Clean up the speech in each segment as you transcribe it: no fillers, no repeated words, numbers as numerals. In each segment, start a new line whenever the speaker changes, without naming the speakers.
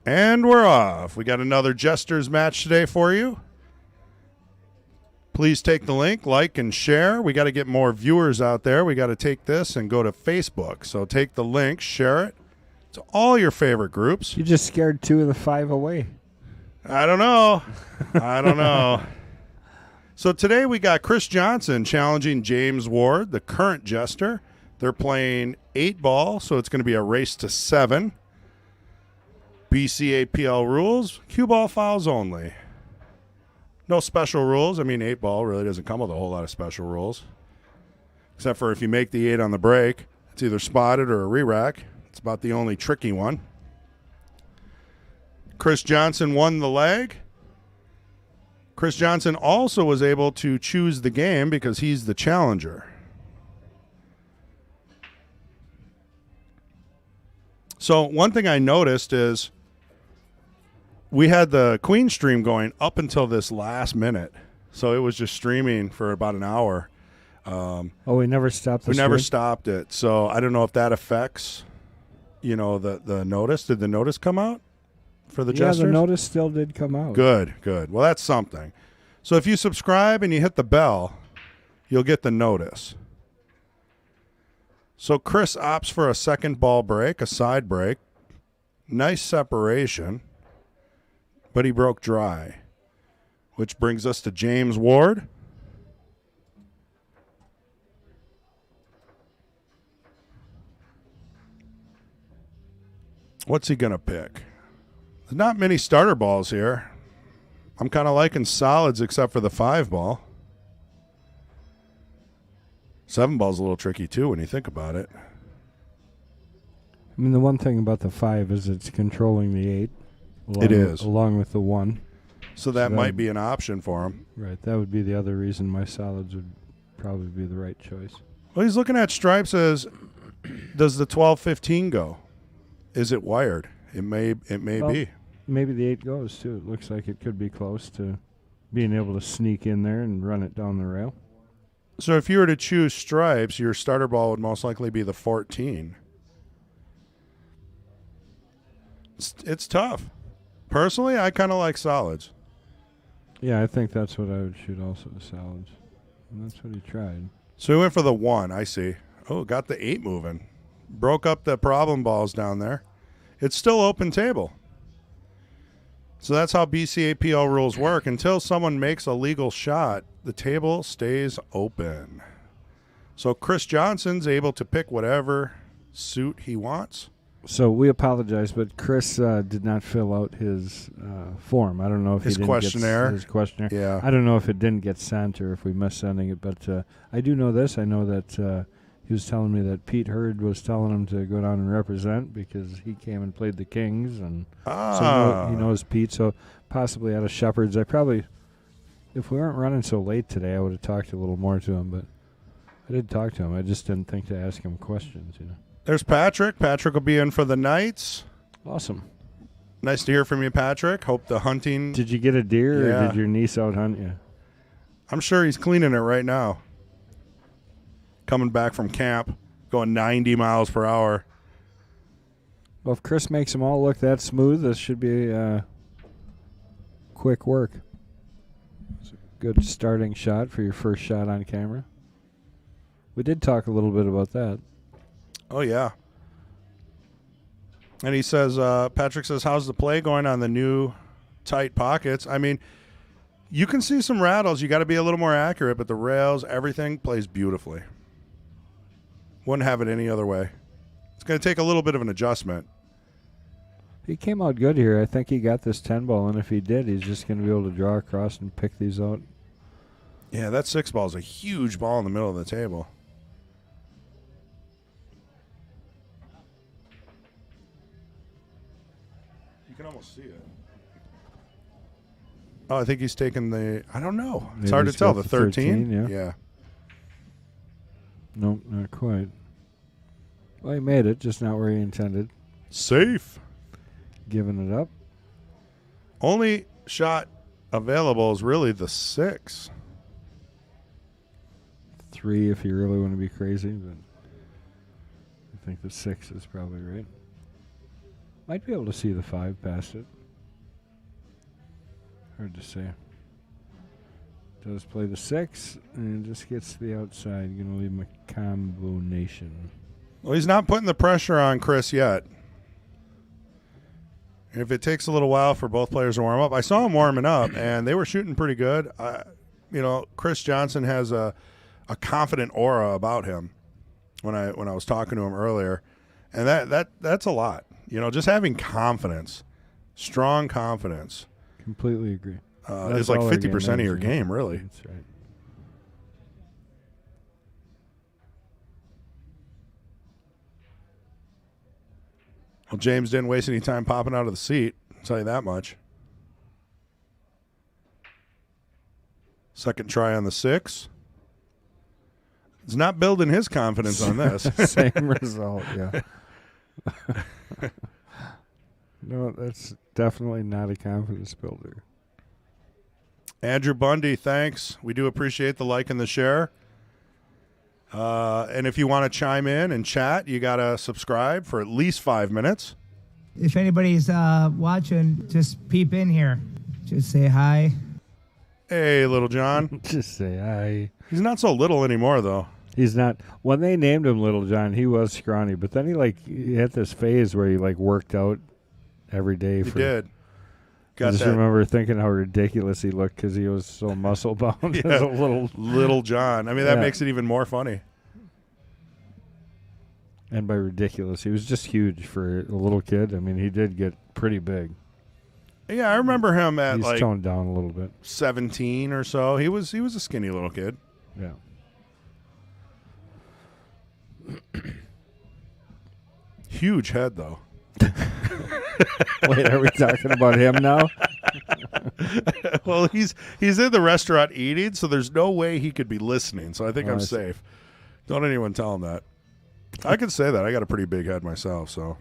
And we're off. We got another Jester's match today for you. Please take the link, like, and share. We got to get more viewers out there. We got to take this and go to Facebook. So take the link, share it to all your favorite groups.
You just scared 2 of the 5 away.
I don't know. I don't know. So today we got Chris Johnson challenging James Ward, the current Jester. They're playing 8-ball, so it's going to be a race to 7. BCAPL rules, cue ball fouls only. No special rules. I mean, 8-ball really doesn't come with a whole lot of special rules. Except for if you make the 8 on the break, it's either spotted or a re-rack. It's about the only tricky one. Chris Johnson won the leg. Chris Johnson also was able to choose the game because he's the challenger. So one thing I noticed is we had the Queen stream going up until this last minute. So it was just streaming for about an hour.
We never stopped the
We never
stream?
stopped it. So I don't know if that affects, the notice. Did the notice come out for the Jesters?
Yeah, the notice still did come out.
Good. Well, that's something. So if you subscribe and you hit the bell, you'll get the notice. So Chris opts for a second ball break, a side break. Nice separation. But he broke dry, which brings us to James Ward. What's he going to pick? There's not many starter balls here. I'm kind of liking solids except for the 5-ball. 7-ball's a little tricky, too, when you think about it.
I mean, the one thing about the 5 is it's controlling the 8. Along with the 1.
So that might be an option for him.
Right. That would be the other reason my solids would probably be the right choice.
Well, he's looking at stripes as, does the 12-15 go? Is it wired? It may be.
Maybe the 8 goes, too. It looks like it could be close to being able to sneak in there and run it down the rail.
So if you were to choose stripes, your starter ball would most likely be the 14. It's tough. Personally, I kind of like solids.
Yeah, I think that's what I would shoot also, the solids. And that's what he tried.
So he went for the 1, I see. Oh, got the 8 moving. Broke up the problem balls down there. It's still open table. So that's how BCAPL rules work. Until someone makes a legal shot, the table stays open. So Chris Johnson's able to pick whatever suit he wants.
So we apologize, but Chris did not fill out his form. I don't know if
his
he didn't
questionnaire.
His questionnaire.
Yeah.
I don't know if it didn't get sent or if we missed sending it, but I do know this. I know that he was telling me that Pete Hurd was telling him to go down and represent because he came and played the Kings, and so he knows Pete. So possibly out of Shepherd's, if we weren't running so late today, I would have talked a little more to him. But I did talk to him. I just didn't think to ask him questions.
There's Patrick. Patrick will be in for the Knights.
Awesome.
Nice to hear from you, Patrick. Hope the hunting.
Did you get a deer
Yeah.
or did your niece out hunt you?
I'm sure he's cleaning it right now. Coming back from camp, going 90 miles per hour.
Well, if Chris makes them all look that smooth, this should be quick work. It's a good starting shot for your first shot on camera. We did talk a little bit about that.
Oh, yeah. And he says, Patrick says, how's the play going on the new tight pockets? I mean, you can see some rattles. You got to be a little more accurate, but the rails, everything plays beautifully. Wouldn't have it any other way. It's going to take a little bit of an adjustment.
He came out good here. I think he got this 10-ball, and if he did, he's just going to be able to draw across and pick these out.
Yeah, that 6-ball is a huge ball in the middle of the table. You can almost see it. Oh, I think he's taking the, I don't know. It's
Maybe
hard to
he's
tell.
got
The
the 13,
13?
yeah. Nope, not quite. Well, he made it, just not where he intended.
Safe.
Giving it up.
Only shot available is really the 6.
3 if you really want to be crazy, but I think the 6 is probably right. Might be able to see the 5 past it. Hard to say. Does play the 6 and just gets to the outside. Going to leave him a combination.
Well, he's not putting the pressure on Chris yet. And if it takes a little while for both players to warm up, I saw him warming up, and they were shooting pretty good. Chris Johnson has a confident aura about him. When I was talking to him earlier, and that's a lot. Just having confidence, strong confidence.
Completely agree.
It's like 50% of your game, really.
That's right.
Well, James didn't waste any time popping out of the seat. I'll tell you that much. Second try on the 6. He's not building his confidence on this.
Same result, yeah. No, that's definitely not a confidence builder.
Andrew Bundy, thanks. We do appreciate the like and the share. And if you want to chime in and chat, you got to subscribe for at least 5 minutes.
If anybody's watching, just peep in here. Just say hi.
Hey, Little John.
Just say hi.
He's not so little anymore, though.
He's not. When they named him Little John, he was scrawny. But then he had this phase where he worked out every day.
He did.
I just remember thinking how ridiculous he looked because he was so muscle bound.
Yeah.
As a
little John. I mean, that makes it even more funny.
And by ridiculous, he was just huge for a little kid. I mean, he did get pretty big.
Yeah, I remember him at
He's toned down a little bit.
17 or so. He was a skinny little kid.
Yeah.
Huge head, though.
Wait, are we talking about him now?
Well, he's in the restaurant eating, so there's no way he could be listening. So I think I'm safe. Don't anyone tell him that. I can say that. I got a pretty big head myself, so.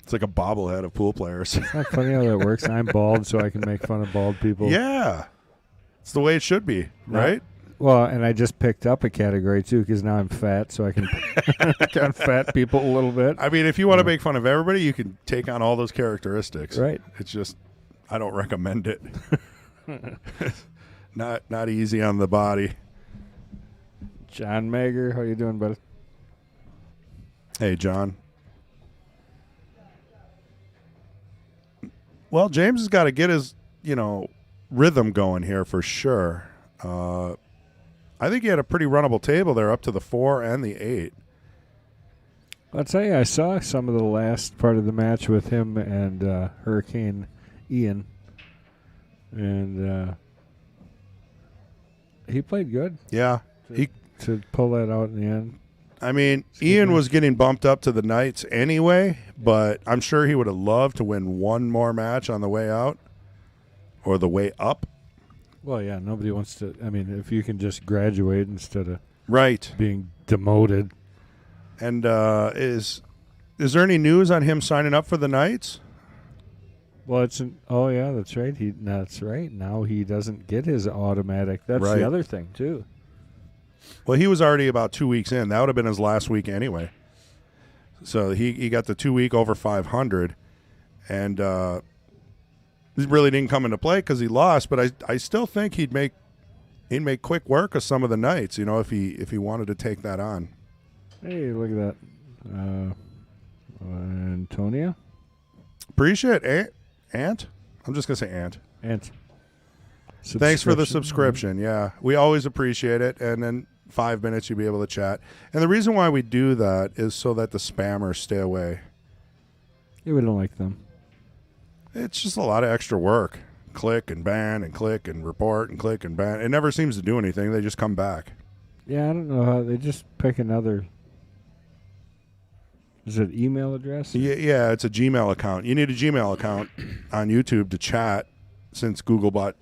It's like a bobblehead of pool players.
It's not funny how that works. I'm bald, so I can make fun of bald people.
Yeah. It's the way it should be, right?
Well, and I just picked up a category, too, because now I'm fat, so I can on fat people a little bit.
I mean, if you want to make fun of everybody, you can take on all those characteristics.
Right.
It's just, I don't recommend it. Not easy on the body.
John Mager, how you doing, buddy?
Hey, John. Well, James has got to get his, rhythm going here for sure. I think he had a pretty runnable table there up to the 4 and the 8.
I'll tell you, I saw some of the last part of the match with him and Hurricane Ian. And he played good.
Yeah.
To pull that out in the end.
I mean, Ian was getting bumped up to the Knights anyway, but I'm sure he would have loved to win one more match on the way out or the way up.
Well, yeah, nobody wants to. I mean, if you can just graduate instead of
right
being demoted.
And is there any news on him signing up for the Knights?
Well, oh, yeah, that's right. That's right. Now he doesn't get his automatic. That's
right.
The other thing, too.
Well, he was already about 2 weeks in. That would have been his last week anyway. So he got the 2 week over 500, and he really didn't come into play because he lost. But I still think he'd make quick work of some of the Knights. If he wanted to take that on.
Hey, look at that, Antonia.
Appreciate it, Ant. I'm just gonna say Ant.
Ant.
Thanks for the subscription. Yeah, we always appreciate it. And then 5 minutes, you'll be able to chat. And the reason why we do that is so that the spammers stay away.
Yeah, we don't like them.
It's just a lot of extra work. Click and ban and click and report and click and ban. It never seems to do anything. They just come back.
Yeah, I don't know how. They just pick another. Is it email address?
Yeah, it's a Gmail account. You need a Gmail account on YouTube to chat since Google bought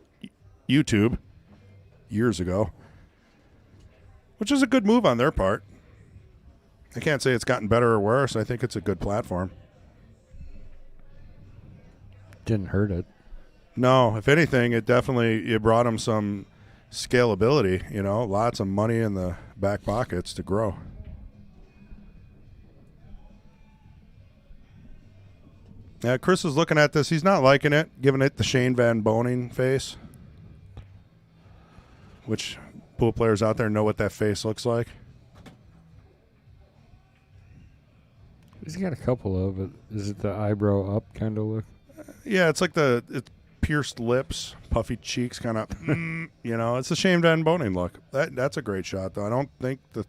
YouTube years ago, which is a good move on their part. I can't say it's gotten better or worse. I think it's a good platform.
Didn't hurt it.
No, if anything, it brought them some scalability, lots of money in the back pockets to grow. Yeah, Chris is looking at this. He's not liking it, giving it the Shane Van Boning face. Which pool players out there know what that face looks like.
He's got a couple of it. Is it the eyebrow up kind of look?
Yeah, it's like it's pierced lips, puffy cheeks, kind of, it's the Shane Van Boning look. That's a great shot, though. I don't think the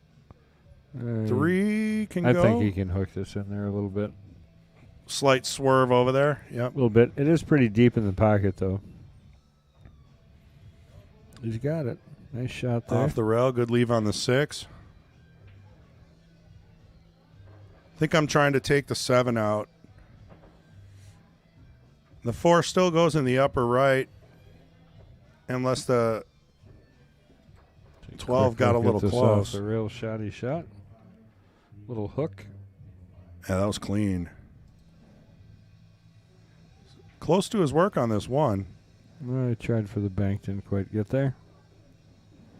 three can go.
I think he can hook this in there a little bit.
Slight swerve over there. Yep.
A little bit. It is pretty deep in the pocket, though. He's got it. Nice shot there.
Off the rail. Good leave on the 6. I think I'm trying to take the 7 out. The 4 still goes in the upper right, unless the 12 got a little close.
A real shoddy shot. Little hook.
Yeah, that was clean. Close to his work on this one.
I tried for the bank, didn't quite get there.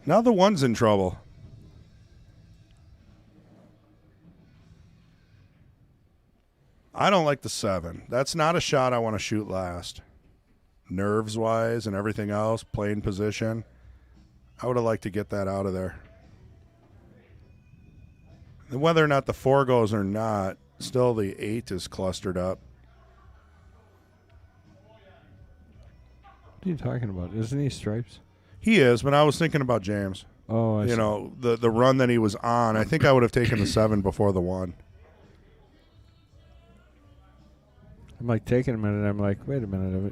Now the 1's in trouble. I don't like the 7. That's not a shot I want to shoot last. Nerves-wise and everything else, playing position. I would have liked to get that out of there. And whether or not the 4 goes or not, still the 8 is clustered up.
What are you talking about? Isn't he stripes?
He is, but I was thinking about James.
Oh, I see.
The run that he was on, I think I would have taken the 7 before the 1.
I'm like taking a minute. I'm like, wait a minute.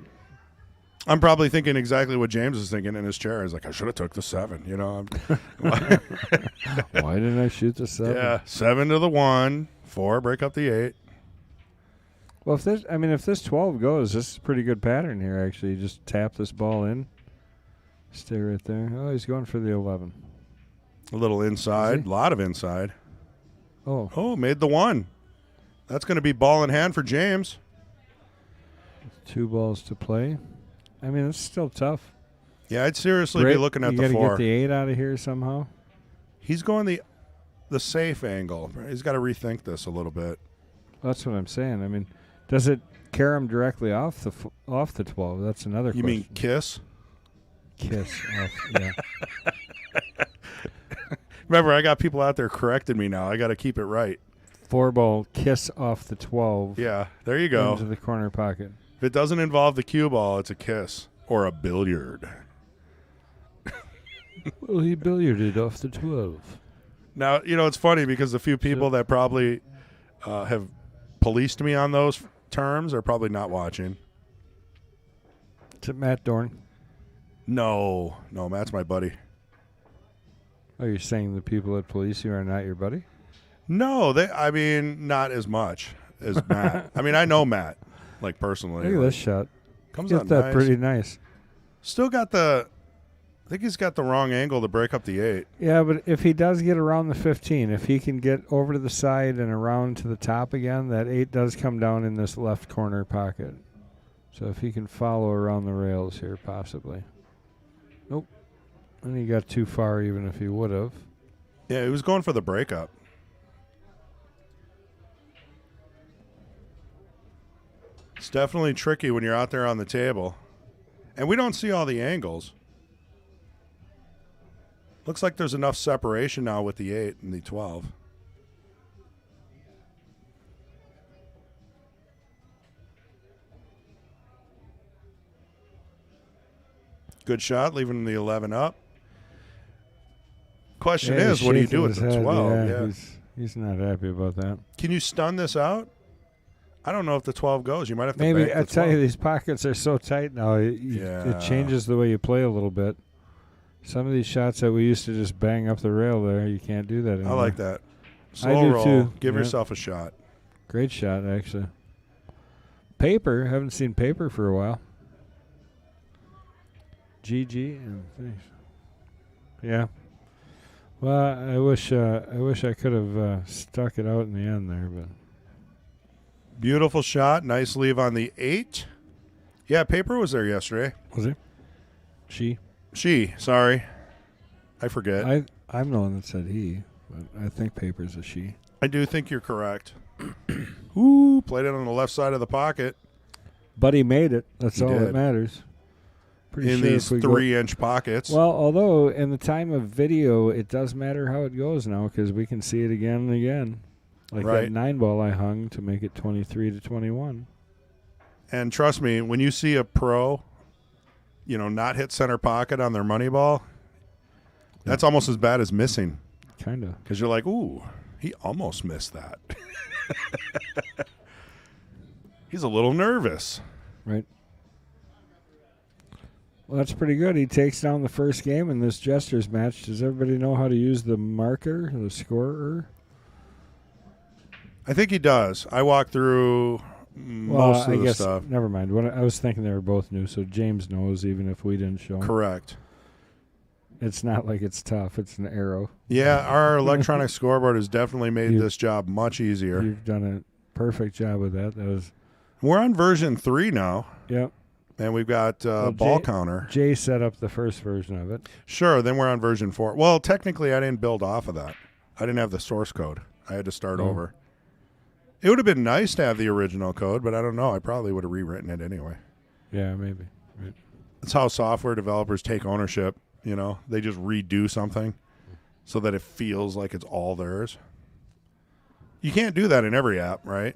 I'm probably thinking exactly what James is thinking in his chair. He's like, I should have took the 7.
Why didn't I shoot the 7?
Yeah, 7 to the 1, 4 break up the 8.
Well, if this 12 goes, this is a pretty good pattern here. Actually, you just tap this ball in, stay right there. Oh, he's going for the 11.
A little inside, a lot of inside.
Oh,
made the 1. That's going to be ball in hand for James.
2 balls to play. I mean, it's still tough.
Yeah, I'd seriously be looking at the 4.
You got to get the 8 out of here somehow.
He's going the safe angle. He's got to rethink this a little bit.
That's what I'm saying. I mean, does it carry him directly off the 12? That's another question.
You mean kiss?
Kiss off, yeah.
Remember, I got people out there correcting me now. I got to keep it right.
4-ball kiss off the 12.
Yeah, there you go.
Into the corner pocket.
If it doesn't involve the cue ball, it's a kiss or a billiard.
Well, he billiarded off the 12.
Now, it's funny because the few people that probably have policed me on those terms are probably not watching.
Is it Matt Dorn?
No, Matt's my buddy.
Oh, you're saying the people that police you are not your buddy?
No, not as much as Matt. I know Matt, like personally.
Look at this shot.
Comes
Get
out
that
nice.
pretty nice.
Still got I think he's got the wrong angle to break up the 8.
Yeah, but if he does get around the 15, if he can get over to the side and around to the top again, that 8 does come down in this left corner pocket. So if he can follow around the rails here, possibly. Nope. And he got too far even if he would have.
Yeah, he was going for the breakup. It's definitely tricky when you're out there on the table. And we don't see all the angles. Looks like there's enough separation now with the 8 and the 12. Good shot, leaving the 11 up. Question is, what do you do with the 12?
Yeah. He's not happy about that.
Can you stun this out? I don't know if the 12 goes. You might have to
Maybe.
bank
I
the
tell
12.
you, these pockets are so tight now. It changes the way you play a little bit. Some of these shots that we used to just bang up the rail there, you can't do that anymore.
I like that. Slow
I do
roll.
too.
Give
Yeah.
yourself a shot.
Great shot, actually. Paper. Haven't seen Paper for a while. GG and thanks. Yeah. Well, I wish I could have stuck it out in the end there, but
Beautiful shot. Nice leave on the 8. Yeah, Paper was there yesterday.
was it?
Sorry. I forget.
I'm the one that said he, but I think Paper's a she.
I do think you're correct. Ooh, played it on the left side of the pocket.
But he made it. That's
He
all that
did.
matters. Pretty
In
sure
these
if we go-
3-inch pockets.
Well, although in the time of video, it does matter how it goes now because we can see it again and again. Like
Right.
that 9-ball I hung to make it 23-21.
And trust me, when you see a pro, not hit center pocket on their money ball, that's almost as bad as missing.
Kind of.
Because you're like, ooh, he almost missed that. He's a little nervous.
Right. Well, that's pretty good. He takes down the first game in this Jester's match. Does everybody know how to use the marker, the scorer?
I think he does. I walked through most of the stuff.
Never mind. I was thinking they were both new, so James knows even if we didn't show him.
Correct.
It's not like it's tough. It's an arrow.
Yeah, our electronic scoreboard has definitely made this job much easier.
You've done a perfect job with that.
We're on version 3 now.
Yep.
And we've got ball counter.
Jay set up the first version of it.
Sure, then we're on version 4. Well, technically, I didn't build off of that. I didn't have the source code. I had to start over. It would have been nice to have the original code, but I don't know. I probably would have rewritten it anyway.
Yeah, maybe. Right.
That's how software developers take ownership. They just redo something so that it feels like it's all theirs. You can't do that in every app, right?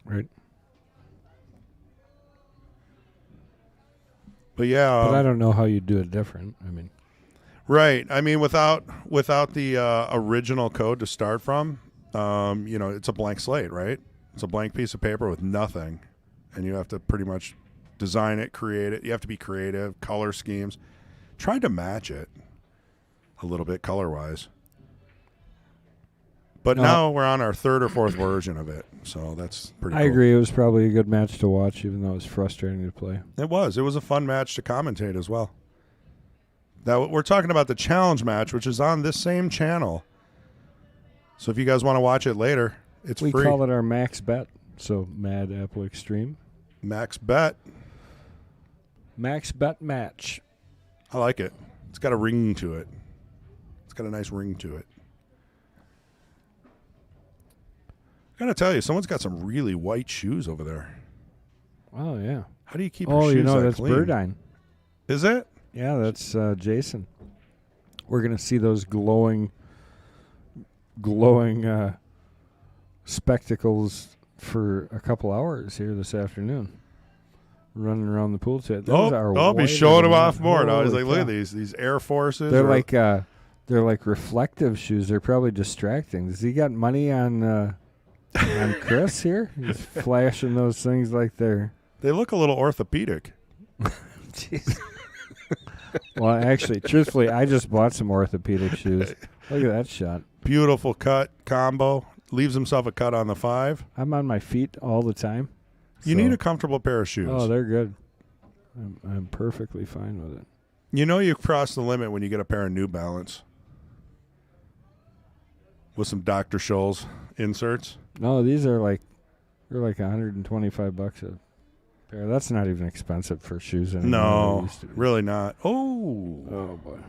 Right.
But yeah,
but I don't know how you do it different. I mean,
right. I mean, without the original code to start from, it's a blank slate, right? It's a blank piece of paper with nothing, and you have to pretty much design it, create it. You have to be creative, color schemes, try to match it a little bit color-wise. But now we're on our third or fourth version of it, so that's pretty cool.
I agree. It was probably a good match to watch, even though it was frustrating to play.
It was. It was a fun match to commentate as well. Now, we're talking about the challenge match, which is on this same channel. So if you guys want to watch it later, it's free.
We call it our max bet, so Mad Apple Extreme.
Max bet.
Max bet match.
I like it. It's got a ring to it. It's got a nice ring to it. I gotta tell you, someone's got some really white shoes over there.
Oh, yeah.
How do you keep your shoes
that's
clean?
Burdine.
Is it?
Yeah, that's Jason. We're going to see those glowing spectacles for a couple hours here this afternoon. Running around the pool set.
I'll be showing them off more. I was like, look at these Air Forces.
They're like reflective shoes. They're probably distracting. Does he got money on Chris here? He's flashing those things like they
look a little orthopedic.
Jeez. Well, actually, truthfully, I just bought some orthopedic shoes. Look at that shot.
Beautiful cut combo. Leaves himself a cut on the 5.
I'm on my feet all the time.
You need a comfortable pair of shoes.
Oh, they're good. I'm perfectly fine with it.
You cross the limit when you get a pair of New Balance with some Dr. Scholl's inserts.
No, these are they're like $125 a pair. That's not even expensive for shoes anymore.
No, really not. Oh
boy.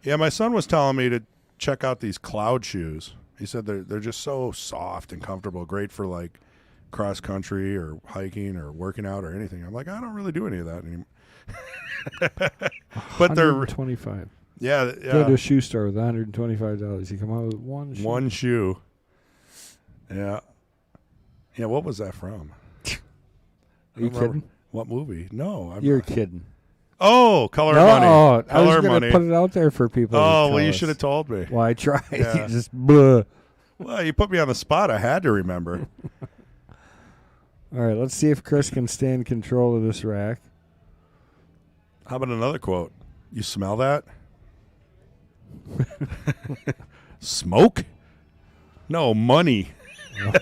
Yeah, my son was telling me to check out these Cloud shoes. He said they're just so soft and comfortable, great for like cross country or hiking or working out or anything. I'm like, I don't really do any of that anymore. But they're
$125.
Yeah.
Go to a shoe store with $125. You come out with one shoe.
One shoe. Yeah. Yeah, what was that from?
Are you kidding?
What movie? No.
You're kidding.
Oh, Color Money.
I
Color
was going
Money.
to put it out there for people.
Oh, well, you should have told me.
Well, I tried.
Yeah.
You just blah.
Well, you put me on the spot. I had to remember.
All right, let's see if Chris can stay in control of this rack.
How about another quote? You smell that? Smoke? No, money.
Oh.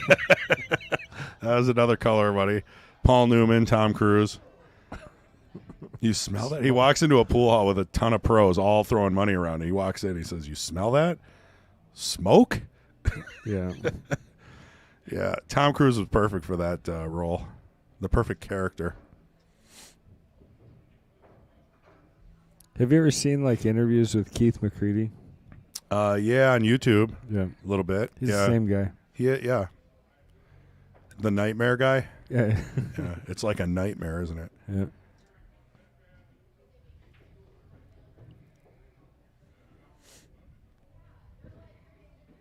That was another Color Money. Paul Newman, Tom Cruise. You smell that? He walks into a pool hall with a ton of pros all throwing money around. He walks in. He says, you smell that? Smoke?
Yeah.
Yeah. Tom Cruise was perfect for that role. The perfect character.
Have you ever seen interviews with Keith McCready?
Yeah, on YouTube.
Yeah.
A little bit.
He's the same guy.
Yeah. The Nightmare guy.
Yeah.
Yeah, it's like a nightmare, isn't it?
Yeah.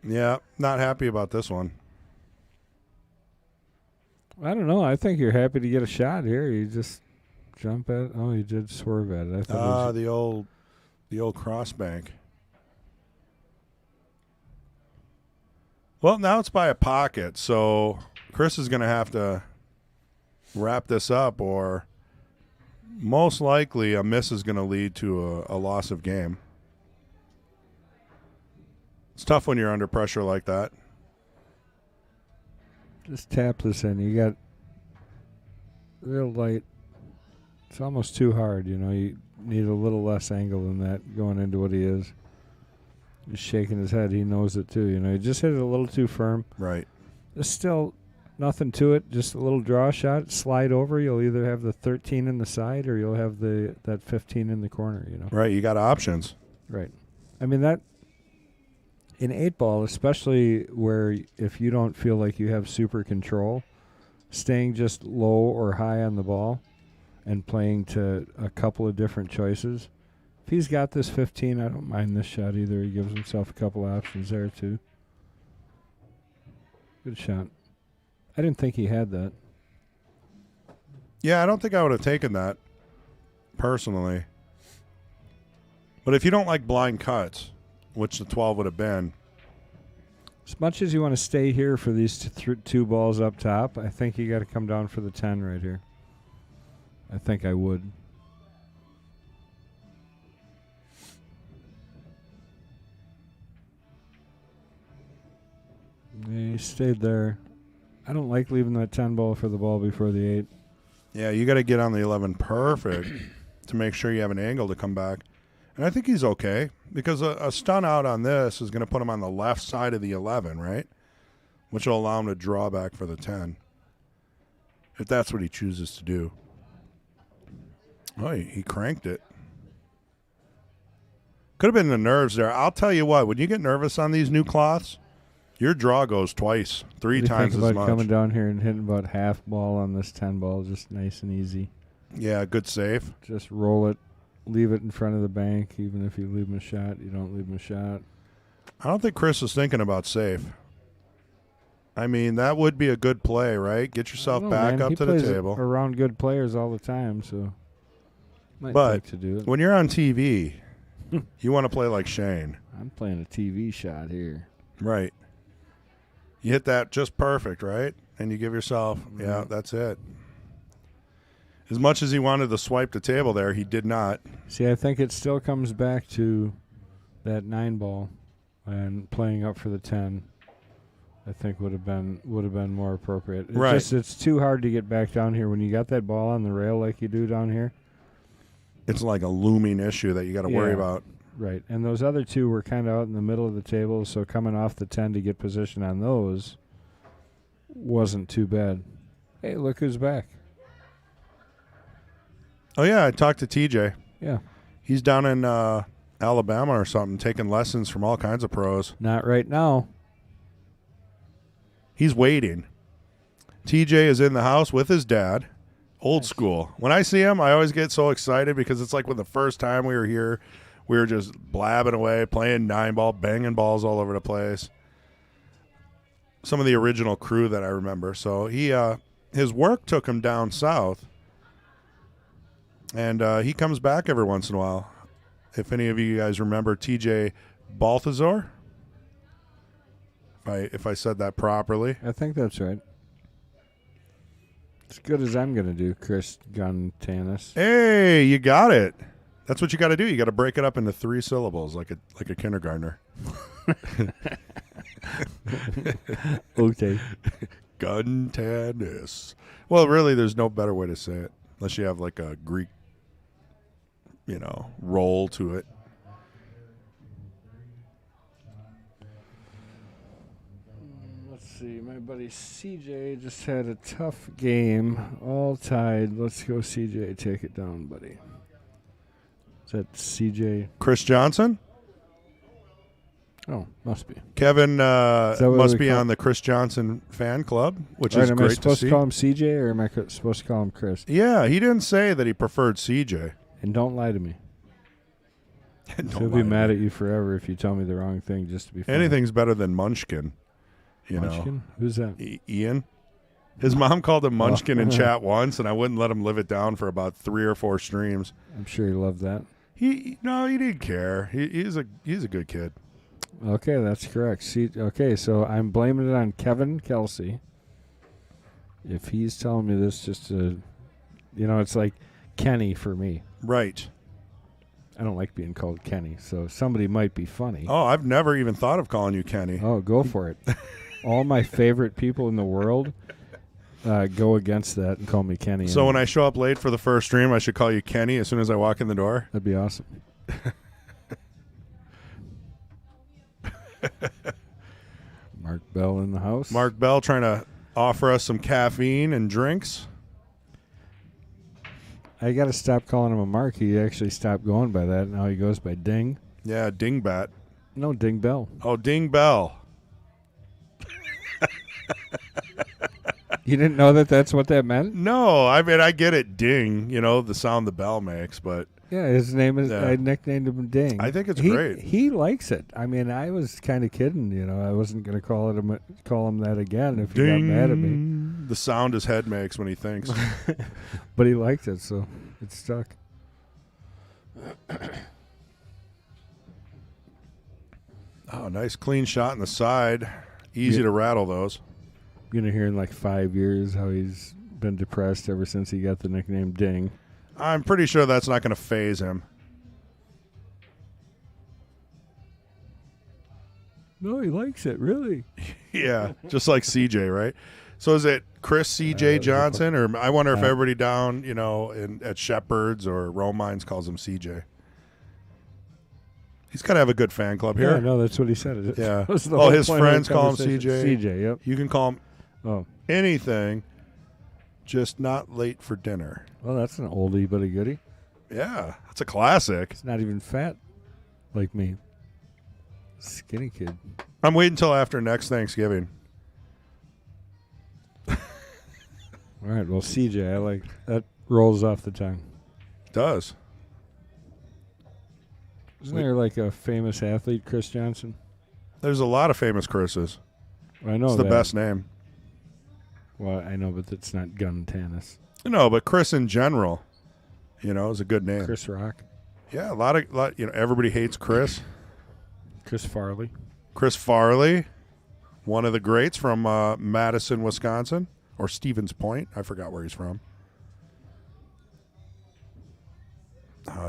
Yeah, not happy about this one.
I don't know. I think you're happy to get a shot here. You just jump at. Oh, you did swerve at it. I thought
The old cross bank. Well, now it's by a pocket, so Chris is going to have to wrap this up, or most likely a miss is going to lead to a loss of game. It's tough when you're under pressure like that.
just tap this in. You got real light. It's almost too hard. You need a little less angle than that going into what he is. He's shaking his head. He knows it too. He just hit it a little too firm.
Right.
There's still nothing to it. Just a little draw shot. Slide over. You'll either have the 13 in the side or you'll have that 15 in the corner.
Right. You got options.
Right. I mean that in 8-ball, especially where if you don't feel like you have super control, staying just low or high on the ball and playing to a couple of different choices. If he's got this 15, I don't mind this shot either. He gives himself a couple options there too. Good shot. I didn't think he had that.
Yeah, I don't think I would have taken that personally. But if you don't like blind cuts, which the 12 would have been.
As much as you want to stay here for these two balls up top, I think you got to come down for the 10 right here. I think I would. Yeah, he stayed there. I don't like leaving that 10 ball for the ball before the 8.
Yeah, you got to get on the 11 perfect to make sure you have an angle to come back. And I think he's okay because a stun out on this is going to put him on the left side of the 11, right? Which will allow him to draw back for the 10 if that's what he chooses to do. Oh, he cranked it. Could have been the nerves there. I'll tell you what, when you get nervous on these new cloths, your draw goes twice, 3 times as much.
Coming down here and hitting about half ball on this 10 ball, just nice and easy.
Yeah, good save.
Just roll it, leave it in front of the bank. Even if you leave him a shot, you don't leave him a shot.
I don't think Chris was thinking about safe. I mean, that would be a good play, right? Get yourself back up to the table.
Around good players all the time, so might
but
like to do it.
When you're on TV, you want to play like Shane.
I'm playing a TV shot here.
Right. You hit that just perfect, right? And you give yourself, yeah, that's it. As much as he wanted to swipe the table there, he did not.
See, I think it still comes back to that 9 ball and playing up for the 10. I think would have been more appropriate. It's too hard to get back down here when you got that ball on the rail like you do down here.
It's like a looming issue that you got to worry about.
Right, and those other two were kind of out in the middle of the table, so coming off the 10 to get position on those wasn't too bad. Hey, look who's back.
Oh, yeah, I talked to TJ.
Yeah.
He's down in Alabama or something, taking lessons from all kinds of pros.
Not right now.
He's waiting. TJ is in the house with his dad, old school. When I see him, I always get so excited because it's like when the first time we were here, we were just blabbing away, playing 9-ball, banging balls all over the place. Some of the original crew that I remember. So his work took him down south, and he comes back every once in a while. If any of you guys remember TJ Balthazar, if I said that properly.
I think that's right. As good as I'm going to do, Chris Guntanis.
Hey, you got it. That's what you got to do. You got to break it up into 3 syllables, like a kindergartner.
Okay.
Guntanis. Well, really, there's no better way to say it, unless you have like a Greek, roll to it.
Let's see. My buddy CJ just had a tough game, all tied. Let's go, CJ. Take it down, buddy. Is that CJ?
Chris Johnson?
Oh, must be.
Kevin
that what
must
we
be
call-
on the Chris Johnson fan club, which
All
is
right, am I
great to
supposed
see.
to call him CJ or am I supposed to call him Chris?
Yeah, he didn't say that he preferred CJ.
And don't lie to me.
Don't
He'll
lie
be
to
mad
me.
at you forever if you tell me the wrong thing just to be funny.
Anything's better than Munchkin. You
Munchkin? Who's that?
know, Ian. His mom called him Munchkin in chat once, and I wouldn't let him live it down for about 3 or 4 streams.
I'm sure he loved that.
He didn't care. He's a good kid.
Okay, that's correct. See, okay, so I'm blaming it on Kevin Kelsey. If he's telling me this just to, it's like Kenny for me.
Right.
I don't like being called Kenny, so somebody might be funny.
Oh, I've never even thought of calling you Kenny.
Oh, go for it. All my favorite people in the world go against that and call me Kenny.
So when I show up late for the first stream, I should call you Kenny as soon as I walk in the door?
That'd be awesome. Mark Bell in the house.
Mark Bell trying to offer us some caffeine and drinks.
I got to stop calling him a Mark. He actually stopped going by that. Now he goes by Ding.
Yeah, Dingbat.
No, Ding Bell.
Oh, Ding Bell.
You didn't know that that's what that meant?
No, I mean, I get it, ding, the sound the bell makes, but
Yeah, his name is,
Yeah.
I nicknamed him Ding.
I think it's
He-
great.
He likes it. I mean, I was kind of kidding, I wasn't going to call him that again if he got mad at me.
The sound his head makes when he thinks.
But he liked it, so it stuck.
Oh, nice clean shot in the side. Easy
Yeah.
to rattle those.
You're going to hear in like 5 years how he's been depressed ever since he got the nickname Ding.
I'm pretty sure that's not going to phase him.
No, he likes it, really.
Yeah, just like CJ, right? So is it Chris CJ Johnson, or I wonder if everybody down, at Shepherd's or Romines calls him CJ. He's got to have a good fan club here.
Yeah, no, that's what he said.
Yeah.
That was the
Oh,
whole
his
point of the
friends call him
conversation.
CJ?
CJ, yep.
You can call him
Oh,
anything, just not late for dinner.
well, that's an oldie but a goodie.
Yeah, that's a classic.
He's not even fat like me. Skinny kid.
I'm waiting until after next Thanksgiving.
All right, well, CJ, I like that. Rolls off the tongue.
Does.
Isn't there like a famous athlete, Chris Johnson?
There's a lot of famous Chris's.
I know
It's the
that.
best name.
Well, I know, but it's not gun tennis.
No, but Chris in general, is a good name.
Chris Rock.
Yeah, a lot. Everybody hates Chris.
Chris Farley.
Chris Farley, one of the greats from Madison, Wisconsin, or Stevens Point. I forgot where he's from.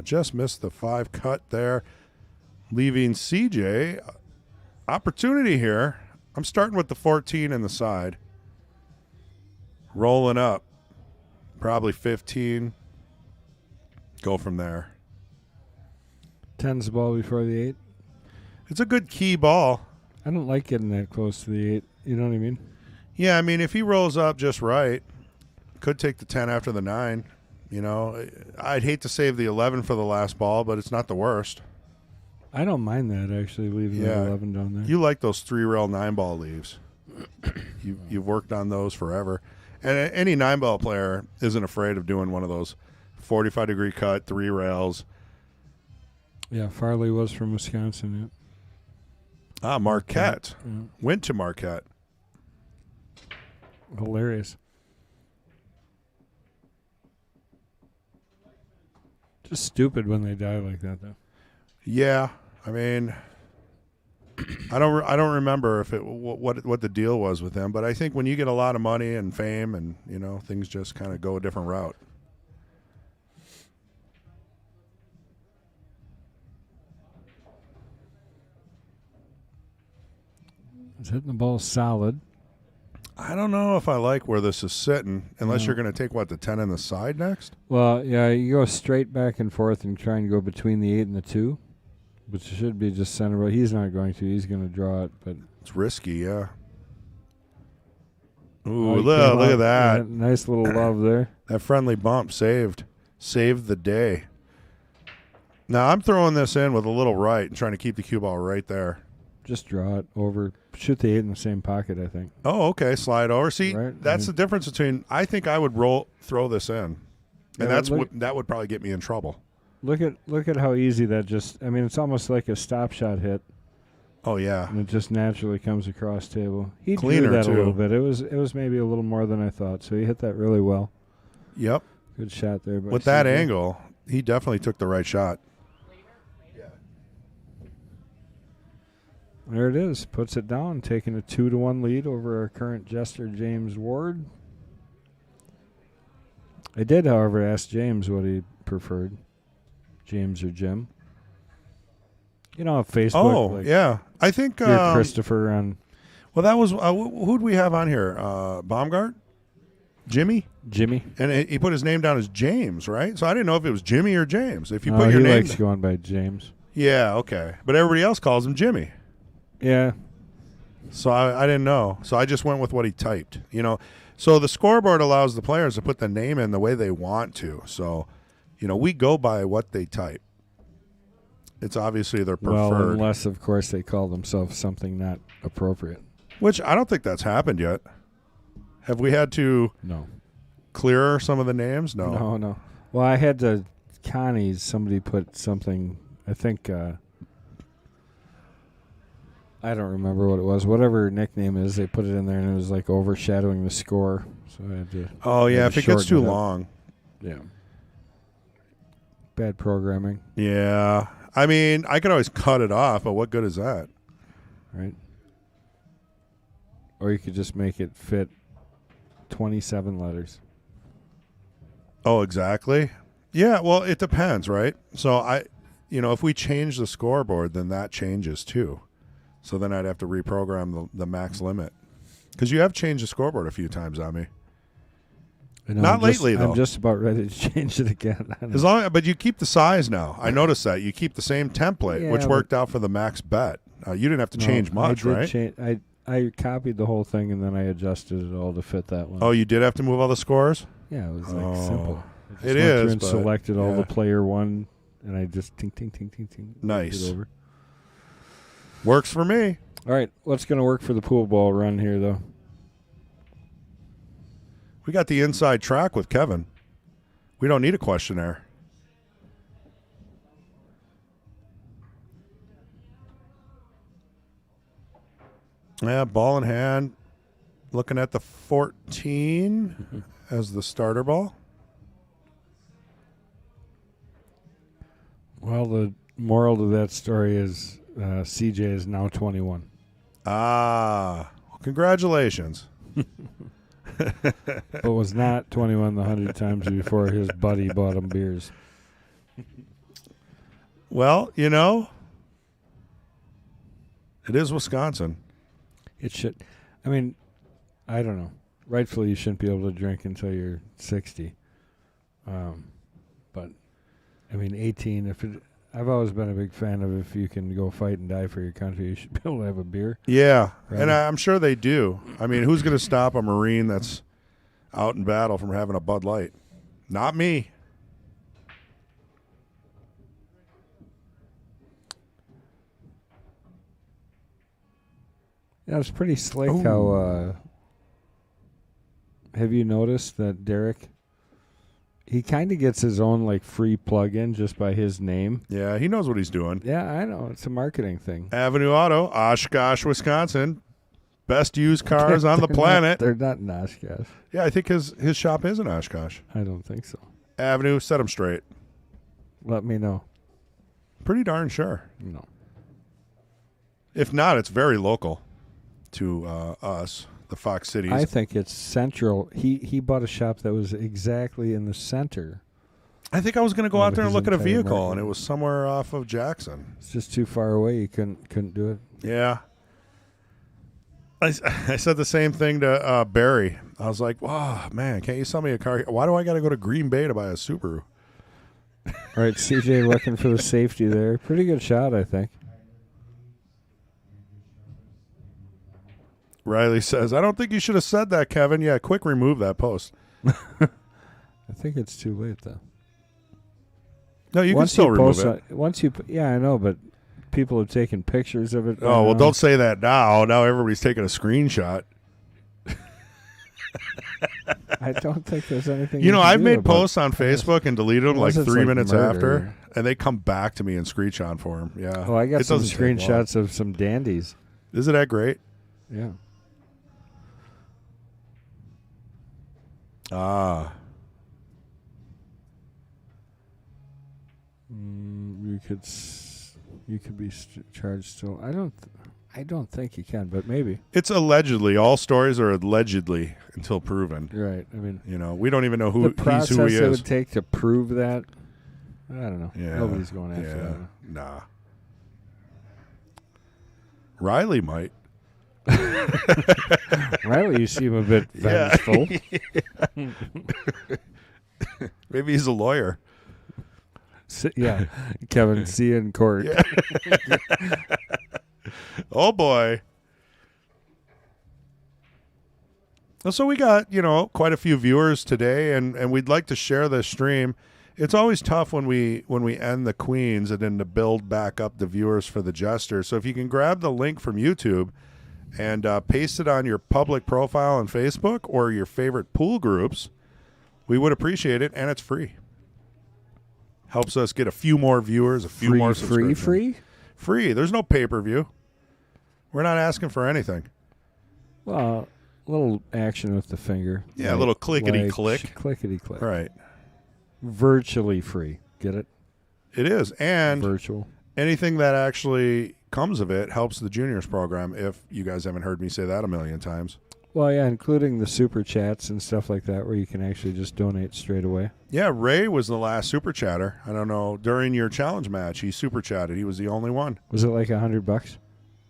Just missed the 5 cut there, leaving CJ opportunity here. I'm starting with the 14 in the side. Rolling up. Probably 15. Go from there.
10's the ball before the 8.
It's a good key ball.
I don't like getting that close to the 8. You know what I mean?
Yeah, I mean, if he rolls up just right, could take the 10 after the 9. I'd hate to save the 11 for the last ball, but it's not the worst.
I don't mind that, actually, leaving
Yeah.
the 11 down there.
You like those 3-rail 9-ball leaves. You've worked on those forever. And any 9-ball player isn't afraid of doing one of those 45-degree cut, 3 rails.
Yeah, Farley was from Wisconsin,
Marquette.
yeah.
Went to Marquette.
Hilarious. Just stupid when they die like that, though.
Yeah, I mean, I don't remember if what the deal was with them, but I think when you get a lot of money and fame, and things just kind of go a different route.
He's hitting the ball solid.
I don't know if I like where this is sitting, unless
No.
you're going to take the 10 in the side next.
Well, yeah, you go straight back and forth and try and go between the 8 and the 2, which should be just center. Well, he's not going to. He's going to draw it, but
It's risky, yeah.
oh,
Ooh,
he
look
came
at
out.
that.
Yeah, nice little love there.
That friendly bump saved the day. Now I'm throwing this in with a little right and trying to keep the cue ball right there.
Just draw it over. Shoot the 8 in the same pocket, I think.
Oh, okay. Slide over. See,
Right.
that's the difference between. I think I would throw this in, and
Yeah,
that would probably get me in trouble.
Look at how easy that just. I mean, it's almost like a stop shot hit,
Oh yeah.
and it just naturally comes across table. He
Cleaner,
drew that
too.
a little bit. It was maybe a little more than I thought. So he hit that really well.
Yep.
Good shot there. By
With that
CJ.
angle, he definitely took the right shot.
There it is. Puts it down, taking a 2-1 lead over our current Jester, James Ward. I did, however, ask James what he preferred, James or Jim. You know, on Facebook.
Oh,
like
yeah. I think
Dear Christopher on
well, that was who'd we have on here? Baumgart, Jimmy,
Jimmy.
and he put his name down as James, right? So I didn't know if it was Jimmy or James. If you
Oh,
put your
he
name,
likes going by James.
yeah, okay. But everybody else calls him Jimmy.
Yeah.
So I didn't know. So I just went with what he typed. So the scoreboard allows the players to put the name in the way they want to. So, we go by what they type. It's obviously their
Well,
preferred.
unless, of course, they call themselves something not appropriate.
Which I don't think that's happened yet. Have we had to
No.
clear some of the names? No.
No. Well, I had to Connie's. Somebody put something, I think, I don't remember what it was. Whatever her nickname is, they put it in there, and it was like overshadowing the score. So I had to.
Oh, yeah.
had to
If it gets too
shorten it up.
long.
Yeah. Bad programming,
Yeah. I mean, I could always cut it off, but what good is that?
right? Or you could just make it fit 27 letters.
Oh, exactly. Yeah, well, it depends, right? So if we change the scoreboard, then that changes too. So then I'd have to reprogram the max limit. Because you have changed the scoreboard a few times on me. Not lately, though.
I'm just about ready to change it again.
But you keep the size now. I noticed that. You keep the same template,
Yeah,
which
but-
worked out for the max bet. You didn't have to change much, right?
I copied the whole thing and then I adjusted it all to fit that one.
Oh, you did have to move all the scores?
Yeah, it was
Oh.
simple. I just
It
went
is,
through and
but,
selected all
yeah.
the player one, and I just ting, ting, ting, ting, ting.
Nice.
moved it over.
Works for me.
All right, what's going to work for the pool ball run here, though?
We got the inside track with Kevin. We don't need a questionnaire. Yeah, ball in hand. Looking at the 14 as the starter ball.
Well, the moral to that story is CJ is now 21.
Ah, well, congratulations.
But was not 21 the 100 times before his buddy bought him beers.
Well, it is Wisconsin.
It should. I mean, I don't know. Rightfully, you shouldn't be able to drink until you're 60. But, I mean, 18. I've always been a big fan of if you can go fight and die for your country, you should be able to have a beer.
Yeah,
Right.
and I'm sure they do. I mean, who's going to stop a Marine that's out in battle from having a Bud Light? Not me.
Yeah, it's pretty slick
Ooh.
how. Have you noticed that Derek? He kind of gets his own like free plug-in just by his name.
Yeah, he knows what he's doing.
Yeah, I know. It's a marketing thing.
Avenue Auto, Oshkosh, Wisconsin. Best used cars on the planet.
They're not in Oshkosh.
Yeah, I think his shop is in Oshkosh.
I don't think so.
Avenue, set him straight.
Let me know.
Pretty darn sure.
No.
If not, it's very local to us, the Fox Cities.
I think it's central. He bought a shop that was exactly in the center.
I think I was going to go out there and
his
look at a
entire
vehicle,
market.
and it was somewhere off of Jackson.
It's just too far away. You couldn't do it.
Yeah. I said the same thing to Barry. I was like, "Wow, man, can't you sell me a car? Why do I got to go to Green Bay to buy a Subaru?"
All right, CJ looking for the safety there. Pretty good shot, I think.
Riley says, "I don't think you should have said that, Kevin." Yeah, quick remove that post.
I think it's too late though.
No, you can still remove it.
Once you, yeah, I know, but people have taken pictures of it.
Oh, well, don't say that now. Now everybody's taking a screenshot.
I don't think there's anything.
You know,
can
I've
do
made
about
posts on Facebook and deleted them like
Unless it's
3
like
minutes
murder.
after, and they come back to me and screenshot for them. Yeah.
Oh, I got
It
some
doesn't take long.
screenshots of some dandies.
Isn't that great?
Yeah.
Ah.
You could be charged still. I don't think you can, but maybe.
It's allegedly. All stories are allegedly until proven.
Right. I mean,
You know, we don't even know
the
who
process
he
it
is.
would take to prove that, I don't know.
Yeah.
Nobody's going after
Yeah.
that.
Nah. Riley might.
Riley, you seem a bit
Yeah.
vengeful.
Maybe he's a lawyer.
Yeah. Kevin, see you in court.
Yeah. Oh, boy. So we got, quite a few viewers today, and we'd like to share this stream. It's always tough when we end the Queens and then to build back up the viewers for the Jester. So if you can grab the link from YouTube and paste it on your public profile on Facebook or your favorite pool groups, we would appreciate it, and it's free. Helps us get a few more viewers, a few more subscriptions. Free. There's no pay-per-view. We're not asking for anything.
Well, a little action with the finger.
Yeah, a little clickety-click.
Clickety-click.
Right.
Virtually free. Get it?
It is. And
Virtual.
anything that actually comes of it helps the juniors program, if you guys haven't heard me say that a million times.
Well, yeah, including the super chats and stuff like that where you can actually just donate straight away.
Yeah, Ray was the last super chatter. I don't know. During your challenge match, he super chatted. He was the only one.
Was it like $100?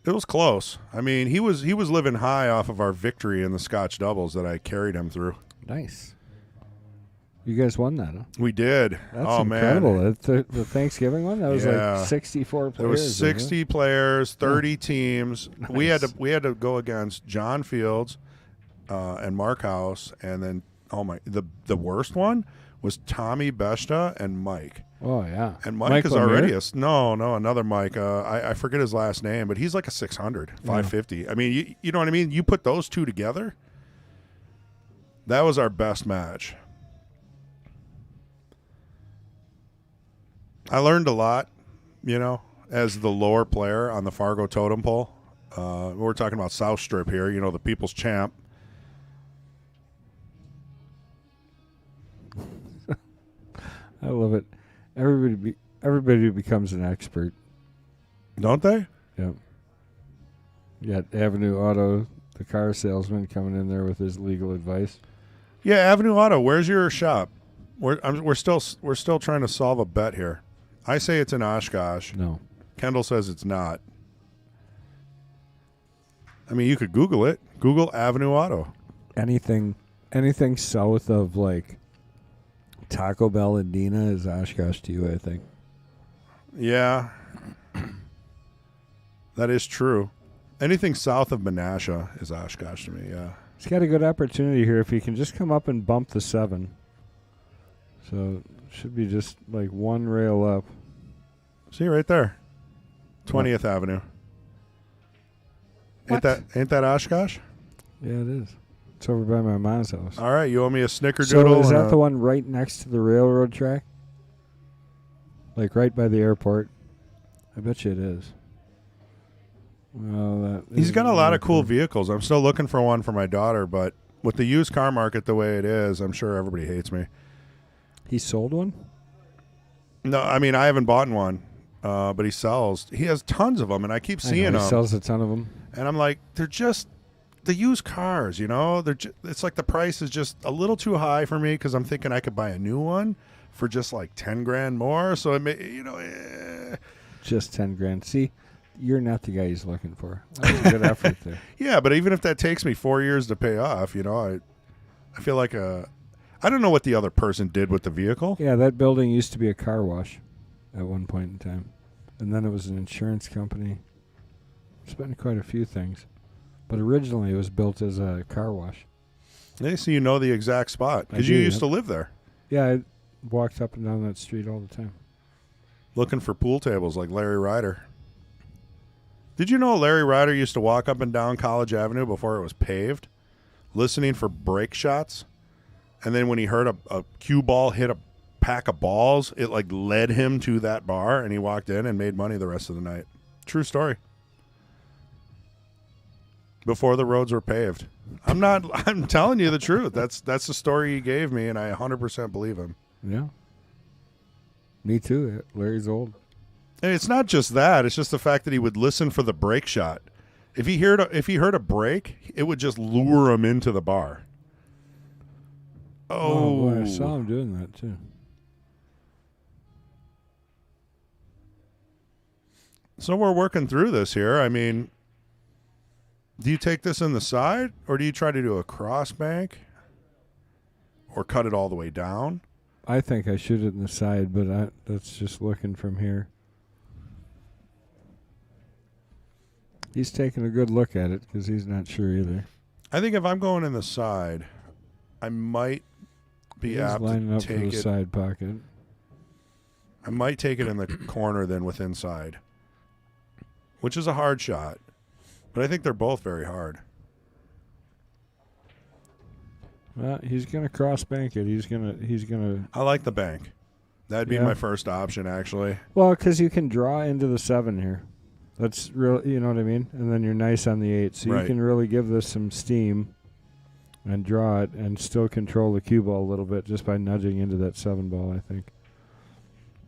It was close. I mean, he was living high off of our victory in the Scotch doubles that I carried him through.
Nice. You guys won that, huh?
We did.
That's
oh,
incredible.
man.
The Thanksgiving one? That was
Yeah.
like 64 players.
There was 60 players, 30 teams.
Nice.
We had to go against John Fields and Mark House, and then the worst one was Tommy Beshta and Mike.
Oh, yeah.
And Mike
Mike
is
Lemire?
already another Mike. I forget his last name, but he's like a 600, 550. I mean, you know what I mean? You put those two together, that was our best match. I learned a lot, as the lower player on the Fargo totem pole. We're talking about South Strip here, the people's champ.
I love it. Everybody becomes an expert.
Don't they?
Yep. You got Avenue Auto, the car salesman, coming in there with his legal advice.
Yeah, Avenue Auto. Where's your shop? We're still trying to solve a bet here. I say it's in Oshkosh.
No.
Kendall says it's not. I mean, you could Google it. Google Avenue Auto.
Anything south of like Taco Bell and Dina is Oshkosh to you, I think.
Yeah, that is true. Anything south of Menasha is Oshkosh to me. Yeah.
He's got a good opportunity here if he can just come up and bump the 7. So it should be just like one rail up.
See right there, 20th Avenue.
What?
Ain't that Oshkosh?
Yeah, it is. It's over by my mom's house.
All right, you owe me a snickerdoodle.
So is that
and
the one right next to the railroad track? Like right by the airport? I bet you it is. Well,
He's got a lot of cool vehicles. I'm still looking for one for my daughter, but with the used car market the way it is, I'm sure everybody hates me.
He sold one?
No, I mean, I haven't bought one, but he sells. He has tons of them, and I keep seeing them.
He sells a ton of them.
And I'm like, they're just the used cars, it's like the price is just a little too high for me because I'm thinking I could buy a new one for just like 10 grand more. So it may,
Just 10 grand. See, you're not the guy he's looking for. That was a good effort there.
Yeah, but even if that takes me 4 years to pay off, I feel like I don't know what the other person did with the vehicle.
Yeah, that building used to be a car wash at one point in time. And then it was an insurance company. It's been quite a few things. But originally it was built as a car wash.
Hey, so you know the exact spot because
I
you
do,
used
yep.
to live there.
Yeah, I walked up and down that street all the time.
Looking for pool tables like Larry Ryder. Did you know Larry Ryder used to walk up and down College Avenue before it was paved, listening for break shots? And then when he heard a cue ball hit a pack of balls, it like led him to that bar, and he walked in and made money the rest of the night. True story. Before the roads were paved. I'm telling you the truth. That's the story he gave me, and I 100% believe him.
Yeah. Me too. Larry's old.
And it's not just that. It's just the fact that he would listen for the break shot. If he heard a break, it would just lure him into the bar.
Oh boy, I saw him doing that too.
So we're working through this here. I mean, do you take this in the side, or do you try to do a cross bank, or cut it all the way down?
I think I shoot it in the side, but that's just looking from here. He's taking a good look at it because he's not sure either.
I think if I'm going in the side, I might be apt
lining
to
up for
take
the
it.
side pocket.
I might take it in the corner than with inside, which is a hard shot. But I think they're both very hard.
Well, he's gonna cross bank it. He's gonna.
I like the bank. That'd be my first option, actually.
Well, because you can draw into the 7 here. That's real. You know what I mean. And then you're nice on the 8, so
Right.
you can really give this some steam and draw it, and still control the cue ball a little bit just by nudging into that 7 ball. I think.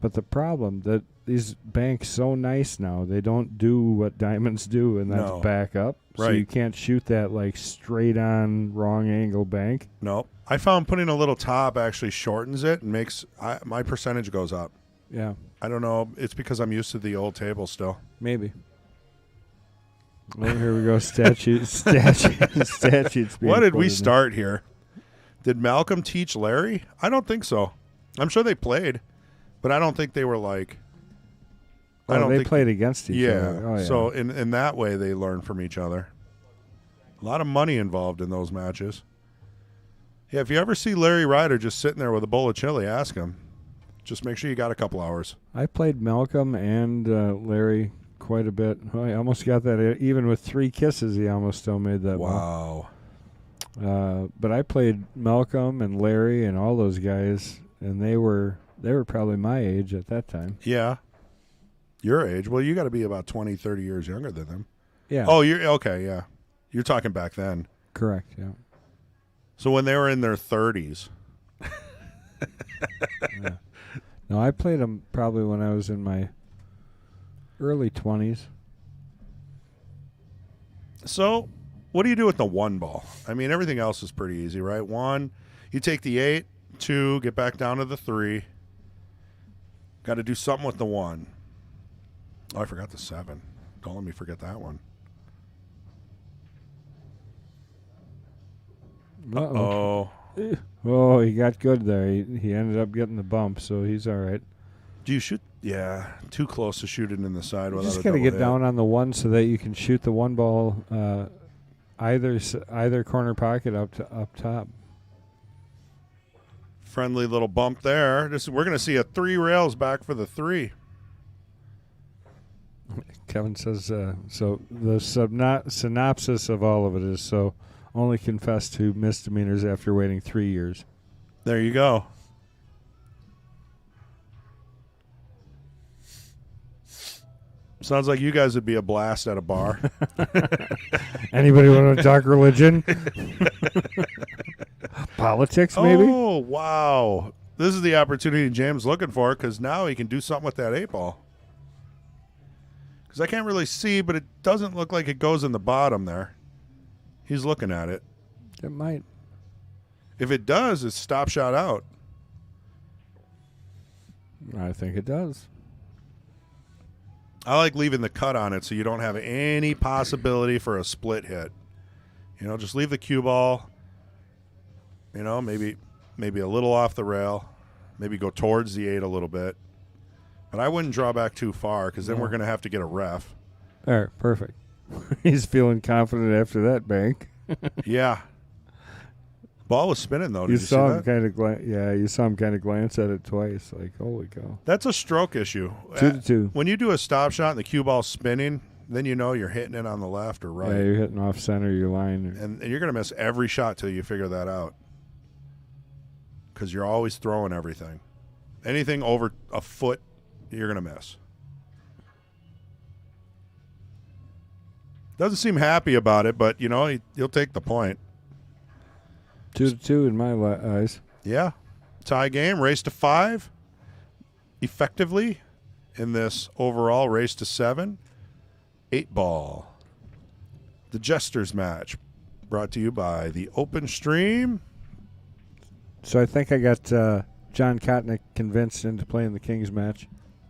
But the problem that these banks so nice now, they don't do what diamonds do, and that's back up. So
Right.
you can't shoot that like straight on wrong angle bank.
No. I found putting a little top actually shortens it and makes my percentage goes up.
Yeah,
I don't know. It's because I'm used to the old table still.
maybe. Well, here we go. Statutes. Being
What did
put
we
in
start here? Did Malcolm teach Larry? I don't think so. I'm sure they played, but I don't think they were like.
there.
I don't
they
think
played against each other. Oh, yeah.
So in that way, they learn from each other. A lot of money involved in those matches. Yeah, if you ever see Larry Ryder just sitting there with a bowl of chili, ask him. Just make sure you got a couple hours.
I played Malcolm and Larry quite a bit. Oh, I almost got that. Even with 3 kisses, he almost still made that one.
Wow.
But I played Malcolm and Larry and all those guys, and they were probably my age at that time.
Yeah. Your age. Well, you got to be about 20, 30 years younger than them.
Yeah.
Oh, you're okay, yeah. You're talking back then.
Correct, yeah.
So when they were in their 30s.
Yeah. No, I played them probably when I was in my early 20s.
So what do you do with the 1 ball? I mean, everything else is pretty easy, right? 1, you take the 8, 2, get back down to the 3. Got to do something with the 1. Oh, I forgot the 7. Don't let me forget that one.
Uh-oh. Oh, he got good there. He ended up getting the bump, so he's all right.
Do you shoot? Yeah, too close to shoot it in the side.
You
without
just
a
got to
double
get
hit.
down on the 1 so that you can shoot the 1 ball either corner pocket up top.
Friendly little bump there. We're going to see a 3 rails back for the 3.
Kevin says, so the synopsis of all of it is, so only confess to misdemeanors after waiting 3 years.
There you go. Sounds like you guys would be a blast at a bar.
Anybody want to talk religion? Politics, maybe?
Oh, wow. This is the opportunity James looking for, because now he can do something with that 8 ball. Because I can't really see, but it doesn't look like it goes in the bottom there. He's looking at it.
It might.
If it does, it's stop shot out.
I think it does.
I like leaving the cut on it so you don't have any possibility for a split hit. You know, just leave the cue ball. You know, maybe a little off the rail. Maybe go towards the 8 a little bit. But I wouldn't draw back too far, because then we're going to have to get a ref.
All right, perfect. He's feeling confident after that bank.
Yeah. Ball was spinning, though. Did
You
you see
saw him
that?
kind of you saw him kind of glance at it twice, like, holy cow.
That's a stroke issue.
2-2.
When you do a stop shot and the cue ball's spinning, then you know you're hitting it on the left or right.
Yeah, you're hitting off center your line.
And you're going to miss every shot till you figure that out. Because you're always throwing everything. Anything over a foot, you're going to miss. Doesn't seem happy about it, but, you know, he'll take the point.
2-2 in my eyes.
Yeah. Tie game, race to 5. Effectively in this overall race to 7. 8 ball. The Jesters match brought to you by the Open Stream.
So I think I got John Kotnick convinced into playing the Kings match.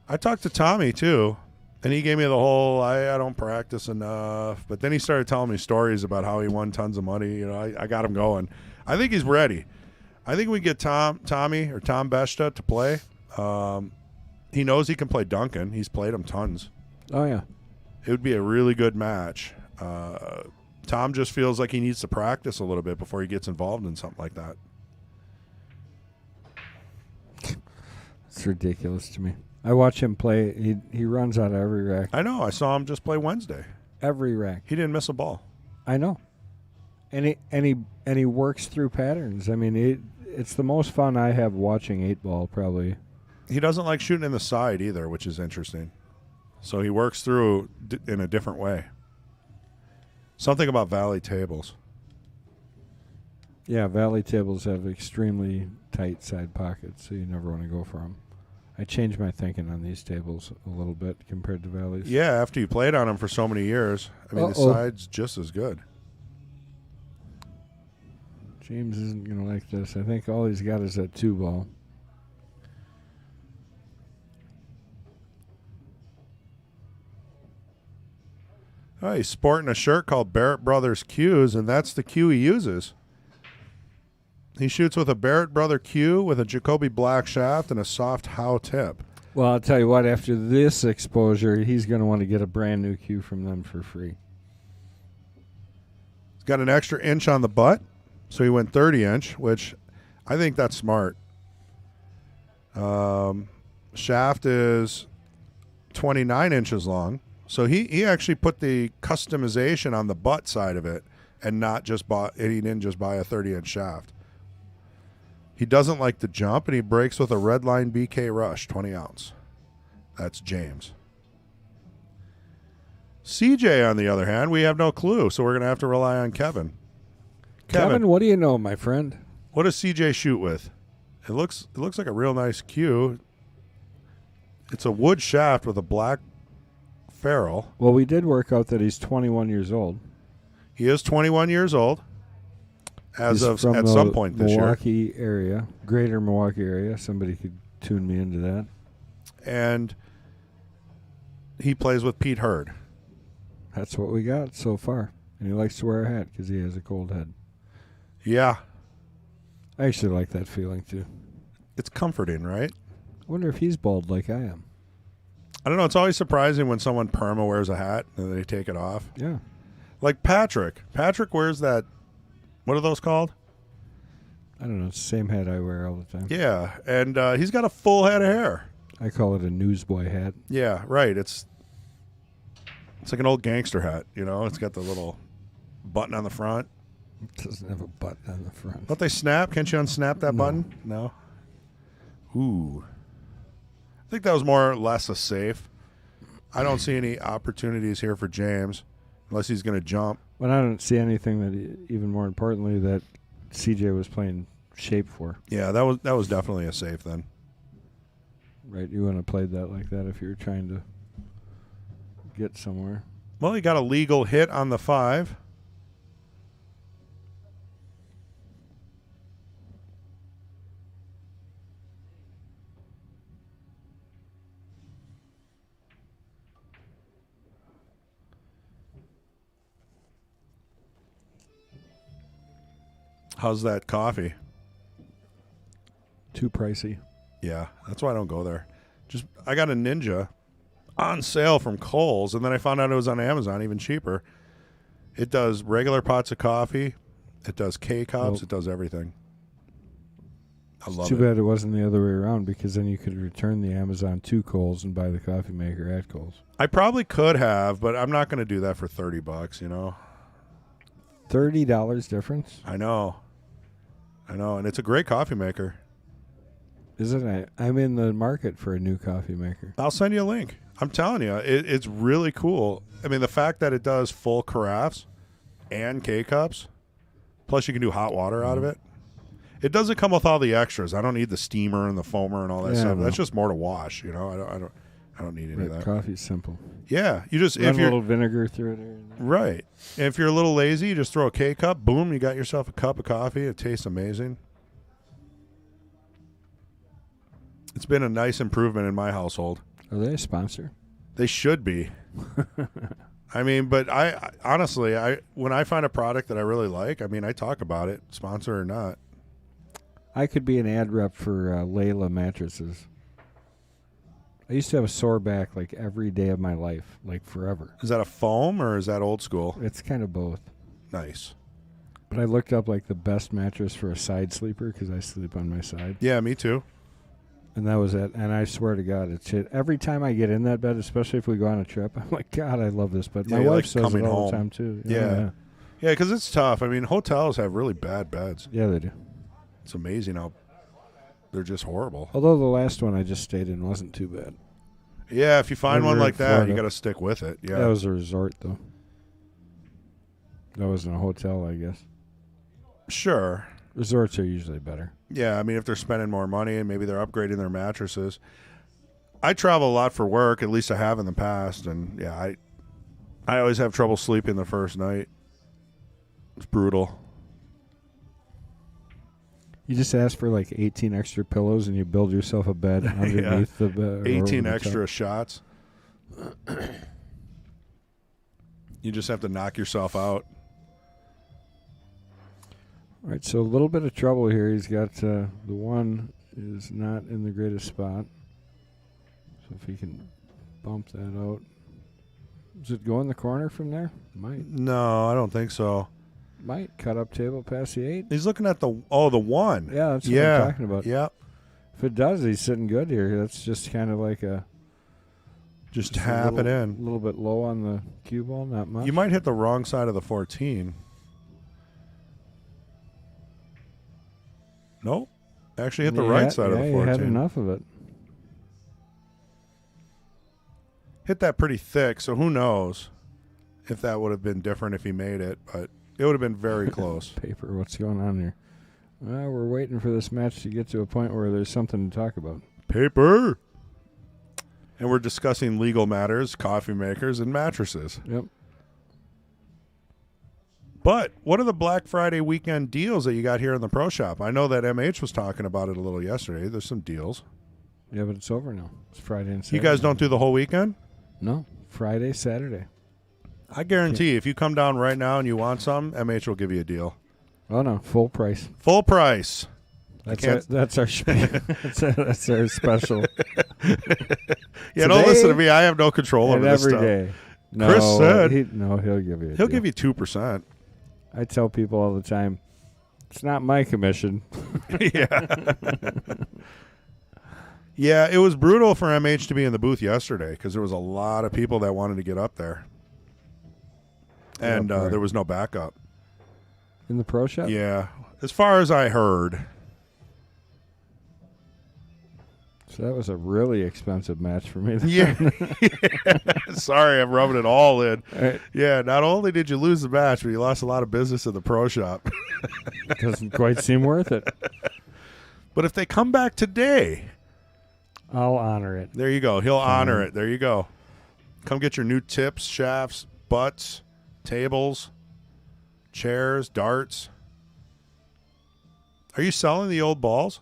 I talked to Tommy, too, and he gave me the whole, I don't practice enough. But then he started telling me stories about how he won tons of money. You know, I got him going. I think he's ready. I think we get Tommy or Tom Besta to play. He knows he can play Duncan. He's played him tons.
Oh, yeah.
It would be a really good match. Tom just feels like he needs to practice a little bit before he gets involved in something like that.
It's ridiculous to me. I watch him play. He runs out of every rack.
I know. I saw him just play Wednesday.
Every rack.
He didn't miss a ball.
I know. And he works through patterns. I mean, it's the most fun I have watching 8-ball, probably.
He doesn't like shooting in the side either, which is interesting. So he works through in a different way. Something about valley tables.
Yeah, valley tables have extremely tight side pockets, so you never want to go for them. I changed my thinking on these tables a little bit compared to valleys.
Yeah, after you played on them for so many years, I mean, the side's just as good.
James isn't going to like this. I think all he's got is that 2-ball.
Oh, he's sporting a shirt called Barrett Brothers Cues, and that's the cue he uses. He shoots with a Barrett Brother cue with a Jacoby Black shaft and a soft Howe tip.
Well, I'll tell you what, after this exposure, he's going to want to get a brand new cue from them for free.
He's got an extra inch on the butt, so he went 30-inch, which I think that's smart. Shaft is 29 inches long. So he actually put the customization on the butt side of it and he didn't just buy a 30-inch shaft. He doesn't like the jump, and he breaks with a Redline BK Rush, 20 ounce. That's James. CJ, on the other hand, we have no clue, so we're going to have to rely on Kevin.
Kevin, what do you know, my friend?
What does CJ shoot with? It looks like a real nice cue. It's a wood shaft with a black ferrule.
Well, we did work out that he's 21 years old.
He is 21 years old. He's at some point this
Milwaukee area, greater Milwaukee area. Somebody could tune me into that.
And he plays with Pete Hurd.
That's what we got so far. And he likes to wear a hat because he has a cold head.
Yeah.
I actually like that feeling, too.
It's comforting, right?
I wonder if he's bald like I am.
I don't know. It's always surprising when someone perma wears a hat and they take it off.
Yeah.
Like Patrick. Patrick wears that. What are those called?
I don't know. It's the same hat I wear all the time.
Yeah. And he's got a full head of hair.
I call it a newsboy hat.
Yeah, right. It's like an old gangster hat, you know? It's got the little button on the front.
It doesn't have a button on the front.
Don't they snap? Can't you unsnap that button? No. Ooh. I think that was more or less a safe. I don't see any opportunities here for James unless he's going to jump.
But I don't see anything that, even more importantly, that CJ was playing shape for.
Yeah, that was definitely a safe then.
Right, you wouldn't have played that like that if you were trying to get somewhere.
Well, he got a legal hit on the 5. How's that coffee?
Too pricey.
Yeah, that's why I don't go there. I got a Ninja on sale from Kohl's, and then I found out it was on Amazon, even cheaper. It does regular pots of coffee. It does K-Cups. It does everything. I love
Too
it.
bad it wasn't the other way around, because then you could return the Amazon to Kohl's and buy the coffee maker at Kohl's.
I probably could have, but I'm not going to do that for $30, you know?
$30 difference?
I know. And it's a great coffee maker.
Isn't it? I'm in the market for a new coffee maker.
I'll send you a link. I'm telling you, it's really cool. I mean, the fact that it does full carafes and K-cups, plus you can do hot water out of it. It doesn't come with all the extras. I don't need the steamer and the foamer and all that stuff.
No.
That's just more to wash, you know? I don't need any of that.
Coffee's simple.
Yeah, you just
Run
if
a
you're
little vinegar through it. There.
right. If you're a little lazy, you just throw a K-cup, boom, you got yourself a cup of coffee. It tastes amazing. It's been a nice improvement in my household.
Are they a sponsor?
They should be. I mean, but I honestly, when I find a product that I really like, I mean, I talk about it, sponsor or not.
I could be an ad rep for Layla mattresses. I used to have a sore back like every day of my life, like forever.
Is that a foam or is that old school?
It's kind of both.
Nice.
But I looked up like the best mattress for a side sleeper because I sleep on my side.
Yeah, me too.
And that was it. And I swear to God, it's it. Every time I get in that bed, especially if we go on a trip, I'm like, God, I love this bed. My
Yeah,
wife
like
says
coming
it all
home.
the time too.
Yeah, because it's tough. I mean, hotels have really bad beds.
Yeah, they do.
It's amazing how they're just horrible.
Although the last one I just stayed in wasn't too bad.
Yeah, if you find
When
one
we were
like
in
that, you
Florida.
got to stick with it. Yeah,
That was a resort, though. That wasn't a hotel, I guess.
sure.
Resorts are usually better.
Yeah, I mean, if they're spending more money and maybe they're upgrading their mattresses. I travel a lot for work, at least I have in the past, and yeah, I always have trouble sleeping the first night. It's brutal.
You just ask for like 18 extra pillows and you build yourself a bed underneath the bed.
18 extra shots. You just have to knock yourself out.
All right, so a little bit of trouble here. He's got the one is not in the greatest spot. So if he can bump that out. Does it go in the corner from there? Might.
No, I don't think so.
Might. Cut up table past the 8.
He's looking at the one.
Yeah, that's what
Yeah.
I'm talking about.
Yep.
If it does, he's sitting good here. That's just kind of like a...
Just
a
tap it
little-
in.
A little bit low on the cue ball, not much.
You might hit the wrong side of the 14. Nope. Actually hit the right side of the 14.
You had enough of it.
Hit that pretty thick, so who knows if that would have been different if he made it, but it would have been very close.
Paper, what's going on here? Well, we're waiting for this match to get to a point where there's something to talk about.
Paper! And we're discussing legal matters, coffee makers, and mattresses.
Yep.
But what are the Black Friday weekend deals that you got here in the Pro Shop? I know that MH was talking about it a little yesterday. There's some deals.
Yeah, but it's over now. It's Friday and Saturday.
You guys don't do the whole weekend?
No. Friday, Saturday.
I guarantee if you come down right now and you want some, MH will give you a deal.
Oh, no. Full price.
Full price.
That's our that's our special.
Yeah, don't
Today
listen to me. I have no control
And
over this
every
stuff.
day. No,
Chris said-
he'll give you a
He'll
deal.
give you 2%.
I tell people all the time, it's not my commission.
Yeah. Yeah, it was brutal for MH to be in the booth yesterday because there was a lot of people that wanted to get up there. And
right.
there was no backup.
In the pro shop?
Yeah. As far as I heard.
So that was a really expensive match for me.
Yeah. Sorry, I'm rubbing it all in.
It
Yeah, not only did you lose the match, but you lost a lot of business in the pro shop.
doesn't quite seem worth it.
But if they come back today,
I'll honor it.
there you go. He'll honor it. There you go. Come get your new tips, shafts, butts, tables, chairs, darts. Are you selling the old balls?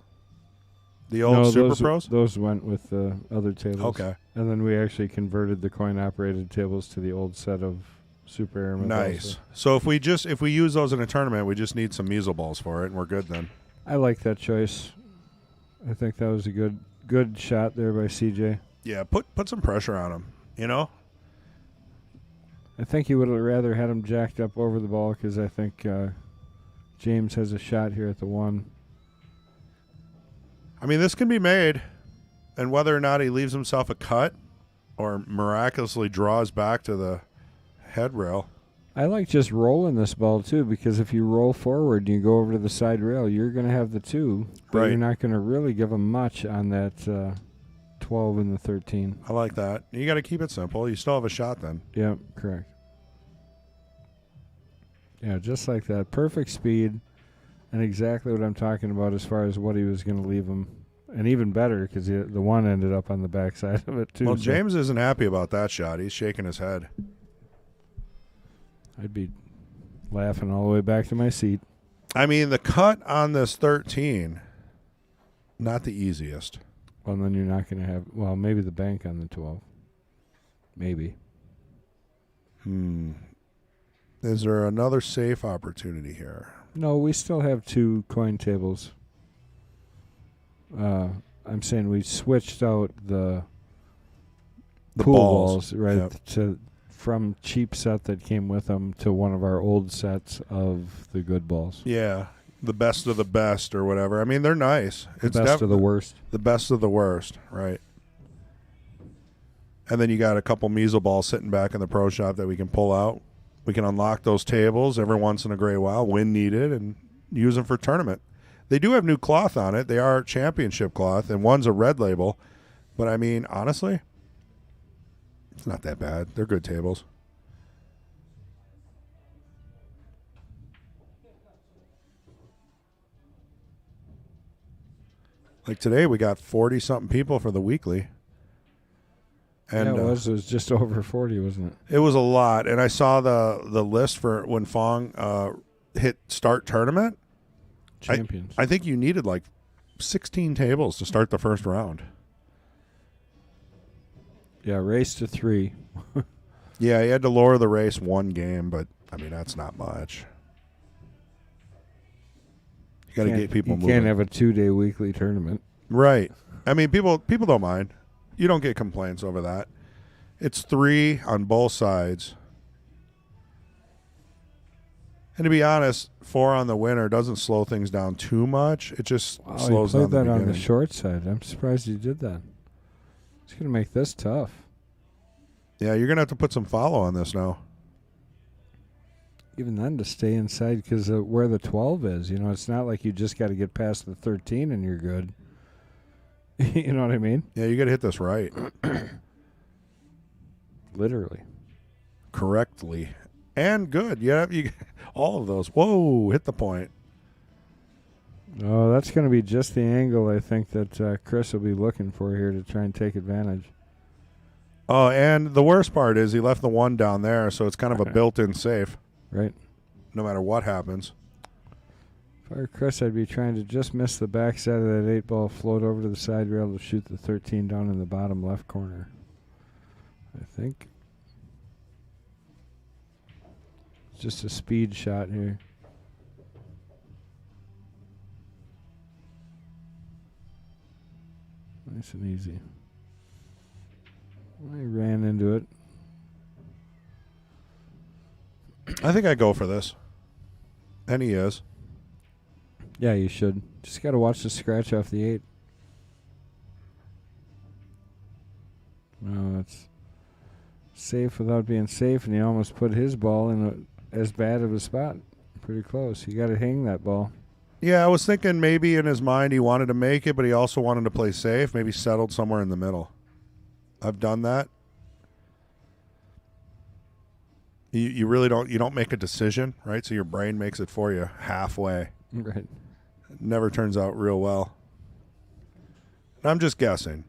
The old
No,
Super
those,
Pros?
Those went with the other tables.
Okay.
And then we actually converted the coin-operated tables to the old set of Super Airmen.
Nice. So if we use those in a tournament, we just need some measle balls for it, and we're good then.
I like that choice. I think that was a good shot there by CJ.
Yeah, put some pressure on him. You know.
I think you would have rather had him jacked up over the ball, because I think James has a shot here at the 1.
I mean, this can be made, and whether or not he leaves himself a cut or miraculously draws back to the head rail.
I like just rolling this ball, too, because if you roll forward and you go over to the side rail, you're going to have the 2, but
Right.
you're not going to really give him much on that 12 and the 13.
I like that. You got to keep it simple. You still have a shot then.
Yep, correct. Yeah, just like that. Perfect speed, and exactly what I'm talking about as far as what he was going to leave him. And even better, because the one ended up on the backside of it, too.
Well,
so
James isn't happy about that shot. He's shaking his head.
I'd be laughing all the way back to my seat.
I mean, the cut on this 13, not the easiest.
Well, then you're not going to have, well, maybe the bank on the 12. Maybe.
Is there another safe opportunity here?
No, we still have 2 coin tables. I'm saying we switched out the pool balls, right,
Yep.
from cheap set that came with them to one of our old sets of the good balls.
Yeah, the best of the best or whatever. I mean, they're nice.
The best of the worst.
The best of the worst, right. And then you got a couple measle balls sitting back in the pro shop that we can pull out. We can unlock those tables every once in a great while, when needed, and use them for tournament. They do have new cloth on it. They are championship cloth, and one's a red label. But, I mean, honestly, it's not that bad. They're good tables. Like today, we got 40-something people for the weekly. And
yeah, it was just over 40, wasn't it?
it was a lot. And I saw the list for when Fong hit start tournament.
Champions.
I think you needed like 16 tables to start the first round.
Yeah, race to 3.
Yeah, he had to lower the race 1 game, but, I mean, that's not much. You got to get people
you
moving.
You can't have a 2-day weekly tournament.
Right. I mean, people don't mind. You don't get complaints over that. It's 3 on both sides. And to be honest, 4 on the winner doesn't slow things down too much. It just slows
you
down
played
the
that on the
beginning.
short side. I'm surprised you did that. It's going to make this tough.
Yeah, you're going to have to put some follow on this now.
Even then, to stay inside because of where the 12 is. You know, it's not like you just got to get past the 13 and you're good. You know what I mean?
Yeah, you got to hit this right.
Literally.
Correctly. And good. Yeah, you all of those. Whoa, hit the point.
Oh, that's going to be just the angle I think that Chris will be looking for here to try and take advantage.
Oh, and the worst part is he left the 1 down there, so it's kind of a built-in safe.
Right.
No matter what happens.
If I were Chris, I'd be trying to just miss the backside of that 8 ball, float over to the side rail to shoot the 13 down in the bottom left corner. I think. It's just a speed shot here. Nice and easy. I ran into it.
I think I go for this. And he is.
Yeah, you should. Just got to watch the scratch off the 8. No, that's safe without being safe, and he almost put his ball in as bad of a spot. Pretty close. You got to hang that ball.
Yeah, I was thinking maybe in his mind he wanted to make it, but he also wanted to play safe. Maybe settled somewhere in the middle. I've done that. You really don't make a decision, right? So your brain makes it for you halfway.
Right.
It never turns out real well. And I'm just guessing.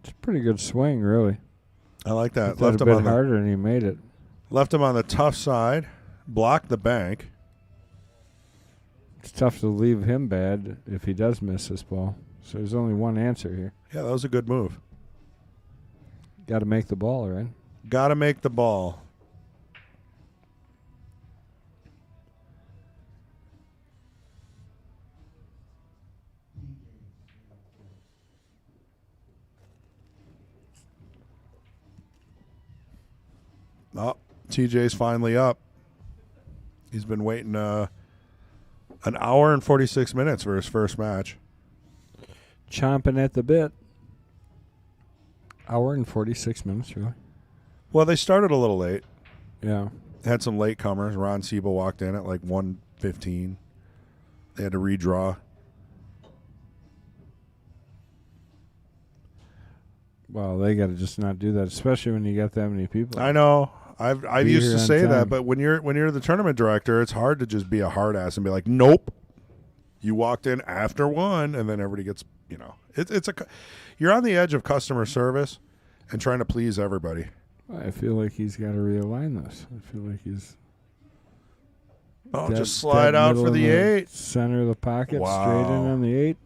It's a pretty good swing, really.
I like that.
Left a bit harder, and he made it.
Left him on the tough side. Blocked the bank.
It's tough to leave him bad if he does miss this ball. So there's only one answer here.
Yeah, that was a good move.
Got to make the ball, right?
Got to make the ball. Oh, TJ's finally up. He's been waiting an hour and 46 minutes for his first match.
Chomping at the bit. Hour and 46 minutes, really?
Well, they started a little late.
Yeah.
Had some late comers. Ron Siebel walked in at like 1:15. They had to redraw.
Well, they got to just not do that, especially when you got that many people.
I know. I've
Be
used
here
to
on
say
time.
that, but when you're the tournament director, it's hard to just be a hard ass and be like, nope. You walked in after 1, and then everybody gets, you're on the edge of customer service and trying to please everybody.
I feel like he's got to realign this. I feel like he's.
Just slide out for the 8.
Center of the pocket,
Wow.
straight in on the 8.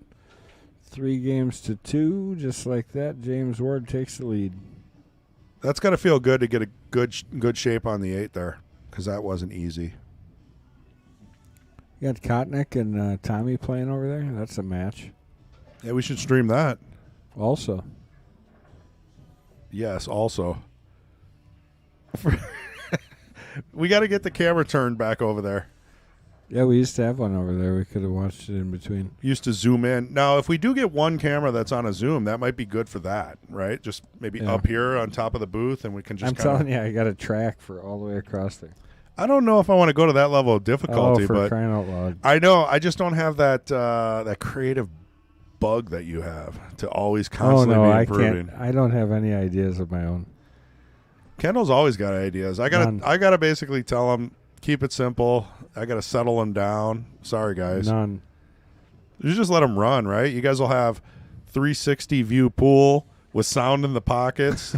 3 games to 2, just like that. James Ward takes the lead.
That's got to feel good to get a good shape on the 8 there, because that wasn't easy.
You got Kotnick and Tommy playing over there. That's a match.
Yeah, we should stream that.
Also.
Yes, also. We got to get the camera turned back over there.
Yeah, we used to have one over there. We could have watched it in between.
Used to zoom in. Now, if we do get one camera that's on a zoom, that might be good for that, right? Just maybe up here on top of the booth, and we can just
I'm telling you, I got a track for all the way across there.
I don't know if I want to go to that level of difficulty,
for
but
crying out loud.
I know. I just don't have that creative bug that you have to always constantly be improving.
I don't have any ideas of my own.
Kendall's always got ideas. I gotta basically tell him, keep it simple. I gotta settle him down. Sorry, guys.
None.
You just let him run, right? You guys will have 360 view pool with sound in the pockets,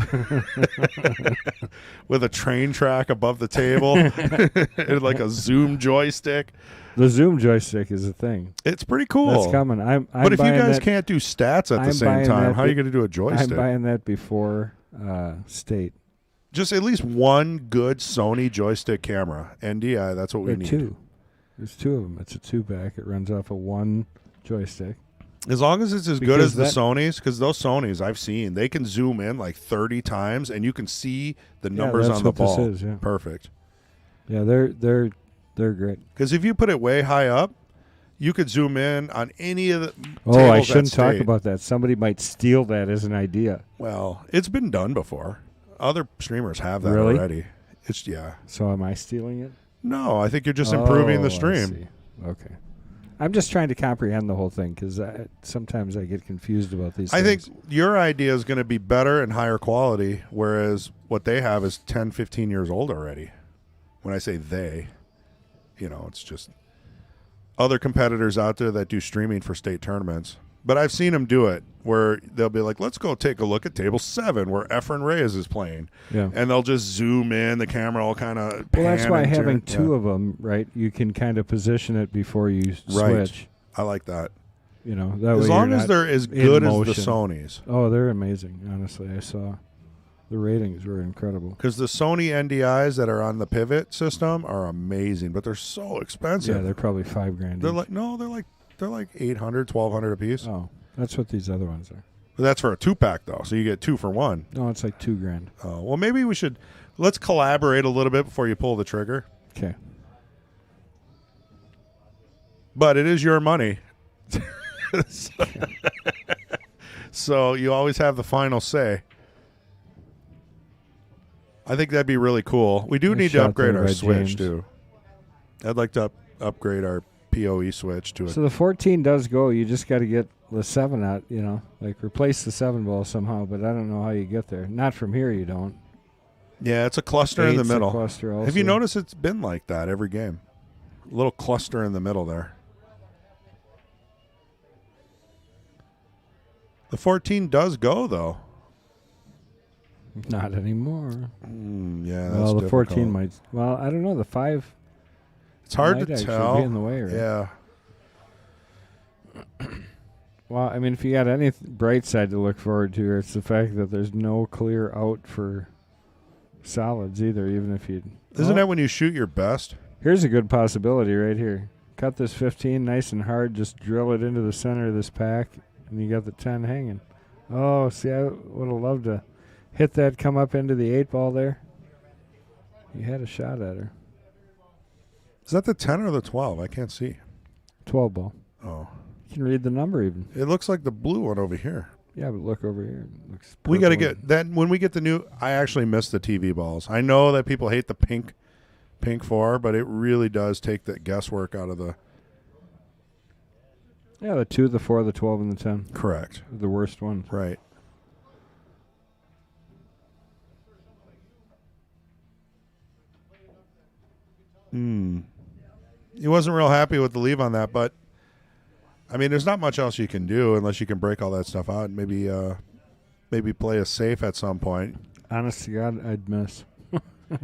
with a train track above the table, and like a Zoom joystick.
The Zoom joystick is a thing.
It's pretty cool.
That's coming.
But if you guys can't do stats at the same time, how are you going to do a
I'm
joystick?
buying that before state.
Just at least one good Sony joystick camera. NDI, that's what we need.
Two. There's 2 of them. It's a 2-pack. It runs off of 1 joystick.
As long as it's as good as the Sonys, because those Sonys I've seen, they can zoom in like 30 times, and you can see the numbers on the ball.
This is, yeah.
Perfect.
Yeah, they're great.
Because if you put it way high up, you could zoom in on any of the
Oh,
tables
I shouldn't
at
talk
state.
about that. Somebody might steal that as an idea.
Well, it's been done before. Other streamers have that
Really?
already. Yeah.
So am I stealing it?
No, I think you're just improving the
I
stream.
see. Okay. I'm just trying to comprehend the whole thing because sometimes I get confused about these
I
things.
think your idea is going to be better and higher quality, whereas what they have is 10, 15 years old already. When I say they, it's just other competitors out there that do streaming for state tournaments. But I've seen them do it where they'll be like, let's go take a look at table 7 where Efren Reyes is playing.
Yeah.
And they'll just zoom in. The camera will kind of
Well, that's why having 2
Yeah.
of them, right, you can kind of position it before you
Right.
switch.
I like that.
That
As
way
long
you're
as
not
they're as
in
good as the
motion.
Sonys.
Oh, they're amazing, honestly. I saw the ratings were incredible.
Because the Sony NDIs that are on the pivot system are amazing, but they're so expensive.
Yeah, they're probably $5,000
They're
each.
like they're like 800, 1,200 a piece.
Oh, that's what these other ones are.
But that's for a 2-pack though, so you get 2 for 1.
No, it's like $2,000.
Oh, well, maybe let's collaborate a little bit before you pull the trigger.
Okay.
But it is your money. So you always have the final say. I think that'd be really cool. We do
Nice
need to
shot
upgrade
there
our
by
switch
James.
too. I'd like to upgrade our PoE switch to
So the 14 does go. You just got to get the 7 out, like replace the 7 ball somehow, but I don't know how you get there. Not from here, you don't.
Yeah, it's a cluster in the
8's a
middle.
cluster also.
Have you noticed it's been like that every game? A little cluster in the middle there. The 14 does go, though.
Not anymore.
Yeah, that's
Well, the 14
difficult.
might. Well, I don't know. The 5.
It's hard
might
to
actually
tell.
be in the way, right?
Yeah.
Well, I mean, if you got any bright side to look forward to, it's the fact that there's no clear out for solids either, even if you...
Isn't that when you shoot your best?
Here's a good possibility right here. Cut this 15 nice and hard, just drill it into the center of this pack, and you got the 10 hanging. Oh, see, I would have loved to hit that come up into the 8 ball there. He had a shot at her.
Is that the 10 or the 12? I can't see.
12 ball.
Oh.
You can read the number even.
It looks like the blue one over here.
Yeah, but look over here. It looks
We got to
purple.
get that when we get the new. I actually miss the TV balls. I know that people hate the pink 4, but it really does take the guesswork out of the.
Yeah, the 2, the 4, the 12, and the 10.
Correct.
The worst ones.
Right. He wasn't real happy with the leave on that, but I mean, there's not much else you can do unless you can break all that stuff out. Maybe play a safe at some point.
Honest to God, I'd miss.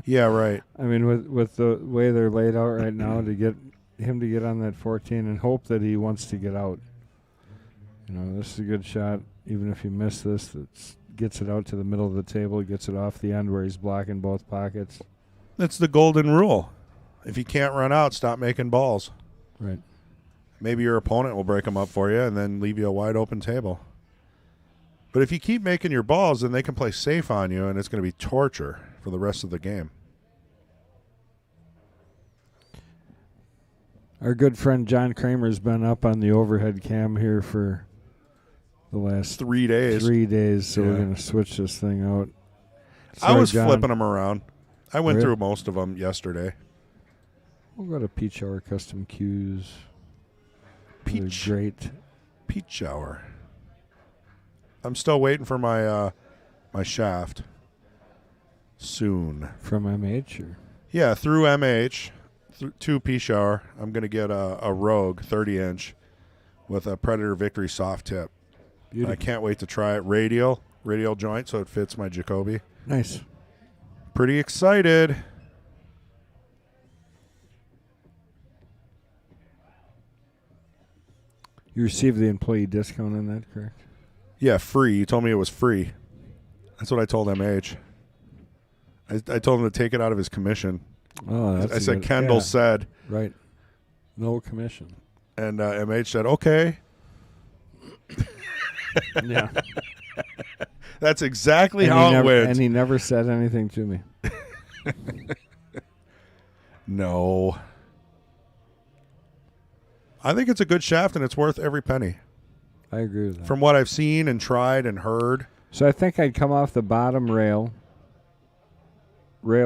Yeah, right.
I mean, with the way they're laid out right now, to get him to get on that 14 and hope that he wants to get out. You know, this is a good shot. Even if you miss this, that gets it out to the middle of the table, gets it off the end where he's blocking both pockets.
That's the golden rule. If you can't run out, stop making balls.
Right.
Maybe your opponent will break them up for you and then leave you a wide open table. But if you keep making your balls, then they can play safe on you, and it's going to be torture for the rest of the game.
Our good friend John Kramer's been up on the overhead cam here for the last
3 days.
3 days, so we're
Yeah.
going to switch this thing out.
I
Sorry,
was
John.
flipping them around. I went
Really?
through most of them yesterday.
We'll go to Peach Hour Custom Cues. They're
Peach.
great.
Peach shower. I'm still waiting for my my shaft. Soon.
From MH? Or?
Yeah, through MH, to P shower. I'm going to get a Rogue 30-inch with a Predator Victory soft tip. I can't wait to try it. Radial joint, so it fits my Jacoby.
Nice.
Pretty excited.
You received the employee discount on that, correct?
Yeah, free. You told me it was free. That's what I told MH. I told him to take it out of his commission.
Oh, that's
I said, Kendall said.
Right. No commission.
And MH said, okay.
Yeah.
That's exactly how it went.
And he never said anything to me.
No. I think it's a good shaft, and it's worth every penny.
I agree with that.
From what I've seen and tried and heard.
So I think I'd come off the bottom rail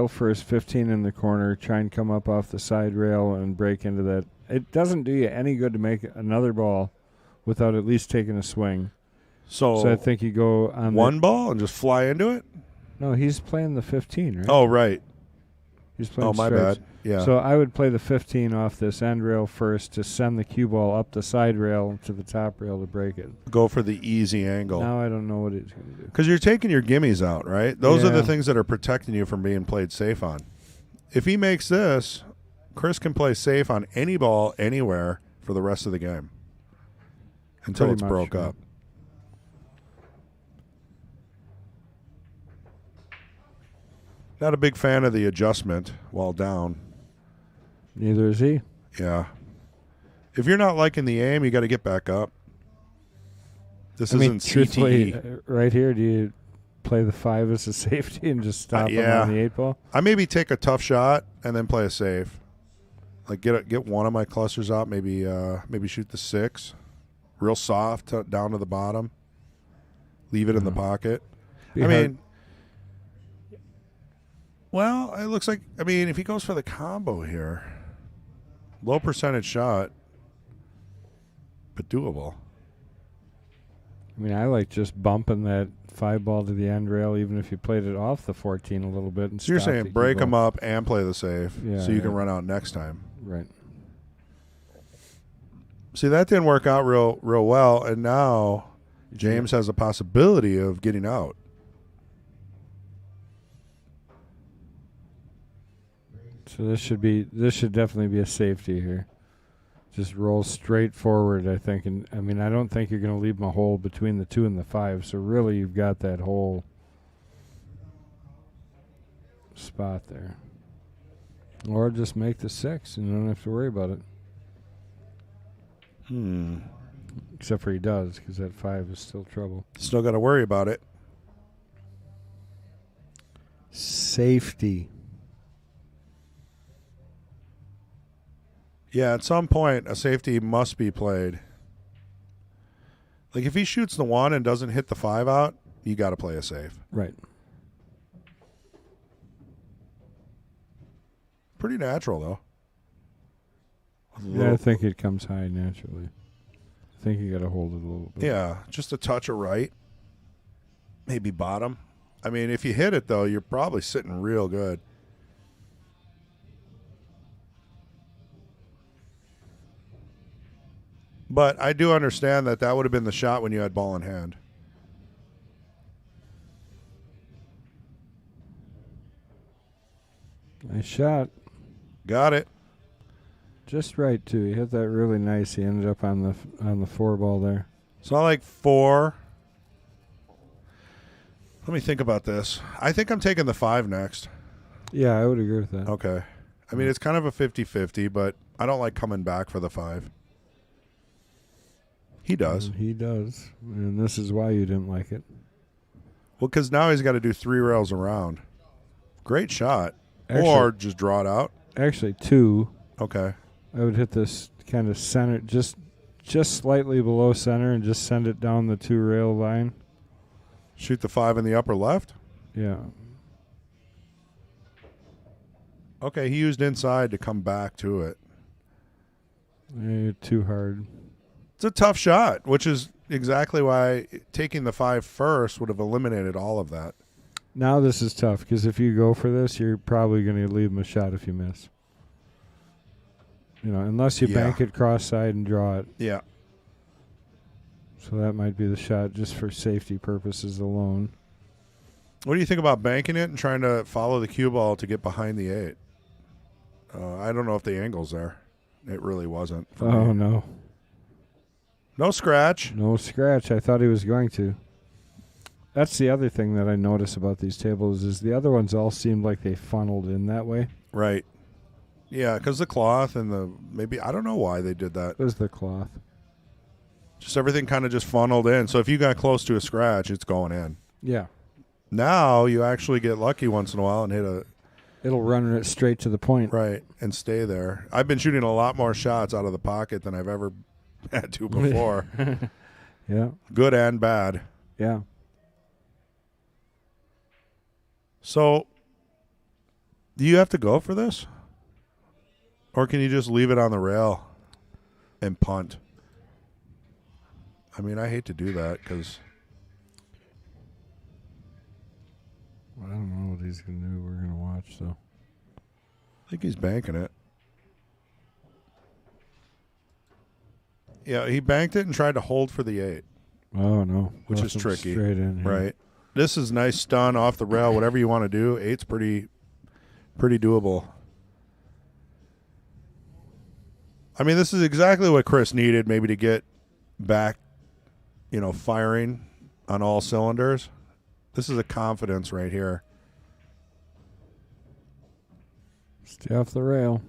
first, 15 in the corner, try and come up off the side rail and break into that. It doesn't do you any good to make another ball without at least taking a swing. So I think you go on
one ball and just fly into it?
No, he's playing the 15, right?
Oh, right.
He's playing
my
stripes.
bad. Yeah.
So I would play the 15 off this end rail first to send the cue ball up the side rail to the top rail to break it.
Go for the easy angle.
Now I don't know what it's going to do.
Because you're taking your gimmies out, right? Those are
Yeah.
the things that are protecting you from being played safe on. If he makes this, Chris can play safe on any ball anywhere for the rest of the game until
Pretty
it's
much,
broke
yeah.
up. Not a big fan of the adjustment while down.
Neither is he.
Yeah. If you're not liking the aim, you got to get back up. This isn't
truthfully,
CTE.
right here, do you play the 5 as a safety and just stop him
yeah.
on the 8 ball?
I maybe take a tough shot and then play a safe. Like get one of my clusters out, maybe shoot the 6, real soft down to the bottom. Leave it in the pocket. Well, it looks like if he goes for the combo here, low percentage shot, but doable.
I like just bumping that 5 ball to the end rail, even if you played it off the 14 a little bit. And
So you're
stop the
saying
cue
break
ball.
them up and play the safe,
Yeah,
so you can
yeah.
run out next time.
Right.
See, that didn't work out real well, and now James has a possibility of getting out.
So this should definitely be a safety here. Just roll straight forward, I think. And I don't think you're going to leave him a hole between the 2 and the 5. So really, you've got that whole spot there. Or just make the 6, and you don't have to worry about it. Except for he does, because that 5 is still trouble.
Still got to worry about it.
Safety.
Yeah, at some point, a safety must be played. Like, if he shoots the 1 and doesn't hit the 5 out, you got to play a safe.
Right.
Pretty natural, though.
Yeah, I think it comes high naturally. I think you got to hold it a little bit.
Yeah, just a touch of right. Maybe bottom. I mean, if you hit it, though, you're probably sitting real good. But I do understand that would have been the shot when you had ball in hand.
Nice shot.
Got it.
Just right too. He hit that really nice. He ended up on the 4 ball there.
So I like 4. Let me think about this. I think I'm taking the 5 next.
Yeah, I would agree with that.
Okay. I mean, it's kind of a 50-50, but I don't like coming back for the 5. He does.
He does. And this is why you didn't like it.
Well, because now he's got to do 3 rails around. Great shot.
Actually,
or just draw it out.
Actually, 2.
Okay.
I would hit this kind of center, just slightly below center, and just send it down the 2 rail line.
Shoot the 5 in the upper left?
Yeah.
Okay, he used inside to come back to it.
Too hard.
It's a tough shot, which is exactly why taking the 5 first would have eliminated all of that.
Now this is tough, because if you go for this, you're probably going to leave him a shot if you miss. You know, unless you bank it cross-side and draw it.
Yeah.
So that might be the shot just for safety purposes alone.
What do you think about banking it and trying to follow the cue ball to get behind the 8? I don't know if the angle's there. It really wasn't.
Oh, no.
No scratch.
No scratch. I thought he was going to. That's the other thing that I notice about these tables is the other ones all seemed like they funneled in that way.
Right. Yeah, because the cloth and maybe, I don't know why they did that.
It was the cloth.
Just everything kind of just funneled in. So if you got close to a scratch, it's going in.
Yeah.
Now you actually get lucky once in a while and hit a...
It'll run it straight to the point.
Right, and stay there. I've been shooting a lot more shots out of the pocket than I've ever had to before.
Yeah.
Good and bad.
Yeah.
So, do you have to go for this? Or can you just leave it on the rail and punt? I mean, I hate to do that because...
I don't know what he's going to do. We're going to watch, so.
I think he's banking it. Yeah, he banked it and tried to hold for the 8.
Oh, no.
Which
Left
is tricky.
Straight in. Yeah.
Right. This is nice stun off the rail, whatever you want to do. 8's pretty doable. I mean, this is exactly what Chris needed maybe to get back, firing on all cylinders. This is a confidence right here.
Stay off the rail.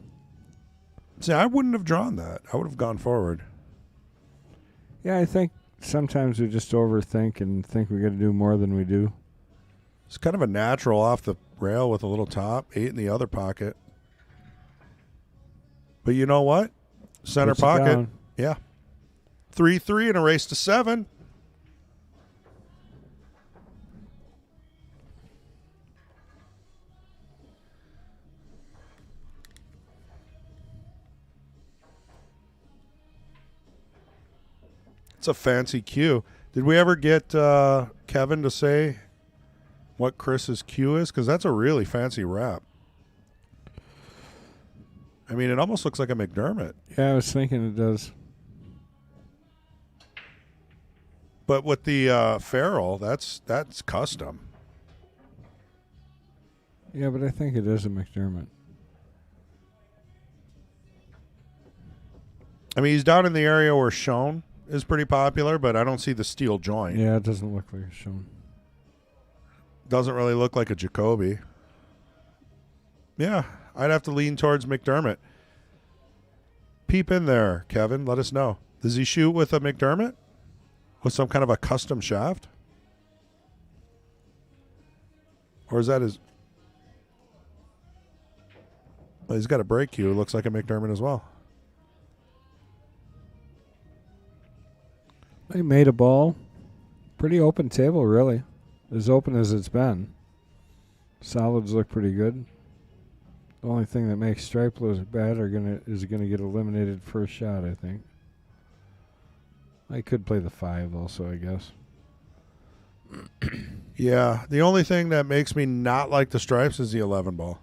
See, I wouldn't have drawn that. I would have gone forward.
Yeah, I think sometimes we just overthink and think we got to do more than we do.
It's kind of a natural off the rail with a little top, 8 in the other pocket. But you know what? Center
Puts it
pocket.
down.
Yeah. 3-3 and a race to 7. It's a fancy cue. Did we ever get Kevin to say what Chris's cue is? Because that's a really fancy wrap. I mean, it almost looks like a McDermott.
Yeah, I was thinking it does.
But with the ferrule, that's custom.
Yeah, but I think it is a McDermott.
I mean, he's down in the area where Schoen is pretty popular, but I don't see the steel joint.
Yeah, it doesn't look like a Schoen.
Doesn't really look like a Jacoby. Yeah, I'd have to lean towards McDermott. Peep in there, Kevin. Let us know. Does he shoot with a McDermott? With some kind of a custom shaft? Or is that his... Well, he's got a brake cue. Looks like a McDermott as well.
They made a ball. Pretty open table, really. As open as it's been. Solids look pretty good. The only thing that makes stripe look bad is gonna get eliminated first shot, I think. I could play the 5 also, I guess.
Yeah, the only thing that makes me not like the stripes is the 11 ball.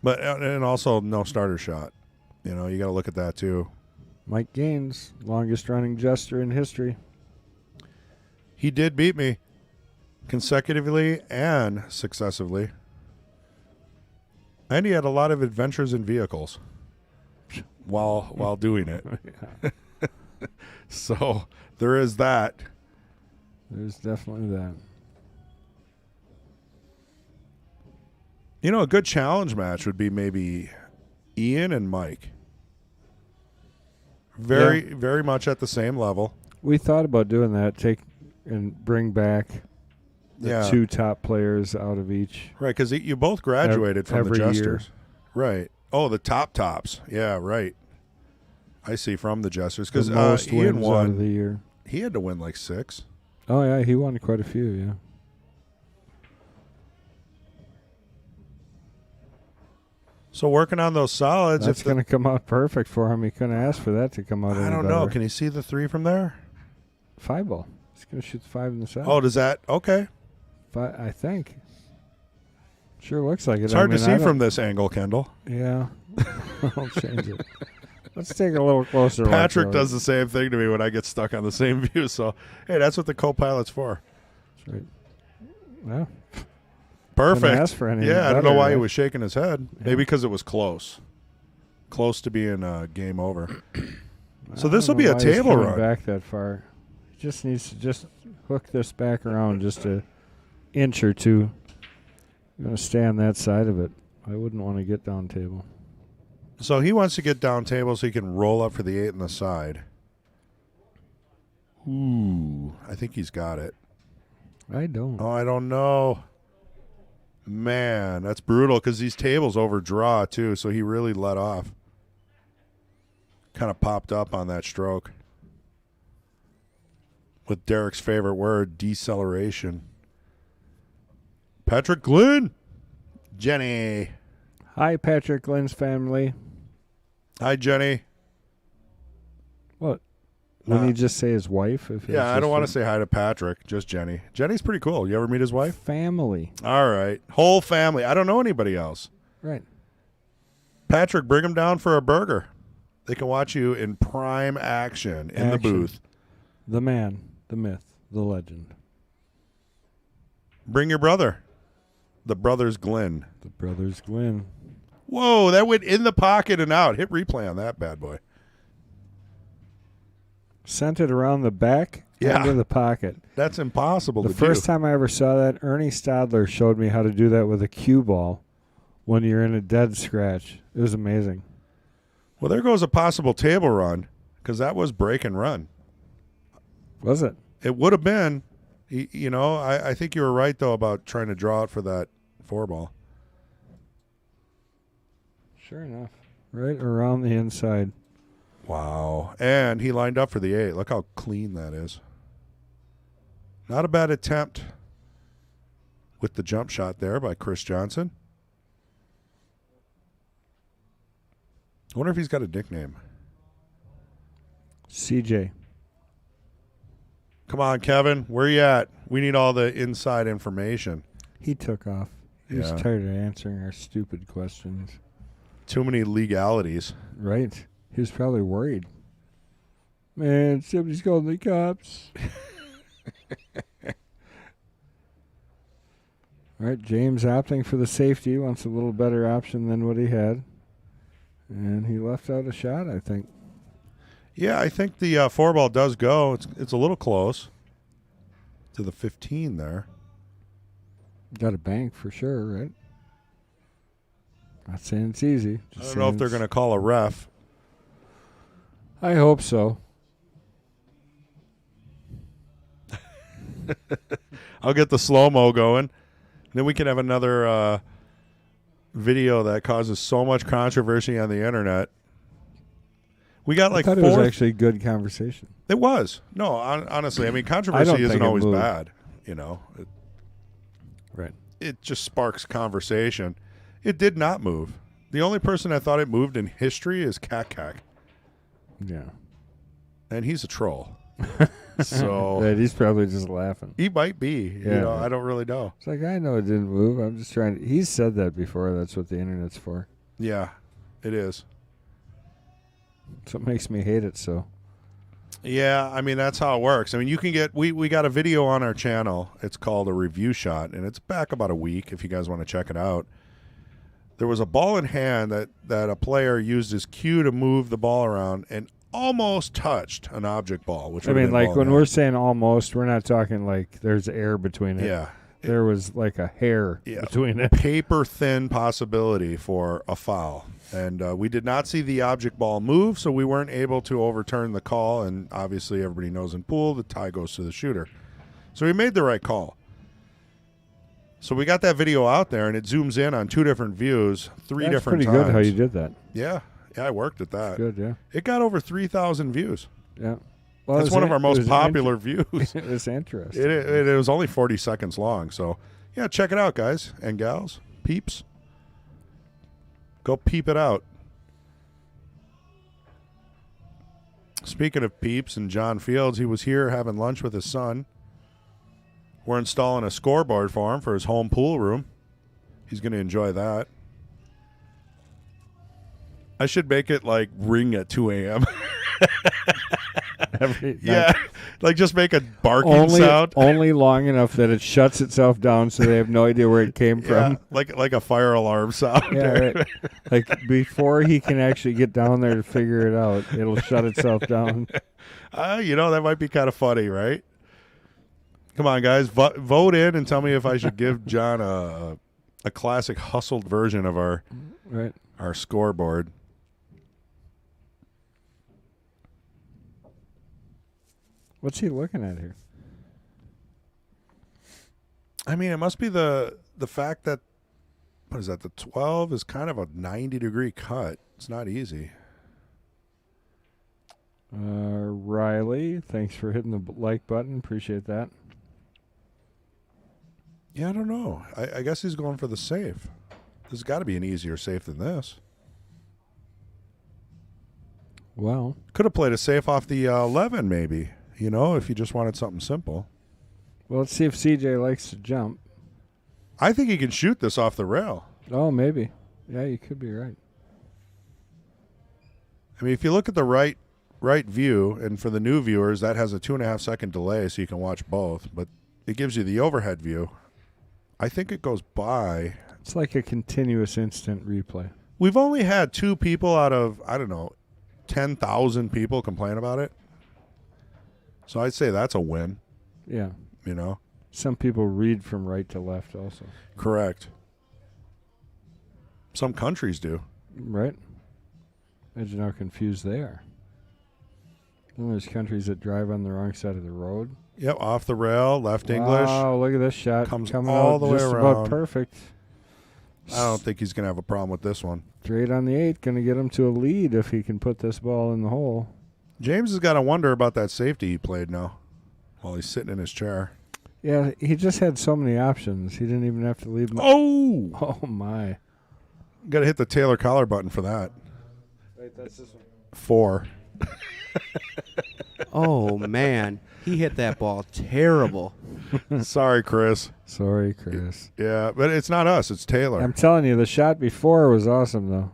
But and also no starter shot. You know, you got to look at that too.
Mike Gaines, longest running Jester in history.
He did beat me consecutively and successively. And he had a lot of adventures in vehicles while doing it. So there is that.
There's definitely that.
You know, a good challenge match would be maybe Ian and Mike. Very much at the same level.
We thought about doing that, bring back the 2 top players out of each.
Right, because you both graduated from the Jesters.
Year.
Right. Oh, the tops. Yeah, right. I see, from the Jesters. Because
Ian
won
out of the year.
He had to win like 6.
Oh, yeah, he won quite a few, yeah.
So working on those solids.
That's going to come out perfect for him. He couldn't ask for that to come out.
I don't know. Can you see the 3 from there?
5 ball. He's going to shoot the 5 in the side.
Oh, does that? Okay.
5, I think. Sure looks like it.
It's hard to see from this angle, Kendall.
Yeah. I'll change it. Let's take a little closer look.
Patrick does the same thing to me when I get stuck on the same view. So, hey, that's what the co-pilot's for.
That's right. Well.
Perfect.
Ask for anything
I don't know
better,
why
right?
he was shaking his head. Yeah. Maybe because it was close to being game over. So this will be a table run.
Back that far, he just needs to just hook this back around just an inch or 2. I'm going to stay on that side of it. I wouldn't want to get down table.
So he wants to get down table so he can roll up for the 8 on the side. Ooh, I think he's got it.
I don't.
Oh, I don't know. Man, that's brutal because these tables overdraw too, so he really let off. Kind of popped up on that stroke. With Derek's favorite word, deceleration. Patrick Glynn. Jenny.
Hi, Patrick Glynn's family.
Hi, Jenny.
What? Wouldn't he just say his wife?
I don't want to say hi to Patrick, just Jenny. Jenny's pretty cool. You ever meet his wife?
Family.
All right. Whole family. I don't know anybody else.
Right.
Patrick, bring them down for a burger. They can watch you in prime action in the booth.
The man, the myth, the legend.
Bring your brother. The Brothers Glynn.
The Brothers Glynn.
Whoa, that went in the pocket and out. Hit replay on that bad boy.
Sent it around the back into the pocket.
That's impossible to do.
The first time I ever saw that, Ernie Stadler showed me how to do that with a cue ball when you're in a dead scratch. It was amazing.
Well, there goes a possible table run because that was break and run.
Was it?
It would have been. You know, I think you were right, though, about trying to draw it for that 4 ball.
Sure enough. Right around the inside.
Wow. And he lined up for the 8. Look how clean that is. Not a bad attempt with the jump shot there by Chris Johnson. I wonder if he's got a nickname.
CJ.
Come on, Kevin. Where you at? We need all the inside information.
He took off. He was tired of answering our stupid questions.
Too many legalities.
Right. He was probably worried. Man, somebody's calling the cops. All right, James opting for the safety. Wants a little better option than what he had. And he left out a shot, I think.
Yeah, I think the 4 ball does go. It's a little close to the 15 there.
Got a bank for sure, right? Not saying it's easy.
I don't know if they're going to call a ref.
I hope so.
I'll get the slow-mo going. Then we can have another video that causes so much controversy on the internet. We got like
I thought it was actually good conversation.
It was. No, honestly, I mean, controversy isn't always bad. You know,
right.
It just sparks conversation. It did not move. The only person I thought it moved in history is Kak.
Yeah.
And he's a troll. So
yeah, he's probably just laughing.
He might be.
Yeah.
You know, I don't really know.
It's like, I know it didn't move. I'm just trying to. He's said that before. That's what the internet's for.
Yeah, it is.
So it makes me hate it so.
Yeah, I mean, that's how it works. I mean, you can get, we got a video on our channel. It's called A Review Shot, and it's back about a week if you guys want to check it out. There was a ball in hand that a player used his cue to move the ball around and almost touched an object ball. Which
I mean, like when we're saying almost, we're not talking like there's air between it.
Yeah.
There was like a hair between it.
Paper-thin possibility for a foul. And we did not see the object ball move, so we weren't able to overturn the call. And obviously, everybody knows in pool, the tie goes to the shooter. So we made the right call. So we got that video out there, and it zooms in on 2 different views, 3 different times.
That's pretty good how you did that.
Yeah, I worked at that.
That's good, yeah.
It got over 3,000 views.
Yeah. Well,
that's one of our most popular views.
It was interesting.
It was only 40 seconds long. So, yeah, check it out, guys and gals, peeps. Go peep it out. Speaking of peeps and John Fields, he was here having lunch with his son. We're installing a scoreboard for him for his home pool room. He's going to enjoy that. I should make it like ring at 2 a.m. Yeah, like just make a barking sound.
Only long enough that it shuts itself down so they have no idea where it came from.
Like a fire alarm sound.
Yeah, right. Like before he can actually get down there to figure it out, it'll shut itself down.
You know, that might be kind of funny, right? Come on, guys, vote in and tell me if I should give John a classic hustled version of our scoreboard.
What's he looking at here?
I mean, it must be the fact that, what is that, the 12 is kind of a 90-degree cut. It's not easy.
Riley, thanks for hitting the like button. Appreciate that.
Yeah, I don't know. I guess he's going for the safe. There's got to be an easier safe than this.
Well,
could have played a safe off the 11 maybe. You know, if you just wanted something simple.
Well, let's see if CJ likes to jump.
I think he can shoot this off the rail.
Oh, maybe. Yeah, you could be right.
I mean, if you look at the right view, and for the new viewers, that has a 2.5-second delay, so you can watch both. But it gives you the overhead view. I think it goes by.
It's like a continuous instant replay.
We've only had 2 people out of, I don't know, 10,000 people complain about it. So I'd say that's a win.
Yeah.
You know?
Some people read from right to left also.
Correct. Some countries do.
Right. Imagine how confused they are. And there's countries that drive on the wrong side of the road.
Yep, off the rail, left English.
Oh, look at this shot.
Comes
coming
all
out
the way
just
around.
about perfect.
I don't think he's going to have a problem with this one.
Straight on the 8, going to get him to a lead if he can put this ball in the hole.
James has got to wonder about that safety he played now while he's sitting in his chair.
Yeah, he just had so many options. He didn't even have to leave.
Oh,
my.
Got to hit the Taylor collar button for that.
Wait, that's this one.
4.
Oh, man. He hit that ball terrible.
Sorry, Chris.
Sorry, Chris.
Yeah, but it's not us. It's Taylor.
I'm telling you, the shot before was awesome, though.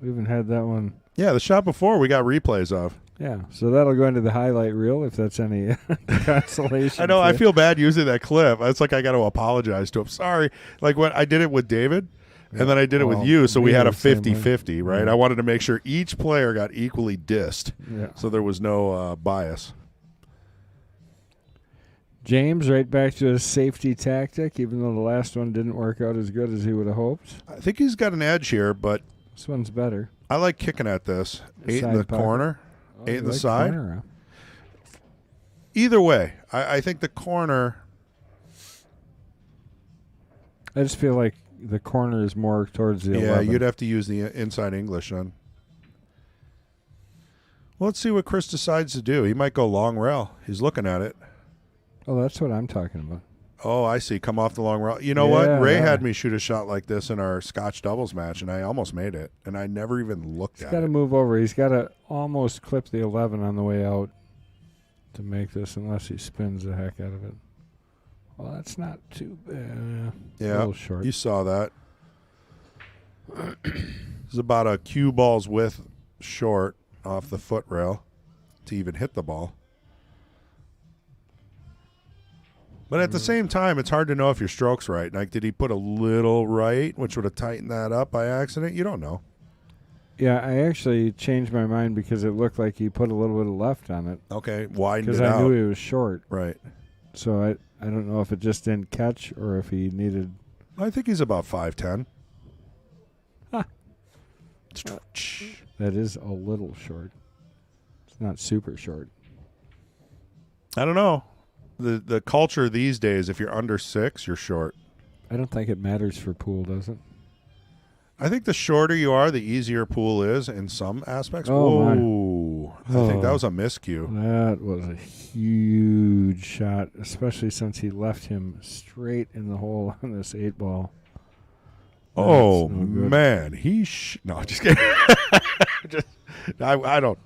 We even had that one.
Yeah, the shot before we got replays of.
Yeah, so that'll go into the highlight reel if that's any consolation.
I know. I feel bad using that clip. It's like I got to apologize to him. Sorry. Like when I did it with David, and then I did it with you, so we had a 50-50, right? I wanted to make sure each player got equally dissed, so there was no bias.
James, right back to his safety tactic, even though the last one didn't work out as good as he would have hoped.
I think he's got an edge here, but
this one's better.
I like kicking at this. 8 in the corner, 8 in the side.
Corner, huh?
Either way, I think the corner.
I just feel like the corner is more towards the 11.
Yeah, you'd have to use the inside English then. Well, let's see what Chris decides to do. He might go long rail. He's looking at it.
Oh, that's what I'm talking about.
Oh, I see. Come off the long rail. You know what? Ray had me shoot a shot like this in our Scotch doubles match, and I almost made it, and I never even looked at it.
He's got to move over. He's got to almost clip the 11 on the way out to make this, unless he spins the heck out of it. Well, that's not too bad.
Yeah,
a little short.
You saw that. It's about a cue ball's width short off the foot rail to even hit the ball. But at the same time, it's hard to know if your stroke's right. Like, did he put a little right, which would have tightened that up by accident? You don't know.
Yeah, I actually changed my mind because it looked like he put a little bit of left on it.
Okay, widened it out.
Because I knew he was short.
Right.
So I don't know if it just didn't catch or if he needed...
I think he's about 5'10".
Huh. That is a little short. It's not super short.
I don't know. The culture these days, if you're under 6, you're short.
I don't think it matters for pool, does it?
I think the shorter you are, the easier pool is in some aspects.
Oh,
I think that was a miscue.
That was a huge shot, especially since he left him straight in the hole on this 8-ball.
Oh, no, man. No, just kidding. I don't.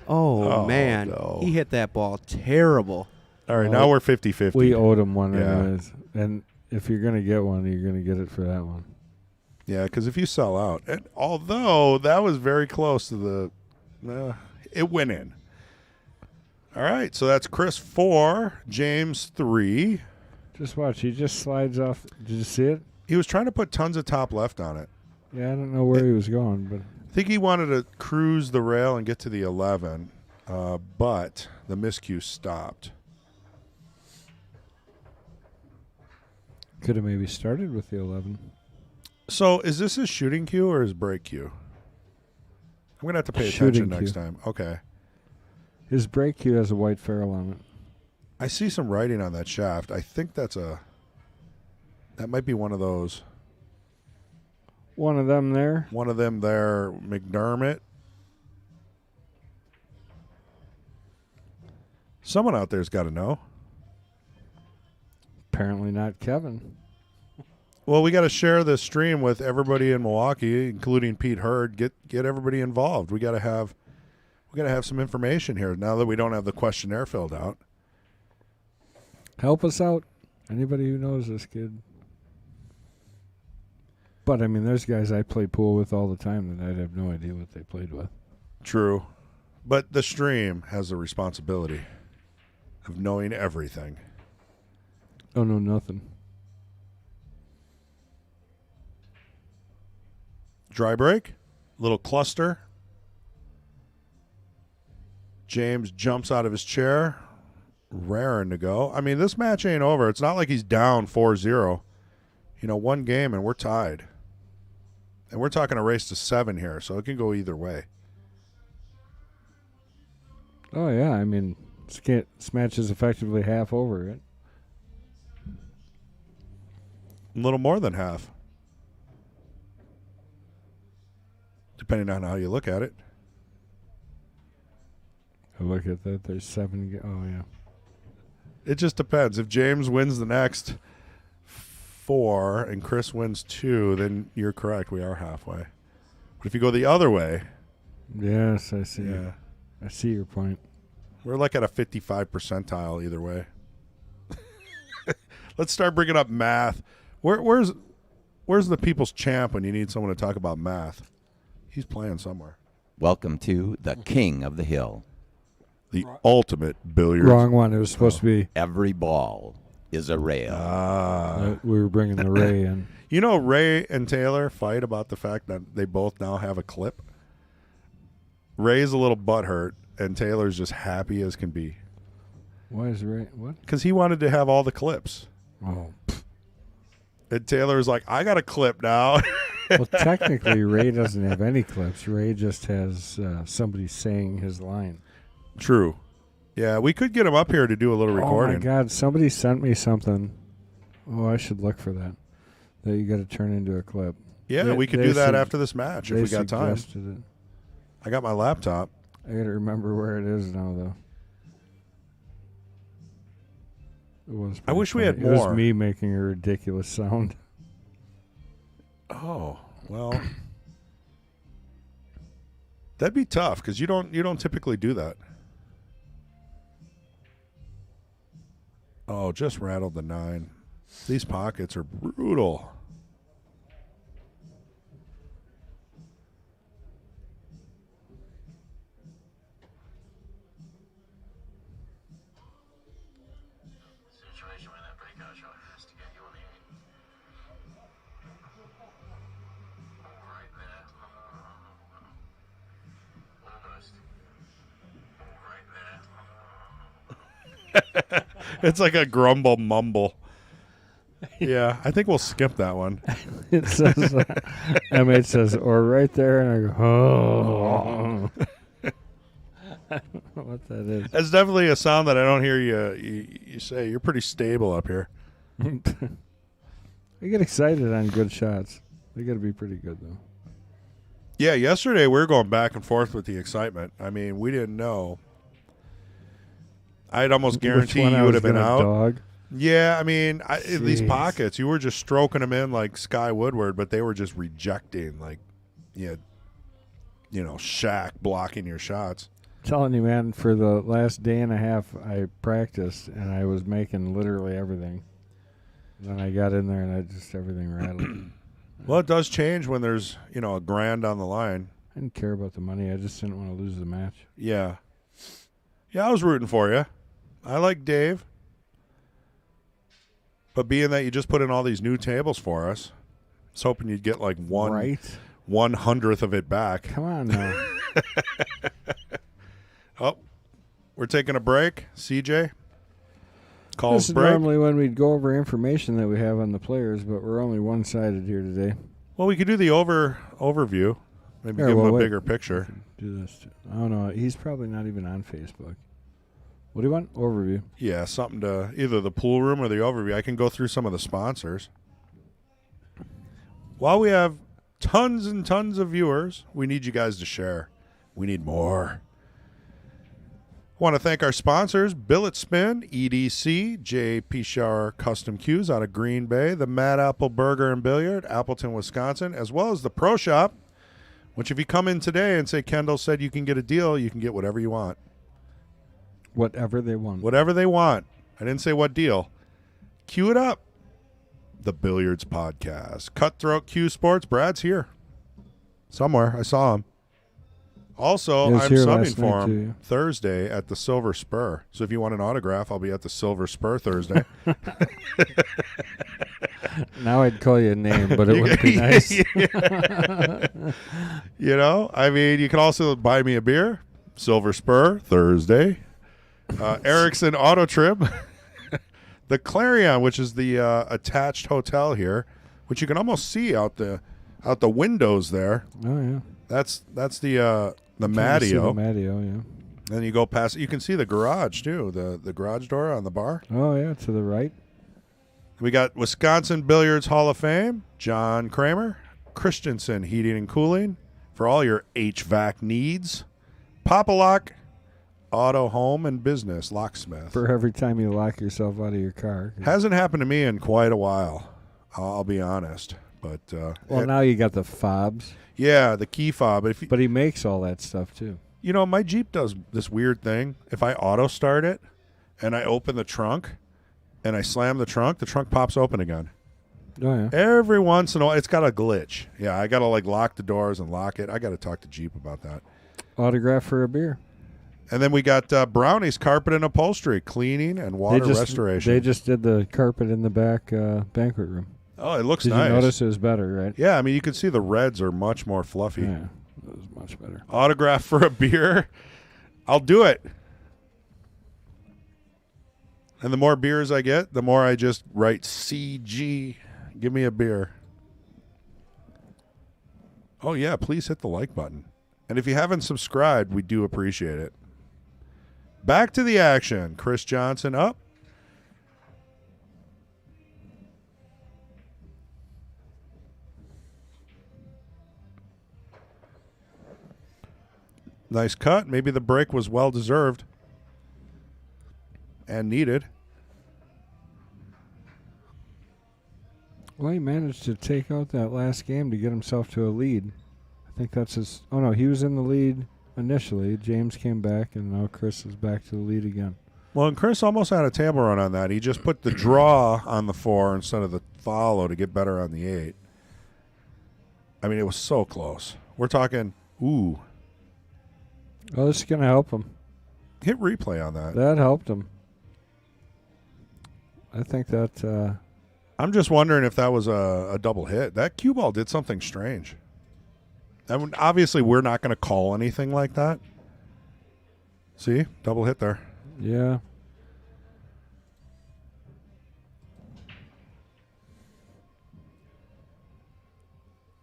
Oh, man.
No.
He hit that ball terrible.
All right, now we're 50-50.
We owed him one.
Yeah.
Anyways. And if you're going to get one, you're going to get it for that one.
Yeah, because if you sell out, and although that was very close to it went in. All right, so that's Chris 4, James 3.
Just watch. He just slides off. Did you see it?
He was trying to put tons of top left on it.
Yeah, I don't know where he was going, but
I think he wanted to cruise the rail and get to the 11, but the miscue stopped.
could have maybe started with the 11.
So is this his shooting cue or his break cue? I'm going to have to pay
Shooting
attention next
cue.
time. Okay.
His break cue has a white ferrule on it.
I see some writing on that shaft. I think that might be one of those.
One of them there.
One of them there, McDermott. Someone out there's got to know.
Apparently not Kevin.
Well, we got to share the stream with everybody in Milwaukee, including Pete Hurd. Get everybody involved. We got to have some information here now that we don't have the questionnaire filled out.
Help us out. Anybody who knows this kid. But, I mean, there's guys I play pool with all the time that I'd have no idea what they played with.
True. But the stream has the responsibility of knowing everything.
Oh, no, nothing.
Dry break. Little cluster. James jumps out of his chair. Raring to go. I mean, this match ain't over. It's not like he's down 4-0. One game and we're tied. And we're talking a race to 7 here, so it can go either way.
Oh, yeah. I mean, this match is effectively half over, right?
A little more than half. Depending on how you look at it.
I look at that. There's 7. Oh, yeah.
It just depends. If James wins the next 4 and Chris wins 2, then you're correct. We are halfway. But if you go the other way.
Yes, I see.
Yeah.
I see your point.
We're like at a 55 percentile either way. Let's start bringing up math. Where's the people's champ when you need someone to talk about math? He's playing somewhere.
Welcome to the King of the Hill.
The ultimate billiards.
Wrong one. It was supposed to be.
Every ball is a rail.
We were bringing the Ray in.
Ray and Taylor fight about the fact that they both now have a clip. Ray's a little butthurt, and Taylor's just happy as can be.
Why is Ray? What?
Because he wanted to have all the clips.
Oh.
And Taylor's like, I got a clip now.
Well, technically, Ray doesn't have any clips. Ray just has somebody saying his line.
True. Yeah, we could get him up here to do a little recording.
Oh, my God. Somebody sent me something. Oh, I should look for that. That you got to turn into a clip.
Yeah, we could do that after this match if we got time.
It.
I got my laptop.
I gotta remember where it is now, though. It was.
I wish we had
It was
more.
me making a ridiculous sound.
Oh, well. That'd be tough because you don't typically do that. Oh, just rattled the 9. These pockets are brutal. It's like a grumble mumble. Yeah, I think we'll skip that one.
It says, M8 says, or right there, and I go, oh. I don't know what that is.
That's definitely a sound that I don't hear you say. You're pretty stable up here.
I get excited on good shots. They got to be pretty good, though.
Yeah, yesterday we were going back and forth with the excitement. I mean, we didn't know. I'd almost guarantee you would have been out.
Dog.
Yeah, I mean, these pockets, you were just stroking them in like Sky Woodward, but they were just rejecting, like, Shaq blocking your shots.
Telling you, man, for the last day and a half, I practiced, and I was making literally everything. And then I got in there, and everything rattled.
Well, it does change when there's, a grand on the line.
I didn't care about the money. I just didn't want to lose the match.
Yeah. Yeah, I was rooting for you. I like Dave. But being that you just put in all these new tables for us, I was hoping you'd get like 1/100th of it back.
Come on now.
Oh, we're taking a break. CJ calls
This is
break.
normally when we'd go over information that we have on the players, but we're only one-sided here today.
Well, we could do the overview. Maybe
Here,
give him a
wait.
bigger picture.
Do this. I don't know. He's probably not even on Facebook. What do you want? Overview.
Yeah, something to either the pool room or the overview. I can go through some of the sponsors. While we have tons and tons of viewers, we need you guys to share. We need more. I want to thank our sponsors, Billet Spin, EDC, J.P. Shower Custom Cues out of Green Bay, the Mad Apple Burger and Billiard, Appleton, Wisconsin, as well as the Pro Shop, which if you come in today and say Kendall said you can get a deal, you can get whatever you want.
Whatever they want.
Whatever they want. I didn't say what deal. Cue it up. The Billiards Podcast. Cutthroat Q Sports. Brad's here. Somewhere. I saw him. Also,
He was
I'm
here
subbing
last
for
night,
him
too.
Thursday at the Silver Spur. So if you want an autograph, I'll be at the Silver Spur Thursday.
Now I'd call you a name, but it would be nice.
I mean, you can also buy me a beer. Silver Spur Thursday. Erickson Auto Trim. The Clarion, which is the attached hotel here, which you can almost see out the windows there.
Oh, yeah.
That's the
Can't see the
Matteo.
Matteo, yeah.
Then you go past. You can see the garage too. The garage door on the bar.
Oh, yeah, to the right.
We got Wisconsin Billiards Hall of Fame, John Kramer, Christensen Heating and Cooling for all your HVAC needs. Papa-Lock Auto, Home, and Business Locksmith.
For every time you lock yourself out of your car.
Hasn't happened to me in quite a while. I'll be honest. But
Well, now you got the fobs.
yeah, the key fob.
But he makes all that stuff, too.
My Jeep does this weird thing. If I auto start it and I open the trunk and I slam the trunk pops open again.
Oh, yeah.
Every once in a while, it's got a glitch. Yeah, I got to lock the doors and lock it. I got to talk to Jeep about that.
Autograph for a beer.
And then we got Brownie's Carpet and Upholstery, cleaning and water restoration.
They just did the carpet in the back banquet room.
Oh, it looks
Did
nice.
you notice it was better, right?
Yeah, I mean, you can see the reds are much more fluffy.
Yeah, it was much better.
Autograph for a beer. I'll do it. And the more beers I get, the more I just write CG. Give me a beer. Oh, yeah, please hit the like button. And if you haven't subscribed, we do appreciate it. Back to the action. Chris Johnson up. Nice cut. Maybe the break was well deserved and needed.
Well, he managed to take out that last game to get himself to a lead. I think that's his... Oh, no, he was in the lead initially. James came back, and now Chris is back to the lead again.
Well, and Chris almost had a table run on that. He just put the draw on the 4 instead of the follow to get better on the 8. I mean, it was so close. We're talking, ooh.
Oh, this is going to help him.
Hit replay on that.
That helped him. I think that...
I'm just wondering if that was a double hit. That cue ball did something strange. I mean, obviously, we're not going to call anything like that. See? Double hit there.
Yeah.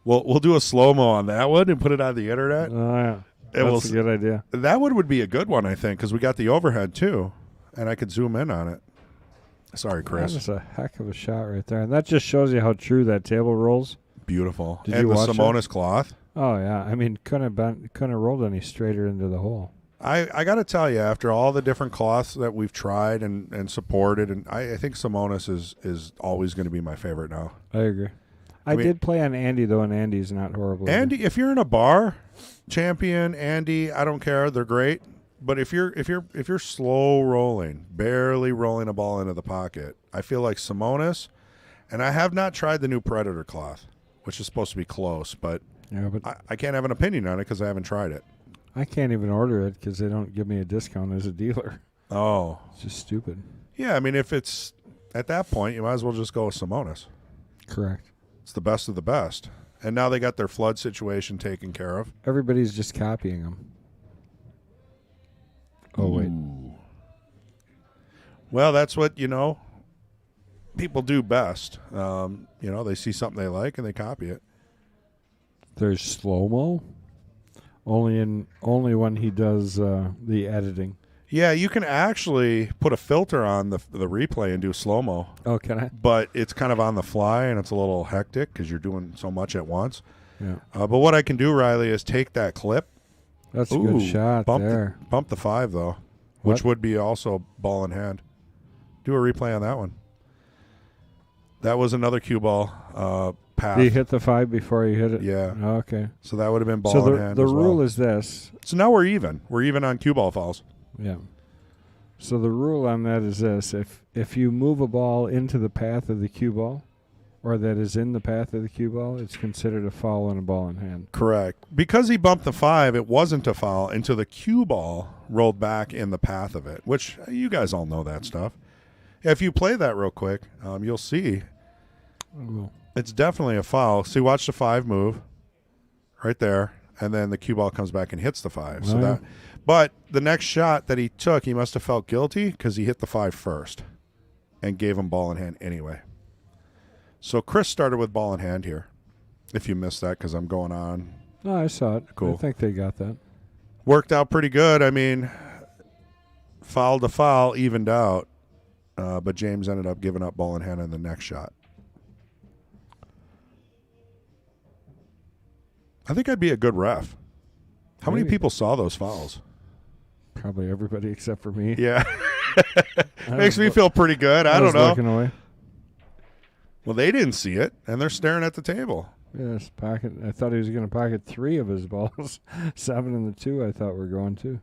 We'll do a slow-mo on that one and put it on the internet.
Oh, yeah. That's a good idea.
That one would be a good one, I think, because we got the overhead, too, and I could zoom in on it. Sorry, Chris.
That was a heck of a shot right there. And that just shows you how true that table rolls.
Beautiful.
Did
and
you
the
watch
Simonis cloth.
Oh, yeah. I mean, couldn't have rolled any straighter into the hole.
I got to tell you, after all the different cloths that we've tried and supported, and I think Simonis is always going to be my favorite now.
I agree. I mean, did play on Andy, though, and Andy's not horrible.
Andy, if you're in a bar, Champion, Andy, I don't care. They're great. But if you're slow rolling, barely rolling a ball into the pocket, I feel like Simonis, and I have not tried the new Predator cloth, which is supposed to be close, but,
yeah, but
I can't have an opinion on it because I haven't tried it.
I can't even order it because they don't give me a discount as a dealer.
Oh.
It's just stupid.
Yeah, I mean, if it's at that point, you might as well just go with Simonis.
Correct.
It's the best of the best. And now they got their flood situation taken care of.
Everybody's just copying them. Oh, wait.
Well, that's what, people do best. They see something they like and they copy it.
There's slow-mo? Only when he does the editing.
Yeah, you can actually put a filter on the replay and do slow-mo.
Oh, can I?
But it's kind of on the fly and it's a little hectic because you're doing so much at once.
Yeah.
But what I can do, Riley, is take that clip.
That's a good shot there.
Bump the 5, though, which would be also ball in hand. Do a replay on that one. That was another cue ball path.
Did you hit the 5 before you hit it?
Yeah.
Oh, okay.
So that would have been ball in hand.
So the
as well.
rule is this.
So now we're even. We're even on cue ball fouls.
Yeah. So the rule on that is this. If you move a ball into the path of the cue ball, or that is in the path of the cue ball, it's considered a foul and a ball in hand.
Correct. Because he bumped the 5, it wasn't a foul until the cue ball rolled back in the path of it, which you guys all know that stuff. If you play that real quick, you'll see it's definitely a foul. See, watch the 5 move right there, and then the cue ball comes back and hits the 5. So that, but the next shot that he took, he must have felt guilty because he hit the 5 first and gave him ball in hand anyway. So Chris started with ball in hand here, if you missed that because I'm going on.
No, I saw it.
Cool.
I think they got that.
Worked out pretty good. I mean, foul to foul, evened out. But James ended up giving up ball in hand in the next shot. I think I'd be a good ref. How many people saw those fouls?
Probably everybody except for me.
Yeah. Makes me feel pretty good. I don't know.
Looking away.
Well, they didn't see it, and they're staring at the table.
Yes, pocket. I thought he was going to pocket 3 of his balls. 7 and the 2 I thought were going to.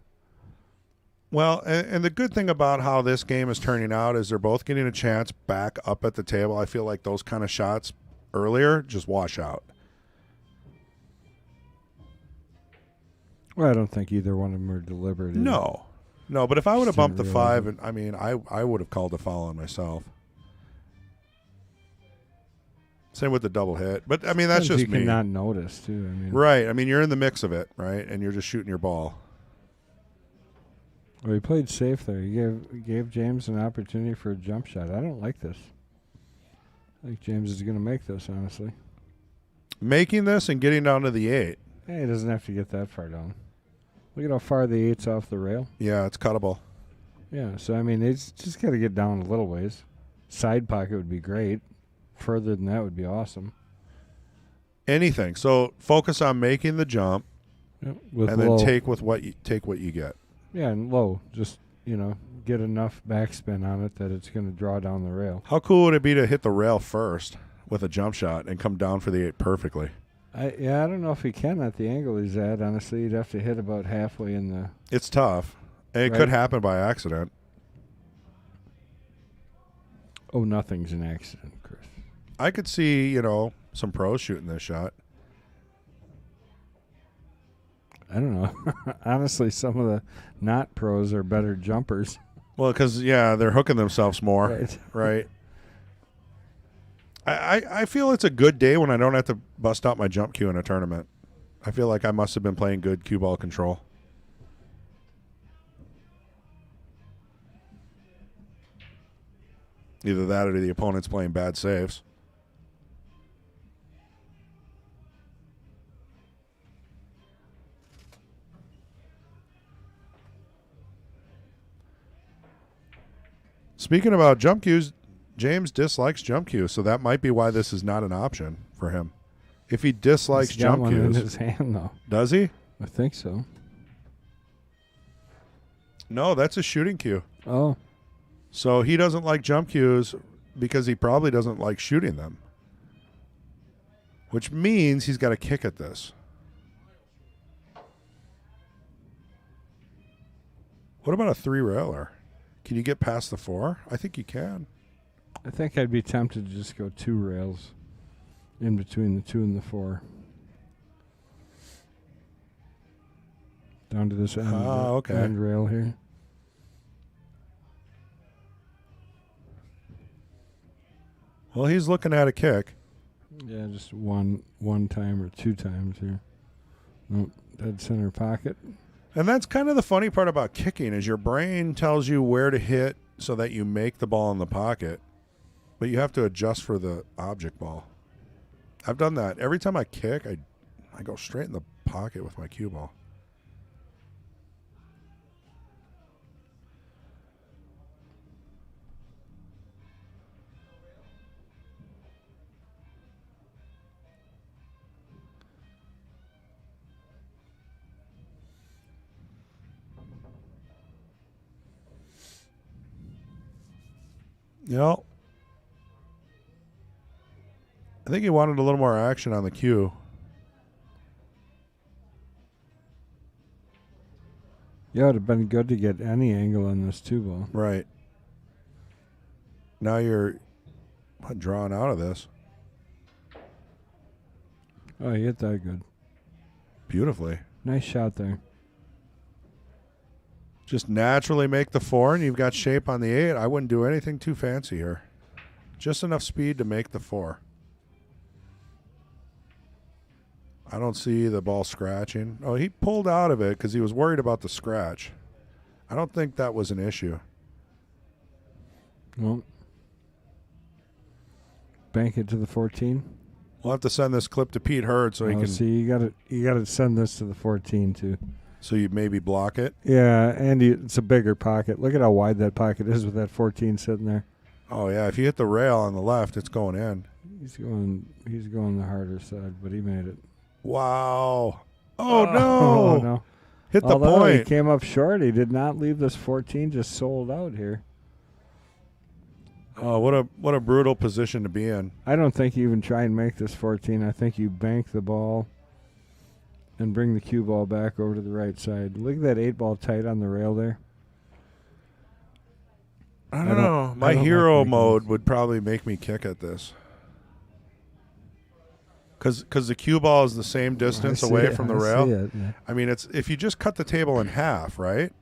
Well, and the good thing about how this game is turning out is they're both getting a chance back up at the table. I feel like those kind of shots earlier just wash out.
Well, I don't think either one of them are deliberate.
No, but if I would have
Just
bumped the
didn't
5,
realize
and I would have called a foul on myself. Same with the double hit. But, I mean, that's just
you
me.
You cannot notice, too.
Right. I mean, you're in the mix of it, right? And you're just shooting your ball.
Well, he played safe there. He gave James an opportunity for a jump shot. I don't like this. I think James is going to make this, honestly.
Making this and getting down to the 8.
Hey, he doesn't have to get that far down. Look at how far the 8's off the rail.
Yeah, it's cuttable.
Yeah, so, I mean, it's just got to get down a little ways. Side pocket would be great. Further than that would be awesome.
Anything. So focus on making the jump.
Yep, with
and then
low.
take what you get.
Yeah, and low. Just, get enough backspin on it that it's going to draw down the rail.
How cool would it be to hit the rail first with a jump shot and come down for the 8 perfectly?
I don't know if he can at the angle he's at. Honestly, you'd have to hit about halfway in the...
It's tough. And it
Right.
could happen by accident.
Oh, nothing's an accident, Chris.
I could see, some pros shooting this shot.
I don't know. Honestly, some of the not pros are better jumpers.
Well, because, they're hooking themselves more.
Right.
Right. I feel it's a good day when I don't have to bust out my jump cue in a tournament. I feel like I must have been playing good cue ball control. Either that or the opponent's playing bad saves. Speaking about jump cues, James dislikes jump cues, so that might be why this is not an option for him. If he dislikes
He's got
jump
one in
cues,
his hand, though.
does he?
I think so.
No, that's a shooting cue.
Oh,
So he doesn't like jump cues because he probably doesn't like shooting them, which means he's got to kick at this. What about a 3-railer? Can you get past the 4? I think you can.
I think I'd be tempted to just go 2 rails in between the 2 and the 4. Down to this end,
okay.
end rail here.
Well, he's looking at a kick.
Yeah, just one time or 2 times here. Nope, dead center pocket.
And that's kind of the funny part about kicking is your brain tells you where to hit so that you make the ball in the pocket, but you have to adjust for the object ball. I've done that. Every time I kick, I go straight in the pocket with my cue ball. I think he wanted a little more action on the cue.
Yeah, it would have been good to get any angle on this 2 ball.
Right. Now you're drawn out of this
Oh, he hit that good.
beautifully.
Nice shot there.
Just naturally make the 4 and you've got shape on the 8. I wouldn't do anything too fancy here. Just enough speed to make the 4. I don't see the ball scratching. Oh, he pulled out of it because he was worried about the scratch. I don't think that was an issue.
Well, bank it to the 14.
We'll have to send this clip to Pete Hurd so he can.
See, you got to send this to the 14 too.
So you maybe block it.
Yeah, and it's a bigger pocket. Look at how wide that pocket is with that 14 sitting there.
Oh yeah, if you hit the rail on the left, it's going in.
He's going the harder side, but he made it.
Wow. Oh,
Oh,
no.
no.
Hit the
Although he
point.
came up short, he did not leave this 14 just sold out here.
Oh, what a brutal position to be in.
I don't think you even try and make this 14. I think you bank the ball and bring the cue ball back over to the right side. Look at that 8 ball tight on the rail there.
I don't know.
I
My
don't
hero
like making
mode
this.
would probably make me kick at this. Because the cue ball is the same distance away from the rail.
See it, yeah.
I mean, it's if you just cut the table in half, right,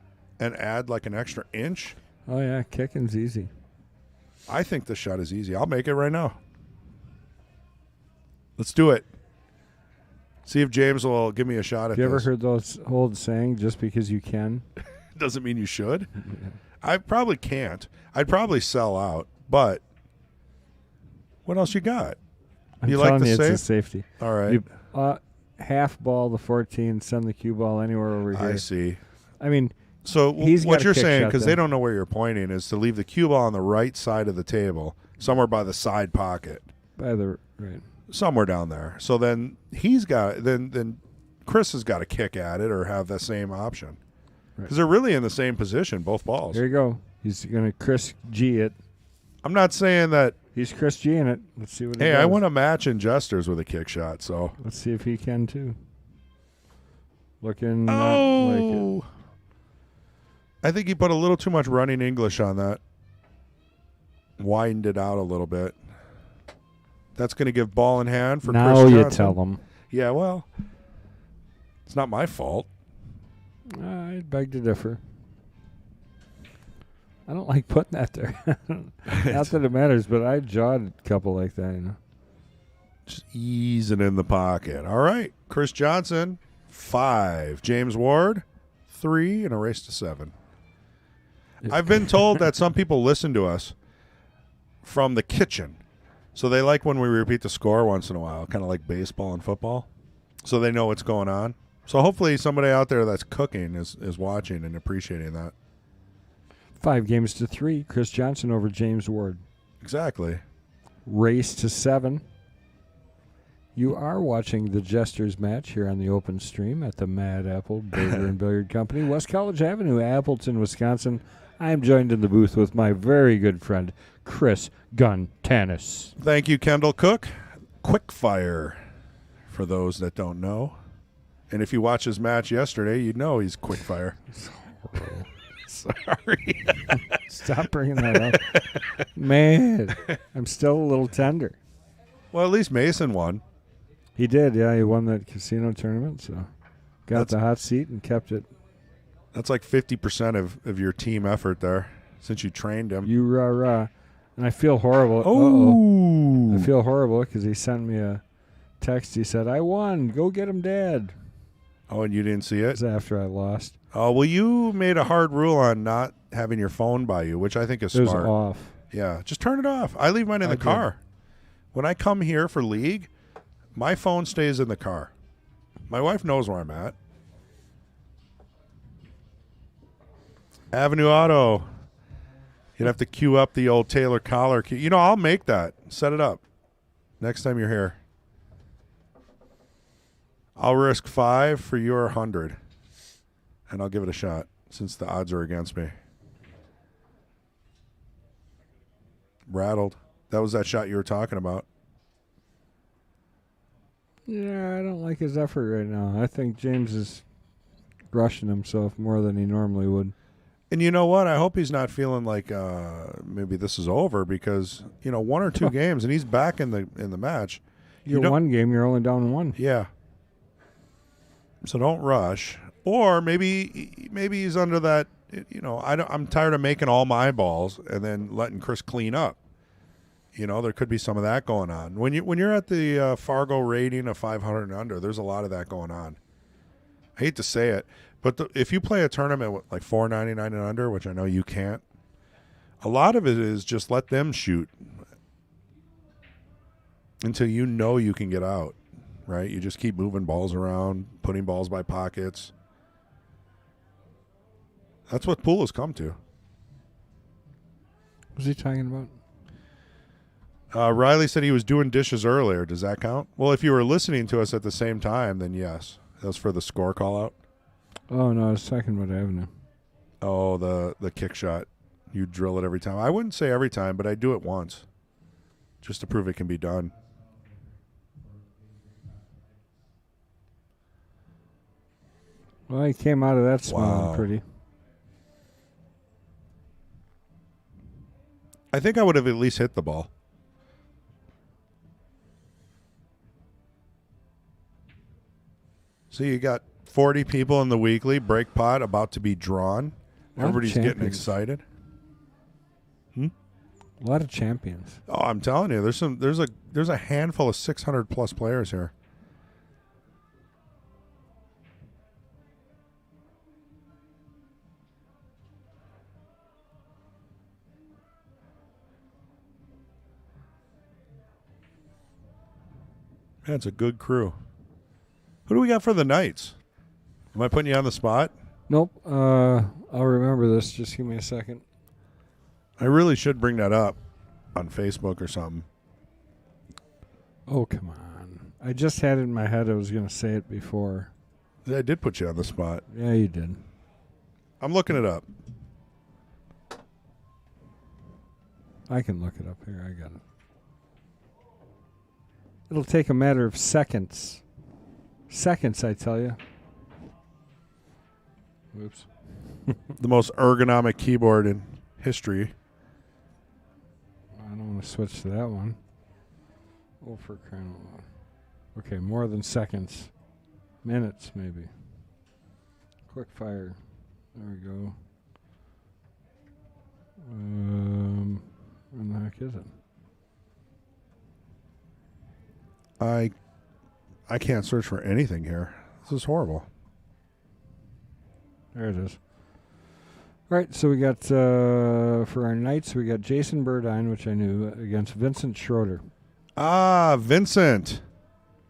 and add like an extra inch,
Oh, yeah, kicking's easy.
I think the shot is easy. I'll make it right now. Let's do it. See if James will give me a shot at
Have you ever
this.
heard those old saying, just because you can?
Doesn't mean you should. I probably can't. I'd probably sell out, but what else you got?
I'm
You like
telling
the
you,
safe?
it's a safety.
All right.
You, half ball the 14, send the cue ball anywhere over here.
I see.
I mean,
So
He's
what
got a
you're
kick
saying,
shot
because
then.
they don't know where you're pointing, is to leave the cue ball on the right side of the table, somewhere by the side pocket,
by the right.
somewhere down there. So then he's got then Chris has got to kick at it or have the same option.
Right.
Because they're really in the same position, both balls.
Here you go. He's going to Chris G it.
I'm not saying that.
He's Chris G in it. Let's see what he
Hey,
does.
I want to match in Jesters with a kick shot, so.
Let's see if he can, too. Looking not like it.
I think he put a little too much running English on that. Widened it out a little bit. That's going to give ball in hand for
now
Chris Johnson.
You tell him.
Yeah, well, it's not my fault.
I beg to differ. I don't like putting that there. Not that it matters, but I've jawed a couple like that, you know.
Just easing in the pocket. All right, Chris Johnson, 5. James Ward, 3, and a race to 7. I've been told that some people listen to us from the kitchen. So they like when we repeat the score once in a while, kind of like baseball and football. So they know what's going on. So hopefully somebody out there that's cooking is watching and appreciating that.
5 games to 3. Chris Johnson over James Ward.
Exactly.
Race to 7. You are watching the Jesters match here on the open stream at the Mad Apple Burger and Billiard Company, West College Avenue, Appleton, Wisconsin. I am joined in the booth with my very good friend, Chris Gun Tanis.
Thank you, Kendall Cook. Quick fire, for those that don't know. And if you watch his match yesterday, you'd know he's quick fire. Sorry.
Stop bringing that up. Man, I'm still a little tender.
Well, at least Mason won.
He did, yeah. He won that casino tournament, so got the hot seat and kept it.
That's like 50% of your team effort there since you trained him.
You rah-rah. And I feel horrible.
Oh.
I feel horrible because he sent me a text. He said, I won. Go get him, Dad.
Oh, and you didn't see
It
it?
was after I lost.
Oh, well, you made a hard rule on not having your phone by you, which I think is
It was
smart.
off.
Yeah, just turn it off. I leave mine in the car. When I come here for league, my phone stays in the car. My wife knows where I'm at. Avenue Auto. You'd have to queue up the old Taylor collar. You know, I'll make that. Set it up next time you're here. I'll risk 5 for your 100. And I'll give it a shot since the odds are against me. Rattled. That was that shot you were talking about.
Yeah, I don't like his effort right now. I think James is rushing himself more than he normally would.
And you know what? I hope he's not feeling like maybe this is over because, 1 or 2 games and he's back in the match.
You're one game, you're only down 1.
Yeah. So don't rush. Or maybe he's under that, I'm tired of making all my balls and then letting Chris clean up. There could be some of that going on. When you're at the Fargo rating of 500 and under, there's a lot of that going on. I hate to say it, but if you play a tournament with like 499 and under, which I know you can't, a lot of it is just let them shoot until you can get out, right? You just keep moving balls around, putting balls by pockets. That's what pool has come to.
What was he talking about?
Riley said he was doing dishes earlier. Does that count? Well, if you were listening to us at the same time, then yes. That was for the score call out.
Oh, no, I was talking about Avenue.
Oh, the kick shot. You drill it every time. I wouldn't say every time, but I do it once just to prove it can be done.
Well, he came out of that smiling
Wow.
pretty.
I think I would have at least hit the ball. So you got 40 people in the weekly break pot about to be drawn. Everybody's getting excited.
A lot of champions.
Oh, I'm telling you, there's a handful of 600 plus players here. Man, it's a good crew. Who do we got for the Knights? Am I putting you on the spot?
Nope. I'll remember this. Just give me a second.
I really should bring that up on Facebook or something.
Oh, come on. I just had it in my head. I was going to say it before.
I did put you on the spot.
Yeah, you did.
I'm looking it up.
I can look it up here. I got it. It'll take a matter of seconds. Seconds, I tell you. Oops.
The most ergonomic keyboard in history.
I don't want to switch to that one. Oh, for crying out loud. Okay, more than seconds. Minutes, maybe. Quick fire. There we go. Where the heck is it?
I can't search for anything here. This is horrible.
There it is. All right, so we got, for our Knights, we got Jason Burdine, which I knew, against Vincent Schroeder.
Ah, Vincent.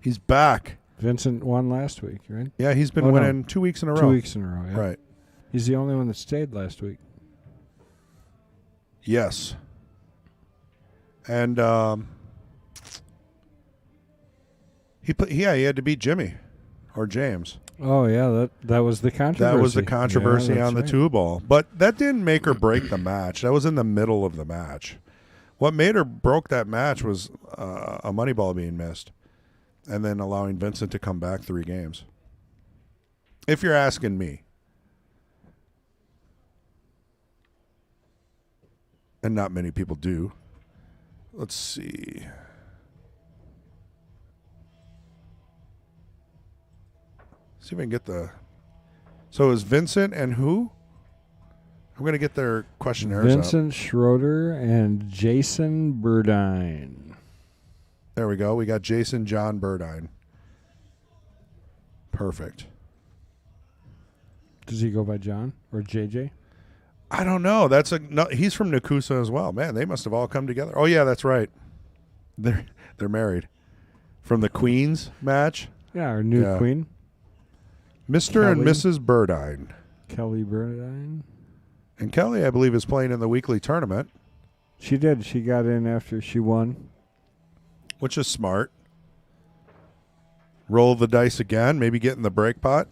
He's back.
Vincent won last week, right?
Yeah, he's been winning 2 weeks in a row.
2 weeks in a row, yeah.
Right.
He's the only one that stayed last week.
Yes. And he had to beat Jimmy or James.
Oh, yeah, that was the controversy.
That was the controversy
Yeah,
on the
right.
2-ball. But that didn't make or break the match. That was in the middle of the match. What made or broke that match was a money ball being missed and then allowing Vincent to come back 3 games. If you're asking me. And not many people do. Let's see. See if I can get the... So is Vincent and who? I'm going to get their questionnaires
Vincent Schroeder and Jason Burdine.
There we go. We got Jason John Burdine. Perfect.
Does he go by John or JJ?
I don't know. He's from Nakusa as well. Man, they must have all come together. Oh yeah, that's right. They're married. From the Queens match.
Yeah, our new queen.
Mr. and
Kelly.
Mrs. Burdine.
Kelly Burdine.
And Kelly, I believe, is playing in the weekly tournament.
She did. She got in after she won.
Which is smart. Roll the dice again, maybe get in the break pot.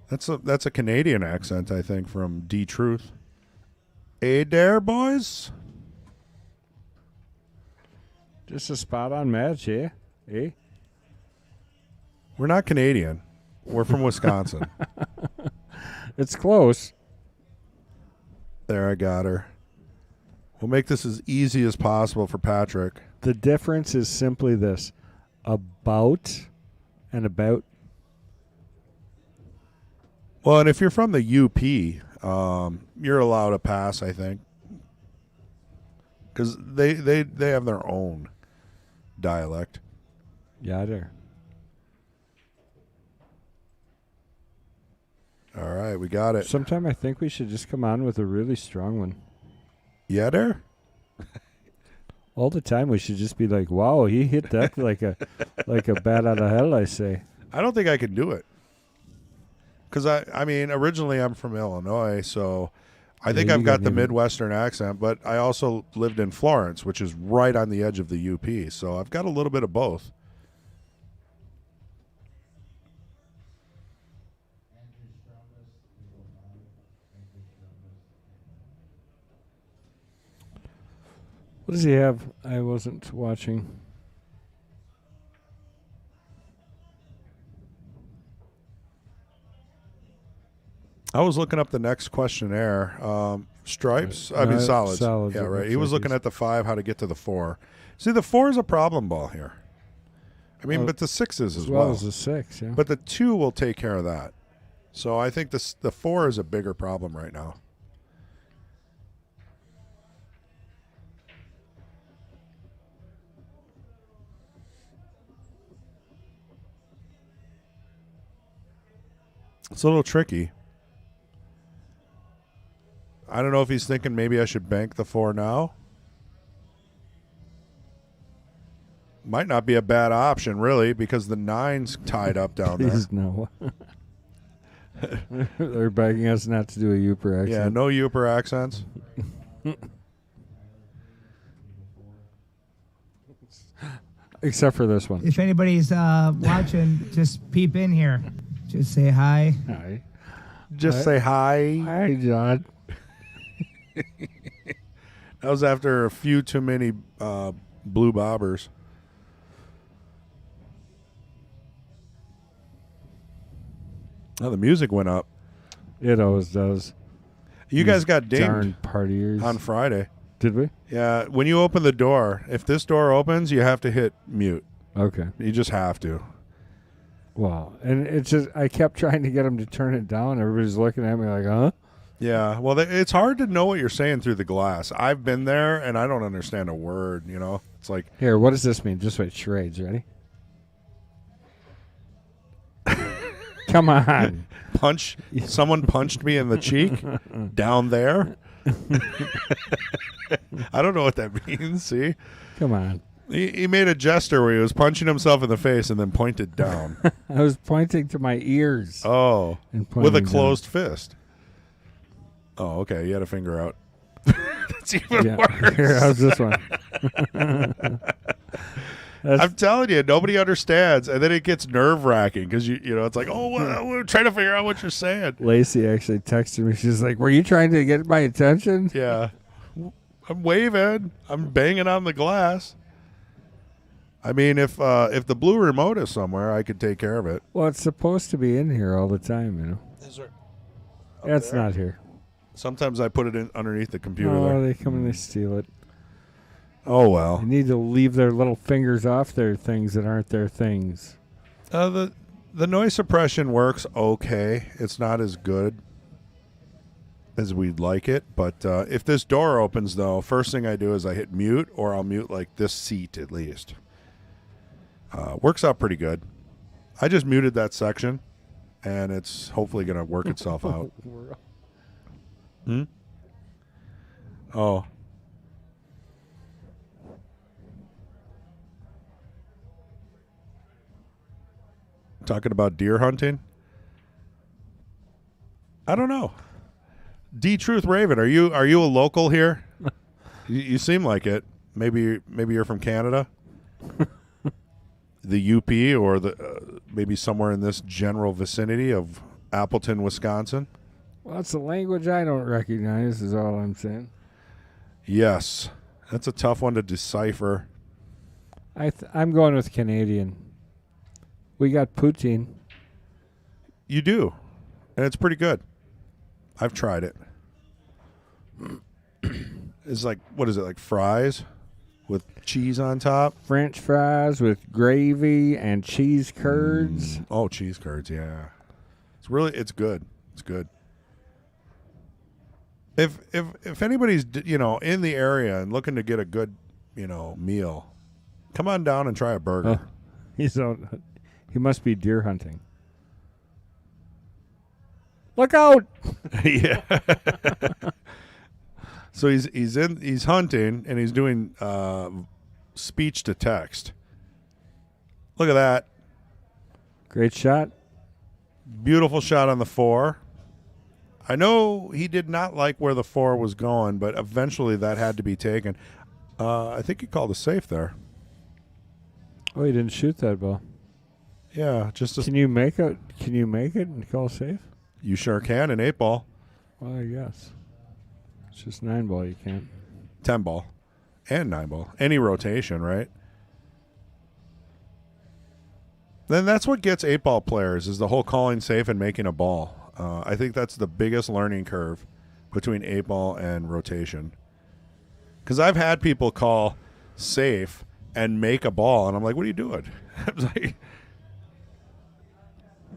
That's a Canadian accent, I think, from D Truth. Hey there, boys.
Just a spot on match, eh? Eh?
We're not Canadian. We're from Wisconsin.
It's close.
There, I got her. We'll make this as easy as possible for Patrick.
The difference is simply this: about and about.
Well, and if you're from the UP, you're allowed a pass, I think, because they have their own dialect.
Yeah, there.
All right, we got it.
Sometime I think we should just come on with a really strong one.
Yeah, there.
All the time we should just be like, "Wow, he hit that like a bat out of hell." I say.
I don't think I could do it. Because, I mean, originally I'm from Illinois, so I think I've got the Midwestern accent, but I also lived in Florence, which is right on the edge of the UP, so I've got a little bit of both.
What does he have? I wasn't watching.
I was looking up the next questionnaire. Stripes? I mean, solids.
Solids.
Yeah,
it
right.
looks
He was
like
looking at the 5, how to get to the 4. See, the 4 is a problem ball here. I mean, but the 6 is as well.
As the 6, yeah.
But the 2 will take care of that. So I think the 4 is a bigger problem right now. It's a little tricky. I don't know if he's thinking maybe I should bank the 4 now. Might not be a bad option, really, because the 9's tied up down there.
Please no. They're begging us not to do a Uper accent.
Yeah, no Uper accents.
Except for this one.
If anybody's watching, just peep in here. Just say hi.
Hi.
Just say hi.
Hi, John.
That was after a few too many blue bobbers. Oh, the music went up.
It always does.
You guys got
Darn
dinged
partiers.
on Friday.
Did we?
Yeah, when you open the door, if this door opens, you have to hit mute.
Okay.
You just have to.
Wow. And it's just, I kept trying to get him to turn it down. Everybody's looking at me like, huh?
Yeah, well, it's hard to know what you're saying through the glass. I've been there, and I don't understand a word, you know? It's like...
Here, what does this mean? Just wait, charades. Ready? Come on.
Someone punched me in the cheek down there. I don't know what that means, see?
Come on.
He made a gesture where he was punching himself in the face and then pointed down.
I was pointing to my ears.
Oh,
and
with a
pointing
closed fist. Oh, okay. You had a finger out. That's even worse.
Here, how's this one?
I'm telling you, nobody understands, and then it gets nerve-wracking because you know it's like, oh, we're trying to figure out what you're saying.
Lacey actually texted me. She's like, "Were you trying to get my attention?"
Yeah, I'm waving. I'm banging on the glass. I mean, if the blue remote is somewhere, I could take care of it.
Well, it's supposed to be in here all the time, you know.
Is there?
That's not here.
Sometimes I put it in underneath the computer.
Oh,
there.
they come and they steal it.
Oh well.
They need to leave their little fingers off their things that aren't their things.
The noise suppression works okay. It's not as good as we'd like it, but if this door opens, though, first thing I do is I hit mute, or I'll mute like this seat at least. Works out pretty good. I just muted that section, and it's hopefully going to work itself out. Oh. Talking about deer hunting? I don't know. D Truth Raven, are you a local here? you seem like it. Maybe you're from Canada, the UP, or the maybe somewhere in this general vicinity of Appleton, Wisconsin.
Well, that's a language I don't recognize. Is all I'm saying.
Yes, that's a tough one to decipher.
I'm going with Canadian. We got poutine.
You do, and it's pretty good. I've tried it. It's like, what is it, like fries with cheese on top?
French fries with gravy and cheese curds.
Oh, cheese curds, yeah. It's good. It's good. If anybody's, in the area and looking to get a good, meal, come on down and try a burger.
Oh, he must be deer hunting. Look out!
Yeah. So he's hunting and he's doing speech to text. Look at that.
Great shot.
Beautiful shot on the 4. I know he did not like where the 4 was going, but eventually that had to be taken. I think he called a safe there.
Oh, he didn't shoot that ball.
Yeah,
Can you make it? Can you make it and call safe?
You sure can in 8 ball.
Well, I guess. It's just 9 ball. You can't.
10 ball and 9 ball. Any rotation, right? Then that's what gets 8 ball players is the whole calling safe and making a ball. I think that's the biggest learning curve between 8 ball and rotation. Because I've had people call safe and make a ball, and I'm like, what are you doing? I was like,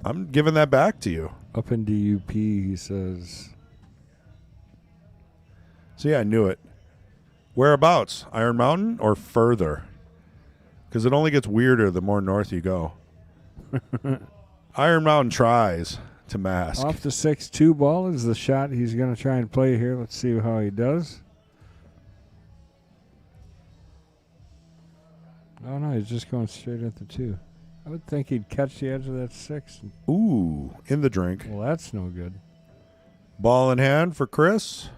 I'm giving that back to you.
Up in DUP, he says.
So, yeah, I knew it. Whereabouts? Iron Mountain or further? Because it only gets weirder the more north you go. Iron Mountain tries to mask.
Off the 6-2 ball is the shot he's going to try and play here. Let's see how he does. Oh, no, he's just going straight at the 2. I would think he'd catch the edge of that 6.
Ooh, in the drink.
Well, that's no good.
Ball in hand for Chris.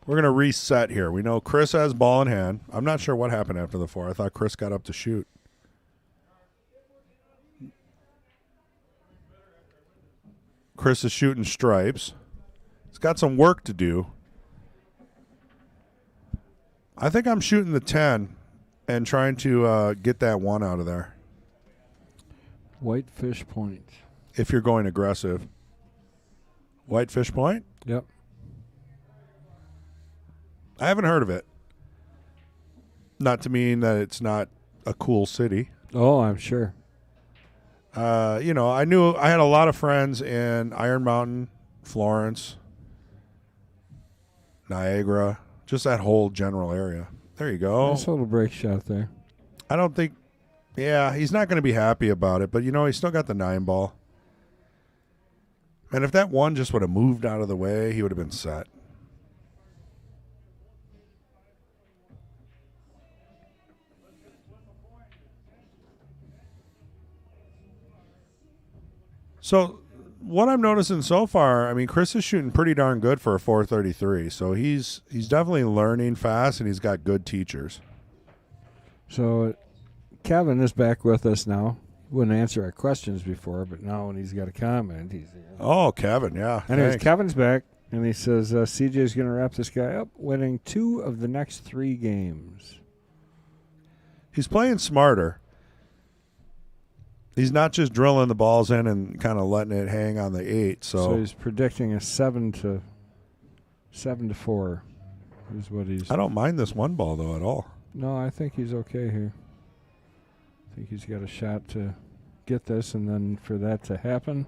We're going to reset here. We know Chris has ball in hand. I'm not sure what happened after the 4. I thought Chris got up to shoot. Chris is shooting stripes. He's got some work to do. I think I'm shooting the 10 and trying to get that 1 out of there.
Whitefish Point.
If you're going aggressive. Whitefish Point?
Yep.
I haven't heard of it. Not to mean that it's not a cool city.
Oh, I'm sure.
I knew I had a lot of friends in Iron Mountain, Florence, Niagara, just that whole general area. There you go.
Nice little break shot there.
I don't think, he's not going to be happy about it, but, he's still got the 9 ball. And if that 1 just would have moved out of the way, he would have been set. So what I'm noticing so far, Chris is shooting pretty darn good for a 433. So he's definitely learning fast, and he's got good teachers.
So Kevin is back with us now. Wouldn't answer our questions before, but now when he's got a comment, he's here.
Oh, Kevin, yeah.
Anyways,
thanks.
Kevin's back, and he says CJ is going to wrap this guy up, winning 2 of the next 3 games.
He's playing smarter. He's not just drilling the balls in and kind of letting it hang on the 8. So
he's predicting a 7 to 4 is what he's.
I don't mind this 1 ball, though, at all.
No, I think he's okay here. I think he's got a shot to get this, and then for that to happen,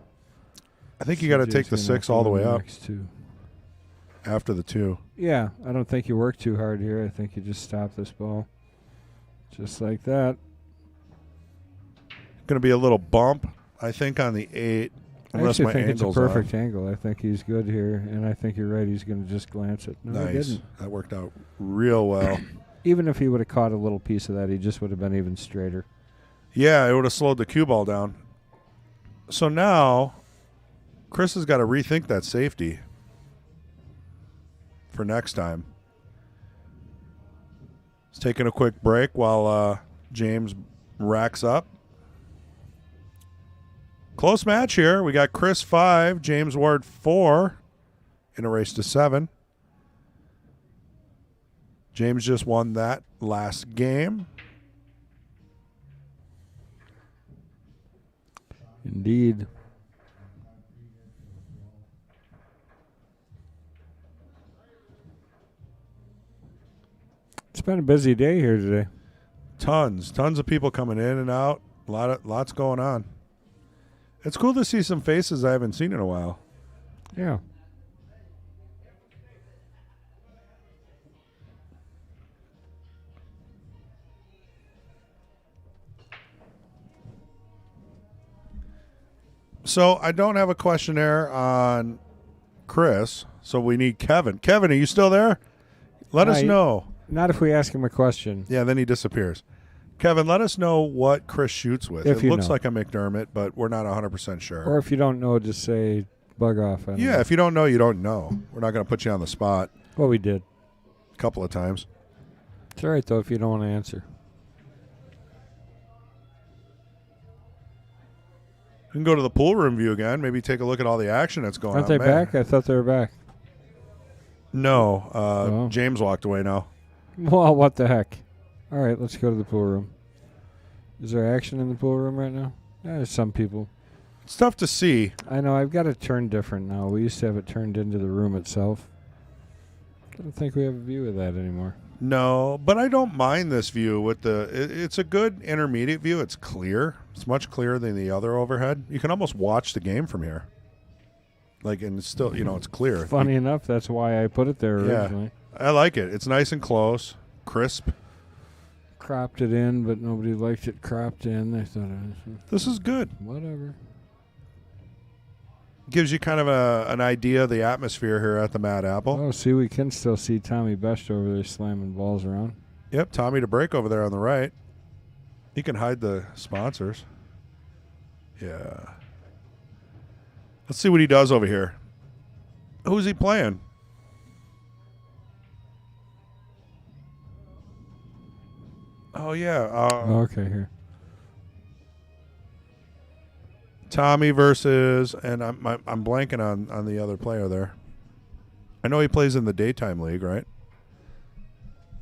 I think you got to take the 6 all the way up
next 2.
after the 2.
Yeah, I don't think you work too hard here. I think you just stop this ball just like that.
Going to be a little bump, I think, on the 8.
I
Unless
actually
my
think it's a
angle's
perfect
off.
angle. I think he's good here, and I think you're right. He's going to just glance it. No, he
Nice.
didn't.
That worked out real well.
Even if he would have caught a little piece of that, he just would have been even straighter.
Yeah, it would have slowed the cue ball down. So now, Chris has got to rethink that safety for next time. He's taking a quick break while James racks up. Close match here. We got Chris 5, James Ward 4 in a race to 7. James just won that last game.
Indeed. It's been a busy day here today.
Tons of people coming in and out. Lots going on. It's cool to see some faces I haven't seen in a while.
Yeah.
So I don't have a questionnaire on Chris, so we need Kevin. Kevin, are you still there? Let us know.
Not if we ask him a question.
Yeah, then he disappears. Kevin, let us know what Chris shoots with.
If
It
you
looks
know.
like a McDermott, but we're not 100% sure.
Or if you don't know, just say bug off. I don't know.
If you don't know, you don't know. We're not going to put you on the spot
Well, we did.
a couple of times.
It's all right, though, if you don't want to answer.
We can go to the pool room view again. Maybe take a look at all the action that's going
Aren't
on.
they back? I thought they were back.
No.
Oh.
James walked away now.
Well, what the heck? All right, let's go to the pool room. Is there action in the pool room right now? Yeah, there's some people.
It's tough to see.
I know. I've got it turned different now. We used to have it turned into the room itself. I don't think we have a view of that anymore.
No, but I don't mind this view with it's a good intermediate view. It's clear. It's much clearer than the other overhead. You can almost watch the game from here. And it's still, it's clear.
Funny enough, that's why I put it there originally.
I like it. It's nice and close, crisp.
Cropped it in, but nobody liked it cropped in. They thought it was
This is good.
whatever.
Gives you kind of an idea of the atmosphere here at the Mad Apple.
Oh, see, we can still see Tommy Best over there slamming balls around.
Yep, Tommy to break over there on the right. You can hide the sponsors. Yeah. Let's see what he does over here. Who's he playing? Oh, yeah.
Okay, here.
Tommy versus, and I'm blanking on the other player there. I know he plays in the daytime league, right?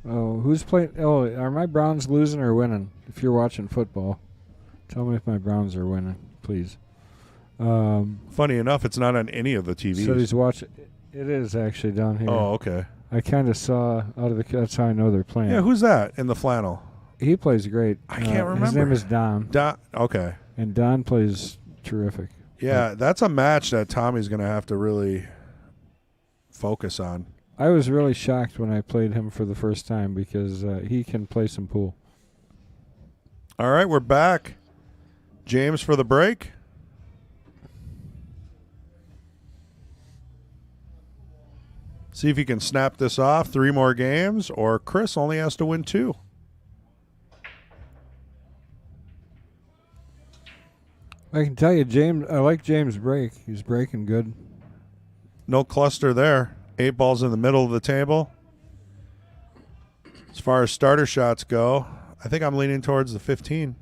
Oh, who's playing? Oh, are my Browns losing or winning? If you're watching football, tell me if my Browns are winning, please.
Funny enough, it's not on any of the TVs.
So he's watching. It is actually down here.
Oh, okay.
I kind of saw out of the. That's how I know they're playing.
Yeah, who's that in the flannel?
He plays great.
I can't remember.
His name is Don.
Okay.
And Don plays terrific.
Yeah, that's a match that Tommy's going to have to really focus on.
I was really shocked when I played him for the first time because he can play some pool.
All right, we're back. James for the break. See if he can snap this off. 3 more games, or Chris only has to win 2.
I can tell you, James. I like James' break. He's breaking good.
No cluster there. 8 balls in the middle of the table. As far as starter shots go, I think I'm leaning towards the 15.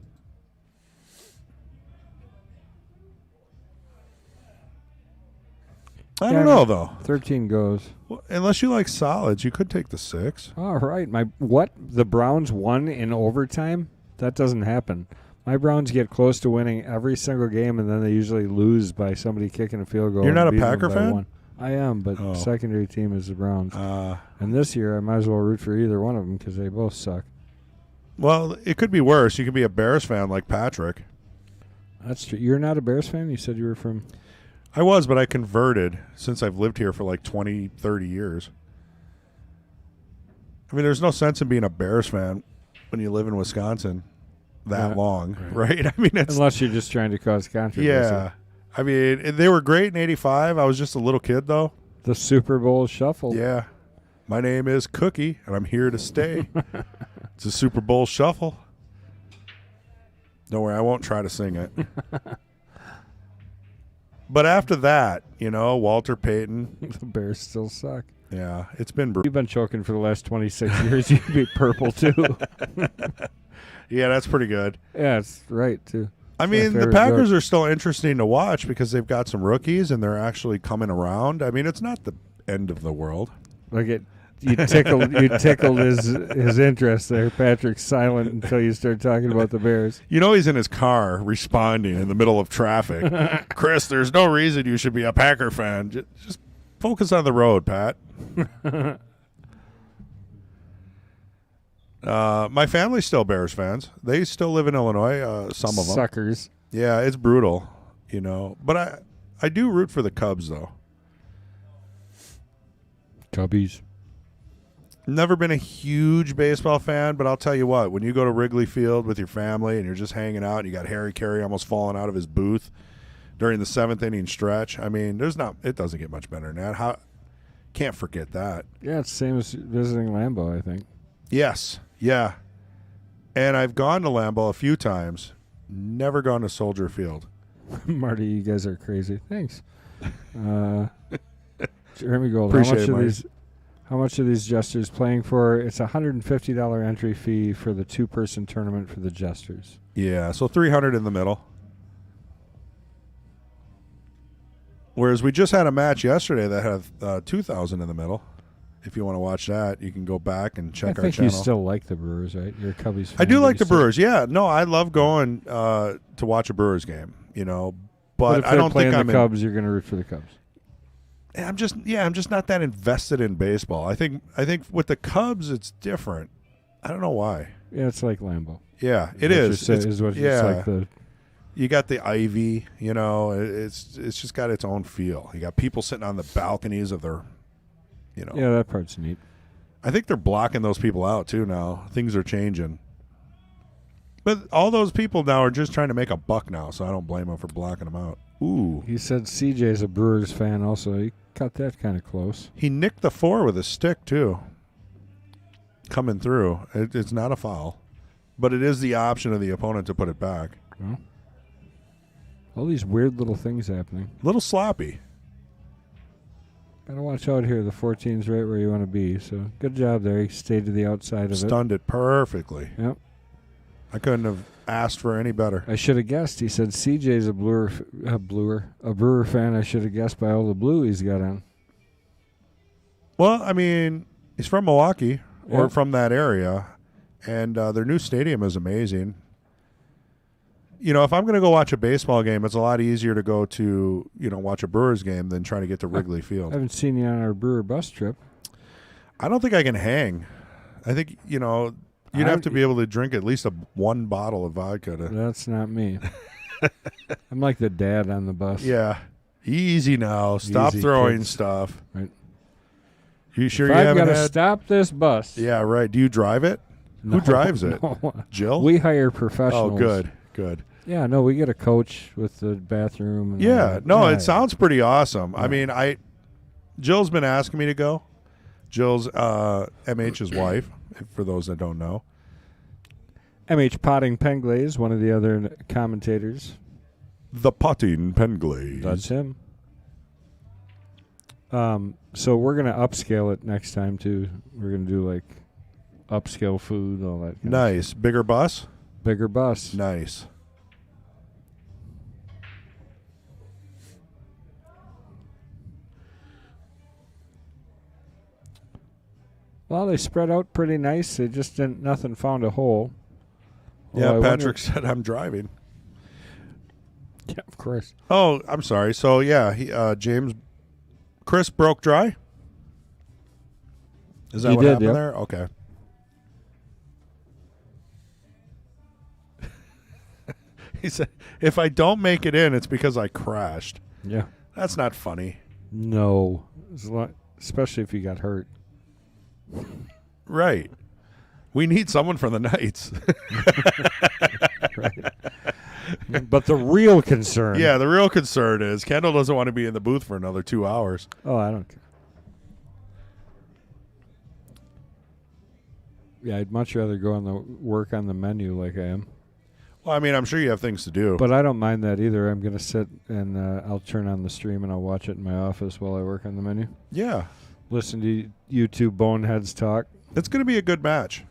I don't know, though.
13 goes.
Well, unless you like solids, you could take the 6.
All right. The Browns won in overtime? That doesn't happen. My Browns get close to winning every single game, and then they usually lose by somebody kicking a field goal.
You're not a
and beating
Packer
them by
fan?
1. I am, but secondary team is the Browns. And this year, I might as well root for either one of them because they both suck.
Well, it could be worse. You could be a Bears fan like Patrick.
That's true. You're not a Bears fan? You said you were from...
I was, but I converted since I've lived here for like 20, 30 years. I mean, there's no sense in being a Bears fan when you live in Wisconsin that long, right? I mean,
unless you're just trying to cause controversy.
Yeah. I mean, they were great in 85. I was just a little kid, though.
The Super Bowl shuffle.
Yeah. My name is Cookie, and I'm here to stay. It's a Super Bowl shuffle. Don't worry, I won't try to sing it. But after that, Walter Payton.
The Bears still suck.
Yeah, it's been brutal.
You've been choking for the last 26 years. You'd be purple, too.
Yeah, that's pretty good.
Yeah, it's right, too.
I mean, the Packers are still interesting to watch because they've got some rookies and they're actually coming around. I mean, it's not the end of the world.
You tickled his interest there. Patrick's silent until you start talking about the Bears.
He's in his car responding in the middle of traffic. Chris, there's no reason you should be a Packer fan. Just focus on the road, Pat. My family's still Bears fans. They still live in Illinois, some of them.
Suckers.
Yeah, it's brutal, But I do root for the Cubs, though.
Cubbies.
Never been a huge baseball fan, but I'll tell you what, when you go to Wrigley Field with your family and you're just hanging out and you got Harry Carey almost falling out of his booth during the 7th inning stretch, I mean, it doesn't get much better than that. Can't forget that.
Yeah, it's the same as visiting Lambeau, I think.
Yes, yeah. And I've gone to Lambeau a few times, never gone to Soldier Field.
Marty, you guys are crazy. Thanks. Jeremy Gold, how much are these Jesters playing for? It's a $150 entry fee for the 2-person tournament for the Jesters.
Yeah, so $300 in the middle. Whereas we just had a match yesterday that had $2,000 in the middle. If you want to watch that, you can go back and check our channel.
I think you still like the Brewers, right? You're a Cubbies fan.
I do like the Brewers. Yeah, no, I love going to watch a Brewers game. But
if
I don't think
I'm the Cubs. You're going to root for the Cubs.
I'm just not that invested in baseball. I think with the Cubs it's different. I don't know why.
Yeah, it's like Lambeau.
Yeah, it is.
It's like
you got the ivy. It's just got its own feel. You got people sitting on the balconies of their.
Yeah, that part's neat.
I think they're blocking those people out too now. Things are changing. But all those people now are just trying to make a buck now, so I don't blame them for blocking them out. Ooh.
He said CJ's a Brewers fan also. He cut that kind of close.
He nicked the 4 with a stick, too. Coming through. It's not a foul. But it is the option of the opponent to put it back.
Well, all these weird little things happening.
A little sloppy.
Gotta watch out here. The 14's right where you want to be. So good job there. He stayed to the outside of it.
Stunned it perfectly.
Yep.
I couldn't have asked for any better.
I should have guessed. He said CJ's a Brewer fan. I should have guessed by all the blue he's got on.
Well, I mean, he's from Milwaukee or
Yep.
from that area, and their new stadium is amazing. You know, if I'm going to go watch a baseball game, it's a lot easier to go to, watch a Brewers game than trying to get to Wrigley
I
Field.
haven't seen you on our Brewer bus trip.
I don't think I can hang. I think, you'd have to be able to drink at least one bottle of vodka.
That's not me. I'm like the dad on the bus.
Yeah. Easy now. Stop
Easy,
throwing
kids.
stuff.
Right.
You sure
If
you
I've
haven't
got to
had?
stop this bus.
Yeah, right. Do you drive it?
No,
Who drives it?
no.
Jill?
We hire professionals.
Oh, good.
Yeah, no, we get a coach with the bathroom. And all
Yeah,
that.
no,
Yeah,
it sounds pretty awesome.
Yeah.
I mean, Jill's been asking me to go. Jill's MH's wife, for those that don't know.
MH Potting Penglaze, one of the other commentators.
The Potting Penglaze.
That's him. So we're going to upscale it next time, too. We're going to do, like, upscale food, all that kind of
Nice. Bigger bus?
stuff. Bigger bus.
Nice.
Well, they spread out pretty nice. They just didn't, nothing found a hole.
Yeah,
I
Patrick said I'm driving.
Yeah, of course.
Oh, I'm sorry. So, yeah, Chris broke dry? Is that
He
what
did,
happened
yep.
there? Okay. He said, if I don't make it in, it's because I crashed.
Yeah.
That's not funny.
No. Especially if you got hurt.
Right. We need someone for the Knights.
Right. But the real concern.
Yeah, the real concern is Kendall doesn't want to be in the booth for another 2 hours.
Oh, I don't care. Yeah, I'd much rather go on the work on the menu like I am.
Well, I mean, I'm sure you have things to do.
But I don't mind that either. I'm going to sit and I'll turn on the stream and I'll watch it in my office while I work on the menu.
Yeah.
Listen to you two boneheads talk.
It's going to be a good match.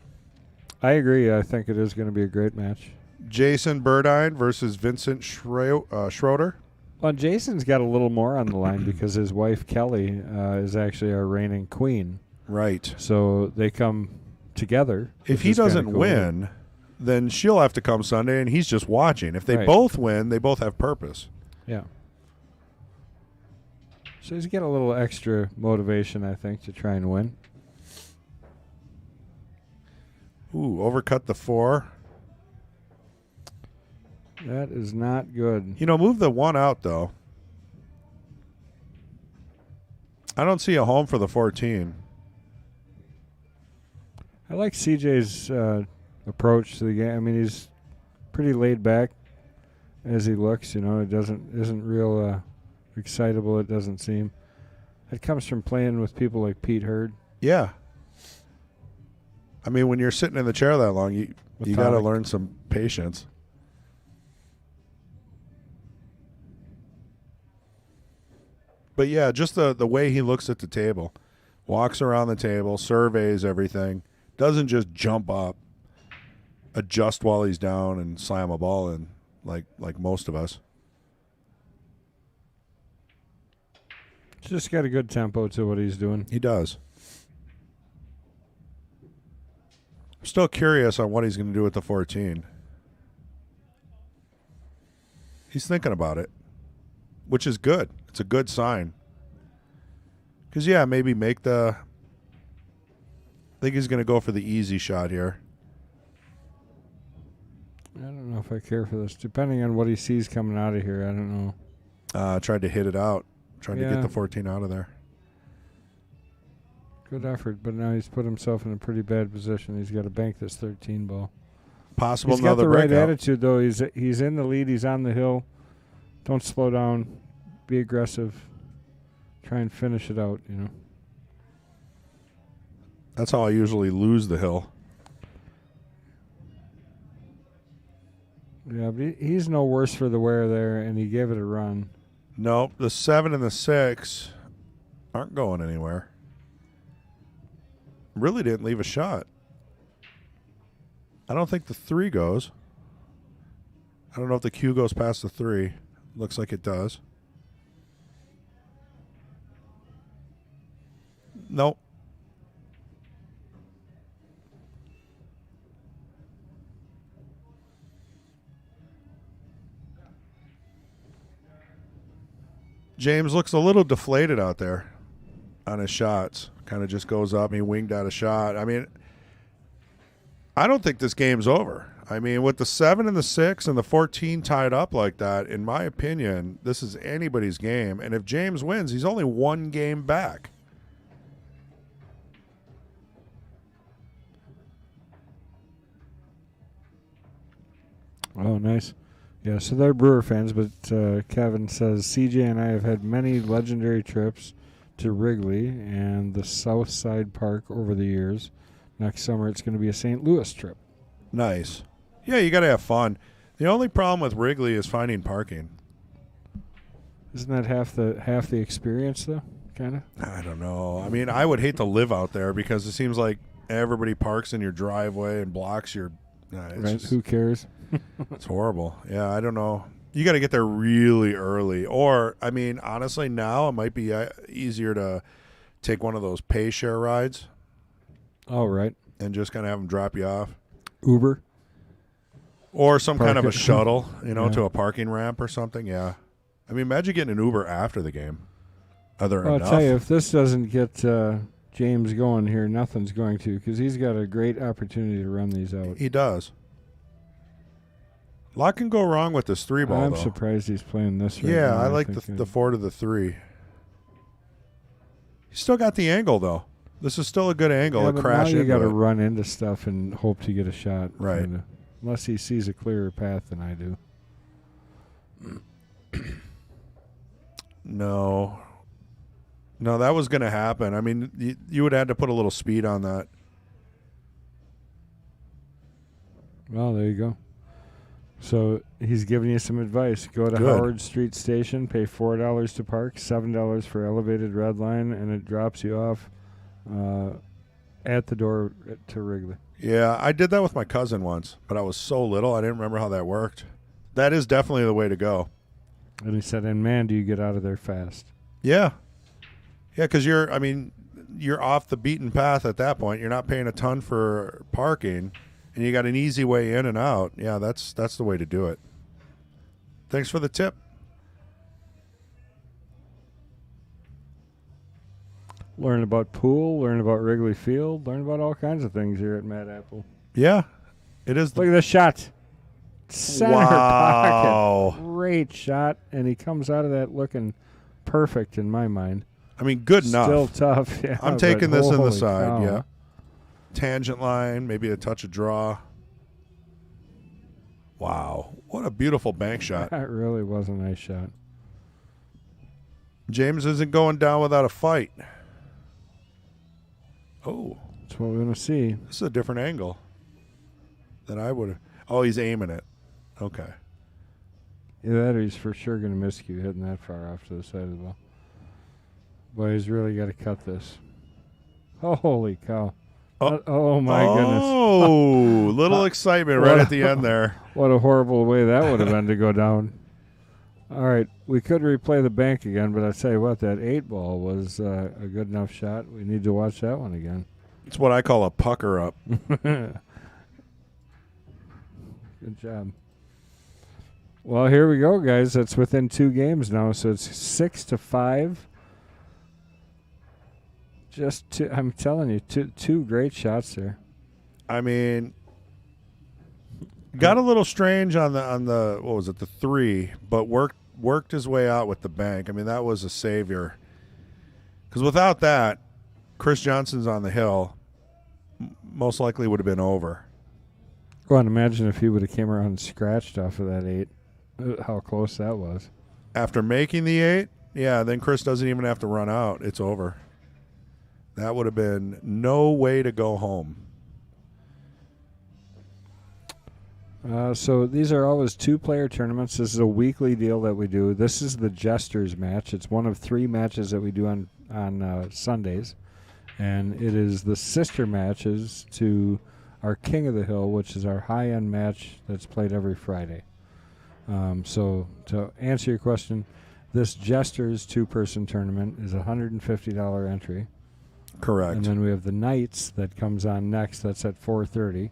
I agree. I think it is going to be a great match.
Jason Burdine versus Vincent Schroeder.
Well, Jason's got a little more on the line because his wife, Kelly, is actually our reigning queen.
Right.
So they come together.
If
which
he
is kinda
doesn't
cool.
win, then she'll have to come Sunday, and he's just watching. If they
Right.
both win, they both have purpose.
Yeah. So he's got a little extra motivation, I think, to try and win.
Ooh, overcut the 4.
That is not good.
Move the 1 out, though. I don't see a home for the 14.
I like CJ's approach to the game. I mean, he's pretty laid back as he looks. It isn't real excitable. It doesn't seem. It comes from playing with people like Pete Hurd.
Yeah. I mean, when you're sitting in the chair that long, you got to
Methodic.
learn some patience. But yeah, just the way he looks at the table, walks around the table, surveys everything, doesn't just jump up, adjust while he's down, and slam a ball in like most of us.
He's just got a good tempo to what he's doing.
He does. I'm still curious on what he's going to do with the 14. He's thinking about it, which is good. It's a good sign. Because, yeah, maybe make the... I think he's going to go for the easy shot here.
I don't know if I care for this. Depending on what he sees coming out of here, I don't know.
Tried to hit it out. Tried to
Yeah.
get the 14 out of there.
Good effort, but now he's put himself in a pretty bad position. He's got to bank this 13 ball.
Possible
He's got
another
the right
breakout.
attitude, though. He's in the lead. He's on the hill. Don't slow down. Be aggressive. Try and finish it out,
That's how I usually lose the hill.
Yeah, but he's no worse for the wear there, and he gave it a run.
Nope, the 7 and the 6 aren't going anywhere. Really didn't leave a shot. I don't think the 3 goes. I don't know if the Q goes past the 3. Looks like it does. Nope. James looks a little deflated out there on his shots. Kind of just goes up. He winged out a shot. I mean, I don't think this game's over. I mean, with the 7 and the 6 and the 14 tied up like that, in my opinion, this is anybody's game. And if James wins, he's only 1 game back.
Oh, nice. Yeah, so they're Brewer fans, but Kevin says, CJ and I have had many legendary trips to Wrigley and the South Side Park over the years. Next summer, it's going to be a St. Louis trip.
Nice. Yeah, you got to have fun. The only problem with Wrigley is finding parking.
Isn't that half the experience, though, kind of?
I don't know. I mean, I would hate to live out there because it seems like everybody parks in your driveway and blocks your...
right, who cares?
It's horrible. Yeah, I don't know. You got to get there really early. Or, I mean, honestly, now it might be easier to take one of those pay share rides.
Oh, right.
And just kind of have them drop you off.
Uber.
Or some kind of a
it.
shuttle,
Yeah.
to a parking ramp or something. Yeah. I mean, imagine getting an Uber after the game. Are there
Well,
enough?
I'll tell you, if this doesn't get James going here, nothing's going to, because he's got a great opportunity to run these out.
He does. A lot can go wrong with this 3 ball,
I'm
though.
surprised he's playing this right
Yeah,
now.
I like the 4 to the 3. He's still got the angle, though. This is still a good angle.
Yeah,
to
but
crash
now you
into
got to
it.
run into stuff and hope to get a shot.
Right.
Kinda. Unless he sees a clearer path than I do.
No, that was going to happen. I mean, you would have had to put a little speed on that.
Well, there you go. So he's giving you some advice. Go to
Good.
Howard Street Station, pay $4 to park, $7 for elevated red line, and it drops you off at the door to Wrigley.
Yeah, I did that with my cousin once, but I was so little I didn't remember how that worked. That is definitely the way to go.
And he said, and man, do you get out of there fast.
Yeah. Yeah, because you're off the beaten path at that point. You're not paying a ton for parking, and you got an easy way in and out. Yeah, that's the way to do it. Thanks for the tip.
Learn about pool, learn about Wrigley Field, learn about all kinds of things here at Mad Apple.
Yeah, it is.
Look at this shot. Center
Wow.
pocket. Great shot. And he comes out of that looking perfect in my mind.
I mean, good enough.
Still tough. Yeah,
I'm taking this in the
holy
side.
cow.
Yeah. Tangent line, maybe a touch of draw. Wow. What a beautiful bank shot.
That really was a nice shot.
James isn't going down without a fight. Oh.
That's what we're going to see.
This is a different angle than I would have. Oh, he's aiming it. Okay.
Either that or he's for sure going to miss you hitting that far off to the side of the ball. Boy, he's really got to cut this. Holy cow. Oh my goodness.
Oh, little excitement right at the end there.
What a horrible way that would have been to go down. All right, we could replay the bank again, but I tell you what, that 8 ball was a good enough shot. We need to watch that one again.
It's what I call a pucker up.
Good job. Well, here we go, guys. That's within 2 games now, so it's 6-5. Just two, I'm telling you, two great shots there.
I mean, got a little strange on the what was it, the 3, but worked his way out with the bank. I mean, that was a savior. Because without that, Chris Johnson's on the hill. Most likely would have been over.
Well, and imagine if he would have came around and scratched off of that 8. How close that was.
After making the 8, yeah, then Chris doesn't even have to run out. It's over. That would have been no way to go home.
So these are always 2-player tournaments. This is a weekly deal that we do. This is the Jesters match. It's one of 3 matches that we do on Sundays. And it is the sister matches to our King of the Hill, which is our high-end match that's played every Friday. So to answer your question, this Jesters 2-person tournament is a $150 entry.
Correct.
And then we have the Knights that comes on next. That's at $430.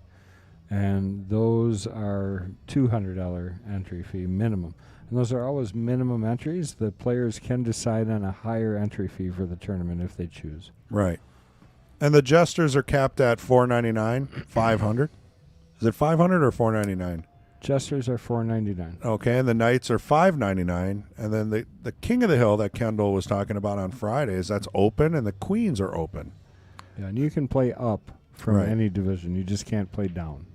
And those are $200 entry fee minimum. And those are always minimum entries. The players can decide on a higher entry fee for the tournament if they choose.
Right. And the Jesters are capped at $499, $500. Is it $500 or $499?
Jesters are $499.
Okay, and the Knights are $599. And then the King of the Hill that Kendall was talking about on Fridays, that's open, and the Queens are open.
Yeah, and you can play up from
Right.
any division. You just can't play down.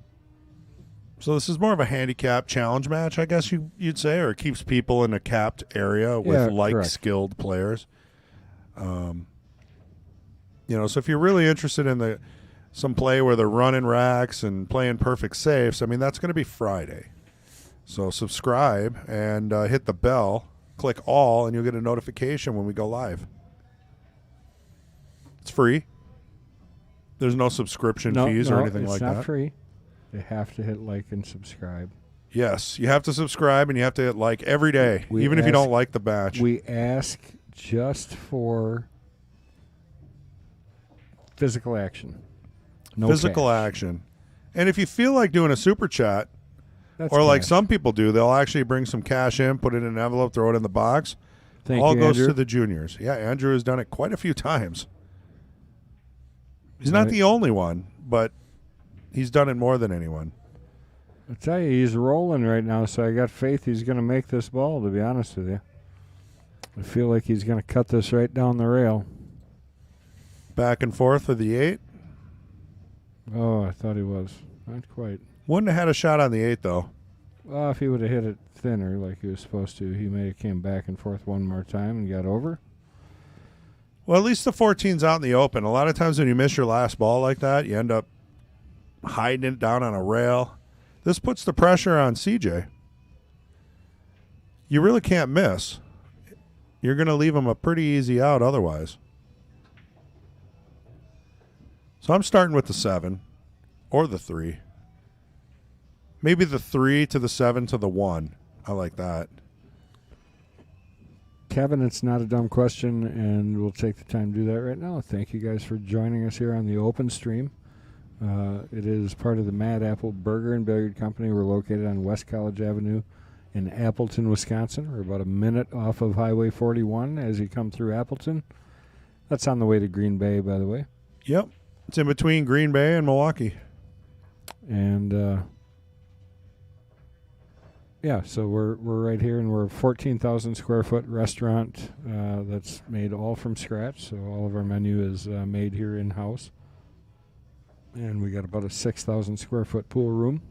So this is more of a handicap challenge match, I guess you'd say, or it keeps people in a capped area with
Yeah, correct.
skilled players. So if you're really interested in some play where they're running racks and playing perfect safes, I mean, that's going to be Friday. So subscribe and hit the bell, click all, and you'll get a notification when we go live. It's free. There's no subscription fees or anything like that.
It's not free. They have to hit like and subscribe.
Yes, you have to subscribe and you have to hit like every day, even if you don't like the batch.
We ask just for physical action. No
physical
cash.
action. And if you feel like doing a super chat,
That's
or like
cash.
some people do, they'll actually bring some cash in, put it in an envelope, throw it in the box.
Thank
All
you,
goes
Andrew.
to the juniors. Yeah, Andrew has done it quite a few times. He's not
Right.
the only one, but he's done it more than anyone.
I tell you, he's rolling right now, so I got faith he's going to make this ball, to be honest with you. I feel like he's going to cut this right down the rail.
Back and forth with the 8.
Oh, I thought he was. Not quite.
Wouldn't have had a shot on the 8, though.
Well, if he would have hit it thinner like he was supposed to, he may have came back and forth one more time and got over.
Well, at least the 14's out in the open. A lot of times when you miss your last ball like that, you end up hiding it down on a rail. This puts the pressure on CJ. You really can't miss. You're going to leave him a pretty easy out otherwise. So I'm starting with the 7 or the 3. Maybe the 3 to the 7 to the 1. I like that.
Kevin, it's not a dumb question, and we'll take the time to do that right now. Thank you guys for joining us here on the open stream. It is part of the Mad Apple Burger and Billiard Company. We're located on West College Avenue in Appleton, Wisconsin. We're about a minute off of Highway 41 as you come through Appleton. That's on the way to Green Bay, by the way.
Yep. It's in between Green Bay and Milwaukee.
And yeah, so we're right here, and we're a 14,000 square foot restaurant that's made all from scratch. So all of our menu is made here in house, and we got about a 6,000 square foot pool room.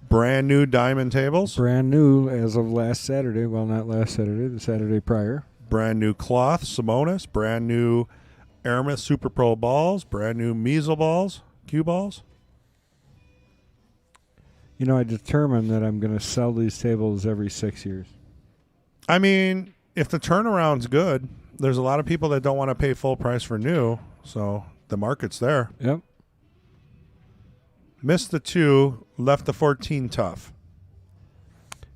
Brand new diamond tables.
Brand new as of last Saturday. Well, not last Saturday, the Saturday prior.
Brand new cloth, Simonis. Brand new Aramith Super Pro balls. Brand new measle balls, cue balls.
You know, I determined that I'm going to sell these tables every 6 years.
I mean, if the turnaround's good, there's a lot of people that don't want to pay full price for new, so the market's there.
Yep.
Missed the 2, left the 14 tough.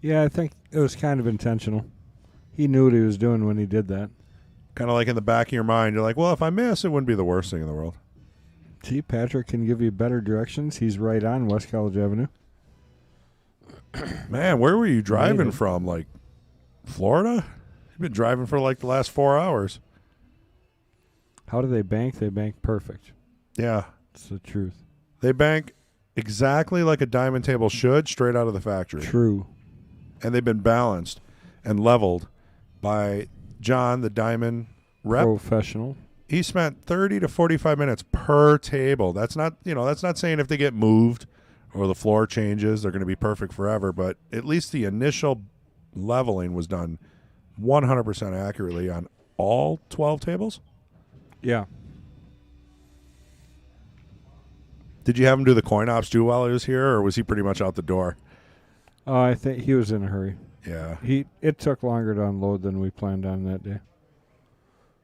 Yeah, I think it was kind of intentional. He knew what he was doing when he did that.
Kind of like in the back of your mind, you're like, well, if I miss, it wouldn't be the worst thing in the world.
See, Patrick can give you better directions. He's right on West College Avenue.
Man, where were you driving from? Like Florida? You've been driving for like the last 4 hours.
How do they bank? They bank perfect.
Yeah.
It's the truth.
They bank exactly like a diamond table should, straight out of the factory.
True.
And they've been balanced and leveled by John, the diamond rep.
Professional.
He spent 30 to 45 minutes per table. That's not saying if they get moved or the floor changes, they're going to be perfect forever, but at least the initial leveling was done 100% accurately on all 12 tables.
Yeah.
Did you have him do the coin ops too while he was here, or was he pretty much out the door?
Oh, I think he was in a hurry.
Yeah.
It took longer to unload than we planned on that day.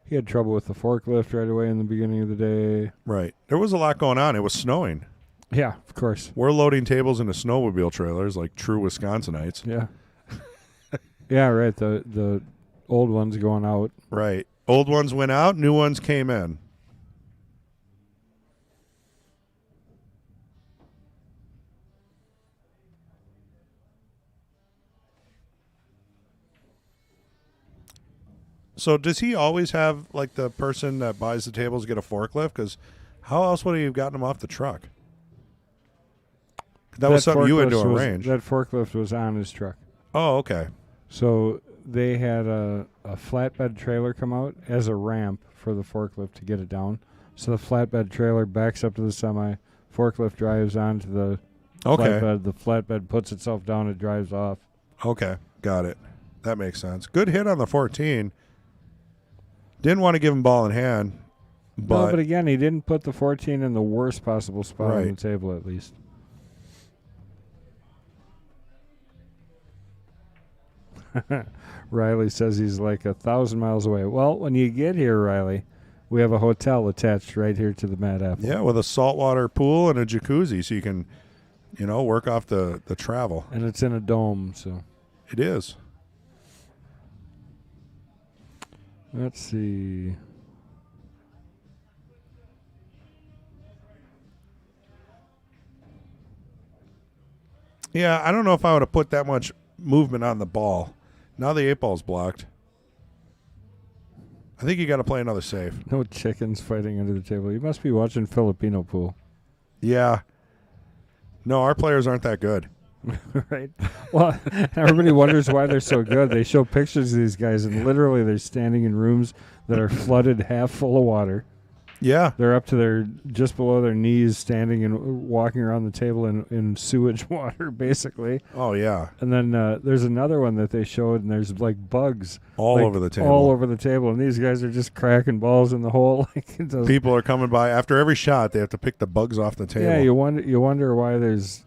He had trouble with the forklift right away in the beginning of the day.
Right. There was a lot going on. It was snowing.
Yeah, of course.
We're loading tables into snowmobile trailers like true Wisconsinites.
Yeah. Yeah, right. The old ones going out.
Right. Old ones went out, new ones came in. So does he always have, like, the person that buys the tables get a forklift? Because how else would he have gotten them off the truck? That was something you had to arrange.
That forklift was on his truck.
Oh, okay.
So they had a flatbed trailer come out as a ramp for the forklift to get it down. So the flatbed trailer backs up to the semi. Forklift drives onto the flatbed. The flatbed puts itself down. It drives off.
Okay. Got it. That makes sense. Good hit on the 14. Didn't want to give him ball in hand.
But again, he didn't put the 14 in the worst possible spot on the table, at least. Riley says he's like 1,000 miles away. Well, when you get here, Riley, we have a hotel attached right here to the Mad Apple.
Yeah, with a saltwater pool and a jacuzzi, so you can, work off the travel.
And it's in a dome, so.
It is.
Let's see.
Yeah, I don't know if I would have put that much movement on the ball. Now the 8-ball's blocked. I think you got to play another safe.
No chickens fighting under the table. You must be watching Filipino pool.
Yeah. No, our players aren't that good.
Right. Well, everybody wonders why they're so good. They show pictures of these guys, and literally they're standing in rooms that are flooded half full of water.
Yeah.
They're up to just below their knees, standing and walking around the table in sewage water, basically.
Oh, yeah.
And then there's another one that they showed, and there's like bugs.
All over the table.
All over the table. And these guys are just cracking balls in the hole.
People are coming by. After every shot, they have to pick the bugs off the table.
Yeah, you wonder why there's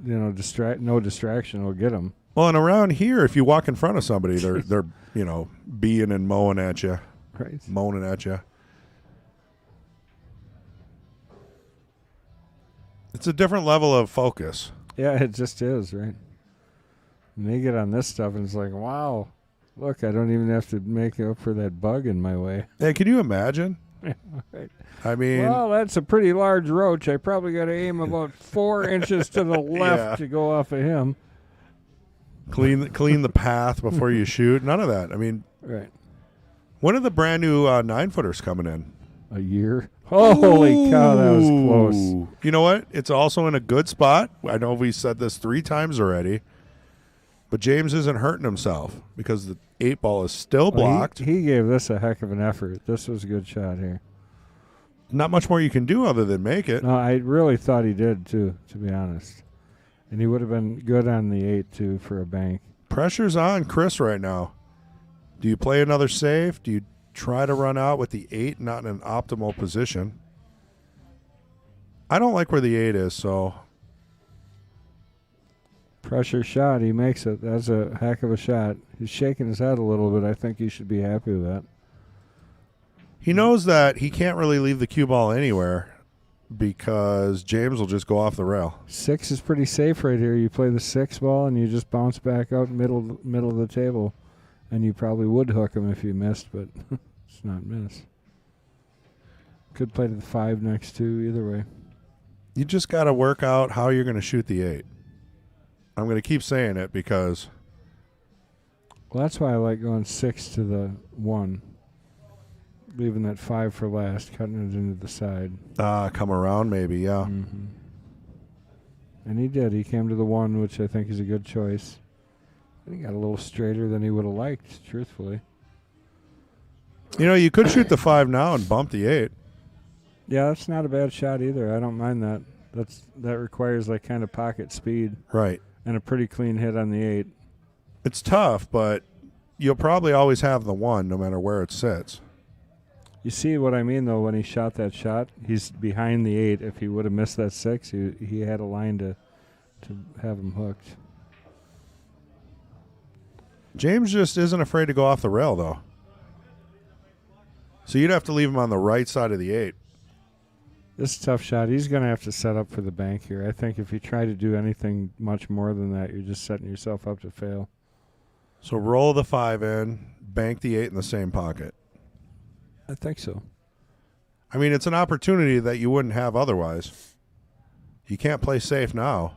no distraction will get them.
Well, and around here, if you walk in front of somebody, they're being and mowing at you.
Right.
Moaning at you. It's a different level of focus.
Yeah, it just is, right? And they get on this stuff, and it's like, wow, look, I don't even have to make up for that bug in my way.
Hey, can you imagine?
Right.
I mean...
Well, that's a pretty large roach. I probably got to aim about 4 inches to the left to go off of him.
Clean the path before you shoot. None of that. I mean...
Right.
When are the brand new 9-footers coming in?
A year? Holy cow, that was close.
You know what? It's also in a good spot. I know we said this 3 times already, but James isn't hurting himself because the 8-ball is still blocked.
He gave this a heck of an effort. This was a good shot here.
Not much more you can do other than make it.
No, I really thought he did, too, to be honest. And he would have been good on the 8, too, for a bank.
Pressure's on Chris right now. Do you play another safe? Do you try to run out with the 8 not in an optimal position? I don't like where the 8 is, so...
Pressure shot. He makes it. That's a heck of a shot. He's shaking his head a little bit. I think he should be happy with that.
He knows that he can't really leave the cue ball anywhere because James will just go off the rail.
6 is pretty safe right here. You play the 6 ball and you just bounce back out middle of the table. And you probably would hook him if you missed, but it's not miss. Could play to the 5 next to either way.
You just got to work out how you're going to shoot the 8. I'm going to keep saying it because...
Well, that's why I like going 6 to the 1. Leaving that 5 for last, cutting it into the side.
Come around maybe, yeah.
Mm-hmm. And he did. He came to the 1, which I think is a good choice. I think he got a little straighter than he would have liked, truthfully.
You could shoot the 5 now and bump the 8.
Yeah, that's not a bad shot either. I don't mind that. That requires like kind of pocket speed.
Right.
And a pretty clean hit on the 8.
It's tough, but you'll probably always have the 1 no matter where it sits.
You see what I mean, though, when he shot that shot? He's behind the 8. If he would have missed that 6, he had a line to have him hooked.
James just isn't afraid to go off the rail, though. So you'd have to leave him on the right side of the 8.
This is a tough shot. He's going to have to set up for the bank here. I think if you try to do anything much more than that, you're just setting yourself up to fail.
So roll the 5 in, bank the 8 in the same pocket.
I think so.
I mean, it's an opportunity that you wouldn't have otherwise. You can't play safe now.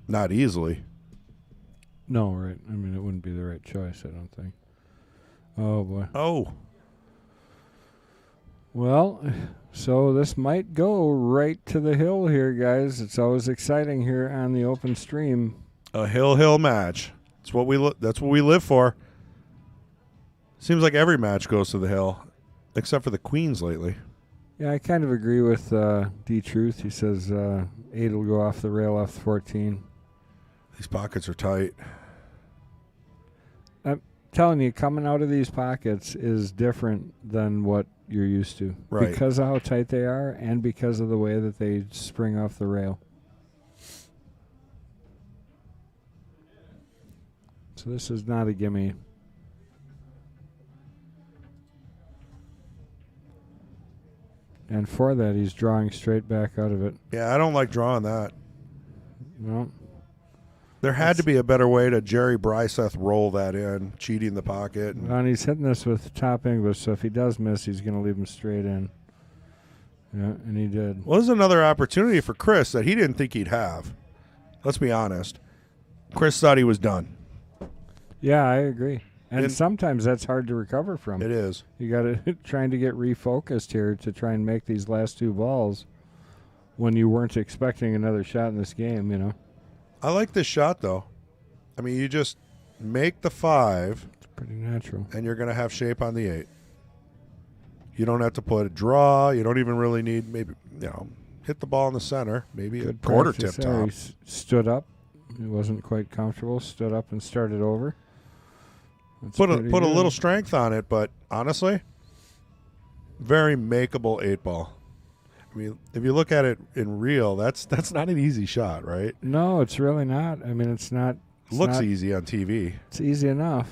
Not easily.
No, right. I mean, it wouldn't be the right choice, I don't think. Oh, boy.
Oh.
Well, so this might go right to the hill here, guys. It's always exciting here on the open stream.
A hill match. That's what we live for. Seems like every match goes to the hill, except for the Queens lately.
Yeah, I kind of agree with D-Truth. He says 8 will go off the rail off 14.
These pockets are tight.
I'm telling you, coming out of these pockets is different than what you're used to.
Right.
Because of how tight they are and because of the way that they spring off the rail. So this is not a gimme. And for that, he's drawing straight back out of it.
Yeah, I don't like drawing that.
No.
There had to be a better way to Jerry Bryseth roll that in, cheating the pocket.
And he's hitting this with top English, so if he does miss, he's going to leave him straight in. Yeah, and he did.
Well, this is another opportunity for Chris that he didn't think he'd have. Let's be honest. Chris thought he was done.
Yeah, I agree. And sometimes that's hard to recover from.
It is.
You got to trying to get refocused here to try and make these last 2 balls when you weren't expecting another shot in this game, you know.
I like this shot, though. I mean, you just make the 5.
It's pretty natural.
And you're going to have shape on the 8. You don't have to put a draw. You don't even really need maybe, hit the ball in the center. Maybe
Good
a quarter
practice
tip
there.
top.
He stood up. He wasn't quite comfortable. Stood up and started over. That's
Put a
pretty
little
good.
strength on it, but honestly, very makeable 8 ball. I mean, if you look at it in real, that's not an easy shot, right?
No, it's really not. I mean, it's not.
Looks easy on TV.
It's easy enough,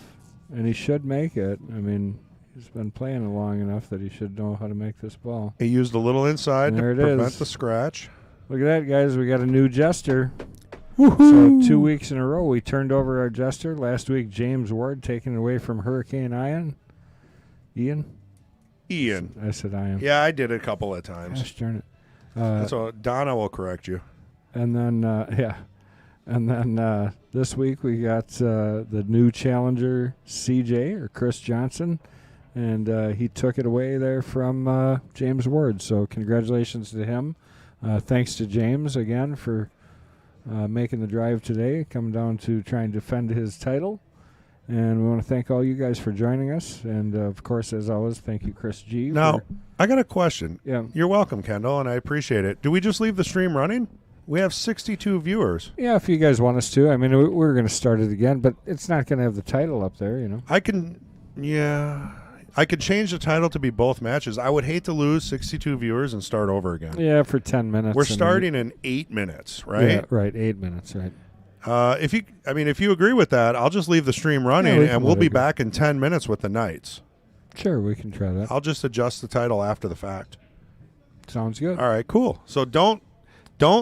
and he should make it. I mean, he's been playing it long enough that he should know how to make this ball.
He used a little inside
There
to
it
prevent
is.
the scratch.
Look at that, guys. We got a new Jester.
Woo-hoo.
So 2 weeks in a row, we turned over our Jester. Last week, James Ward taken away from Hurricane Ian. I said Ian.
Yeah, I did it a couple of times.
Gosh darn it.
So Donna will correct you.
And then, And then this week we got the new challenger, CJ, or Chris Johnson. And he took it away there from James Ward. So congratulations to him. Thanks to James again for making the drive today, coming down to try and defend his title. And we want to thank all you guys for joining us. And, of course, as always, thank you, Chris G.
Now, I got a question.
Yeah.
You're welcome, Kendall, and I appreciate it. Do we just leave the stream running? We have 62 viewers.
Yeah, if you guys want us to. I mean, we're going to start it again, but it's not going to have the title up there, you know.
I could change the title to be both matches. I would hate to lose 62 viewers and start over again.
Yeah, for 10 minutes.
We're starting in 8 minutes, right?
Yeah, right, 8 minutes, right.
If you agree with that, I'll just leave the stream running, and we'll be back in 10 minutes with the Knights.
Sure, we can try that.
I'll just adjust the title after the fact.
Sounds good.
All right, cool. So don't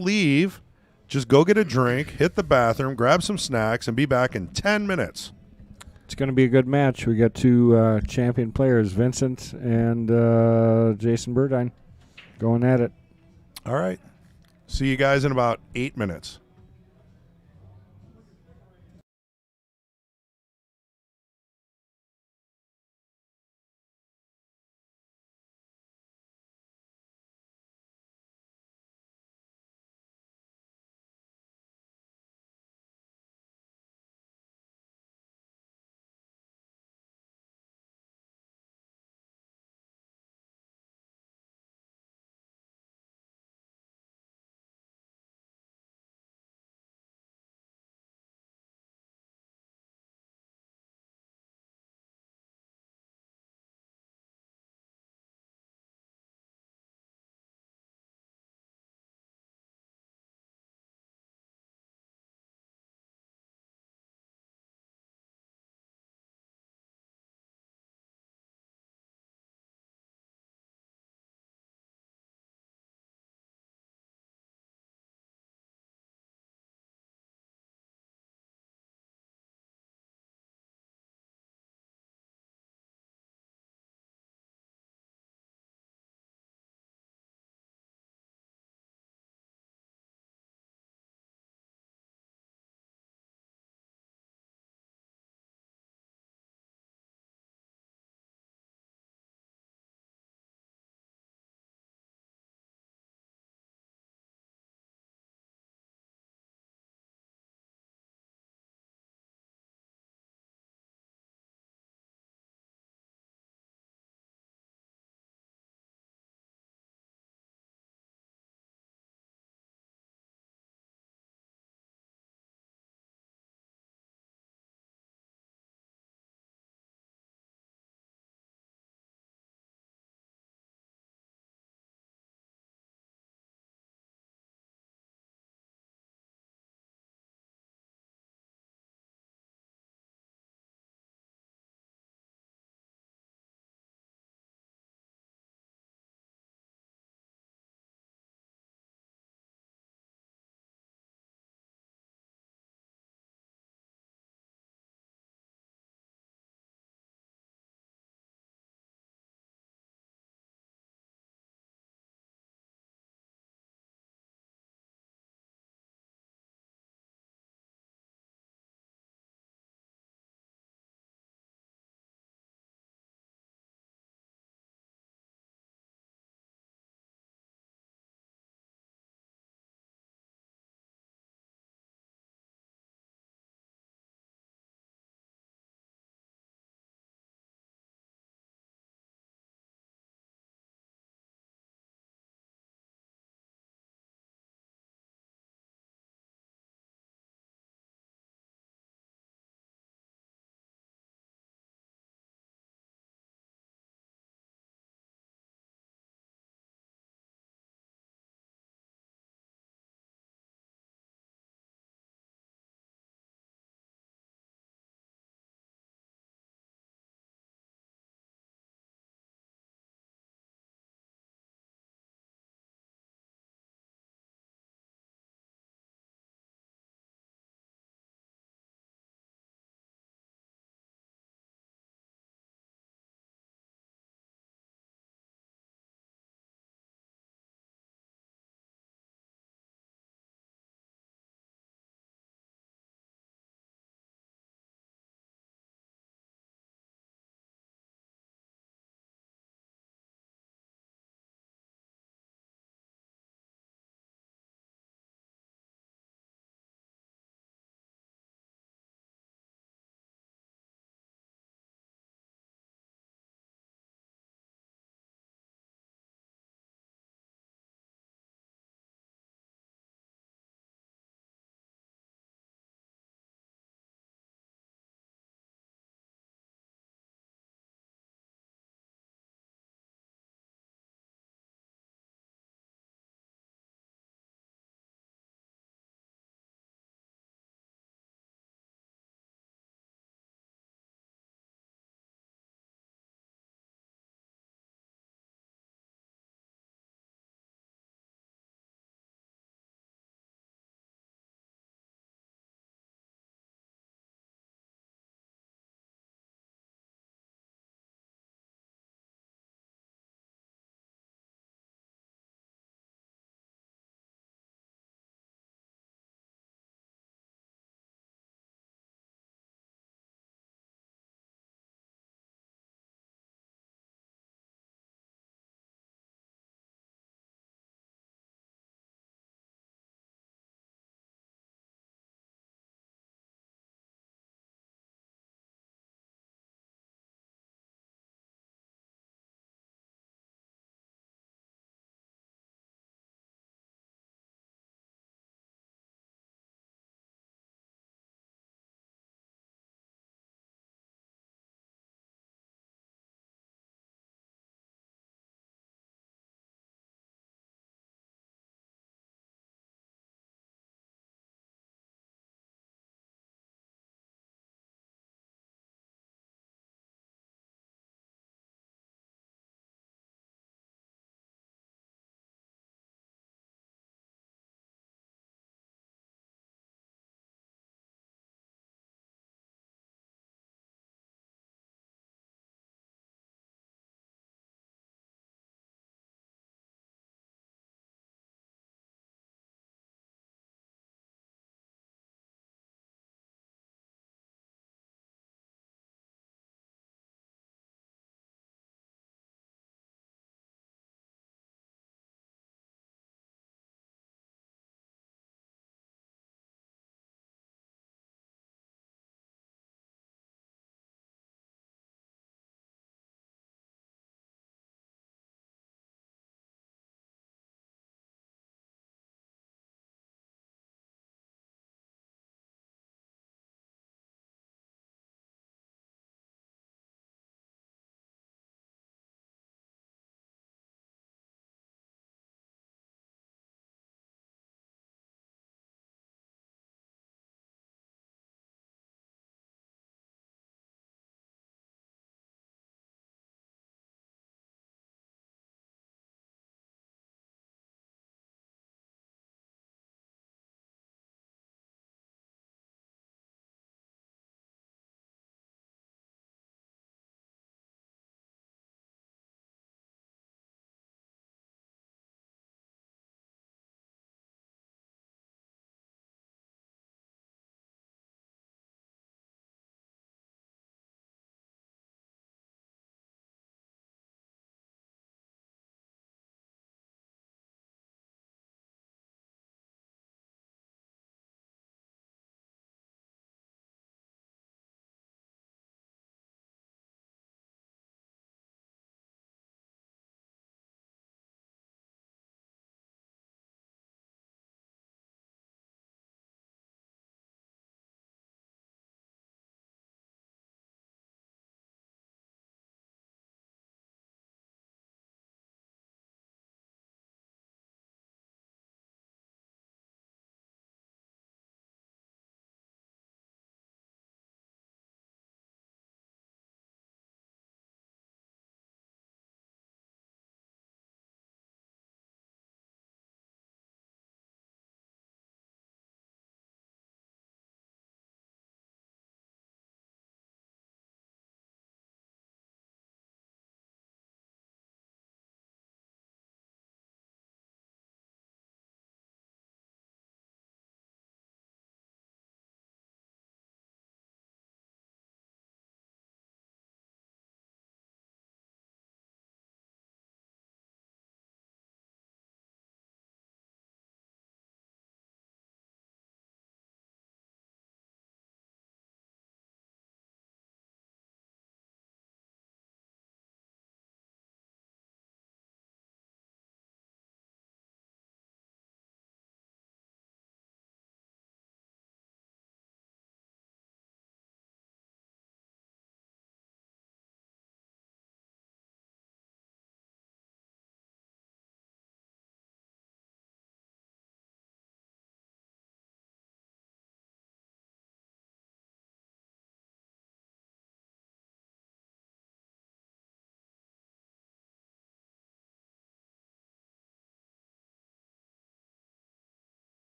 leave. Just go get a drink, hit the bathroom, grab some snacks, and be back in 10 minutes.
It's going to be a good match. We got two champion players, Vincent and Jason Burdine, going at it.
All right. See you guys in about 8 minutes.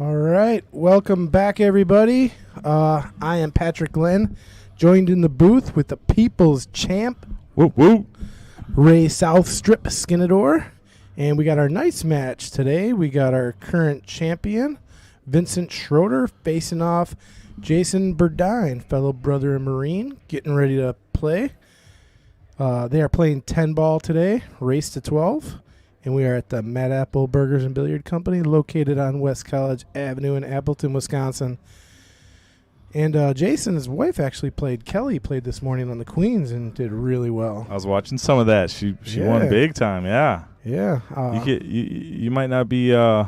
All right. Welcome back, everybody. I am Patrick Glenn, joined in the booth with the People's Champ,
Whoop, whoop.
Ray South Strip Skinador. And we got our nice match today. We got our current champion, Vincent Schroeder, facing off Jason Burdine, fellow brother and Marine, getting ready to play. They are playing 10 ball today, race to 12. And we are at the Mad Apple Burgers and Billiard Company, located on West College Avenue in Appleton, Wisconsin. And Jason, his wife, actually played. Kelly played this morning on the Queens and did really well.
I was watching some of that. She won big time. Yeah.
Yeah.
You might not be. You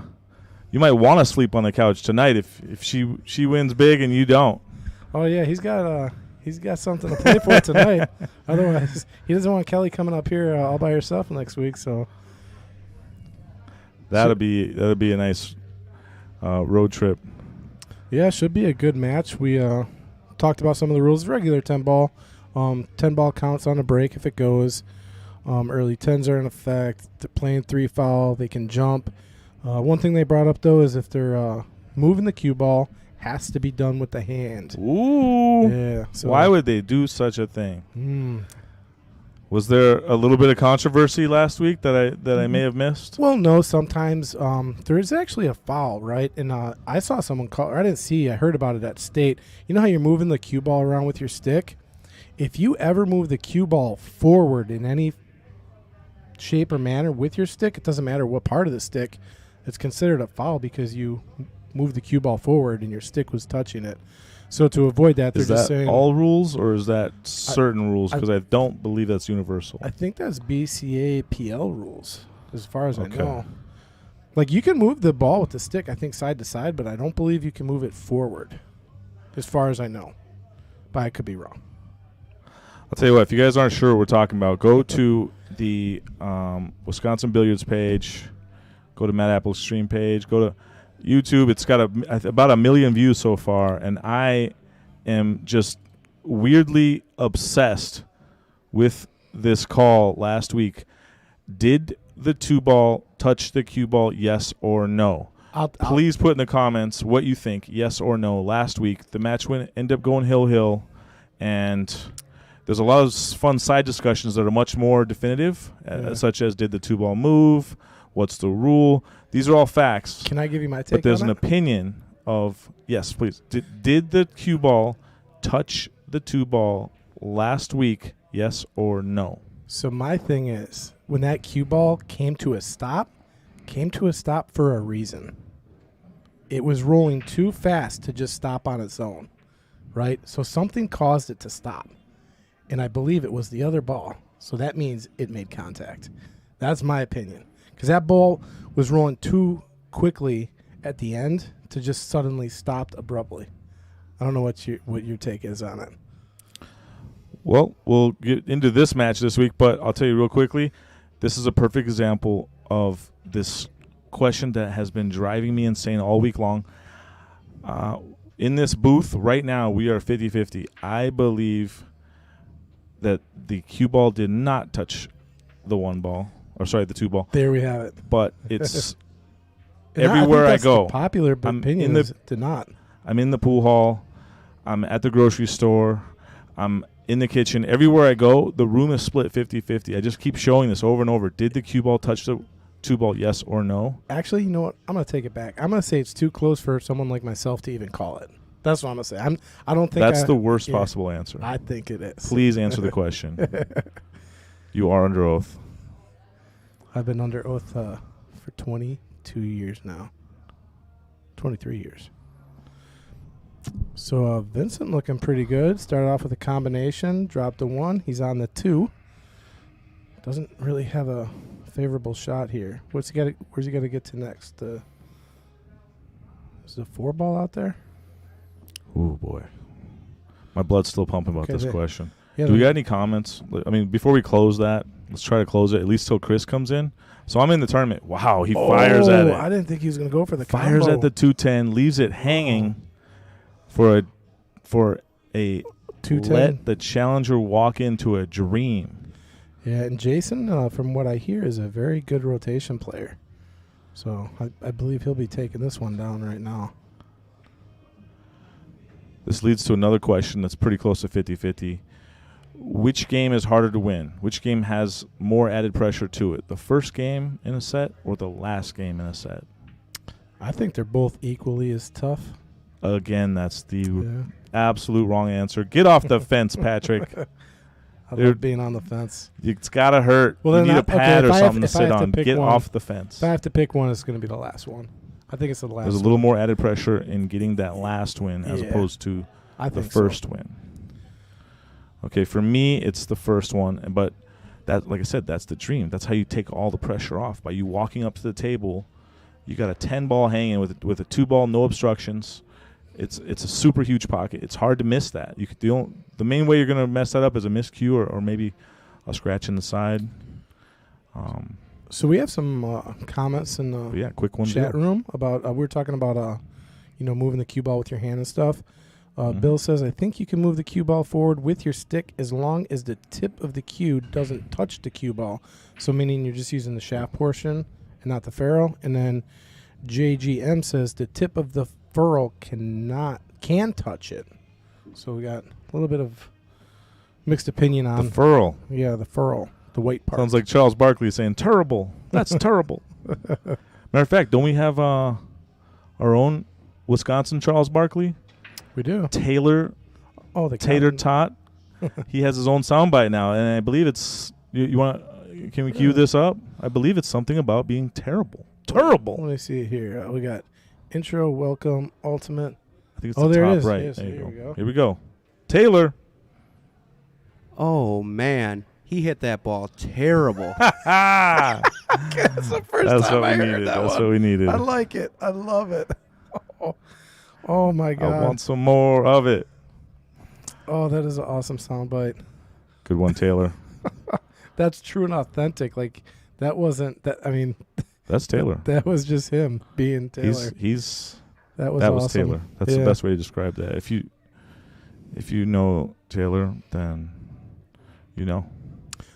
might want to sleep on the couch tonight if she wins big and you don't.
Oh yeah, he's got something to play for tonight. Otherwise, he doesn't want Kelly coming up here all by herself next week. So.
That'll be a nice road trip.
Yeah, should be a good match. We talked about some of the rules. Regular 10 ball. 10 ball counts on a break if it goes. Early 10s are in effect. They're playing 3 foul. They can jump. One thing they brought up, though, is if they're moving the cue ball, has to be done with the hand.
Ooh.
Yeah. So
why would they do such a thing? Was there a little bit of controversy last week that I may have missed?
Well, no. Sometimes there is actually a foul, right? And I saw someone call, or I didn't see. I heard about it at State. You know how you're moving the cue ball around with your stick? If you ever move the cue ball forward in any shape or manner with your stick, it doesn't matter what part of the stick, it's considered a foul because you moved the cue ball forward and your stick was touching it. So to avoid that, they're just saying...
Is that all rules or is that certain rules? Because I don't believe that's universal.
I think that's BCA PL rules, as far as I know. Like, you can move the ball with the stick, I think, side to side, but I don't believe you can move it forward, as far as I know. But I could be wrong.
I'll tell you what, if you guys aren't sure what we're talking about, go to the Wisconsin Billiards page, go to Mad Apple Stream page, go to YouTube. It's got about 1 million views so far, and I am just weirdly obsessed with this call last week. Did the 2-ball touch the cue ball, yes or no? Please put in the comments what you think, yes or no. Last week, the match ended up going hill, and there's a lot of fun side discussions that are much more definitive, such as did the 2-ball move, what's the rule. These are all facts.
Can I give you my take on
But there's
it?
an opinion of, yes, please. Did the cue ball touch the 2-ball last week, yes or no?
So my thing is, when that cue ball came to a stop for a reason. It was rolling too fast to just stop on its own, right? So something caused it to stop. And I believe it was the other ball. So that means it made contact. That's my opinion. Because that ball was rolling too quickly at the end to just suddenly stop abruptly. I don't know what your take is on it.
Well, we'll get into this match this week, but I'll tell you real quickly, this is a perfect example of this question that has been driving me insane all week long. In this booth right now, we are 50-50. I believe that the cue ball did not touch the 2-ball.
There we have it.
But it's everywhere I go.
The popular opinion is to not.
I'm in the pool hall. I'm at the grocery store. I'm in the kitchen. Everywhere I go, the room is split 50-50. I just keep showing this over and over. Did the cue ball touch the 2-ball, yes or no?
Actually, you know what? I'm going to take it back. I'm going to say it's too close for someone like myself to even call it. That's what I'm going to say. I don't think
that's the worst possible answer.
I think it is.
Please answer the question. You are under oath.
I've been under oath for 22 years now. 23 years. So Vincent looking pretty good. Started off with a combination, dropped a 1. He's on the 2. Doesn't really have a favorable shot here. Where's he got to get to next? Is the 4-ball out there?
Oh boy, my blood's still pumping about this question.
Yeah,
do we got any comments? I mean, before we close that, let's try to close it at least till Chris comes in. So I'm in the tournament. Wow, he fires at it.
I didn't think he was going to go for the
fires
combo.
at the 210, leaves it hanging for a
210.
Let the challenger walk into a dream.
Yeah, and Jason, from what I hear, is a very good rotation player. So I believe he'll be taking this one down right now.
This leads to another question that's pretty close to 50-50. Which game is harder to win? Which game has more added pressure to it? The first game in a set or the last game in a set?
I think they're both equally as tough.
Again, that's the absolute wrong answer. Get off the fence, Patrick.
I love being on the fence.
It's got to hurt.
Well,
you
then
need a pad or something to
if I have
sit
to
on.
pick
Get
one-
off the fence.
If I have to pick one, it's going to be the last one. I think it's the last
There's a
one.
little more added pressure in getting that last win as
Yeah.
opposed to
I
the
think
first
so.
win. Okay, for me, it's the first one. But that, like I said, that's the dream. That's how you take all the pressure off, by you walking up to the table. You got a 10-ball hanging with a 2-ball, no obstructions. It's a super huge pocket. It's hard to miss that. You could, the main way you're going to mess that up is a miscue or maybe a scratch in the side.
So we have some comments in the
Quick one.
chat room about we were talking about moving the cue ball with your hand and stuff. Bill says, I think you can move the cue ball forward with your stick as long as the tip of the cue doesn't touch the cue ball. So meaning you're just using the shaft portion and not the ferrule. And then JGM says the tip of the ferrule can touch it. So we got a little bit of mixed opinion on
The furl.
Yeah, the ferrule, the white part.
Sounds like Charles Barkley saying, terrible. That's terrible. Matter of fact, don't we have our own Wisconsin Charles Barkley?
We do.
Taylor
The
Tater
cotton-
Tot. He has his own soundbite now, and I believe it's you want. Can we cue this up? I believe it's something about being terrible. Terrible.
Let me see here. We got intro, welcome, ultimate.
I think it's
Oh,
the
there
top
it is.
right.
Yes,
there you
here
go.
we go.
Here we go. Taylor.
Oh, man. He hit that ball terrible.
That's the first
That's
time
what
I
we
heard
needed.
that
That's
one.
what we needed.
I like it. I love it. Oh my
I
God.
want some more of it.
Oh, that is an awesome soundbite.
Good one, Taylor.
That's true and authentic. Like that wasn't that. I mean,
That's Taylor.
that was just him being Taylor.
He's
that was
that
awesome.
was Taylor. That's the
Yeah.
best way to describe that. If you know Taylor, then you know.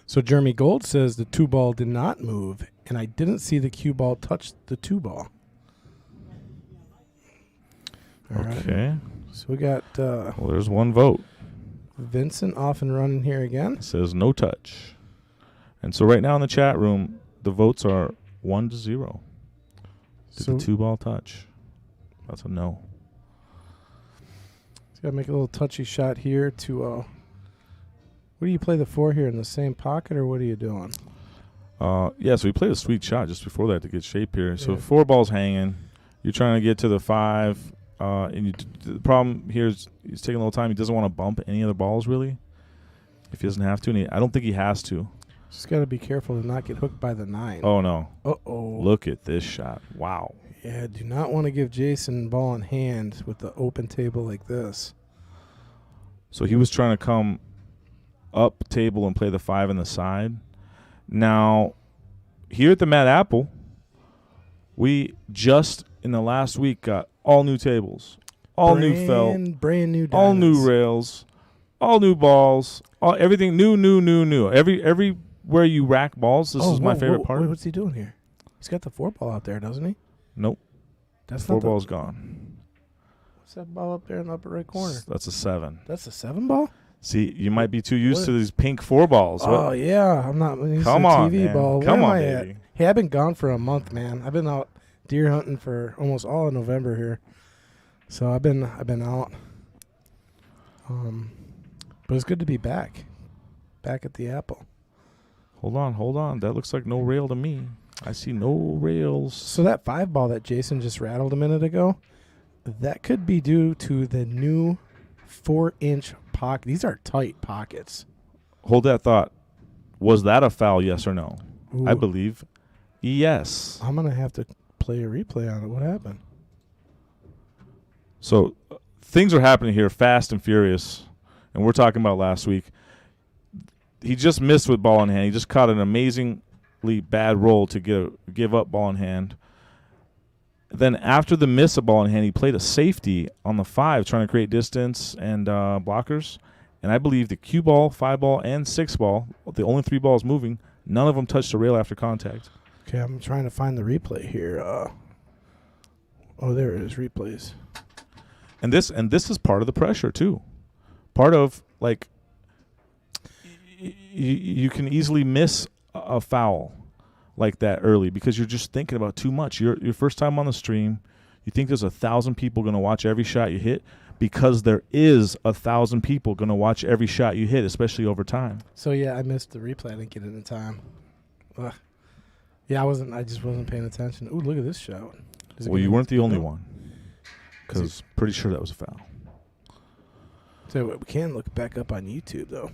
So Jeremy Gold says the 2-ball did not move, and I didn't see the cue ball touch the 2-ball. All right.
Okay.
So we got
Well, there's one vote.
Vincent off and running here again.
It says no touch. And so right now in the chat room, the votes are 1-0. Did
So
the 2-ball touch? That's a no.
he's got to make a little touchy shot here to. What do you play the 4 here in the same pocket, or what are you doing?
So we played a sweet shot just before that to get shape here. So
Yeah.
4 balls hanging. You're trying to get to the 5. And the problem here is he's taking a little time. He doesn't want to bump any other balls, really, if he doesn't have to. And I don't think he has to.
Just got to be careful to not get hooked by the 9.
Oh, no.
Uh-oh.
Look at this shot. Wow.
Yeah, do not want to give Jason ball in hand with the open table like this.
So he was trying to come up table and play the 5 in the side. Now, here at the Mad Apple, we just in the last week got all new tables, all new felt,
brand new
all new
diamonds.
rails, all new balls, everything new. Everywhere you rack balls, this is my favorite part.
Wait, what's he doing here? He's got the 4-ball out there, doesn't he?
Nope,
That's
the 4
not the-
ball's gone.
What's that ball up there in the upper right corner?
That's a 7.
That's a 7-ball?
See, you might be too used
What?
to these pink 4 balls.
Oh, yeah. I'm not used
Come
to
on,
TV
man.
ball.
Come
Where
on,
am I
baby.
at? Hey, I've been gone for a month, man. I've been out deer hunting for almost all of November here. So I've been out. But it's good to be back at the Apple.
Hold on. That looks like no rail to me. I see no rails.
So that 5-ball that Jason just rattled a minute ago, that could be due to the new 4-inch pocket. These are tight pockets.
Hold that thought. Was that a foul, yes or no?
Ooh,
I believe yes.
I'm going to have to play a replay on it. What happened?
So things are happening here fast and furious, and we're talking about last week. He just missed with ball in hand. He just caught an amazingly bad roll to give up ball in hand. Then after the miss of ball in hand, he played a safety on the 5, trying to create distance and blockers. And I believe the cue ball, 5 ball, and 6 ball, the only 3 balls moving, none of them touched the rail after contact.
Okay, I'm trying to find the replay here. There it is, replays.
And this is part of the pressure too. Part of like you can easily miss a foul like that early because you're just thinking about too much. Your first time on the stream, you think there's 1,000 people going to watch every shot you hit because there is 1,000 people going to watch every shot you hit, especially over time.
So yeah, I missed the replay. I didn't get it in time. Ugh. Yeah, I just wasn't paying attention. Ooh, look at this shot.
Well, you weren't the only one because pretty sure that was a foul.
So we can look back up on YouTube though.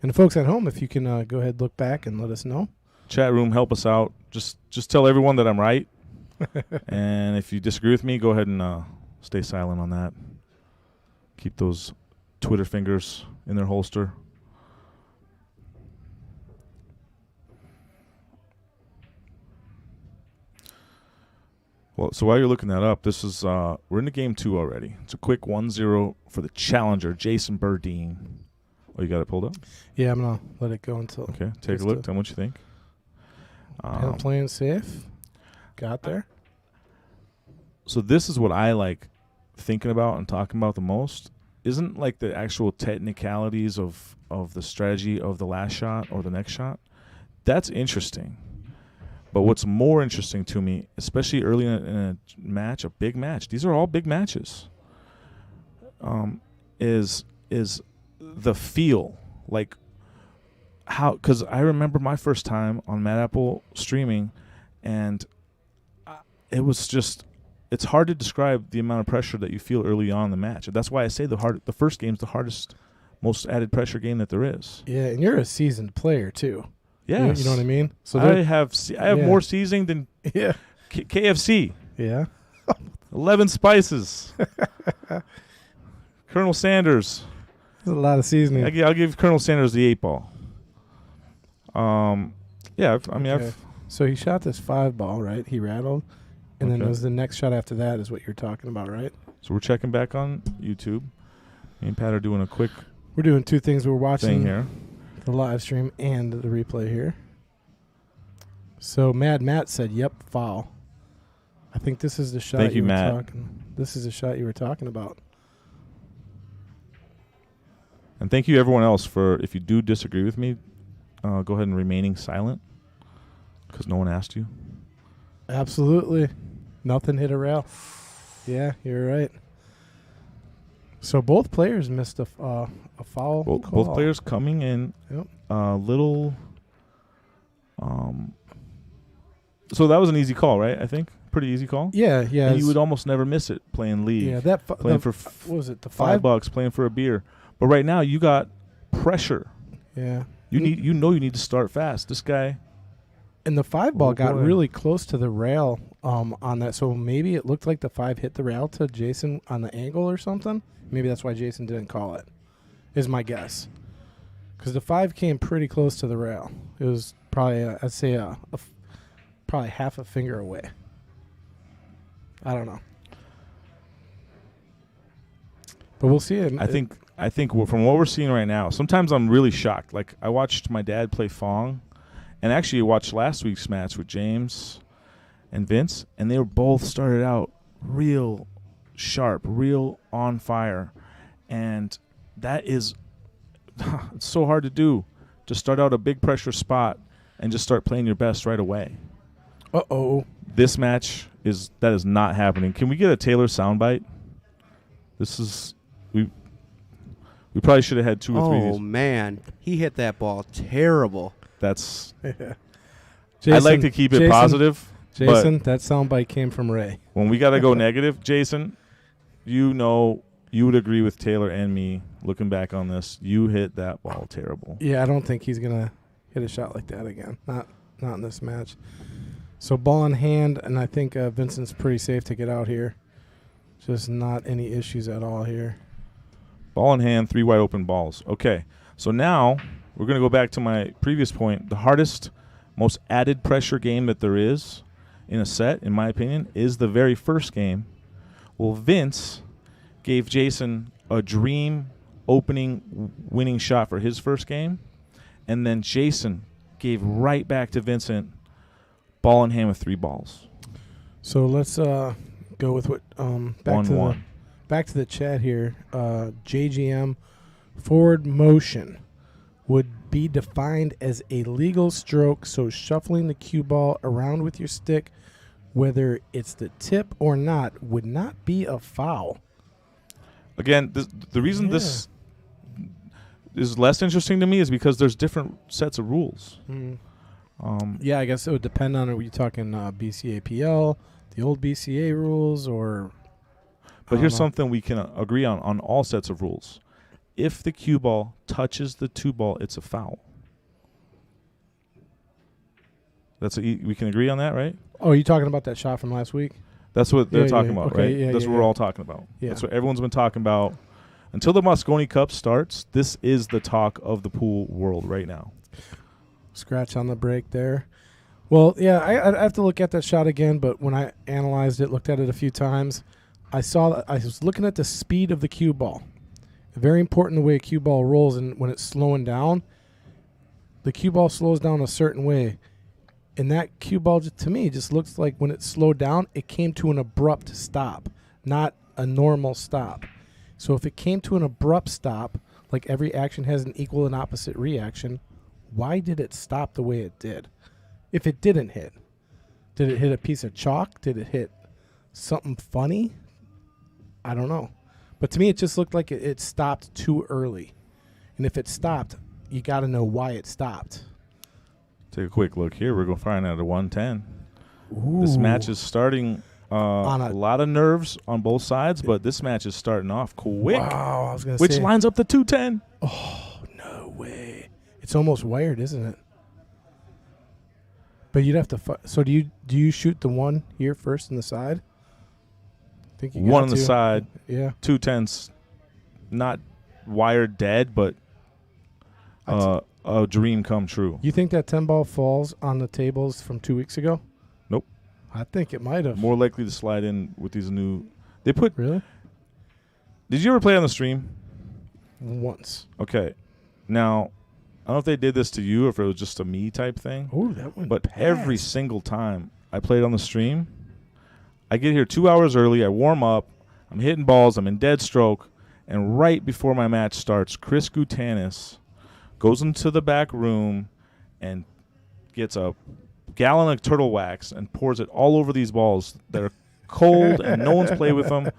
And the folks at home, if you can go ahead, look back and let us know.
Chat room, help us out. Just tell everyone that I'm right. And if you disagree with me, go ahead and stay silent on that. Keep those Twitter fingers in their holster. Well, so while you're looking that up, this is we're into game 2 already. It's a quick 1-0 for the challenger, Jason Burdine. Oh, you got it pulled up?
Yeah, I'm gonna let it go until.
Okay, take a look. Tell me what you think.
Playing safe. Got there.
So this is what I like thinking about and talking about the most. Isn't like the actual technicalities of the strategy of the last shot or the next shot. That's interesting. But what's more interesting to me, especially early in a match, a big match, these are all big matches, is the feel. Like how, because I remember my first time on Mad Apple streaming, and it was just, it's hard to describe the amount of pressure that you feel early on in the match. And that's why I say the first game's the hardest, most added pressure game that there is.
Yeah, and you're a seasoned player too.
Yes.
You know what I mean? So
I have more seasoning than KFC.
Yeah.
11 spices. Colonel Sanders.
There's a lot of seasoning.
I'll give Colonel Sanders the 8-ball.
So he shot this 5-ball, right? He rattled. And then it was the next shot after that is what you're talking about, right?
So we're checking back on YouTube. Me and Pat are doing a quick
We're doing two things. We're watching
thing here.
The live stream and the replay here. So Mad Matt said, "Yep, foul." I think this is the shot.
Thank you, Matt.
This is the shot you were talking about.
And thank you, everyone else, for if you do disagree with me, go ahead and remaining silent because no one asked you.
Absolutely, nothing hit a rail. Yeah, you're right. So both players missed a foul.
Both players coming in a little. So that was an easy call, right? I think pretty easy call.
Yeah.
And you would almost never miss it playing league.
Yeah,
playing for
what was it? The
$5 playing for a beer. But right now you got pressure.
Yeah.
You need to start fast. This guy.
And the 5-ball got really close to the rail on that, so maybe it looked like the 5 hit the rail to Jason on the angle or something. Maybe that's why Jason didn't call it, is my guess. Because the 5 came pretty close to the rail. It was probably, I'd say, probably half a finger away. I don't know. But we'll see it.
I think from what we're seeing right now, sometimes I'm really shocked. Like, I watched my dad play Fong, and actually watched last week's match with James and Vince, and they were both started out real sharp, real on fire. And that is it's so hard to do, to start out a big pressure spot and just start playing your best right away. This match is not happening. Can we get a Taylor soundbite? This is we probably should have had 2 or 3 of these.
Oh man, he hit that ball terrible.
That's
Jason,
I'd like to keep it positive.
Jason, that soundbite came from Ray.
When we got to go negative, Jason, you would agree with Taylor and me looking back on this. You hit that ball terrible.
Yeah, I don't think he's going to hit a shot like that again. Not in this match. So ball in hand, and I think Vincent's pretty safe to get out here. Just not any issues at all here.
Ball in hand, 3 wide open balls. Okay, so now we're going to go back to my previous point. The hardest, most added pressure game that there is in a set, in my opinion, is the very first game. Well, Vince gave Jason a dream opening winning shot for his first game, and then Jason gave right back to Vincent ball in hand with 3 balls.
So let's go with what back to the chat here. JGM forward motion would be defined as a legal stroke, so shuffling the cue ball around with your stick, whether it's the tip or not, would not be a foul.
Again, the reason this is less interesting to me is because there's different sets of rules.
Yeah, I guess it would depend on, are you talking BCAPL, the old BCA rules, or...
But here's something we can agree on all sets of rules. If the cue ball touches the 2 ball, it's a foul. We can agree on that, right?
Oh, are you talking about that shot from last week?
That's what they're talking about,
okay,
right?
Yeah,
That's what we're all talking about.
Yeah.
That's what everyone's been talking about. Until the Mosconi Cup starts, this is the talk of the pool world right now.
Scratch on the break there. Well, yeah, I have to look at that shot again, but when I analyzed it, looked at it a few times, I saw that I was looking at the speed of the cue ball. Very important the way a cue ball rolls, and when it's slowing down, the cue ball slows down a certain way. And that cue ball, to me, just looks like when it slowed down, it came to an abrupt stop, not a normal stop. So if it came to an abrupt stop, like every action has an equal and opposite reaction, why did it stop the way it did? If it didn't hit, did it hit a piece of chalk? Did it hit something funny? I don't know. But to me, it just looked like it stopped too early. And if it stopped, you got to know why it stopped.
Take a quick look here. We're going to find out at 110.
Ooh.
This match is starting on a lot of nerves on both sides, but this match is starting off quick.
Wow, I was going to say.
Which lines up the 210.
Oh, no way. It's almost wired, isn't it? But you'd have to. So do you shoot the one here first in the side? I think you got
one on
to.
the side.
Yeah.
210's not wired dead, but a dream come true.
You think that 10 ball falls on the tables from 2 weeks ago?
Nope.
I think it might have.
More likely to slide in with these new. They put.
Really?
Did you ever play on the stream?
Once.
Okay. Now, I don't know if they did this to you or if it was just a me type thing.
Oh, that one.
But every single time I played on the stream, I get here 2 hours early. I warm up. I'm hitting balls. I'm in dead stroke. And right before my match starts, Chris Gutanis goes into the back room and gets a gallon of turtle wax and pours it all over these balls that are cold and no one's played with them.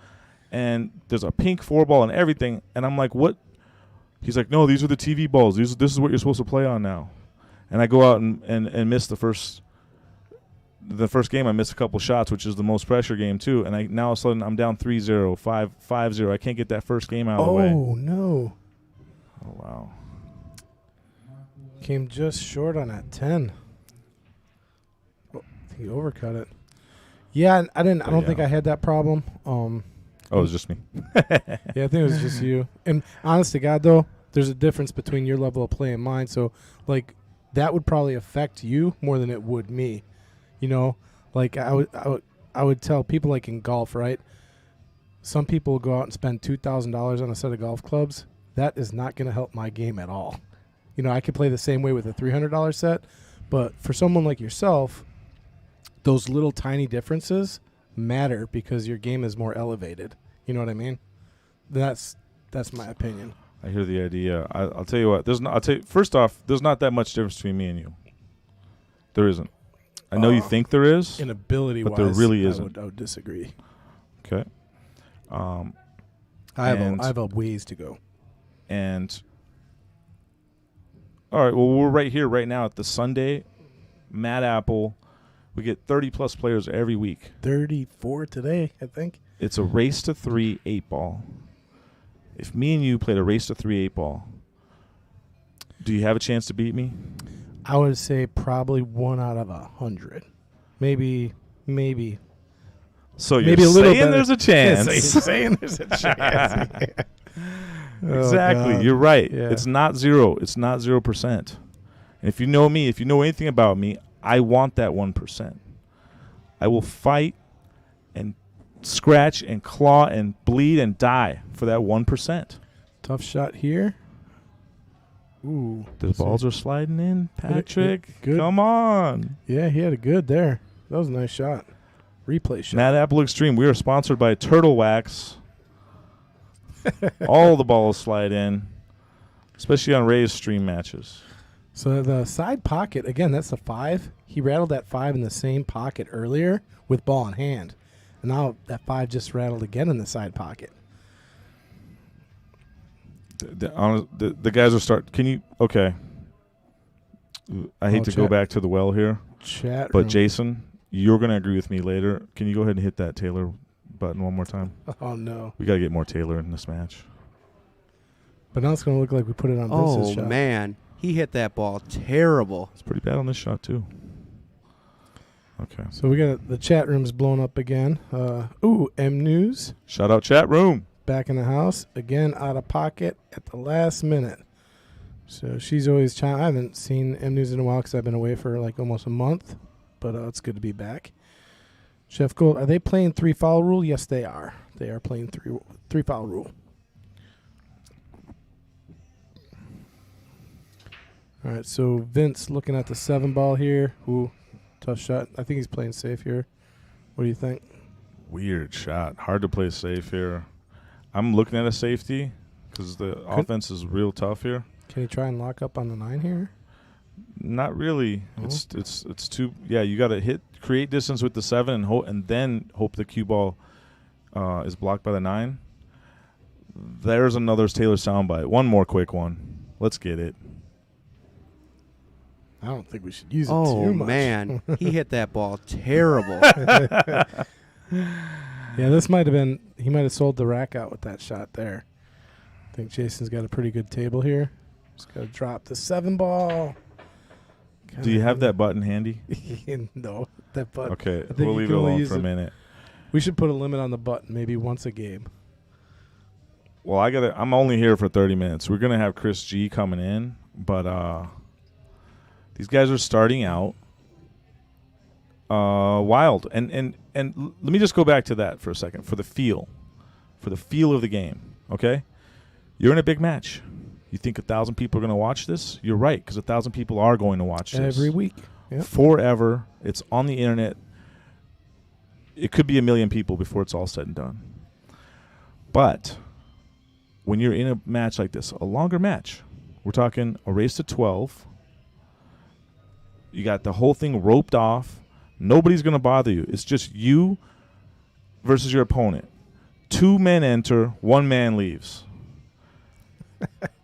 And there's a pink 4-ball and everything. And I'm like, what? He's like, no, these are the TV balls. This is what you're supposed to play on now. And I go out and miss the first game. I missed a couple shots, which is the most pressure game too. And now all of a sudden I'm down 3-0, 5-0. I can't get that first game out of the way.
Oh, no.
Oh, wow.
Came just short on that 10. Oh, he overcut it. Yeah, I don't think I had that problem.
Oh, it was just me.
Yeah, I think it was just you. And honest to God, though, there's a difference between your level of play and mine. So, like, that would probably affect you more than it would me. You know, like I would tell people, like in golf, right? Some people go out and spend $2,000 on a set of golf clubs. That is not going to help my game at all. You know, I could play the same way with a $300 set, but for someone like yourself, those little tiny differences matter because your game is more elevated. You know what I mean? That's my opinion.
I hear the idea. I'll tell you what. First off, there's not that much difference between me and you. There isn't. I know you think there is,
in ability,
but there really isn't.
I would disagree.
Okay.
I have a ways to go.
And all right, well, we're right here right now at the Sunday Mad Apple. We get 30-plus players every week.
34 today, I think.
It's a race to 3 8-ball. If me and you played a race to 3 8-ball, do you have a chance to beat me?
I would say probably 1 out of 100. Maybe.
So you're
maybe a little
saying
better.
there's a chance.
Yeah, so you're saying there's a chance.
Exactly.
Oh,
you're right.
Yeah.
It's not 0. It's not 0%. And if you know me, if you know anything about me, I want that 1%. I will fight and scratch and claw and bleed and die for that 1%.
Tough shot here. Ooh.
The balls are sliding in, Patrick.
Good.
Come on.
Yeah, he had a good there. That was a nice shot. Replay shot.
Mad Apple Extreme. We are sponsored by Turtle Wax. All the balls slide in, especially on Ray's stream matches.
So the side pocket, again, that's the 5. He rattled that 5 in the same pocket earlier with ball in hand. And now that 5 just rattled again in the side pocket.
The guys are Can you? Okay. I hate to go back to the well here.
Chat
But
room.
Jason, you're going to agree with me later. Can you go ahead and hit that Taylor button one more time?
Oh, no.
We got to get more Taylor in this match.
But now it's going to look like we put it on Vince's shot.
Oh, man. He hit that ball terrible.
It's pretty bad on this shot, too. Okay.
So we got the chat room's blown up again. M News
Shout out chat room.
back in the house. Again, out of pocket at the last minute. So she's always I haven't seen M News in a while because I've been away for like almost a month. But it's good to be back. Chef Gold, are they playing 3 foul rule? Yes, they are. They are playing three foul rule. All right, so Vince looking at the 7 ball here. Ooh, tough shot. I think he's playing safe here. What do you think?
Weird shot. Hard to play safe here. I'm looking at a safety because the offense is real tough here.
Can he try and lock up on the 9 here?
Not really.
Oh.
It's too. Yeah, you got to create distance with the 7 and then hope the cue ball is blocked by the 9. There's another Taylor soundbite. One more quick one. Let's get it.
I don't think we should use it too much.
Oh, man. He hit that ball terrible.
Yeah, this might have been, he might have sold the rack out with that shot there. I think Jason's got a pretty good table here. Just got to drop the 7 ball.
Do you have that button handy?
No, that button.
Okay,
think
we'll
you
leave
can
it
only
alone
use
for a
it-
minute.
We should put a limit on the button, maybe once a game.
Well, I'm only here for 30 minutes. We're gonna have Chris G coming in, but these guys are starting out wild. And let me just go back to that for a second for the feel of the game. Okay, you're in a big match. You think 1,000 people are going to watch this? You're right, because 1,000 people are going to watch this
Every week. Yep.
forever. It's on the internet. It could be 1 million people before it's all said and done. But when you're in a match like this, a longer match, we're talking a race to 12. You got the whole thing roped off. Nobody's going to bother you. It's just you versus your opponent. 2 men enter, 1 man leaves.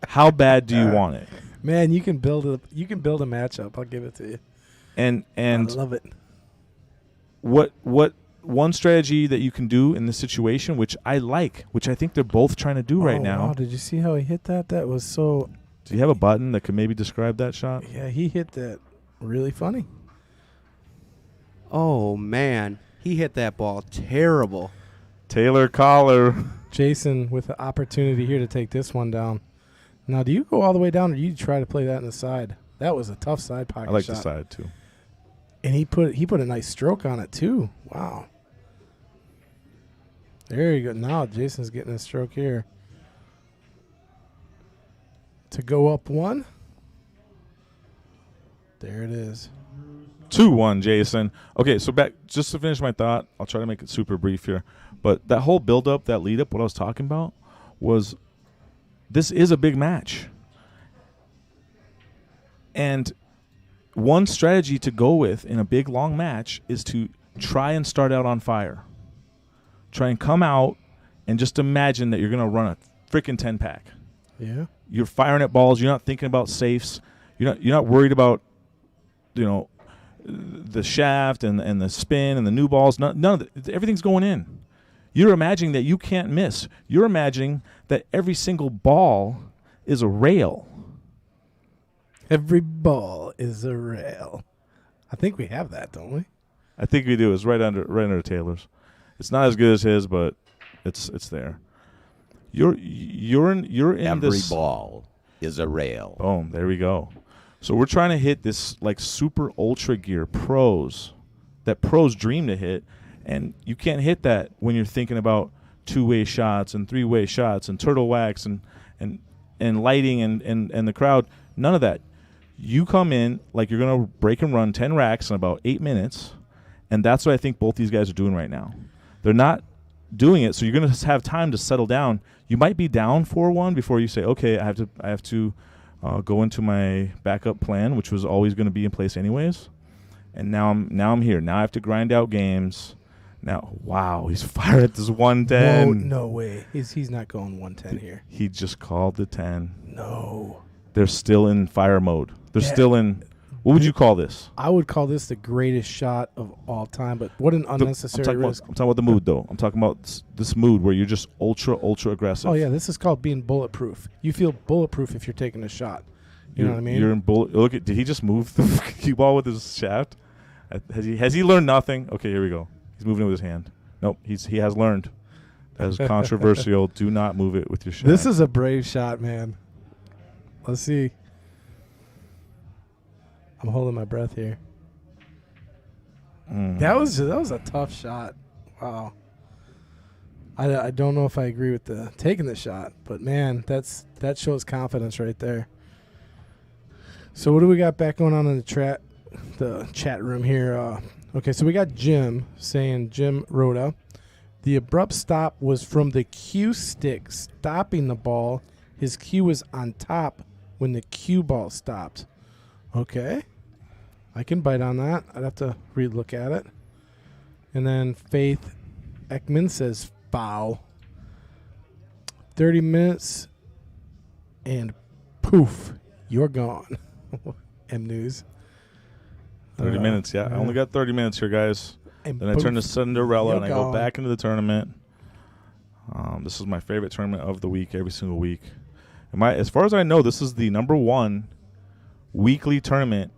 How bad do you want it?
Man, you can build a matchup. I'll give it to you.
And
I love it.
what one strategy that you can do in this situation, which I like, which I think they're both trying to do right now.
Wow, did you see how he hit that? That was so.
Do you have a button that could maybe describe that shot?
Yeah, he hit that really funny.
Oh, man. He hit that ball terrible.
Taylor Collar.
Jason with the opportunity here to take this one down. Now, do you go all the way down, or do you try to play that in the side? That was a tough side pocket
I like
shot.
the side too.
And he put a nice stroke on it too. Wow. There you go. Now Jason's getting a stroke here. To go up 1. There it is.
2-1, Jason. Okay, so back just to finish my thought, I'll try to make it super brief here. But that whole build-up, that lead-up, what I was talking about was this is a big match. And one strategy to go with in a big, long match is to try and start out on fire. Try and come out and just imagine that you're going to run a freaking 10-pack.
Yeah.
You're firing at balls. You're not thinking about safes. You're not worried about, the shaft and the spin and the new balls. None of it. Everything's going in. You're imagining that you can't miss. You're imagining that every single ball is a rail.
Every ball is a rail. I think we have that, don't we?
I think we do. It's right under Taylor's. It's not as good as his, but it's there. You're in
Every
this
ball is a rail.
Boom. There we go. So we're trying to hit this like super ultra gear that pros dream to hit, and you can't hit that when you're thinking about 2-way shots and 3-way shots and turtle wax and lighting and the crowd. None of that. You come in like you're going to break and run 10 racks in about 8 minutes, and that's what I think both these guys are doing right now. They're not doing it, so you're going to have time to settle down. You might be down 4-1 before you say, okay, I have to go into my backup plan, which was always going to be in place anyways. And now I'm here. Now I have to grind out games. Now, wow, he's fired at this 110.
Whoa, no way. He's not going 110 here.
He just called the 10.
No.
They're still in fire mode. They're still in. What would you call this?
I would call this the greatest shot of all time, but what an unnecessary risk.
I'm talking about the mood, though. I'm talking about this mood where you're just ultra aggressive.
Oh, yeah, this is called being bulletproof. You feel bulletproof if you're taking a shot. You know what I mean?
You're in bullet. Look at. Did he just move the cue ball with his shaft? Has he learned nothing? Okay, here we go. He's moving it with his hand. Nope, he has learned. That is controversial. Do not move it with your shaft.
This is a brave shot, man. Let's see. I'm holding my breath here. That was a tough shot. Wow. I don't know if I agree with the taking the shot, but man, that shows confidence right there. So what do we got back going on in the chat room here? Okay, so we got Jim saying, Jim Rhoda, the abrupt stop was from the cue stick stopping the ball. His cue was on top when the cue ball stopped. Okay. I can bite on that. I'd have to re-look at it. And then Faith Ekman says foul. 30 minutes and poof, you're gone. M News.
30 minutes, yeah. I only got 30 minutes here, guys.
And
then I turn to
poof,
Cinderella, and I go
gone.
back into the tournament. This is my favorite tournament of the week, every single week. As far as I know, this is the number one weekly tournament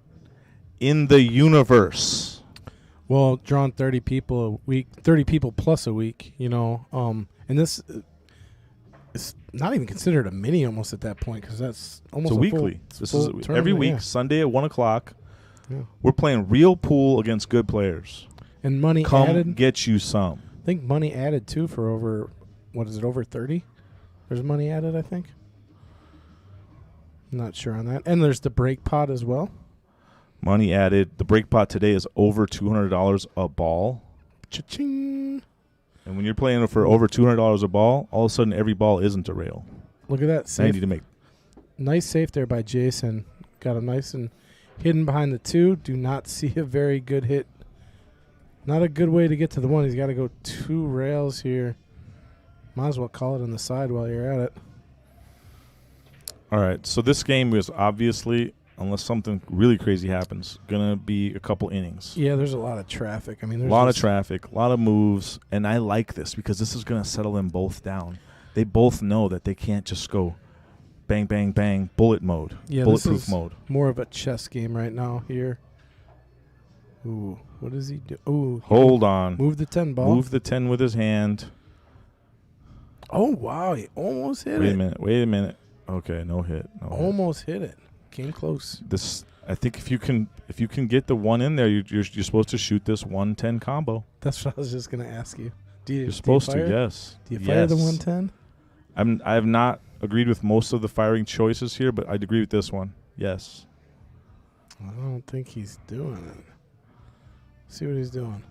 in the universe.
Well, drawing 30 people a week, 30 people plus a week, and this is not even considered a mini almost at that point because that's almost
it's
a
weekly. This is every week,
yeah.
Sunday at 1 o'clock.
Yeah.
We're playing real pool against good players.
And money
Come
added.
get you some.
I think money added too for over, over 30? There's money added, I think. I'm not sure on that. And there's the break pot as well.
Money added. The break pot today is over $200 a ball.
Cha-ching.
And when you're playing for over $200 a ball, all of a sudden every ball isn't a rail.
Look at that
I
safe.
need to make.
Nice safe there by Jason. Got him nice and hidden behind the 2. Do not see a very good hit. Not a good way to get to the 1. He's got to go 2 rails here. Might as well call it on the side while you're at it.
All right. So this game was obviously, unless something really crazy happens, going to be a couple innings.
Yeah, there's a lot of traffic. I mean, there's
a lot of traffic, a lot of moves. And I like this because this is going to settle them both down. They both know that they can't just go bang, bang, bang, bullet mode, bulletproof mode.
More of a chess game right now here. Ooh, what does he do? Ooh,
hold on.
Move the 10 ball.
Move the 10 with his hand.
Oh, wow, he almost hit it.
Wait a minute. Okay, no hit.
Almost hit it. Came close.
I think if you can get the 1 in there, you're supposed to shoot this 110 combo.
That's what I was just gonna ask you.
You're supposed to, yes.
Do you fire the 110?
I have not agreed with most of the firing choices here, but I'd agree with this one. Yes.
I don't think he's doing it. See what he's doing.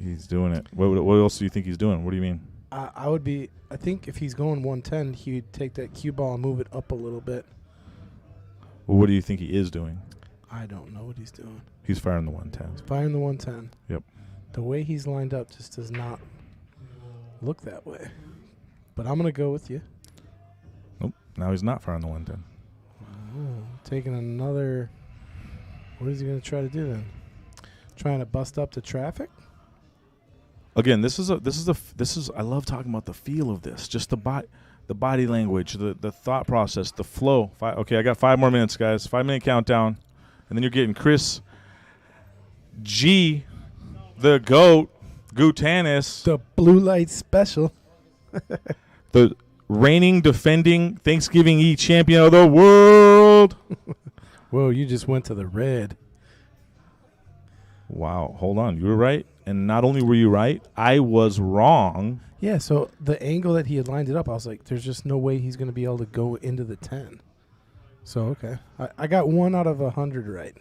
He's doing it. What else do you think he's doing? What do you mean?
I think if he's going 110, he'd take that cue ball and move it up a little bit.
Well, what do you think he is doing?
I don't know what he's doing.
He's firing the 110.
He's firing the 110.
Yep.
The way he's lined up just does not look that way. But I'm going to go with you.
Nope. Now he's not firing the 110.
Oh, taking another. What is he going to try to do then? Trying to bust up the traffic?
Again, this is I love talking about the feel of this. Just the body language, the thought process, the flow. Okay, I got 5 more minutes, guys. 5-minute countdown. And then you're getting Chris G, the GOAT, Gutanis.
The blue light special.
The reigning, defending Thanksgiving Eve champion of the world.
Whoa, you just went to the red.
Wow, hold on. You were right. And not only were you right, I was wrong.
Yeah, so the angle that he had lined it up, I was like, there's just no way he's going to be able to go into the 10. So, okay. I got 1 out of 100 right.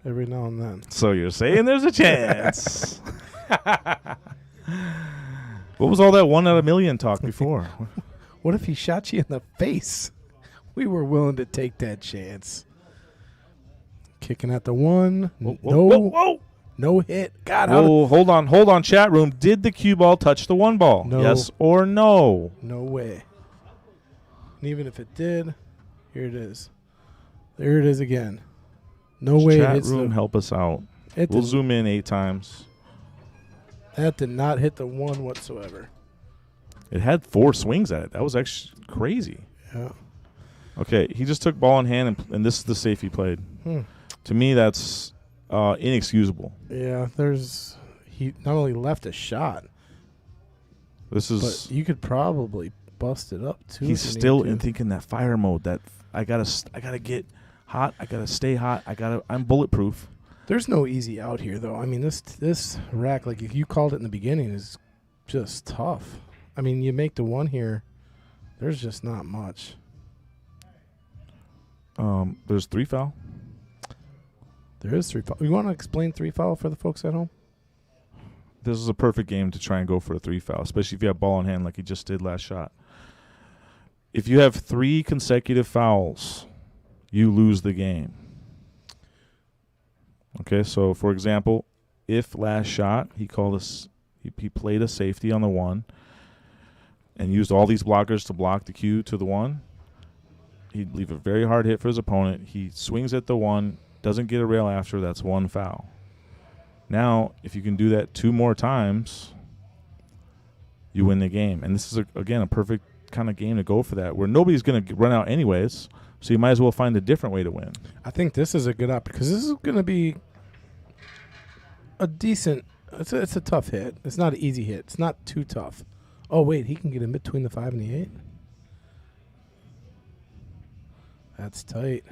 Every now and then.
So you're saying there's a chance. What was all that 1 out of a million talk before?
What if he shot you in the face? We were willing to take that chance. Kicking at the 1.
Whoa.
No hit. God,
Whoa, hold on, chat room. Did the cue ball touch the 1 ball?
No.
Yes or no?
No way. And even if it did, here it is. There it is again. No way.
Chat room, help us out. We'll zoom in 8 times.
That did not hit the 1 whatsoever.
It had 4 swings at it. That was actually crazy.
Yeah.
Okay, he just took ball in hand, and this is the safe he played. To me, that's inexcusable.
Yeah, he not only left a shot,
This is.
but you could probably bust it up too.
He's still in thinking that fire mode. That I gotta get hot. I gotta stay hot. I'm bulletproof.
There's no easy out here though. I mean, this rack, like if you called it in the beginning, is just tough. I mean, you make the 1 here. There's just not much.
There's 3 foul.
There is 3 foul. You want to explain 3 foul for the folks at home?
This is a perfect game to try and go for a 3 foul, especially if you have ball in hand like he just did last shot. If you have 3 consecutive fouls, you lose the game. Okay, so for example, if last shot he played a safety on the 1 and used all these blockers to block the cue to the 1, he'd leave a very hard hit for his opponent. He swings at the 1, doesn't get a rail after, that's 1 foul. Now, if you can do that 2 more times, you win the game. And this is, again, a perfect kind of game to go for that, where nobody's going to run out anyways, so you might as well find a different way to win.
I think this is a good option because this is going to be a decent it's a tough hit. It's not an easy hit. It's not too tough. Oh, wait, he can get in between the 5 and the 8? That's tight.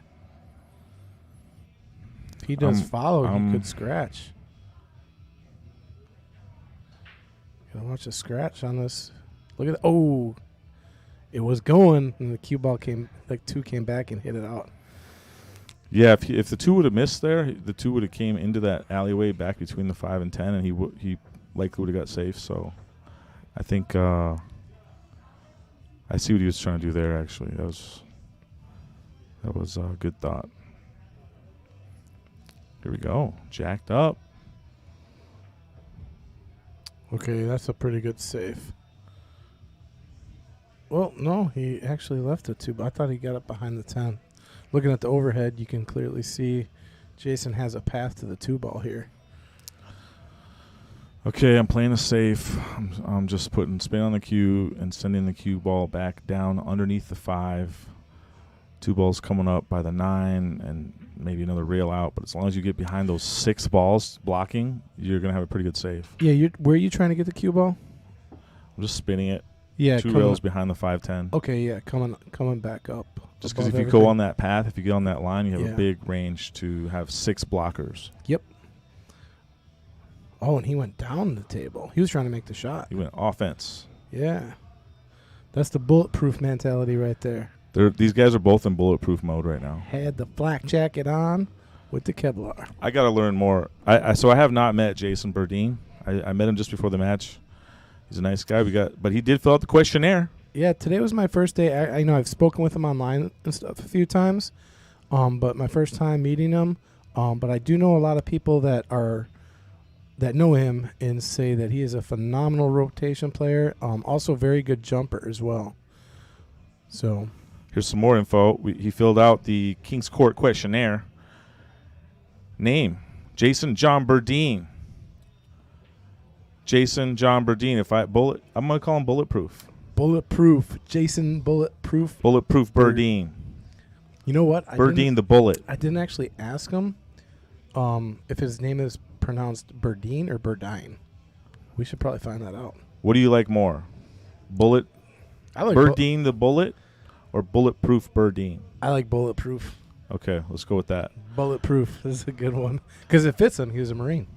If he does follow, he could scratch. Gotta watch the scratch on this. Look at that. Oh, it was going, and the cue ball came, like 2 came back and hit it out.
Yeah, if the 2 would have missed there, the 2 would have came into that alleyway back between the 5 and 10, and he likely would have got safe. So I think I see what he was trying to do there, actually. That was a good thought. Here we go. Jacked up.
Okay, that's a pretty good save. Well, no, he actually left it 2, but I thought he got up behind the 10. Looking at the overhead, you can clearly see Jason has a path to the 2 ball here.
Okay, I'm playing a safe. I'm just putting spin on the cue and sending the cue ball back down underneath the 5. 2 balls coming up by the 9 and maybe another rail out. But as long as you get behind those 6 balls blocking, you're going to have a pretty good save.
Yeah, where are you trying to get the cue ball?
I'm just spinning it.
Yeah,
2 rails behind the 5-10.
Okay, yeah, coming back up.
Just because if you go on that path, if you get on that line, you have a big range to have 6 blockers.
Yep. Oh, and he went down the table. He was trying to make the shot.
He went offense.
Yeah. That's the bulletproof mentality right there.
These guys are both in bulletproof mode right now.
Had the flak jacket on with the Kevlar.
I got to learn more. So I have not met Jason Burdine. I met him just before the match. He's a nice guy. But he did fill out the questionnaire.
Yeah, today was my first day. I know I've spoken with him online and stuff a few times, but my first time meeting him. But I do know a lot of people that know him and say that he is a phenomenal rotation player. Also, very good jumper as well. So,
here's some more info. He filled out the King's Court questionnaire. Name: Jason John Burdine. Jason John Burdine. I'm gonna call him Bulletproof.
Bulletproof, Jason Bulletproof.
Bulletproof Burdine.
You know what?
Burdine the Bullet.
I didn't actually ask him if his name is pronounced Burdine or Burdine. We should probably find that out.
What do you like more? Bullet
I like
Burdine the Bullet or Bulletproof Burdine?
I like Bulletproof.
Okay, let's go with that.
Bulletproof is a good one because it fits him. He was a Marine.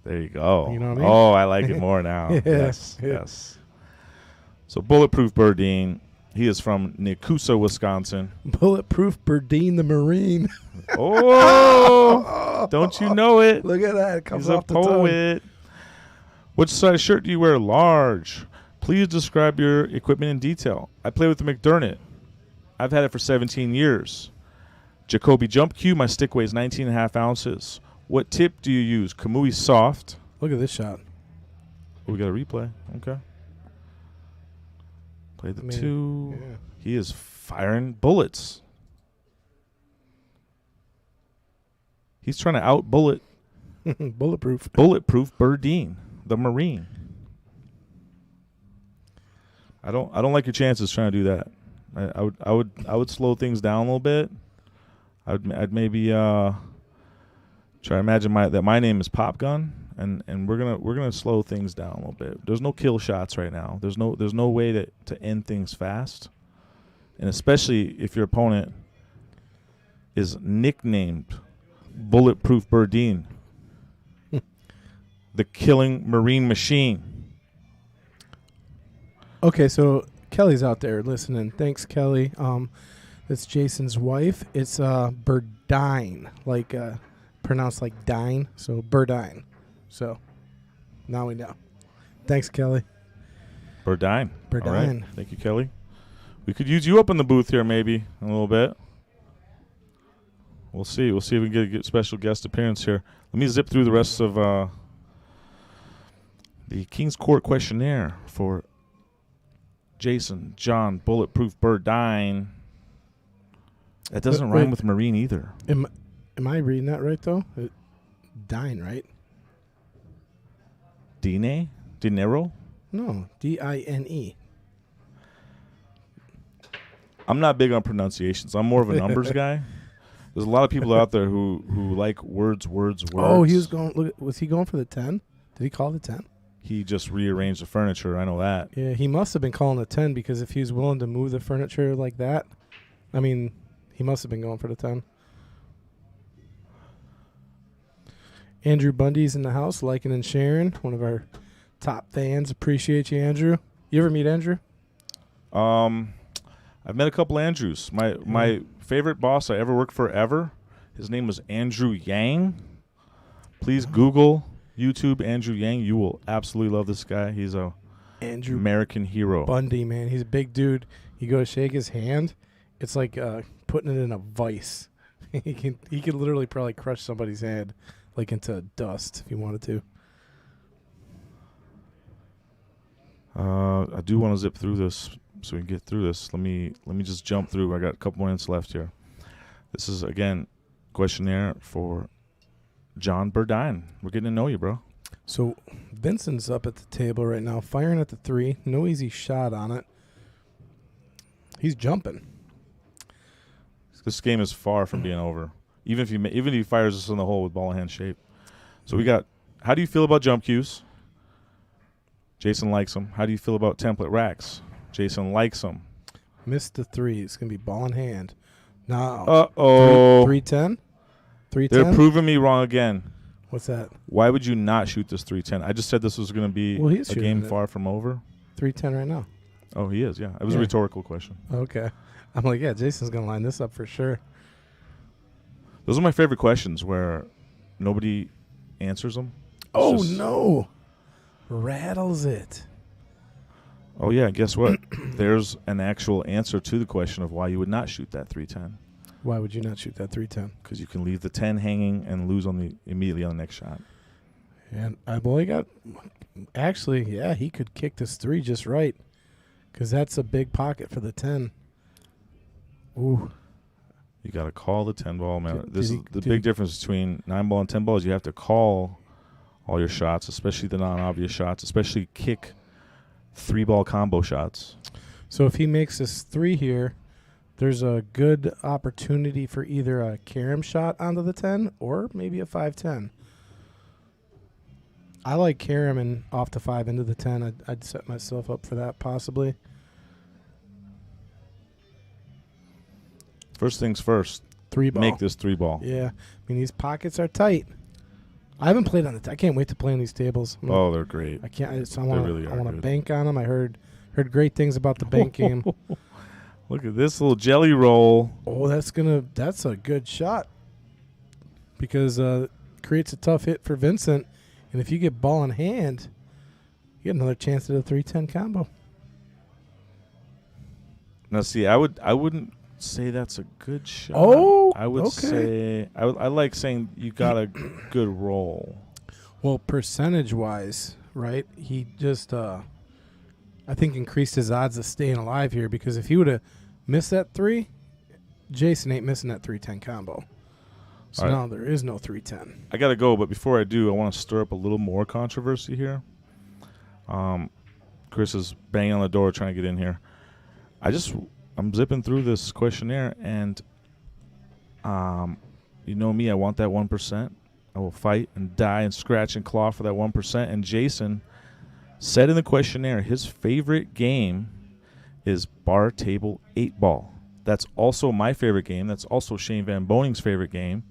There you go.
You know what I mean?
Oh, I like it more now.
Yeah.
Yes,
Yeah.
yes. So Bulletproof Burdine. He is from Nicusa, Wisconsin.
Bulletproof Burdine the Marine.
Oh, don't you know it?
Look at that. It comes
He's a
off the tongue.
poet. Which size shirt do you wear? Large. Please describe your equipment in detail. I play with the McDermott. I've had it for 17 years. Jacoby Jump Cue. My stick weighs 19.5 ounces. What tip do you use? Kamui Soft.
Look at this shot.
Oh, we got a replay. Okay. Play the 2.
Yeah.
He is firing bullets. He's trying to out-bullet
Bulletproof.
Bulletproof Burdine, the Marine. I don't like your chances trying to do that. I would slow things down a little bit. I'd maybe try to imagine that my name is Pop Gun, and we're gonna slow things down a little bit. There's no kill shots right now. There's no way to end things fast, and especially if your opponent is nicknamed Bulletproof Burdine, the killing Marine machine.
Okay, so Kelly's out there listening. Thanks, Kelly. That's Jason's wife. It's Burdine, like pronounced like dine, so Burdine. So now we know. Thanks, Kelly.
Burdine.
Burdine.
All right. Thank you, Kelly. We could use you up in the booth here maybe a little bit. We'll see. We'll see if we can get a special guest appearance here. Let me zip through the rest of the King's Court questionnaire for Jason John Bulletproof Burdine. That doesn't
Wait.
rhyme with Marine either.
Am I reading that right, though? Dine, right?
Dine? Dinero?
No, D-I-N-E.
I'm not big on pronunciations. I'm more of a numbers guy. There's a lot of people out there who like words.
Oh, he was going. Look, was he going for the 10? Did he call the 10?
He just rearranged the furniture. I know that.
Yeah, he must have been calling the 10 because if he was willing to move the furniture like that, I mean, he must have been going for the 10. Andrew Bundy's in the house, liking and sharing. One of our top fans. Appreciate you, Andrew. You ever meet Andrew?
I've met a couple Andrews. My favorite boss I ever worked for ever, his name was Andrew Yang. Please Google, YouTube Andrew Yang. You will absolutely love this guy. He's a
Andrew
American hero.
Bundy, man. He's a big dude. You go to shake his hand, it's like putting it in a vice. he could literally probably crush somebody's head like into dust if he wanted to.
I do want to zip through this so we can get through this. Let me just jump through. I got a couple minutes left here. This is again questionnaire for John Burdine. We're getting to know you, bro.
So Vincent's up at the table right now, firing at the 3. No easy shot on it. He's jumping.
This game is far from being over. Even if he fires us in the hole with ball in hand shape. So we got. How do you feel about jump cues? Jason likes them. How do you feel about template racks? Jason likes them.
Missed the 3. It's gonna be ball in hand. No. 310. 310.
They're proving me wrong again.
What's that?
Why would you not shoot this 310? I just said this was going to be
Well, he's
a
shooting
game
it.
far from over.
310 right now.
Oh, he is, yeah. It was a
Yeah.
rhetorical question.
Okay. I'm like, yeah, Jason's gonna line this up for sure.
Those are my favorite questions where nobody answers them.
Oh
just-
no. Rattles it.
Oh, yeah, guess what? There's an actual answer to the question of why you would not shoot that 310.
Why would you not shoot that 310?
Because you can leave the 10 hanging and lose immediately on the next shot.
And I've only got, actually, yeah, he could kick this 3 just right, because that's a big pocket for the 10. Ooh,
You got to call the 10 ball, man.
Did-
This
did
is
he-
the
did
big
he-
difference between 9 ball and 10 ball is you have to call all your shots, especially the non-obvious shots, especially kick 3-ball combo shots.
so if he makes this 3 here, there's a good opportunity for either a carom shot onto the 10 or maybe a 5-10. I like carom and off the 5 into the 10. I'd set myself up for that possibly.
First things first,
3 ball.
make this 3-ball.
Yeah, I mean these pockets are tight. I haven't played on it. I can't wait to play on these tables.
Oh, they're great.
I can't. I
really are
want to
good.
bank on them. I heard great things about the bank game.
Look at this little jelly roll.
Oh, that's a good shot because creates a tough hit for Vincent, and if you get ball in hand, you get another chance at a 3-10 combo.
Now, see, I wouldn't say that's a good shot.
Oh,
I would
okay.
say I like saying you got a good roll.
Well, percentage-wise, right? He just, I think, increased his odds of staying alive here because if he would have missed that 3, Jason ain't missing that 3-10 combo. So
All right.
now there is no 3-10.
I got to go, but before I do, I want to stir up a little more controversy here. Chris is banging on the door trying to get in here. I'm zipping through this questionnaire, and you know me, I want that 1%. I will fight and die and scratch and claw for that 1%. And Jason said in the questionnaire his favorite game is bar table 8-ball. That's also my favorite game. That's also Shane Van Boning's favorite game.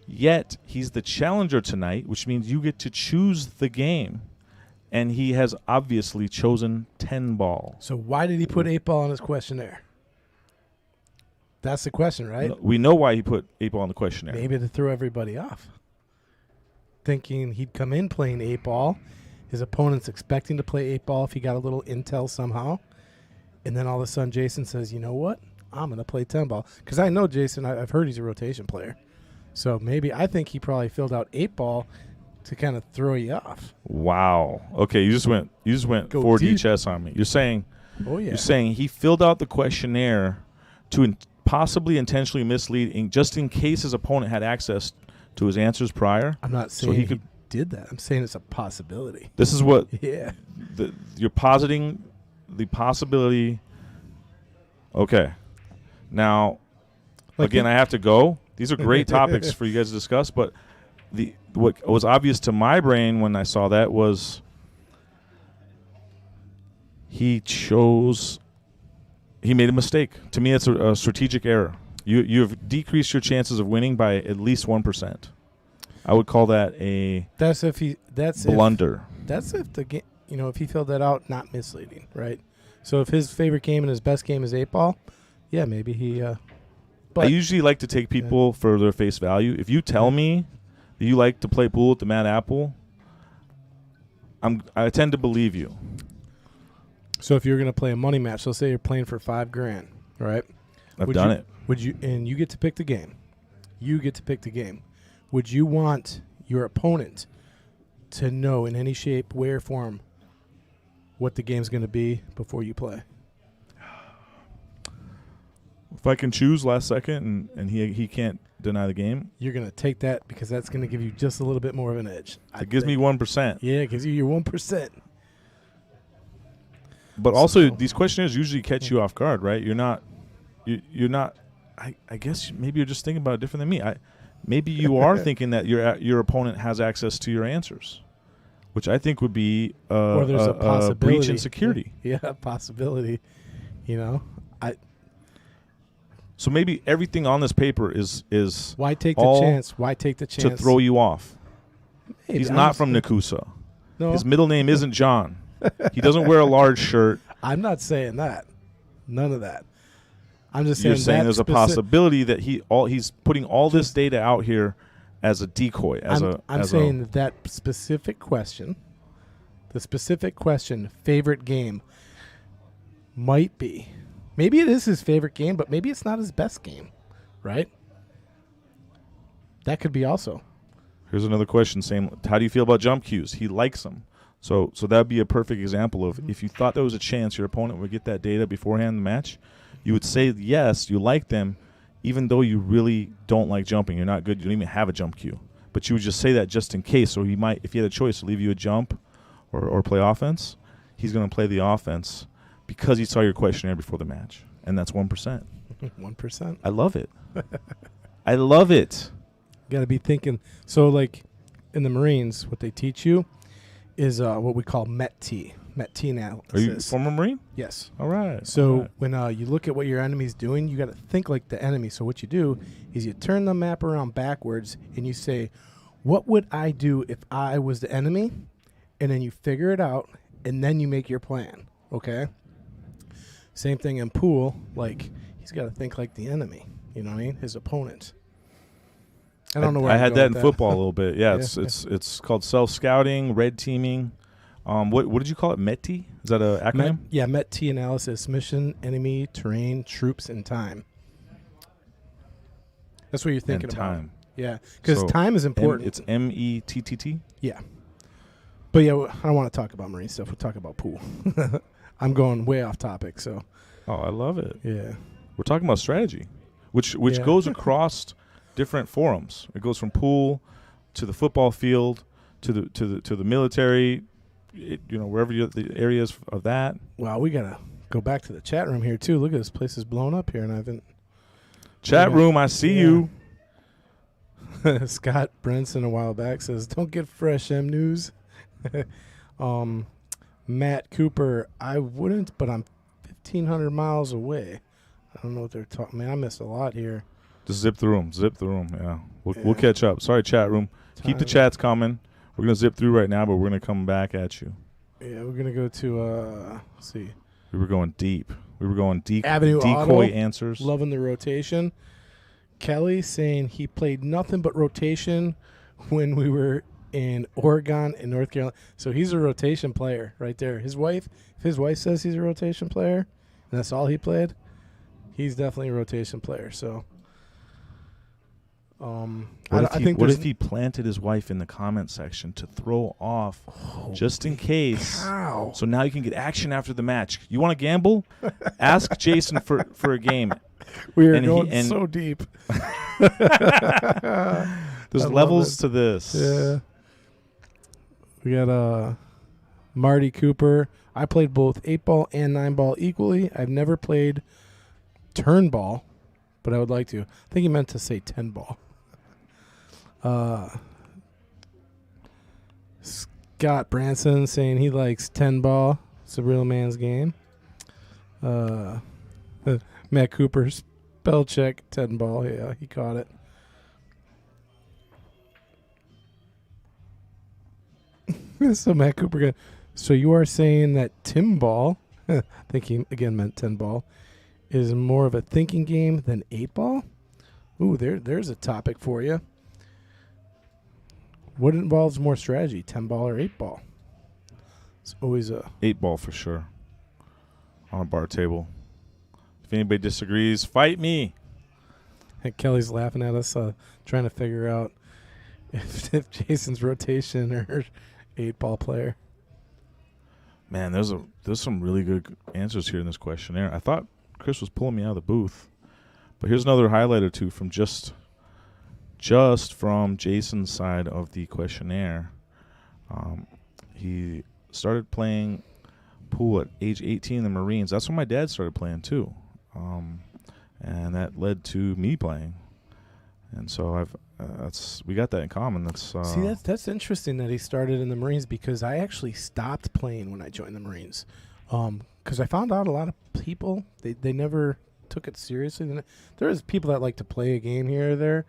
Yet he's the challenger tonight, which means you get to choose the game. And he has obviously chosen 10-ball.
So why did he put 8-ball on his questionnaire? That's the question, right?
We know why he put 8-ball in the questionnaire.
Maybe to throw everybody off. Thinking he'd come in playing 8-ball. His opponent's expecting to play 8-ball if he got a little intel somehow. And then all of a sudden Jason says, you know what? I'm going to play 10-ball. Because I know Jason, I've heard he's a rotation player. So I think he probably filled out 8-ball to kind of throw you off.
Wow. Okay, you just went
Go
4D
deep.
chess on me. You're saying
You're
saying he filled out the questionnaire to possibly intentionally misleading just in case his opponent had access to his answers prior.
I'm not saying he did that. I'm saying it's a possibility.
This is what
Yeah.
you're positing the possibility. Okay. Now, again, I have to go. These are great topics for you guys to discuss, but what was obvious to my brain when I saw that was he made a mistake. To me, it's a strategic error. You have decreased your chances of winning by at least 1%. I would call that a blunder.
That's if the game, if he filled that out, not misleading, right? So if his favorite game and his best game is 8-ball, yeah, maybe he.
I usually like to take people for their face value. If you tell me that you like to play pool at the Mad Apple, I tend to believe you.
So if you're going to play a money match, let's say you're playing for $5,000, right?
I've done it.
Would you? And you get to pick the game. You get to pick the game. Would you want your opponent to know in any shape, way, or form what the game's going to be before you play?
If I can choose last second and he can't deny the game,
you're going to take that because that's going to give you just a little bit more of an edge.
It gives me 1%.
Yeah, it gives you your 1%.
But also, these questionnaires usually catch you off guard, right? You're not. I guess maybe you're just thinking about it different than me. Maybe you are thinking that your opponent has access to your answers, which I think would be
or there's a possibility.
breach in security.
Yeah, possibility.
So maybe everything on this paper is
why take the chance? Why take the chance
to throw you off?
Maybe,
He's not from Nakusa.
No,
His middle name isn't John. He doesn't wear a large shirt.
I'm not saying that. None of that. I'm just saying
You're saying there's a possibility that he's putting all this data out here as a decoy.
I'm saying that specific question, the specific question, favorite game, might be. Maybe it is his favorite game, but maybe it's not his best game, right? That could be also.
Here's another question saying, how do you feel about jump cues? He likes them. So that would be a perfect example of if you thought there was a chance your opponent would get that data beforehand in the match, you would say yes, you like them, even though you really don't like jumping. You're not good. You don't even have a jump cue. But you would just say that just in case. So he might, if he had a choice to leave you a jump or play offense, he's going to play the offense because he saw your questionnaire before the match. And that's 1%.
1%.
I love it. I love it.
Got to be thinking. So, like, in the Marines, what they teach you is what we call MET-T analysis.
Are you former Marine?
Yes.
All right.
So when you look at what your enemy's doing, you got to think like the enemy. So what you do is you turn the map around backwards and you say, What would I do if I was the enemy? And then you figure it out, and then you make your plan. Okay. Same thing in pool. Like, he's got to think like the enemy. You know what I mean? His opponent. I don't know where
I
I'm
had
going
that in
with
football a little bit. Yeah,
Yeah.
it's called self-scouting, red teaming. What did you call it? MET-T? Is that an acronym?
MET-T analysis: mission, enemy, terrain, troops, and time. That's what you're thinking
And
about.
time.
Yeah, because
So
time is important.
It's METTT.
Yeah. But yeah, I don't want to talk about marine stuff. We'll talk about pool. I'm going way off topic, so
Oh, I love it.
yeah.
We're talking about strategy, which
Yeah.
goes across different forums. It goes from pool to the football field to the military. Wherever the areas of that.
Wow, we gotta go back to the chat room here too. Look at this place is blown up here, and I haven't.
Chat room, I see you.
Scott Brenson a while back says, "Don't get fresh M news." Matt Cooper, I wouldn't, but I'm 1,500 miles away. I don't know what they're talking. Man, I missed a lot here.
Just zip through them. Yeah, we'll
Yeah.
catch up. Sorry, chat room. Keep the
Time-
chats coming. We're gonna zip through right now, but we're gonna come back at you.
Yeah, we're gonna go to let's see,
We were going deep.
Avenue
decoy
Auto.
answers.
Loving the rotation. Kelly saying he played nothing but rotation when we were in Oregon and North Carolina. So he's a rotation player right there. If his wife says he's a rotation player, and that's all he played, he's definitely a rotation player. So,
What if he planted his wife in the comment section to throw off, just in case?
How?
So now you can get action after the match. You want to gamble? Ask Jason for a game.
We are
and
going so deep.
There's
I love
levels
it.
to this.
Yeah. We got Marty Cooper. I played both 8-ball and 9-ball equally. I've never played turn ball, but I would like to. I think he meant to say 10-ball. Scott Branson saying he likes 10-ball. It's a real man's game. Matt Cooper, spell check, 10-ball. Yeah, he caught it. So Matt Cooper, so you are saying that Tim Ball, I think he again meant 10-ball, is more of a thinking game than 8-ball? Ooh, there's a topic for you. What involves more strategy, 10-ball or 8-ball? It's always a
8-ball for sure. On a bar table. If anybody disagrees, fight me.
Kelly's laughing at us, trying to figure out if Jason's rotation or 8-ball player.
Man, there's some really good answers here in this questionnaire. I thought Chris was pulling me out of the booth, but here's another highlight or two from just from Jason's side of the questionnaire. He started playing pool at age 18 in the Marines. That's when my dad started playing too, and that led to me playing. And so we got that in common.
See, that's interesting that he started in the Marines, because I actually stopped playing when I joined the Marines. Because I found out a lot of people, they never took it seriously. There is people that like to play a game here or there,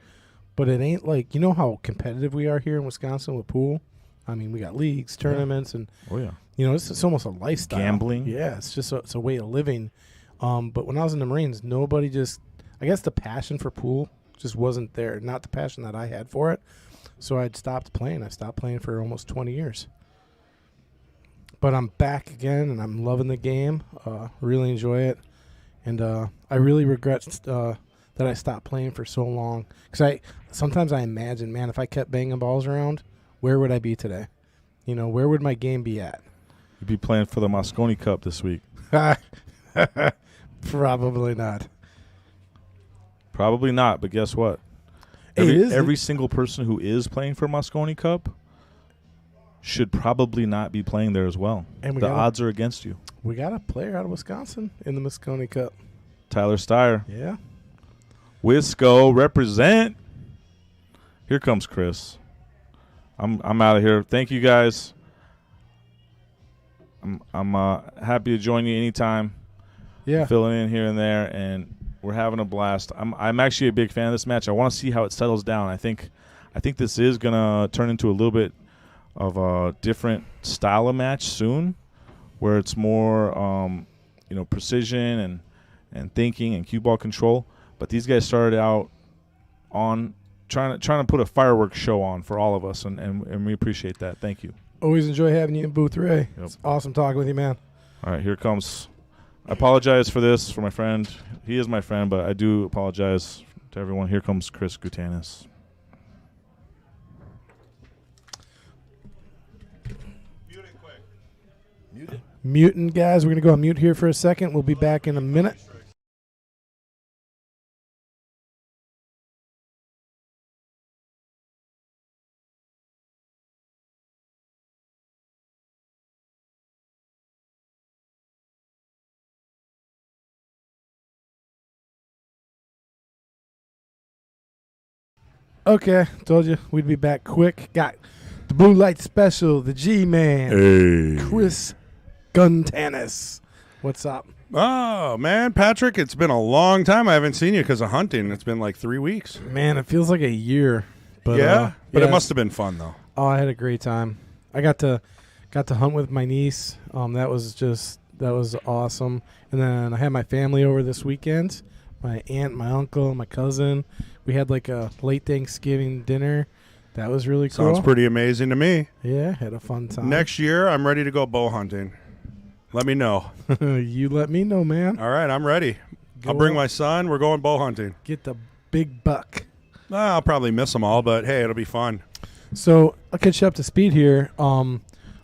but it ain't like, you know how competitive we are here in Wisconsin with pool? I mean, we got leagues, tournaments, and
oh yeah,
it's almost a lifestyle.
Gambling.
Yeah, it's just it's a way of living. But when I was in the Marines, nobody I guess the passion for pool just wasn't there. Not the passion that I had for it. So I'd stopped playing. I stopped playing for almost 20 years. But I'm back again, and I'm loving the game. Really enjoy it. And I really regret that I stopped playing for so long. Because sometimes I imagine, man, if I kept banging balls around, where would I be today? Where would my game be at?
You'd be playing for the Moscone Cup this week.
Probably not.
Probably not, but guess what? Every single person who is playing for Moscone Cup should probably not be playing there as well.
And
the odds are against you.
We got a player out of Wisconsin in the Moscone Cup.
Tyler Steyer.
Yeah.
Wisco, represent. Here comes Chris. I'm out of here. Thank you guys. I'm happy to join you anytime.
Yeah.
Filling in here and there, and we're having a blast. I'm actually a big fan of this match. I want to see how it settles down. I think I think this is going to turn into a little bit of a different style of match soon, where it's more, precision and thinking and cue ball control. But these guys started out on trying to put a fireworks show on for all of us, and we appreciate that. Thank you.
Always enjoy having you in booth, Ray.
Yep.
It's awesome talking with you, man.
All right, here comes. I apologize for this for my friend. He is my friend, but I do apologize to everyone. Here comes Chris Gutanis.
Mute it quick.
Muting, guys. We're going to go on mute here for a second. We'll be back in a minute. Okay, told you we'd be back quick. Got the Blue Light Special, the G-Man,
Hey.
Chris Guntanis. What's up?
Oh, man, Patrick, it's been a long time. I haven't seen you because of hunting. It's been like 3 weeks.
Man, it feels like a year. But,
yeah? But
yeah.
it must have been fun, though.
Oh, I had a great time. I got to hunt with my niece. That was awesome. And then I had my family over this weekend. My aunt, my uncle, my cousin. We had like a late Thanksgiving dinner. That was really cool.
Sounds pretty amazing to me.
Yeah, had a fun time.
Next year, I'm ready to go bow hunting. Let me know.
You let me know, man.
All right, I'm ready.
Go
I'll bring
up.
my son. We're going bow hunting.
Get the big buck.
I'll probably miss them all, but hey, it'll be fun.
So I'll catch you up to speed here.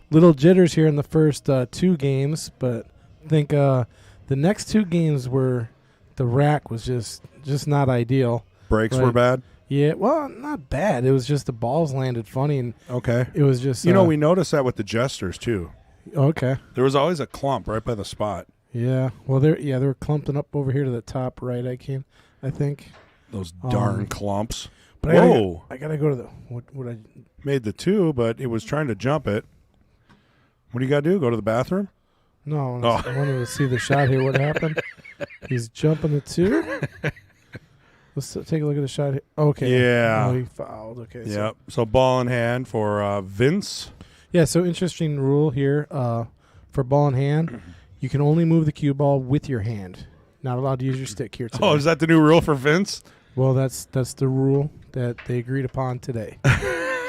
Little jitters here in the first 2 games, but I think the next 2 games were the rack was just not ideal.
Brakes
Right.
were bad?
Yeah, well, not bad. It was just the balls landed funny, and
Okay.
it was just
we noticed that with the Jesters, too.
okay.
There was always a clump right by the spot.
Yeah, well, they were clumping up over here to the top right. I think.
Those darn clumps.
But
Whoa.
I gotta go to the what I
Made the 2, but it was trying to jump it. What do you got to do? Go to the bathroom?
no.
Oh.
I wanted to see the shot here. What happened? He's jumping the 2. Let's take a look at the shot here. Okay.
Yeah.
Oh, he fouled. Okay.
Yep. So ball in hand for Vince.
Yeah. So interesting rule here. For ball in hand, you can only move the cue ball with your hand. Not allowed to use your stick here today.
Oh, is that the new rule for Vince?
Well, that's the rule that they agreed upon today.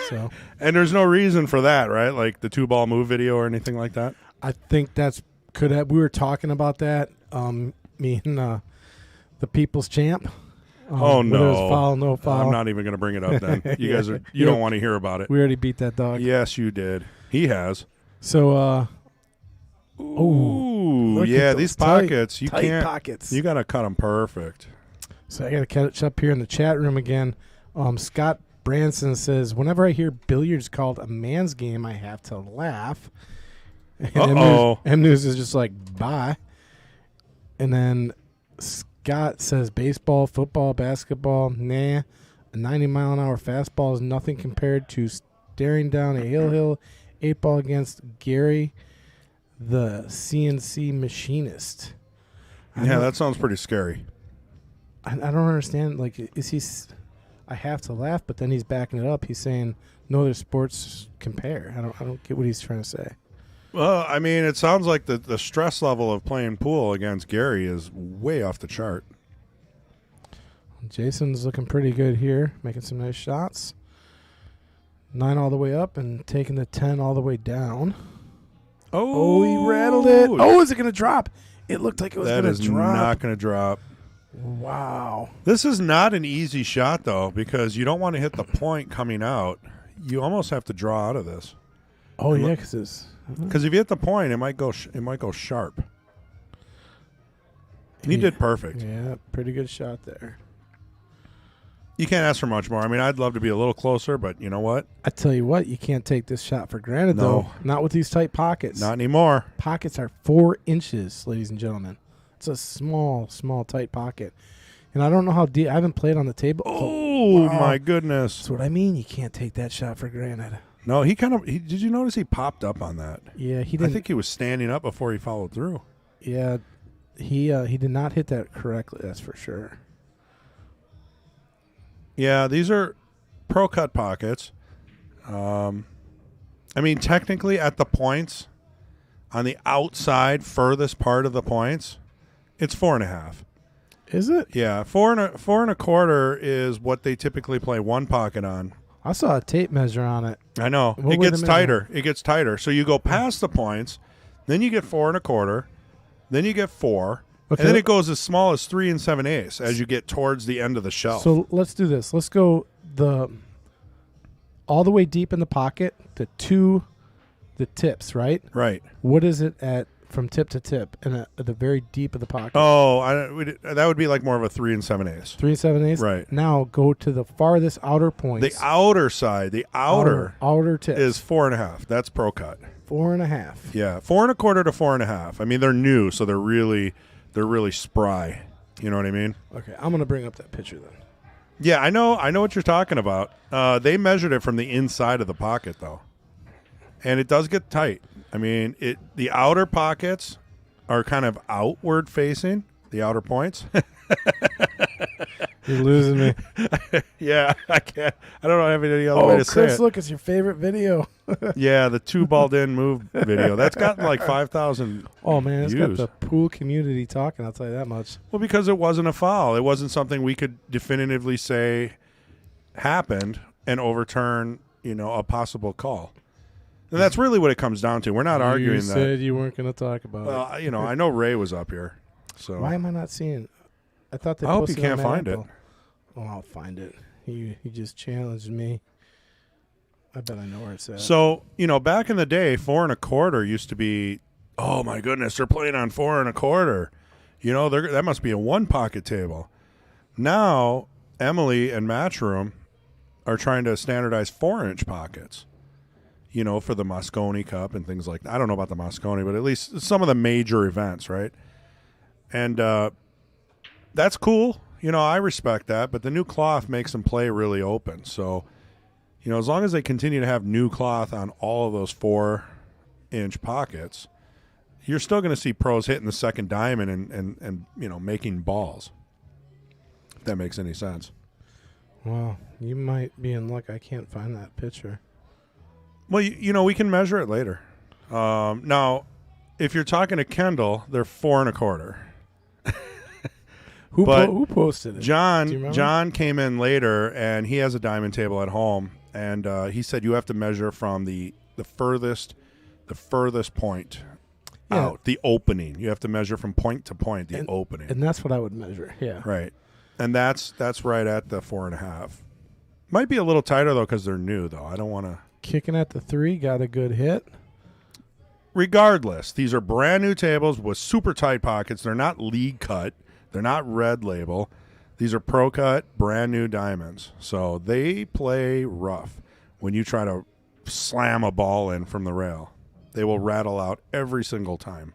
So
And there's no reason for that, right? Like the 2-ball move video or anything like that?
I think we were talking about that. Me and the people's champ.
Oh,
whether it was
no.
foul, no foul.
I'm not even going to bring it up then. You
Yeah.
guys you
Yeah.
don't want to hear about it.
We already beat that dog.
Yes, you did. He has.
So
Ooh,
look
yeah,
at
these
those tight-
pockets, you
tight
can't.
pockets.
You got to cut them perfect.
So I got to catch up here in the chat room again. Scott Branson says, whenever I hear billiards called a man's game, I have to laugh. And
Uh-oh.
M News is just like, bye. And then Scott says, baseball, football, basketball, nah. A 90-mile-an-hour fastball is nothing compared to staring down a hill 8-ball against Gary, the CNC machinist.
Yeah, that sounds pretty scary.
I don't understand. Like, is he? I have to laugh, but then he's backing it up. He's saying no other sports compare. I don't get what he's trying to say.
Well, I mean, it sounds like the stress level of playing pool against Gary is way off the chart.
Jason's looking pretty good here, making some nice shots. 9 all the way up and taking the 10 all the way down. Oh, he rattled it. Oh, is it going to drop? It looked like it was going
that
to
is
drop.
not going to drop.
Wow.
This is not an easy shot, though, because you don't want to hit the point coming out. You almost have to draw out of this.
Oh, yeah, because it's...
Because if you hit the point, it might go sharp. He did perfect.
Yeah, pretty good shot there.
You can't ask for much more. I mean, I'd love to be a little closer, but you know what?
I tell you what, you can't take this shot for granted,
No.
though. Not with these tight pockets.
Not anymore.
Pockets are 4 inches, ladies and gentlemen. It's a small, tight pocket. And I don't know how deep. I haven't played on the table.
Oh,
wow.
my goodness.
That's what I mean. You can't take that shot for granted.
No, did you notice he popped up on that?
Yeah, he
I
didn't.
think he was standing up before he followed through.
Yeah, he did not hit that correctly. That's for sure.
Yeah, these are pro cut pockets. I mean, technically at the points, on the outside furthest part of the points, it's 4.5.
Is it?
Yeah, 4.25 is what they typically play one pocket on.
I saw a tape measure on it.
I know.
What
It
would
gets
the measure-
tighter. It gets tighter. So you go past the points, then you get 4.25, then you get 4,
Okay.
and then it goes as small as 3 7/8 as you get towards the end of the shelf.
So let's do this. Let's go all the way deep in the pocket to the tips, right?
Right.
What is it at from tip to tip and at the very deep of the pocket?
Oh, that would be like more of a 3 7/8.
3 7/8.
Right.
Now go to the farthest outer
The
points.
outer side, the outer
outer tip
is 4.5. That's pro cut.
4.5.
Yeah, 4.25 to 4.5. I mean, they're new, so they're really spry. You know what I mean?
Okay, I'm gonna bring up that picture then.
Yeah, I know what you're talking about. They measured it from the inside of the pocket, though, and it does get tight. I mean, the outer pockets are kind of outward facing, the outer points.
You're losing me.
Yeah, I can't. I don't have any other way to say
Chris,
it.
look, it's your favorite video.
Yeah, the two balled in move video. That's gotten like 5,000.
Oh man, it's got
views.
the pool community talking. I'll tell you that much.
Well, because it wasn't a foul. It wasn't something we could definitively say happened and overturn, a possible call. And that's really what it comes down to. We're not arguing
You
that.
said you weren't going to talk about it.
Well, I know Ray was up here. So
Why am I not seeing? I thought they.
I hope you
posted on
can't
Mad
find it.
Apple. Oh, I'll find it. You just challenged me. I bet I know where it's at.
So, back in the day, 4.25 used to be, oh my goodness, they're playing on 4.25. That must be a one pocket table. Now, Emily and Matchroom are trying to standardize 4-inch pockets, for the Moscone Cup and things like that. I don't know about the Moscone, but at least some of the major events, right? And that's cool. I respect that, but the new cloth makes them play really open. So, as long as they continue to have new cloth on all of those 4-inch pockets, you're still going to see pros hitting the second diamond and making balls. If that makes any sense.
Well, you might be in luck. I can't find that picture.
Well, we can measure it later. Now, if you're talking to Kendall, they're 4.25.
Who posted it? Do you
John
remember?
came in later, and he has a diamond table at home, and he said you have to measure from the furthest point out, the opening. You have to measure from point to point, the opening.
And that's what I would measure. Yeah.
Right. And that's right at the 4.5. Might be a little tighter, though, because they're new, though. I don't want to.
Kicking at the 3, got a good hit.
Regardless, these are brand new tables with super tight pockets. They're not league cut. They're not red label. These are pro cut, brand new diamonds. So they play rough when you try to slam a ball in from the rail. They will rattle out every single time.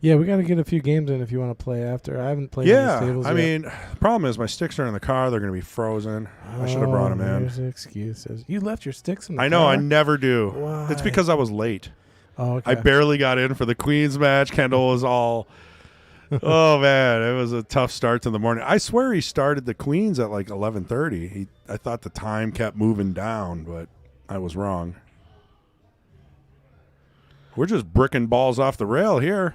Yeah, we got to get a few games in if you want to play after. I haven't played on these tables
I
yet.
mean, the problem is my sticks are in the car. They're going to be frozen. I should have brought them in.
There's excuses. You left your sticks in the
I know.
car?
I never do.
Why?
It's because I was late.
Oh, okay.
I barely got in for the Queens match. Kendall was all, oh, man. It was a tough start to the morning. I swear he started the Queens at like 11:30. I thought the time kept moving down, but I was wrong. We're just bricking balls off the rail here.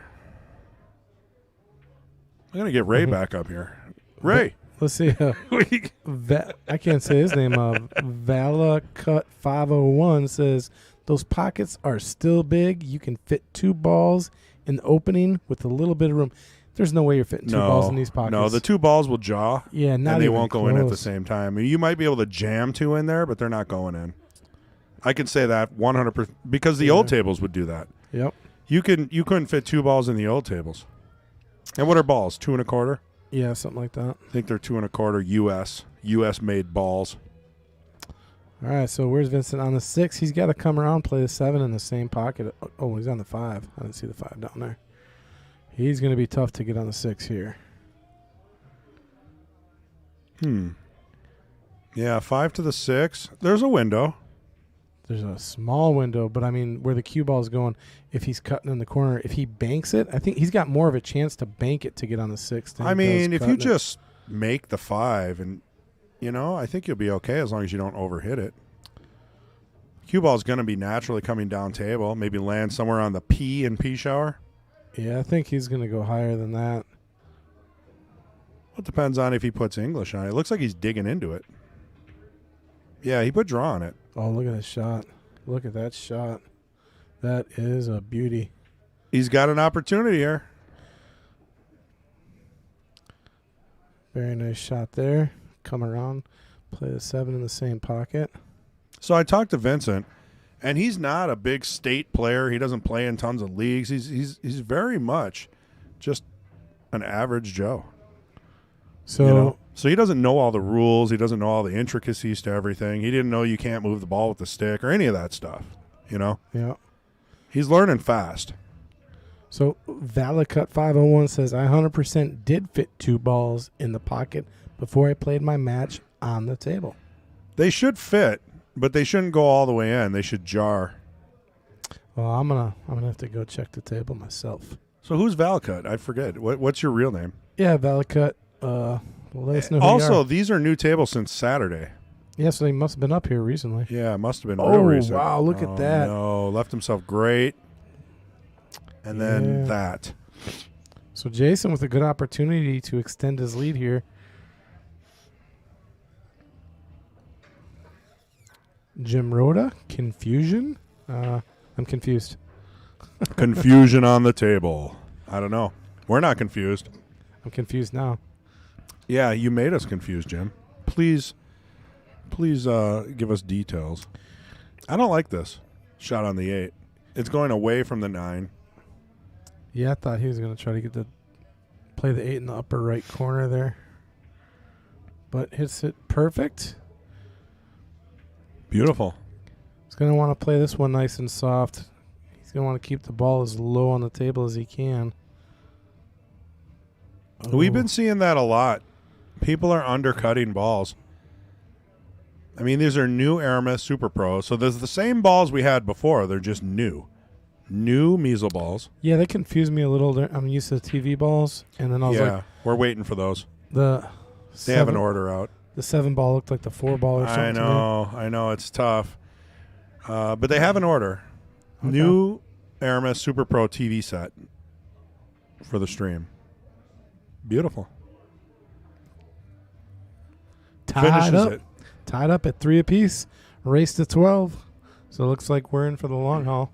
I'm going to get Ray back up here. Ray.
Let's see. I can't say his name. Valacut501 says, those pockets are still big. You can fit 2 balls in the opening with a little bit of room. There's no way you're fitting 2 balls in these pockets.
No, the 2 balls will jaw.
Yeah, not
and they
even
won't go in at the
close.
same time. I mean, you might be able to jam 2 in there, but they're not going in. I can say that 100% because the old tables would do that.
Yep.
You couldn't fit 2 balls in the old tables. And what are balls? 2.25?
Yeah, something like that.
I think they're 2.25 US made balls.
All right, so where's Vincent on the 6? He's got to come around, play the 7 in the same pocket. Oh, he's on the 5. I didn't see the 5 down there. He's going to be tough to get on the 6 here.
Yeah, 5 to the 6. There's a window.
There's a small window, but I mean, where the cue ball is going, if he's cutting in the corner, if he banks it, I think he's got more of a chance to bank it to get on the 6.
I mean, if you just make the 5 and I think you'll be okay as long as you don't overhit it. Cue ball's going to be naturally coming down table. Maybe land somewhere on the P in P shower.
Yeah, I think he's going to go higher than that.
It depends on if he puts English on it. It looks like he's digging into it. Yeah, he put draw on it.
Oh, look at that shot. Look at that shot. That is a beauty.
He's got an opportunity here.
Very nice shot there. Come around. Play the 7 in the same pocket.
So I talked to Vincent, and he's not a big state player. He doesn't play in tons of leagues. He's very much just an average Joe.
So
So he doesn't know all the rules. He doesn't know all the intricacies to everything. He didn't know you can't move the ball with the stick or any of that stuff.
Yeah.
He's learning fast.
So Valicut 501 says, I 100% did fit 2 balls in the pocket before I played my match on the table.
They should fit, but they shouldn't go all the way in. They should jar.
Well, I'm gonna have to go check the table myself.
So who's Valcut? I forget. What's your real name?
Yeah, Valicut. Let us know who you
Also,
are.
these are new tables since Saturday.
Yeah, so he must have been up here recently.
Yeah, it must have been
Oh,
real recent.
wow, look at that.
No, left himself great. And then
Yeah.
that.
So Jason with a good opportunity to extend his lead here. Jim Rhoda, confusion. I'm confused.
Confusion on the table. I don't know. We're not confused.
I'm confused now.
Yeah, you made us confused, Jim. Please give us details. I don't like this shot on the 8. It's going away from the 9.
Yeah, I thought he was going to try to play the 8 in the upper right corner there. But hits it perfect.
Beautiful.
He's going to want to play this one nice and soft. He's going to want to keep the ball as low on the table as he can.
We've
Oh.
been seeing that a lot. People are undercutting balls. I mean, these are new Aramis Super Pro, so there's the same balls we had before. They're just new. New measle balls.
Yeah, they confused me a little. I'm used to the TV balls, and then I was like,
We're waiting for those.
the
They have an
7
order out.
The 7 ball looked like the 4 ball or something.
I know, it's tough. But they have an order.
Okay.
New Aramis Super Pro TV set for the stream. Beautiful. Finishes
Tied up at 3 apiece. Race to 12. So it looks like we're in for the long haul.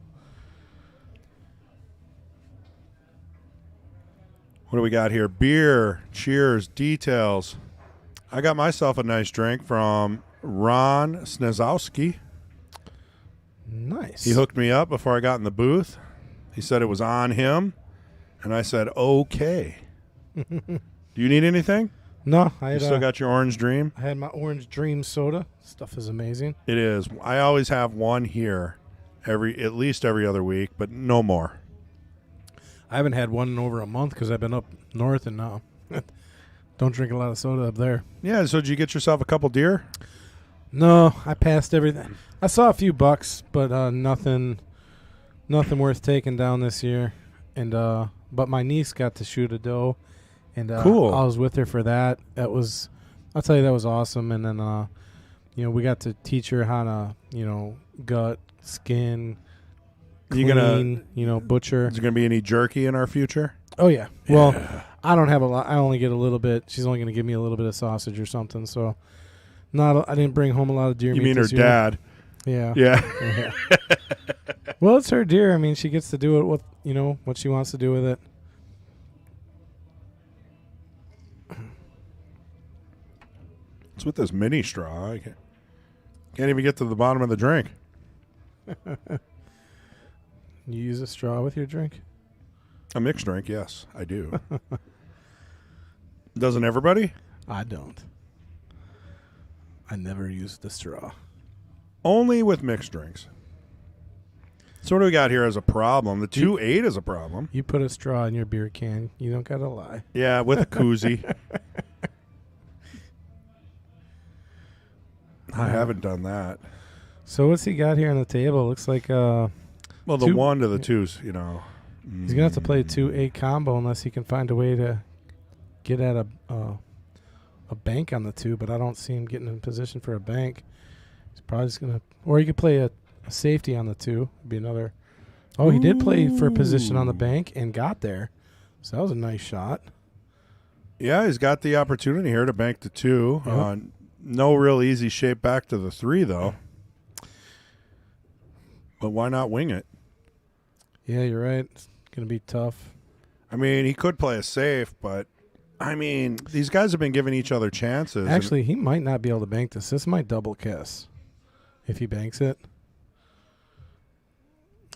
What do we got here? Beer, cheers, details. I got myself a nice drink from Ron Snezowski.
Nice.
He hooked me up before I got in the booth. He said it was on him, and I said, okay. Do you need anything?
No, I
You
had,
still got your Orange Dream?
I had my Orange Dream soda. Stuff is amazing.
It is. I always have one here at least every other week, but no more.
I haven't had one in over a month because I've been up north and now don't drink a lot of soda up there.
Yeah, so did you get yourself a couple deer?
No, I passed everything. I saw a few bucks, but nothing worth taking down this year. And but my niece got to shoot a doe, and
Cool.
I was with her for that. I'll tell you, that was awesome. And then we got to teach her how to gut, skin, clean, butcher.
Is there going to be any jerky in our future?
Oh yeah. Well, I don't have a lot. I only get a little bit. She's only going to give me a little bit of sausage or something. So, I didn't bring home a lot of deer meat.
You mean her
this year.
dad?
Yeah.
Yeah.
Well, it's her deer. I mean, she gets to do it with what she wants to do with it.
It's with this mini straw. I can't even get to the bottom of the drink.
You use a straw with your drink?
A mixed drink, yes, I do. Doesn't everybody?
I don't. I never use the straw.
Only with mixed drinks. So what do we got here as a problem? The 2.8 is a problem.
You put a straw in your beer can. You don't got to lie.
Yeah, with a koozie. I haven't done that.
So what's he got here on the table? Looks like
Well, the 1 to the 2's,
he's gonna have to play 2-8 combo unless he can find a way to get at a a bank on the 2, but I don't see him getting in position for a bank. He's probably just going to, or he could play a safety on the 2. Be another. Oh, he did play for a position on the bank and got there. So that was a nice shot.
Yeah, he's got the opportunity here to bank the 2.
Yep.
No real easy shape back to the 3, though. But why not wing it?
Yeah, you're right. It's going to be tough.
I mean, he could play a safe, but, I mean, these guys have been giving each other chances.
Actually, he might not be able to bank this. This might double kiss if he banks it.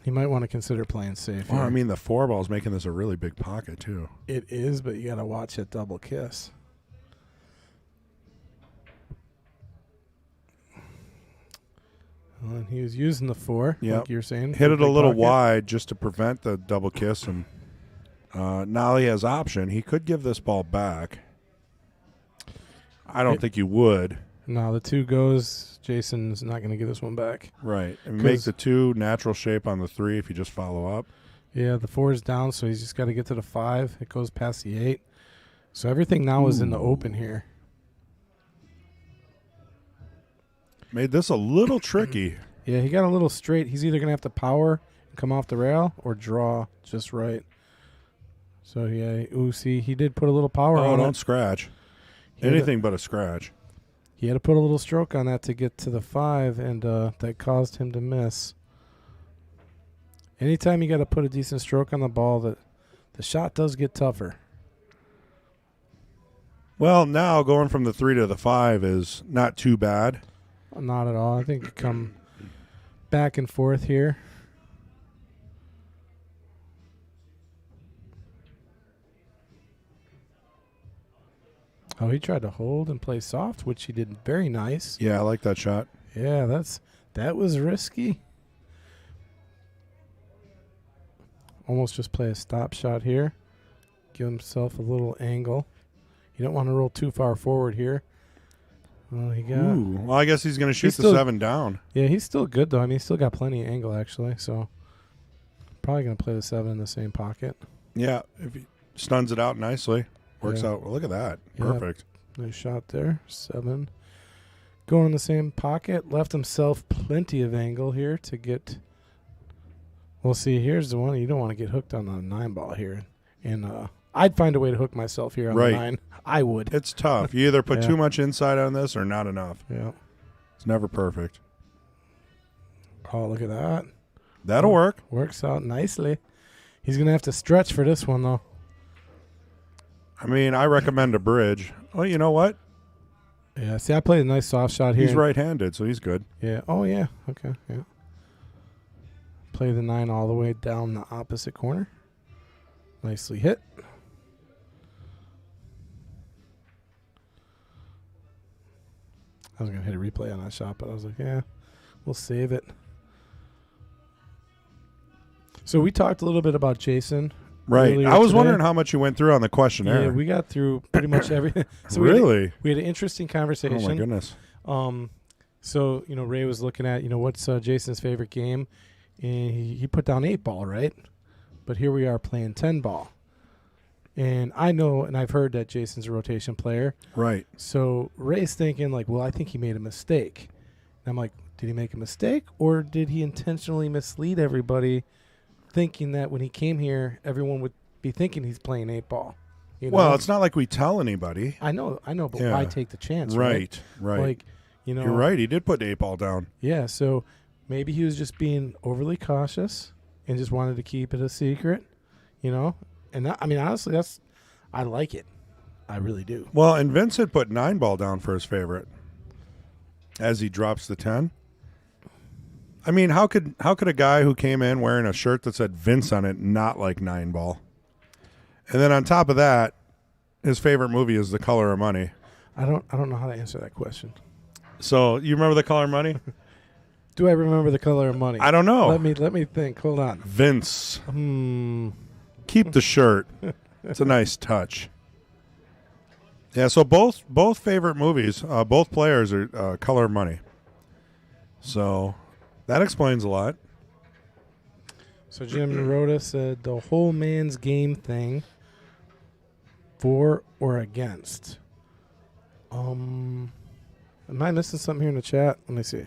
He might want to consider playing safe.
Well,
here.
I mean, the 4 ball's making this a really big pocket, too.
It is, but you got to watch it double kiss. Well, and he was using the 4,
Yep.
like you're saying.
Hit
for
it a
big
little
pocket.
wide just to prevent the double kiss, and now he has option. He could give this ball back. I don't think you would.
No, the 2 goes. Jason's not going to give this one back.
Right. And make the 2 natural shape on the 3 if you just follow up.
Yeah, the 4 is down, so he's just got to get to the 5. It goes past the 8. So everything now is in the open here.
Made this a little tricky.
Yeah, he got a little straight. He's either going to have to power and come off the rail or draw just right. So, yeah, see, he did put a little power
Oh,
on
don't
it.
scratch.
He had to-
Anything but a scratch.
He had to put a little stroke on that to get to the 5, and that caused him to miss. Anytime you got to put a decent stroke on the ball, the shot does get tougher.
Well, now going from the 3 to the 5 is not too bad.
Not at all. I think you come back and forth here. Oh, he tried to hold and play soft, which he did very nice.
Yeah, I like that shot.
Yeah, that was risky. Almost just play a stop shot here. Give himself a little angle. You don't want to roll too far forward here. Well, he got.
Ooh. Well, I guess he's going to shoot
He's
the
still-
7 down.
Yeah, he's still good though. I mean, he's still got plenty of angle actually. So probably gonna play the 7 in the same pocket.
Yeah, if he stuns it out nicely. Works
Yeah.
out. Look at that.
Yeah.
Perfect.
Nice shot there. 7. Going in the same pocket. Left himself plenty of angle here to get. Well, see, here's the one. You don't want to get hooked on the 9 ball here. And I'd find a way to hook myself here on
Right.
the 9. I would.
It's tough. You either put
Yeah.
too much inside on this or not enough.
Yeah.
It's never perfect.
Oh, look at that.
That'll work.
Works out nicely. He's going to have to stretch for this one, though.
I mean, I recommend a bridge. Oh, you know what?
Yeah, see, I played a nice soft shot here.
He's right-handed, so he's good.
Yeah. Oh, yeah. Okay. Yeah. Play the 9 all the way down the opposite corner. Nicely hit. I was going to hit a replay on that shot, but I was like, yeah, we'll save it. So we talked a little bit about Jason.
Right.
earlier
I was
today.
wondering how much you went through on the questionnaire.
Yeah, we got through pretty much everything. So
really?
We had an interesting conversation.
Oh, my goodness.
So, Ray was looking at, what's Jason's favorite game, and he put down 8 ball, right? But here we are playing 10 ball. And I know, and I've heard that Jason's a rotation player.
Right.
So Ray's thinking, well, I think he made a mistake. And I'm like, did he make a mistake, or did he intentionally mislead everybody, thinking that when he came here, everyone would be thinking he's playing 8 ball?
Well, it's not like we tell anybody.
I know, but
Yeah.
why take the chance?
Right.
Like,
You're right. He did put the 8 ball down.
Yeah, so maybe he was just being overly cautious and just wanted to keep it a secret, And that, honestly, I like it. I really do.
Well, and Vincent put 9 ball down for his favorite as he drops the 10. I mean, how could a guy who came in wearing a shirt that said Vince on it not like 9 ball? And then on top of that, his favorite movie is The Color of Money.
I don't know how to answer that question.
So you remember The Color of Money?
Do I remember The Color of Money?
I don't know.
Let me think. Hold on.
Vince. Keep the shirt. It's a nice touch. Yeah, so both favorite movies, both players are Color of Money. So that explains a lot.
So Jim Rhoda said the whole man's game thing, for or against. Am I missing something here in the chat? Let me see.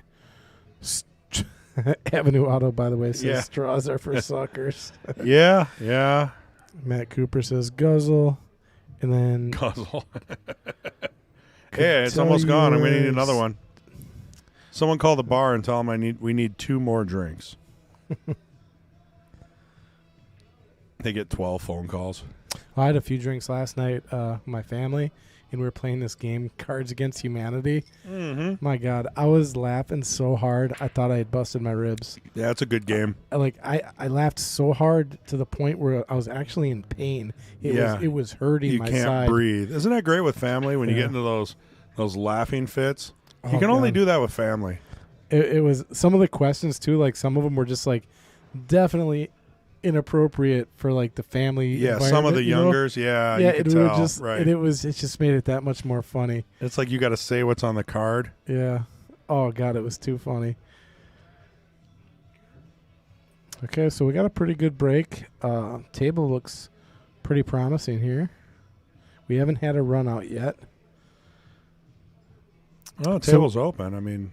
Avenue Auto, by the way, says
Yeah.
straws are for suckers.
Yeah, yeah.
Matt Cooper says guzzle. And then
Guzzle. Yeah, it's almost gone. I'm going to need another one. Someone call the bar and tell them we need 2 more drinks. They get 12 phone calls.
I had a few drinks last night, my family, and we were playing this game, Cards Against Humanity.
Mm-hmm.
My God, I was laughing so hard, I thought I had busted my ribs.
Yeah, it's a good game.
I laughed so hard to the point where I was actually in pain. It was hurting my side.
You can't breathe. Isn't that great with family when you get into those laughing fits? You can only do that with family.
It was some of the questions too. Like some of them were just like definitely inappropriate for like the family.
Yeah, some of the youngers. Yeah, you could tell. Right.
It just made it that much more funny.
It's like you got to say what's on the card.
Yeah. Oh God, it was too funny. Okay, so we got a pretty good break. Table looks pretty promising here. We haven't had a run out yet.
Oh, table's open. I mean,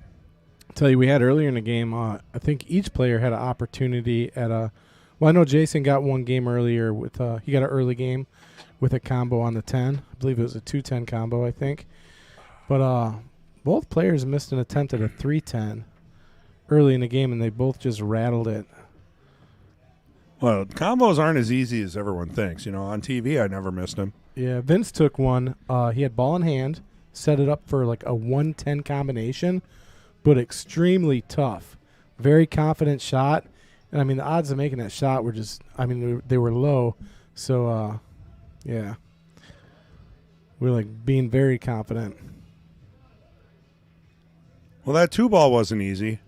Tell you, we had earlier in the game, I think each player had an opportunity at a. Well, I know Jason got one game earlier with he got an early game with a combo on the 10. I believe it was a 2-10 combo, I think. But both players missed an attempt at a 3-10 early in the game, and they both just rattled it.
well, combos aren't as easy as everyone thinks. You know, on TV, I never missed them.
Yeah, Vince took one. He had ball in hand, set it up for like a 1-10 combination, but extremely tough. Very confident shot. And, I mean, the odds of making that shot were just, I mean, they were low. So, yeah. We're, like, being very confident.
Well, that 2-ball wasn't easy.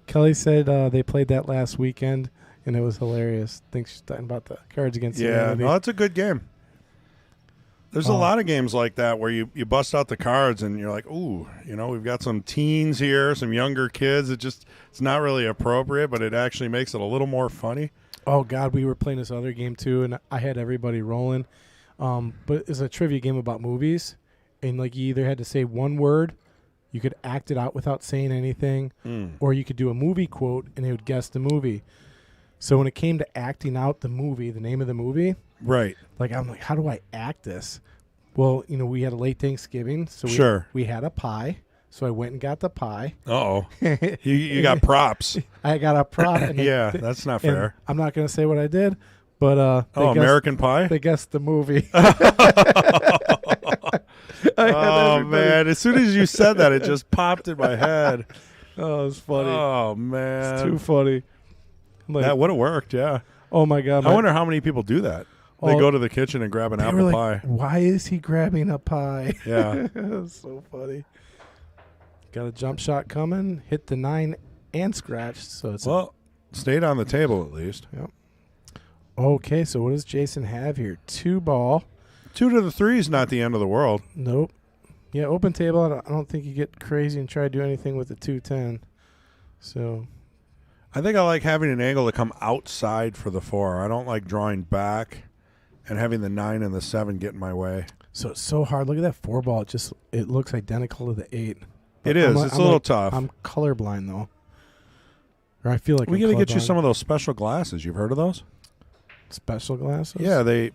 Kelly said they played that last weekend, and it was hilarious. I think she's talking about the Cards Against Humanity.
No, it's a good game. There's a lot of games like that where you bust out the cards and you're like, ooh, you know, we've got some teens here, some younger kids. It's not really appropriate, but it actually makes it a little more funny.
Oh, God, we were playing this other game, too, and I had everybody rolling. But it's a trivia game about movies, and, like, you either had to say one word, you could act it out without saying anything, or you could do a movie quote, and they would guess the movie. So when it came to acting out the movie, the name of the movie,
Right.
like, I'm like, how do I act this? Well, you know, we had a late Thanksgiving, so we had a pie. So I went and got the pie.
Uh-oh. You got props.
I got a prop. And
Yeah, that's not
and
fair.
I'm not going to say what I did, but
American Pie?
They guessed the movie.
Oh, man. As soon as you said that, it just popped in my head.
Oh, it's funny.
Oh, man.
It's too funny. Like,
That would have worked, yeah.
oh, my God.
I wonder how many people do that. They
Oh,
go to the kitchen and grab an
they were
apple
like,
pie.
why is he grabbing a pie?
Yeah.
That's so funny. Got a jump shot coming. Hit the 9 and scratched. So it's
Well, stayed on the table at least.
okay. So what does Jason have here? 2 ball.
2 to the 3 is not the end of the world.
Nope. Yeah, open table. I don't think you get crazy and try to do anything with the 2-10. So
I think I like having an angle to come outside for the 4. I don't like drawing back and having the 9 and the 7 get in my way.
so it's so hard. Look at that 4 ball. It looks identical to the 8.
It is. It's a little tough.
I'm colorblind though. Or I feel like
We
I'm
got to get you
colorblind.
some of those special glasses. You've heard of those?
special glasses.
Yeah,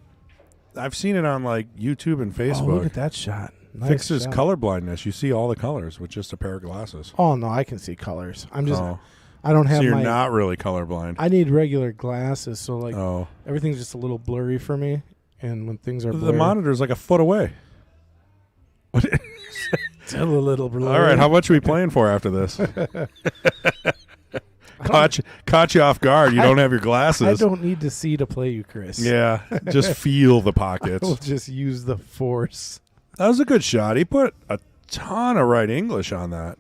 I've seen it on like YouTube and
Oh, look
Facebook.
at that shot. Nice
Fixes
shot.
color blindness. You see all the colors with just a pair of glasses.
Oh no, I can see colors. I'm just.
Oh.
I don't have
So you're
my.
not really colorblind.
I need regular glasses, so like
Oh.
everything's just a little blurry for me. And when things are
The
blurry,
monitor's like a foot away.
it's a little blurry.
All right, how much are we playing for after this? Caught you off guard. You don't have your
I
glasses.
don't need to see to play you, Chris.
Yeah, just feel the
I
pockets.
will just use the force.
That was a good shot. He put a ton of right English on that.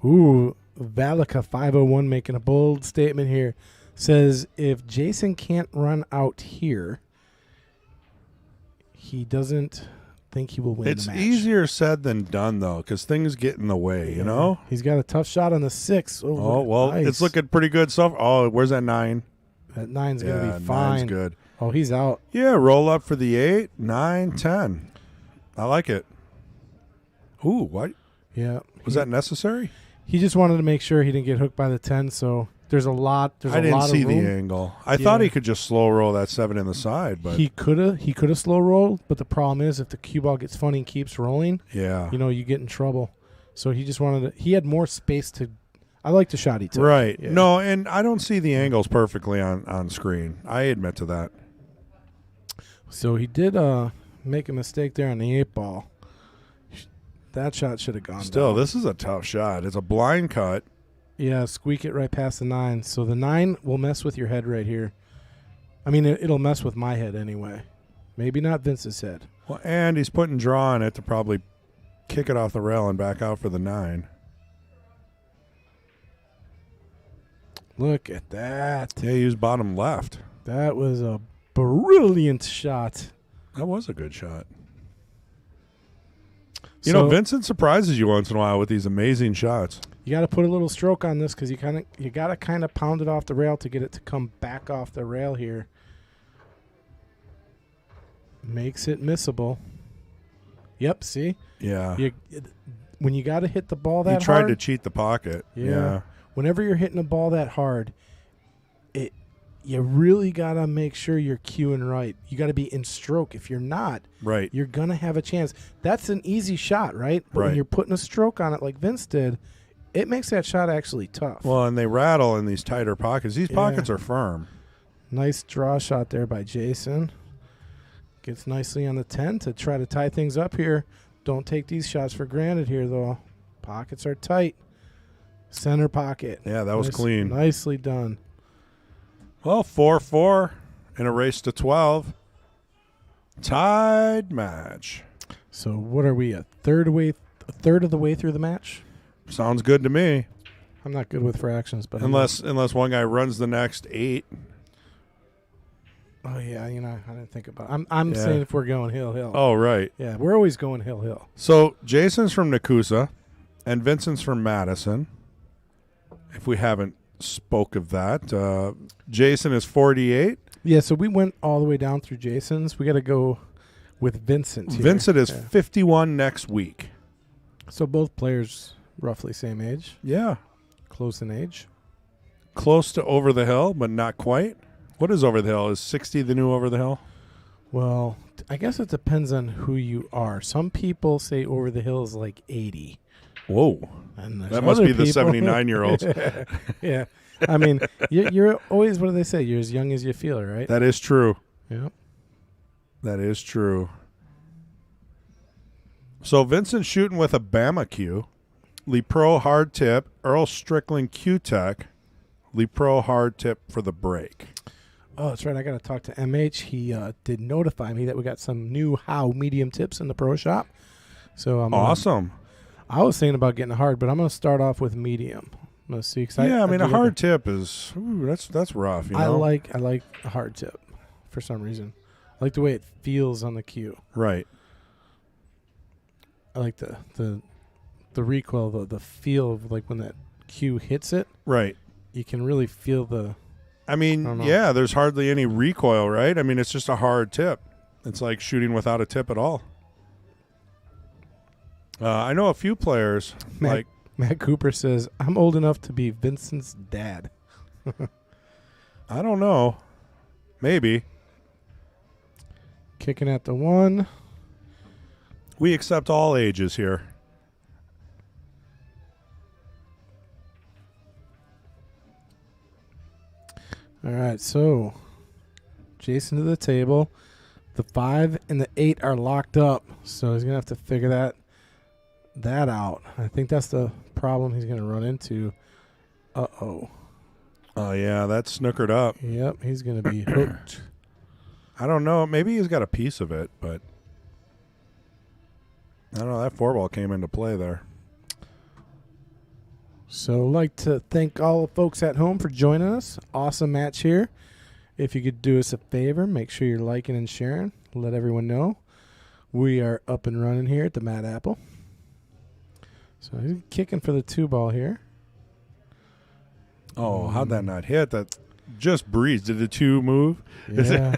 Ooh, Valika 501 making a bold statement here. Says if Jason can't run out here, he doesn't think he will win
It's
the match.
easier said than done, though, because things get in the way, you know?
He's got a tough shot on the 6.
Oh, well,
nice.
it's looking pretty good. So, where's that 9?
That 9's
Yeah,
going to be fine.
9's good.
Oh, he's out.
Yeah, roll up for the 8, 9, 10. I like it. Ooh, what?
Yeah.
Was that necessary?
He just wanted to make sure he didn't get hooked by the 10, so there's a lot.
I didn't see
of room.
the angle. I thought he could just slow roll that 7 in the side, but
He could have slow rolled, but the problem is if the cue ball gets funny and keeps rolling,
yeah.
you get in trouble. So he just wanted to. He had more space to. I like the shot he took.
Right.
Yeah.
No, and I don't see the angles perfectly on screen. I admit to that.
So he did make a mistake there on the 8 ball. That shot should have gone.
Still,
down.
this is a tough shot. It's a blind cut.
Yeah, squeak it right past the 9. So the 9 will mess with your head right here. I mean, it'll mess with my head anyway. Maybe not Vince's head.
Well, and he's putting draw on it to probably kick it off the rail and back out for the 9.
Look at that.
Yeah, he used bottom left.
That was a brilliant shot.
That was a good shot. You know, Vincent surprises you once in a while with these amazing shots.
You got to put a little stroke on this because you got to kind of pound it off the rail to get it to come back off the rail here. Makes it missable. Yep, see?
Yeah.
When you got to hit the ball that hard.
He tried to cheat the pocket. Yeah.
Whenever you're hitting a ball that hard, you really got to make sure you're cueing right. You got to be in stroke. If you're not,
right,
you're going to have a chance. That's an easy shot, right? But
right.
when you're putting a stroke on it like Vince did, it makes that shot actually tough.
Well, and they rattle in these tighter pockets. These pockets are firm.
Nice draw shot there by Jason. Gets nicely on the 10 to try to tie things up here. Don't take these shots for granted here, though. Pockets are tight. Center pocket.
Yeah, that was clean.
Nicely done.
Well, 4-4 in a race to 12. Tied match.
So what are we, a third of the way through the match?
Sounds good to me.
I'm not good with fractions, but
unless one guy runs the next 8.
Oh yeah, I didn't think about it. I'm saying if we're going hill.
Oh right.
Yeah, we're always going hill.
So Jason's from Nakusa, and Vincent's from Madison. If we haven't spoke of that, Jason is 48.
Yeah, so we went all the way down through Jason's. We got to go with Vincent here.
Vincent is 51 next week.
So both players roughly same age.
Yeah.
Close in age.
Close to Over the Hill, but not quite. What is Over the Hill? Is 60 the new Over the Hill?
Well, I guess it depends on who you are. Some people say Over the Hill is like 80.
Whoa.
And
that must be the 79-year-olds.
Yeah. I mean, you're always, what do they say? You're as young as you feel, right?
That is true.
Yep.
That is true. So Vincent's shooting with a Bama cue. Lee Pro hard tip. Earl Strickland Q-Tech. Lee Pro hard tip for the break.
Oh, that's right. I got to talk to MH. He did notify me that we got some new How medium tips in the pro shop. So
awesome.
I was thinking about getting a hard, but I'm going to start off with medium. I'm going to see.
I mean, a hard tip is that's rough. You know?
I like a hard tip for some reason. I like the way it feels on the cue.
Right.
I like the recoil, the feel of like when that cue hits it.
Right.
You can really feel the.
I mean, yeah, there's hardly any recoil, right? I mean, it's just a hard tip. It's like shooting without a tip at all. I know a few players. Matt
Cooper says, I'm old enough to be Vincent's dad.
I don't know. Maybe.
Kicking at the 1.
We accept all ages here.
All right, so Jason to the table. The 5 and the 8 are locked up, so he's going to have to figure that out. I think that's the problem he's going to run into. Uh-oh.
Oh, yeah, that's snookered up.
Yep, he's going to be hooked.
I don't know. Maybe he's got a piece of it, but I don't know. That 4-ball came into play there.
So I'd like to thank all the folks at home for joining us. Awesome match here. If you could do us a favor, make sure you're liking and sharing. Let everyone know. We are up and running here at the Mad Apple. So he's kicking for the 2-ball here.
Oh, how'd that not hit? That just breezed. Did the 2 move?
Yeah.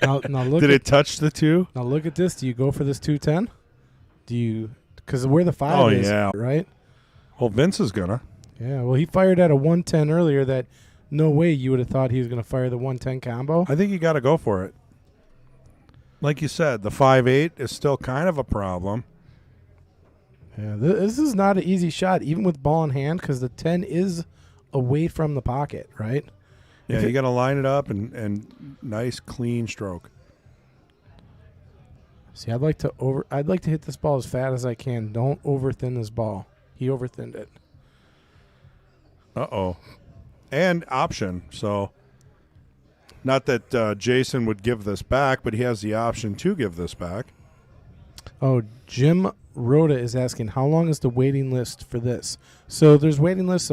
Now look
Did
at
it touch the 2?
now look at this. Do you go for this 210? Do you? Because where the 5
Oh,
is,
yeah.
right?
Well, Vince is gonna.
Yeah. Well, he fired at a 110 earlier. That no way you would have thought he was going to fire the 110 combo.
I think you got to go for it. Like you said, the 5.8 is still kind of a problem.
Yeah. This is not an easy shot, even with ball in hand, because the 10 is away from the pocket, right?
Yeah,
If
you got to line it up and nice clean stroke.
See, I'd like to hit this ball as fat as I can. Don't overthin this ball. He overthinned it.
Uh-oh. And option. So not that Jason would give this back, but he has the option to give this back.
Oh, Jim Rhoda is asking, how long is the waiting list for this? So there's waiting lists.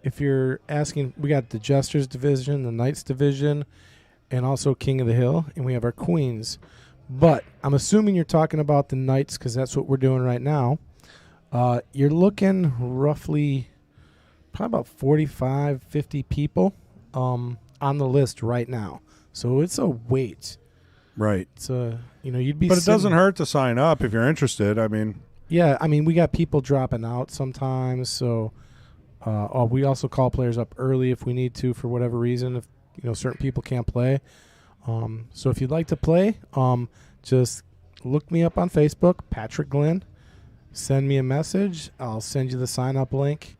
If you're asking, we got the Jesters division, the Knights division, and also King of the Hill, and we have our Queens. But I'm assuming you're talking about the Knights because that's what we're doing right now. You're looking roughly probably about 45, 50 people on the list right now. So it's a wait.
Right.
It's a, you'd be
But it
sitting-
doesn't hurt to sign up if you're interested. I mean,
Yeah, I mean, we got people dropping out sometimes, so we also call players up early if we need to for whatever reason, if certain people can't play. So if you'd like to play, just look me up on Facebook, Patrick Glenn. Send me a message. I'll send you the sign-up link,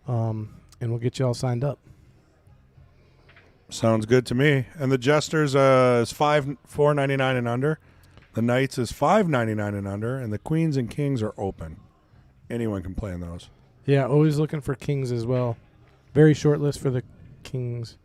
and we'll get you all signed up.
sounds good to me. And the Jesters is $4.99 and under. The Knights is $5.99 and under, and the Queens and Kings are open. Anyone can play in those.
Yeah, always looking for Kings as well. Very short list for the Kings.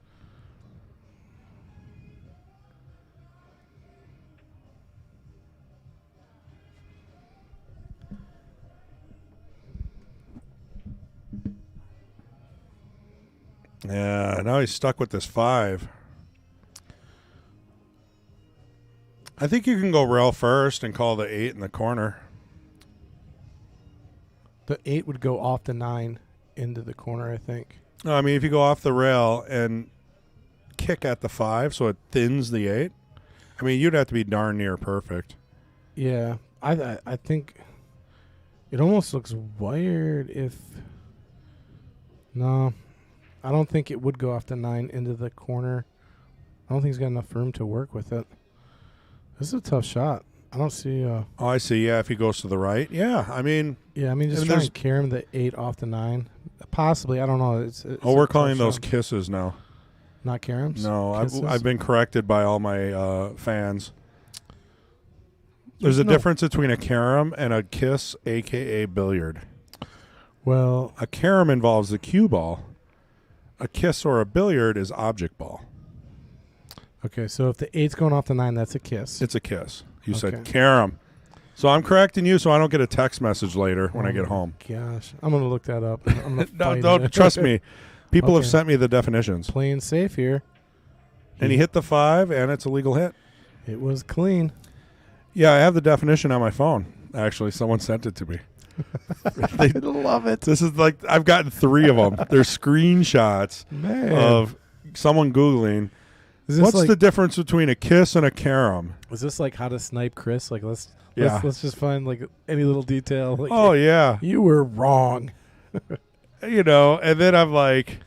Yeah, now he's stuck with this 5. I think you can go rail first and call the 8 in the corner.
The 8 would go off the 9 into the corner, I think.
No, I mean, if you go off the rail and kick at the 5 so it thins the 8, I mean, you'd have to be darn near perfect.
Yeah, I think it almost looks wired if... No, I don't think it would go off the 9 into the corner. I don't think he's got enough room to work with it. This is a tough shot. I don't see...
Oh, I see. Yeah, if he goes to the right. Yeah, I mean...
Yeah, I mean, just
I mean,
try
there's-
and carry him the 8 off the 9. Possibly, I don't know. It's
Oh,
a
we're
tough
calling those
shot.
kisses now.
Not caroms?
No,
Kisses?
I've been corrected by all my fans. There's a
No.
difference between a carom and a kiss, a.k.a. billiard.
Well,
A carom involves the cue ball. A kiss or a billiard is object ball.
okay, so if the 8's going off the 9, that's a kiss.
It's a kiss. You said
Okay.
carom. So I'm correcting you so I don't get a text message later when I
Oh
get
my
home.
Gosh, I'm going to look that up. I'm gonna
No,
fight
don't
it.
trust me. People have
Okay.
sent me the definitions.
Playing safe here.
And he hit the 5, and it's a legal hit.
It was clean.
Yeah, I have the definition on my phone. Actually, someone sent it to me.
I love it.
This is like, I've gotten 3 of them. They're screenshots
Man.
of someone Googling,
Is this
what's
like,
the difference between a kiss and a carom?
is this like how to snipe Chris? Like let's just find like any little detail. Like,
Oh, yeah.
you were wrong.
And then I'm like,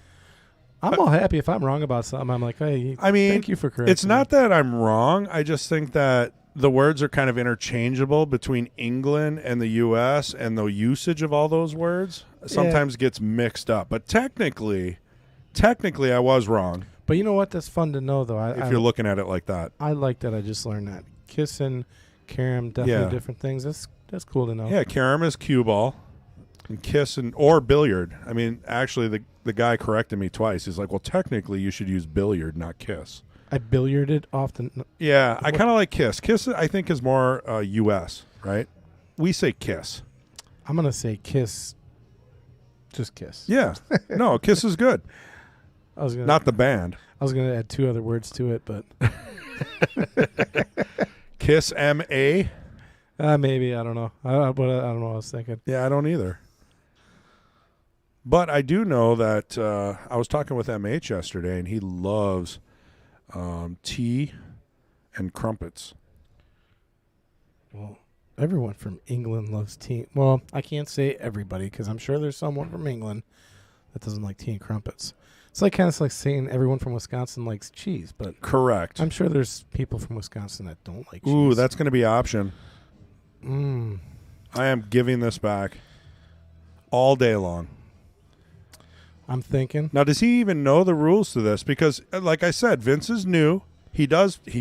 I'm all happy if I'm wrong about something. I'm like, hey,
I mean,
thank you for correcting.
it's not that I'm wrong. I just think that the words are kind of interchangeable between England and the U.S., and the usage of all those words sometimes gets mixed up. But technically, I was wrong
But you know what? That's fun to know, though.
if you're looking at it like that.
I like that. I just learned that. Kiss and carom, definitely
Yeah.
different things. That's cool to know.
Yeah, carom is cue ball, and kiss or billiard. I mean, actually, the guy corrected me twice. He's like, well, technically, you should use billiard, not kiss.
I billiarded often.
Yeah, I kind of like kiss. Kiss, I think, is more U.S., right? We say kiss.
I'm gonna say kiss. Just kiss.
Yeah. No, kiss is good.
I was gonna.
Not the band.
I was gonna add 2 other words to it, but
Kiss M.A.?
maybe I don't know. But I don't know what I was thinking.
Yeah, I don't either. But I do know that I was talking with M.H. yesterday, and he loves tea and crumpets.
Well, everyone from England loves tea. Well, I can't say everybody because I'm sure there's someone from England that doesn't like tea and crumpets. It's like kind of like saying everyone from Wisconsin likes cheese, but
Correct.
I'm sure there's people from Wisconsin that don't like cheese.
Ooh, that's going to be option.
Mm.
I am giving this back all day long.
I'm thinking.
Now, does he even know the rules to this? Because, like I said, Vince is new. He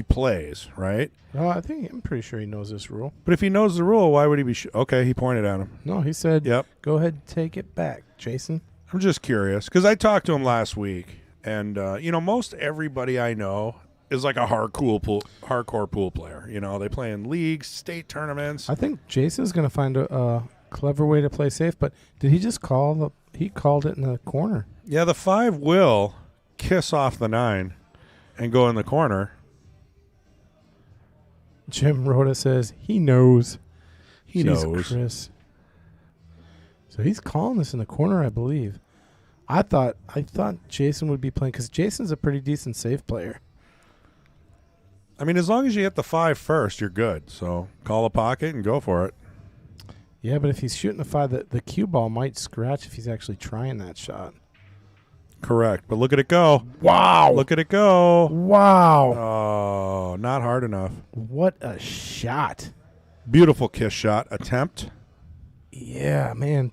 plays, right?
Oh, I'm pretty sure he knows this rule.
But if he knows the rule, why would he be? Okay, he pointed at him.
No, he said,
Yep.
Go ahead and take it back, Jason.
I'm just curious because I talked to him last week, and most everybody I know is like a hardcore pool player. They play in leagues, state tournaments.
I think Jason's going to find a clever way to play safe, but did he just he called it in the corner?
Yeah, the 5 will kiss off the 9 and go in the corner.
Jim Rhoda says he knows.
He
Jeez,
knows.
Chris. So he's calling this in the corner, I believe. I thought Jason would be playing because Jason's a pretty decent safe player.
I mean, as long as you hit the 5 first, you're good. So call a pocket and go for it.
Yeah, but if he's shooting a 5, the cue ball might scratch if he's actually trying that shot.
Correct. But look at it go.
Wow.
Look at it go.
Wow.
Oh, not hard enough.
What a shot.
Beautiful kiss shot attempt.
Yeah, man.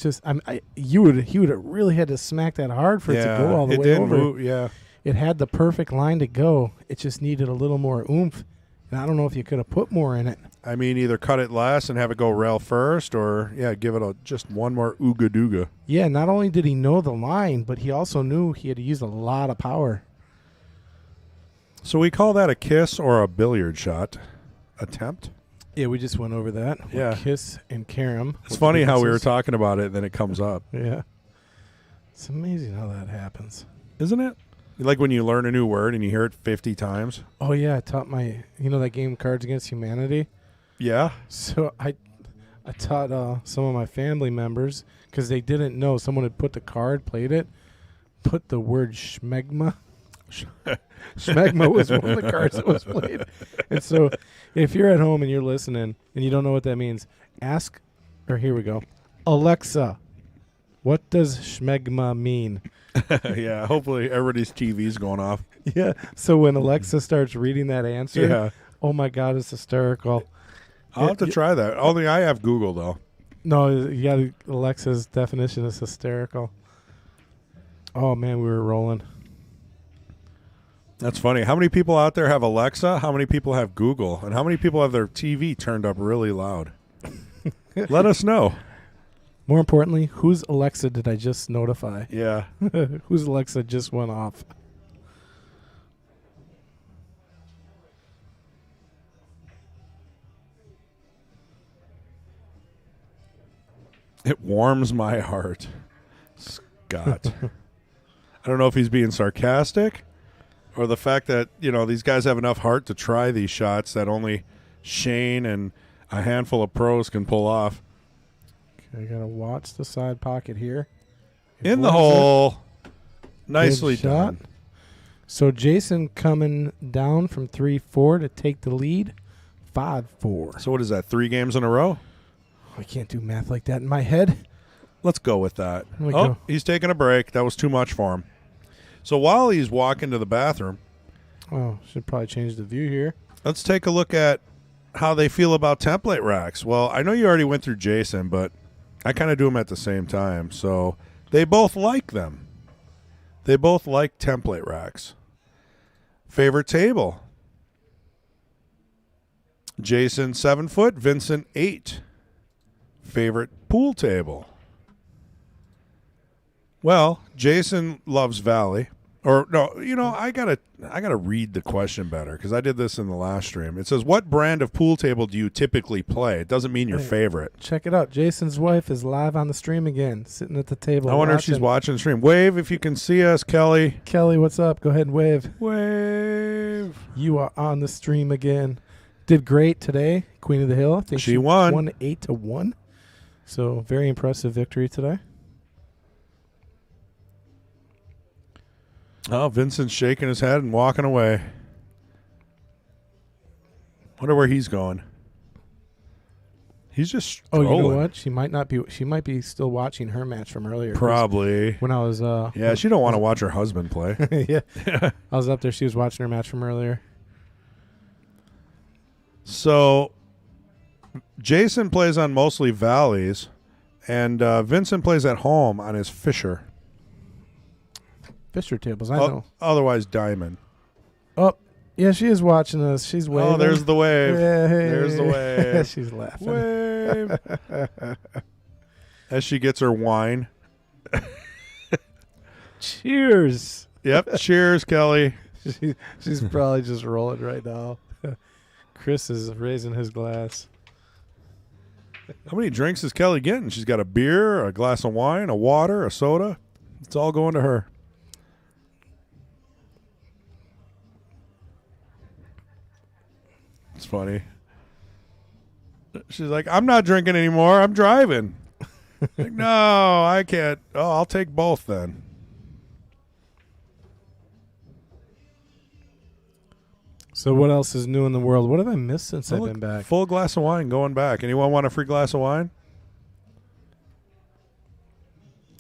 He would have really had to smack that hard for it to go all the way over.
Move, yeah.
It had the perfect line to go. It just needed a little more oomph. And I don't know if you could have put more in it.
I mean, either cut it less and have it go rail first, or give it just one more ooga dooga.
Yeah, not only did he know the line, but he also knew he had to use a lot of power.
So we call that a kiss or a billiard shot attempt.
Yeah, we just went over that.
Yeah.
Kiss and carom.
It's funny how we were talking about it, and then it comes up.
Yeah. It's amazing how that happens.
Isn't it? Like when you learn a new word and you hear it 50 times.
Oh, yeah. I taught that game Cards Against Humanity?
Yeah.
So I taught some of my family members because they didn't know. Someone had put the card, played it, put the word schmegma. Schmegma was one of the cards that was played. And so if you're at home and you're listening and you don't know what that means, here we go. Alexa, what does schmegma mean?
Yeah, hopefully everybody's TV's going off.
Yeah. So when Alexa starts reading that answer, oh my God, it's hysterical.
I'll have to try that. Only I have Google, though.
No, you got Alexa's definition is hysterical. Oh, man, we were rolling.
That's funny. How many people out there have Alexa? How many people have Google? And how many people have their TV turned up really loud? Let us know.
More importantly, whose Alexa did I just notify?
Yeah.
Whose Alexa just went off?
It warms my heart. Scott. I don't know if he's being sarcastic or the fact that, these guys have enough heart to try these shots that only Shane and a handful of pros can pull off.
Okay, I got to watch the side pocket here.
In the hole. Nicely
Good shot.
done.
So Jason coming down from 3-4 to take the lead. 5-4.
So what is that, 3 games in a row?
I can't do math like that in my head.
Let's go with that.
Here we go.
He's taking a break. That was too much for him. So while he's walking to the bathroom,
should probably change the view here.
let's take a look at how they feel about template racks. Well, I know you already went through Jason, but I kind of do them at the same time. So they both like them. They both like template racks. Favorite table? Jason 7 foot, Vincent 8. Favorite pool table? Well, Jason loves Valley. Or no, I gotta read the question better because I did this in the last stream. It says, "What brand of pool table do you typically play?" It doesn't mean your favorite.
Check it out. Jason's wife is live on the stream again, sitting at the table.
I wonder if she's watching the stream. Wave if you can see us, Kelly.
Kelly, what's up? Go ahead and wave.
Wave.
You are on the stream again. Did great today, Queen of the Hill. I think
She won.
Won 8-1. So very impressive victory today.
Oh, Vincent's shaking his head and walking away. Wonder where he's going. He's just
Oh, you know
strolling.
what? She might not be. She might be still watching her match from earlier. 'cause
Probably.
when I was.
Yeah, she don't want to watch her husband play.
yeah. I was up there. She was watching her match from earlier.
So, Jason plays on mostly valleys, and Vincent plays at home on his Fisher.
Fisher tables. I know.
Otherwise, diamond.
Oh, yeah. She is watching us. She's waving.
Oh, there's the wave.
Yeah, hey.
There's the wave.
She's laughing.
Wave. As she gets her wine.
Cheers.
Yep. Cheers, Kelly.
She's probably just rolling right now. Chris is raising his glass.
How many drinks is Kelly getting? She's got a beer, a glass of wine, a water, a soda. It's all going to her. It's funny. She's like, I'm not drinking anymore. I'm driving. Like, no, I can't. Oh, I'll take both then.
So what else is new in the world? What have I missed since
Oh,
I've
look,
been back?
Full glass of wine going back. Anyone want a free glass of wine?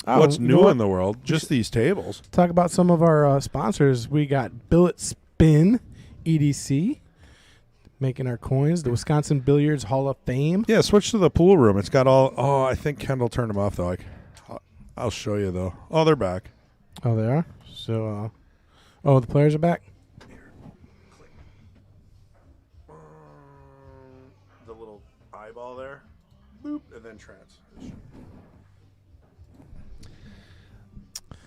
Oh,
What's
you know
new
what?
in the world? Just these tables.
Talk about some of our sponsors. We got Billet Spin, EDC, making our coins. The Wisconsin Billiards Hall of Fame.
Yeah, switch to the pool room. It's got all. Oh, I think Kendall turned them off though. I'll show you though. Oh, they're back.
Oh, they are? So, oh, the players are back?
The little eyeball there. Boop, and then transition.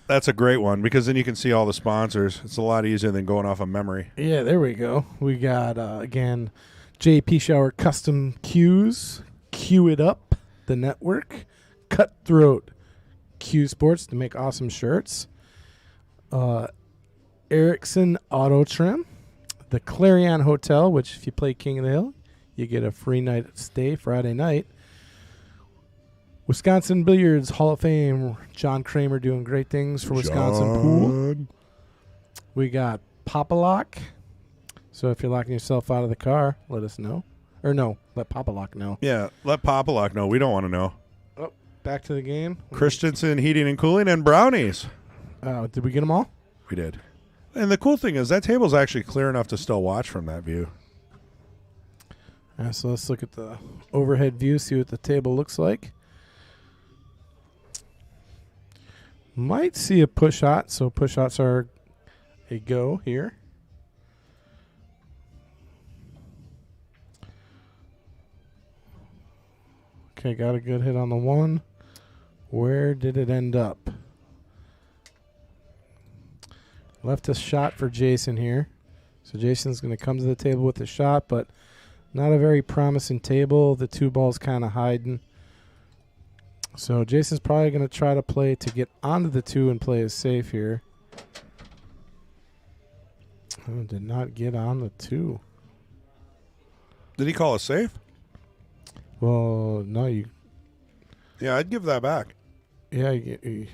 That's a great one because then you can see all the sponsors. It's a lot easier than going off of memory.
Yeah, there we go. We got, again, JP Shower Custom Cues, Cue It Up, the network, Cutthroat Q Sports to make awesome shirts, Erickson Auto Trim, the Clarion Hotel, which if you play King of the Hill, you get a free night stay Friday night. Wisconsin Billiards Hall of Fame, John Kramer doing great things for Wisconsin Pool. We got Papa Lock. So if you're locking yourself out of the car, let us know. Or no, let Papa Lock know.
Yeah, let Papa Lock know. We don't want to know.
Oh, back to the game.
Christensen Heating and Cooling and Brownies.
Did we get them all?
We did. And the cool thing is that table's actually clear enough to still watch from that view.
So let's look at the overhead view, see what the table looks like. Might see a push shot, so push shots are a go here. Okay, got a good hit on the one. Where did it end up? Left a shot for Jason here. So Jason's going to come to the table with a shot, but not a very promising table. The two balls kind of hiding. So Jason's probably going to try to play to get onto the two and play it safe here. Oh, did not get on the two.
Did he call us safe?
Well, no, you.
Yeah, I'd give that back.
Yeah, I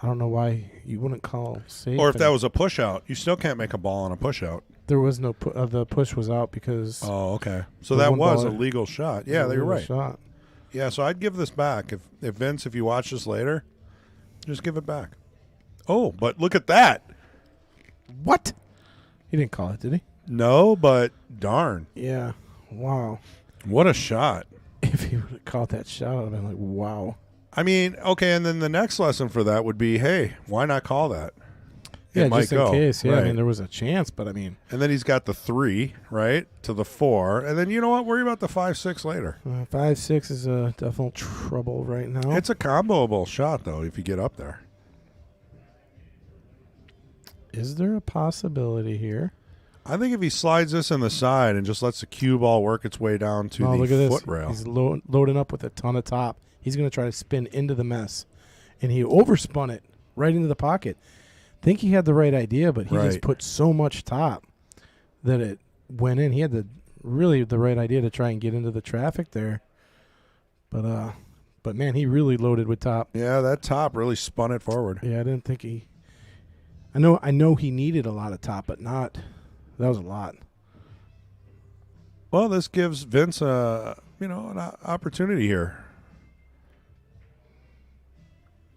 don't know why you wouldn't call safe.
Or if that was a push out, you still can't make a ball on a push out.
There was no the push was out because.
Oh, okay. So
The
that
one
was a
baller-
legal shot. Yeah,
it was
you're
a
right.
Shot.
Yeah, so I'd give this back. If Vince, if you watch this later, just give it back. Oh, but look at that.
What? He didn't call it, did he?
No, but darn.
Yeah. Wow.
What a shot.
If he would have called that shot, I'd have been like, wow.
I mean, okay, and then the next lesson for that would be, hey, why not call that?
Yeah,
It might
just in
go.
case. Yeah, I
Right.
mean, there was a chance, but I mean,
And then he's got the 3, right, to the 4. And then, you know what? Worry about the 5-6 later.
5-6 is a definite trouble right now.
It's a comboable shot, though, if you get up there.
Is there a possibility here?
I think if he slides this in the side and just lets the cue ball work its way down to
Oh,
the
look at this.
foot rail.
He's loading up with a ton of top. He's going to try to spin into the mess. And he overspun it right into the pocket. Think he had the right idea, but he just
Right.
put so much top that it went in. He had the right idea to try and get into the traffic there. But man, he really loaded with top.
Yeah, that top really spun it forward.
Yeah, I didn't think he. I know he needed a lot of top, but not. That was a lot.
Well, this gives Vince an opportunity here.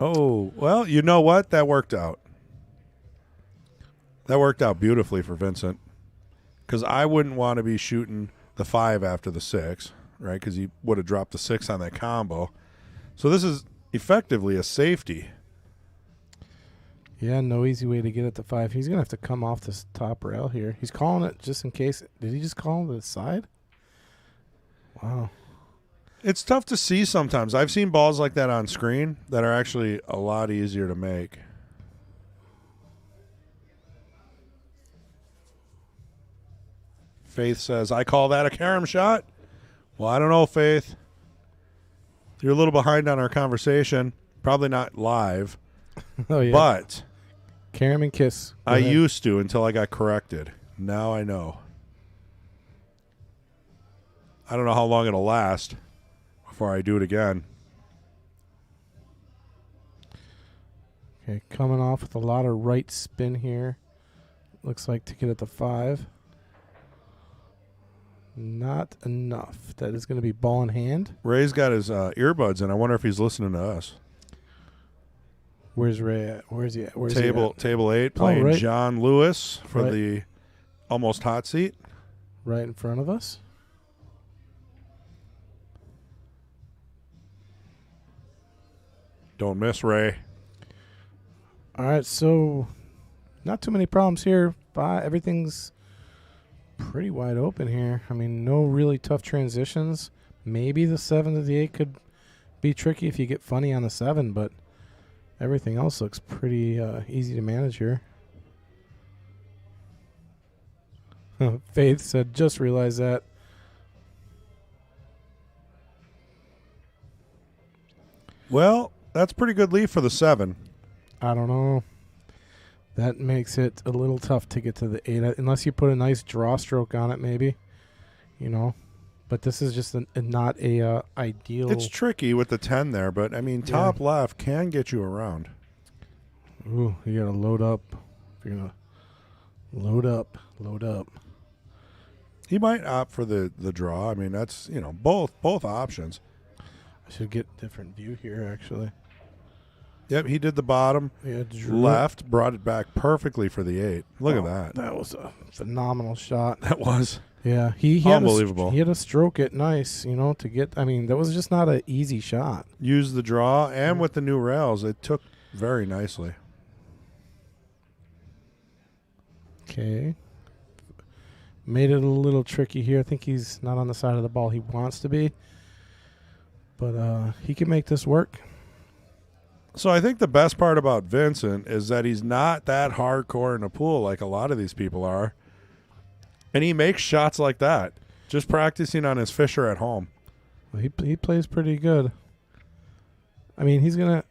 Oh, well, you know what? That worked out. That worked out beautifully for Vincent, because I wouldn't want to be shooting the 5 after the 6, right? Because he would have dropped the 6 on that combo. So this is effectively a safety.
Yeah, no easy way to get at the 5. He's going to have to come off this top rail here. He's calling it just in case. Did he just call the side? Wow.
It's tough to see sometimes. I've seen balls like that on screen that are actually a lot easier to make. Faith says, I call that a carom shot. Well, I don't know, Faith. You're a little behind on our conversation. Probably not live.
Oh, yeah.
But
carom and kiss. Go
I
ahead.
used to until I got corrected. Now I know. I don't know how long it'll last before I do it again.
Okay, coming off with a lot of right spin here. Looks like to get at the 5. Not enough. That is going to be ball in hand.
Ray's got his earbuds in. I wonder if he's listening to us.
Where's Ray at? Where's he at? Where's
Table
he at?
8 playing
right.
John Lewis for
Right.
the almost hot seat.
Right in front of us.
Don't miss, Ray.
All right, so not too many problems here. Everything's pretty wide open here. I mean, no really tough transitions. Maybe the 7 to the 8 could be tricky if you get funny on the 7, but everything else looks pretty easy to manage here. Faith said, just realized that.
Well, that's pretty good lead for the 7.
I don't know. That makes it a little tough to get to the 8, unless you put a nice draw stroke on it, maybe. You know, but this is just not a ideal.
It's tricky with the 10 there, but I mean, top left can get you around.
Ooh, you gotta load up. If you're gonna load up.
He might opt for the draw. I mean, that's, both options.
I should get a different view here, actually.
Yep, he did the bottom
Yeah,
left, brought it back perfectly for the 8. Look at that.
That was a phenomenal shot.
That was.
Yeah, he
Unbelievable.
He had to stroke it nice, to get. I mean, that was just not an easy shot.
Use the draw, and with the new rails, it took very nicely.
Okay. Made it a little tricky here. I think he's not on the side of the ball he wants to be. But he can make this work.
So I think the best part about Vincent is that he's not that hardcore in the pool like a lot of these people are. And he makes shots like that, just practicing on his Fisher at home.
Well, he plays pretty good. I mean, he's going to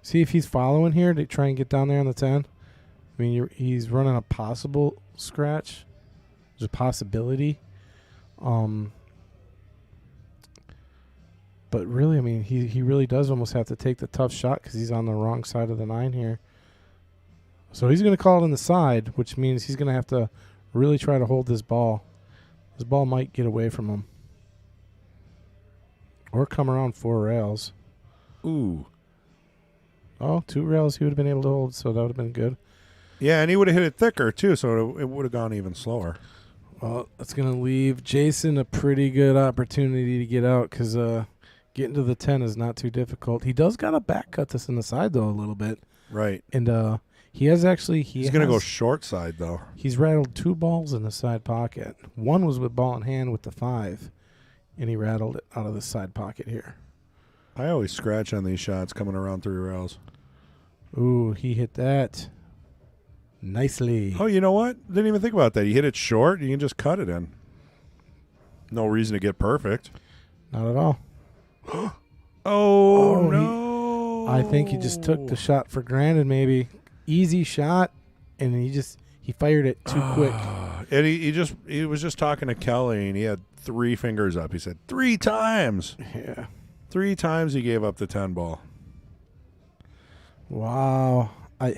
see if he's following here to try and get down there on the 10. I mean, he's running a possible scratch. There's a possibility. But really, I mean, he really does almost have to take the tough shot because he's on the wrong side of the 9 here. So he's going to call it on the side, which means he's going to have to really try to hold this ball. This ball might get away from him. Or come around 4 rails.
Ooh.
Oh, 2 rails he would have been able to hold, so that would have been good.
Yeah, and he would have hit it thicker, too, so it would have gone even slower.
Well, that's going to leave Jason a pretty good opportunity to get out because getting to the 10 is not too difficult. He does got to back cut this in the side, though, a little bit.
Right.
And he has actually...
He's going to go short side, though.
He's rattled 2 balls in the side pocket. One was with ball in hand with the 5, and he rattled it out of the side pocket here.
I always scratch on these shots coming around 3 rails.
Ooh, he hit that nicely.
Oh, you know what? Didn't even think about that. You hit it short, you can just cut it in. No reason to get perfect.
Not at all.
Oh, no.
I think he just took the shot for granted, maybe. Easy shot, and he fired it too quick.
And he was just talking to Kelly, and he had 3 fingers up. He said 3 times.
Yeah.
3 times he gave up the 10 ball.
Wow. I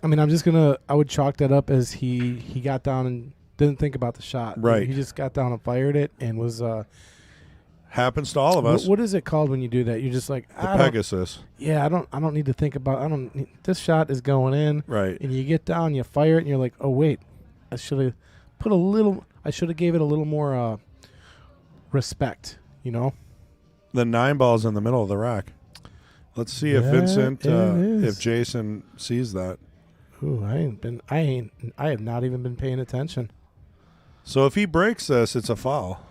mean, I would chalk that up as he got down in didn't think about the shot.
Right.
He just got down and fired it and was.
Happens to all of us.
What is it called when you do that? You're just like
The Pegasus.
Yeah, I don't need to think about. This shot is going in.
Right.
And you get down, you fire it, and you're like, oh wait, I should have put a little. I should have gave it a little more respect. You know.
The 9 ball's in the middle of the rack. Let's see if Vincent, if Jason sees that.
Ooh, I have not even been paying attention.
So if he breaks this, it's a foul.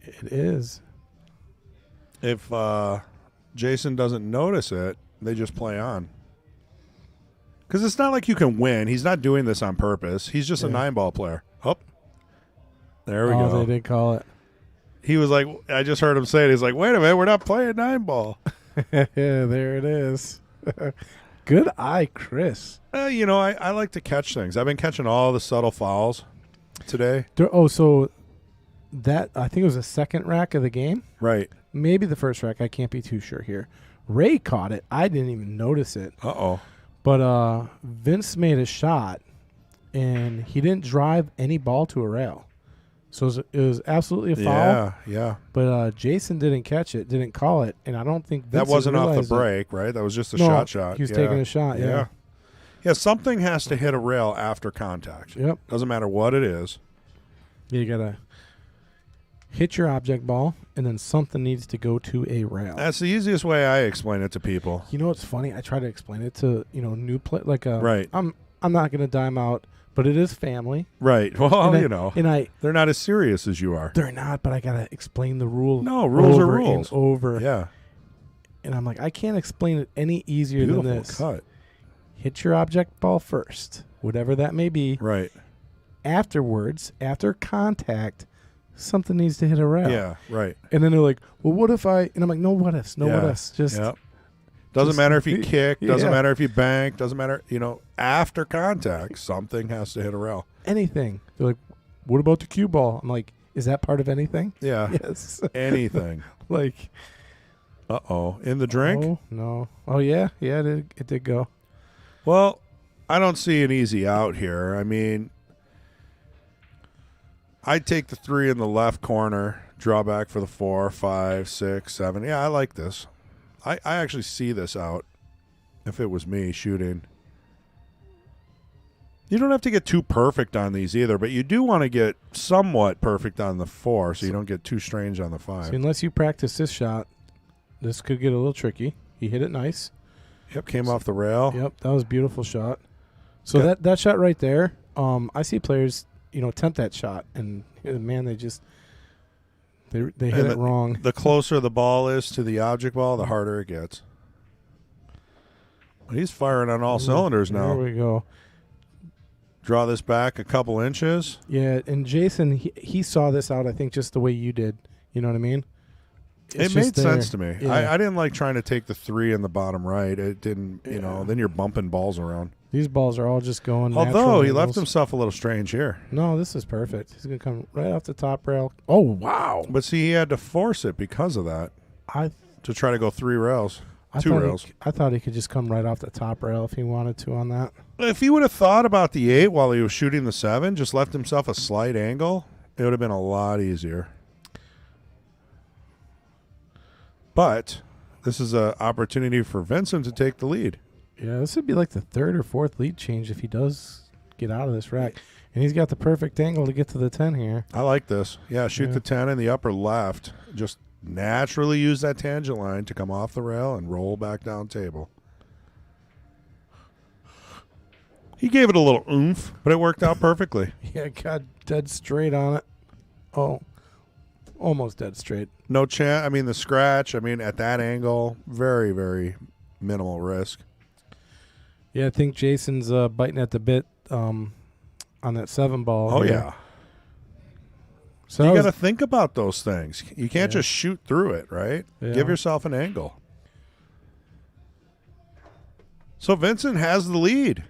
It is.
If Jason doesn't notice it, they just play on. Because it's not like you can win. He's not doing this on purpose. He's just a 9-ball player. Oh, there we go.
Oh, they did call it.
He was like, I just heard him say it. He's like, wait a minute, we're not playing 9-ball.
Yeah, there it is. Good eye, Chris.
You know, I like to catch things. I've been catching all the subtle fouls today.
So that, I think it was the second rack of the game.
Right.
Maybe the first rack. I can't be too sure here. Ray caught it. I didn't even notice it.
Uh-oh.
But Vince made a shot, and he didn't drive any ball to a rail. So it was absolutely a foul.
Yeah.
But Jason didn't catch it, didn't call it, and I don't think Vincent
that wasn't off the
realized
break, right? That was just a
No,
shot.
He was taking a shot, yeah.
Yeah, something has to hit a rail after contact.
Yep.
Doesn't matter what it is.
You got to hit your object ball, and then something needs to go to a rail.
That's the easiest way I explain it to people.
You know what's funny? I try to explain it to, new play like a
Right.
I'm not going to dime out, but it is family.
Right. Well,
And
they're not as serious as you are.
they're not, but I got to explain the rule.
No, rules are
over
rules.
and over.
Yeah.
And I'm like, I can't explain it any easier
Beautiful
than this.
cut.
Hit your object ball first, whatever that may be.
Right.
Afterwards, after contact, something needs to hit a rail.
Yeah, right.
And then they're like, well, what if I... And I'm like, no what ifs, what ifs. Just...
Yep. Doesn't matter if you kick. Doesn't
Yeah.
matter if you bank. Doesn't matter, after contact, something has to hit a rail.
Anything. They're like, what about the cue ball? I'm like, is that part of anything?
Yeah.
Yes.
Anything.
Like...
Uh-oh. In the drink?
Oh, no. Oh, yeah. Yeah, it did go.
Well, I don't see an easy out here. I mean, I'd take the 3 in the left corner, draw back for the 4, 5, 6, 7. Yeah, I like this. I actually see this out if it was me shooting. You don't have to get too perfect on these either, but you do want to get somewhat perfect on the 4 so you don't get too strange on the 5.
So unless you practice this shot, this could get a little tricky. He hit it nice.
Yep, came off the rail.
Yep, that was a beautiful shot. So that shot right there, I see players, attempt that shot, and man, they just they hit it wrong.
The closer the ball is to the object ball, the harder it gets. He's firing on all cylinders now.
There we go.
Draw this back a couple inches.
Yeah, and Jason, he saw this out, I think, just the way you did. You know what I mean?
It made sense to me.
Yeah.
I didn't like trying to take the 3 in the bottom right. It didn't, then you're bumping balls around.
These balls are all just going
Although
natural
he left
angles.
himself a little strange here.
No, this is perfect. He's going to come right off the top rail. Oh, wow.
But see, he had to force it because of that to try to go 3 rails. 2 rails.
I thought he could just come right off the top rail if he wanted to on that.
If he would have thought about the 8 while he was shooting the 7, just left himself a slight angle, it would have been a lot easier. But this is an opportunity for Vincent to take the lead.
Yeah, this would be like the 3rd or 4th lead change if he does get out of this rack. And he's got the perfect angle to get to the 10 here.
I like this. Yeah, shoot the 10 in the upper left. Just naturally use that tangent line to come off the rail and roll back down table. He gave it a little oomph, but it worked out perfectly.
Yeah, got dead straight on it. Oh, almost dead straight.
No chance. I mean, the scratch, at that angle, very, very minimal risk.
Yeah, I think Jason's biting at the bit on that 7 ball.
Oh,
here.
yeah.
So
you got to think about those things. You can't just shoot through it, right?
Yeah.
Give yourself an angle. So Vincent has the lead.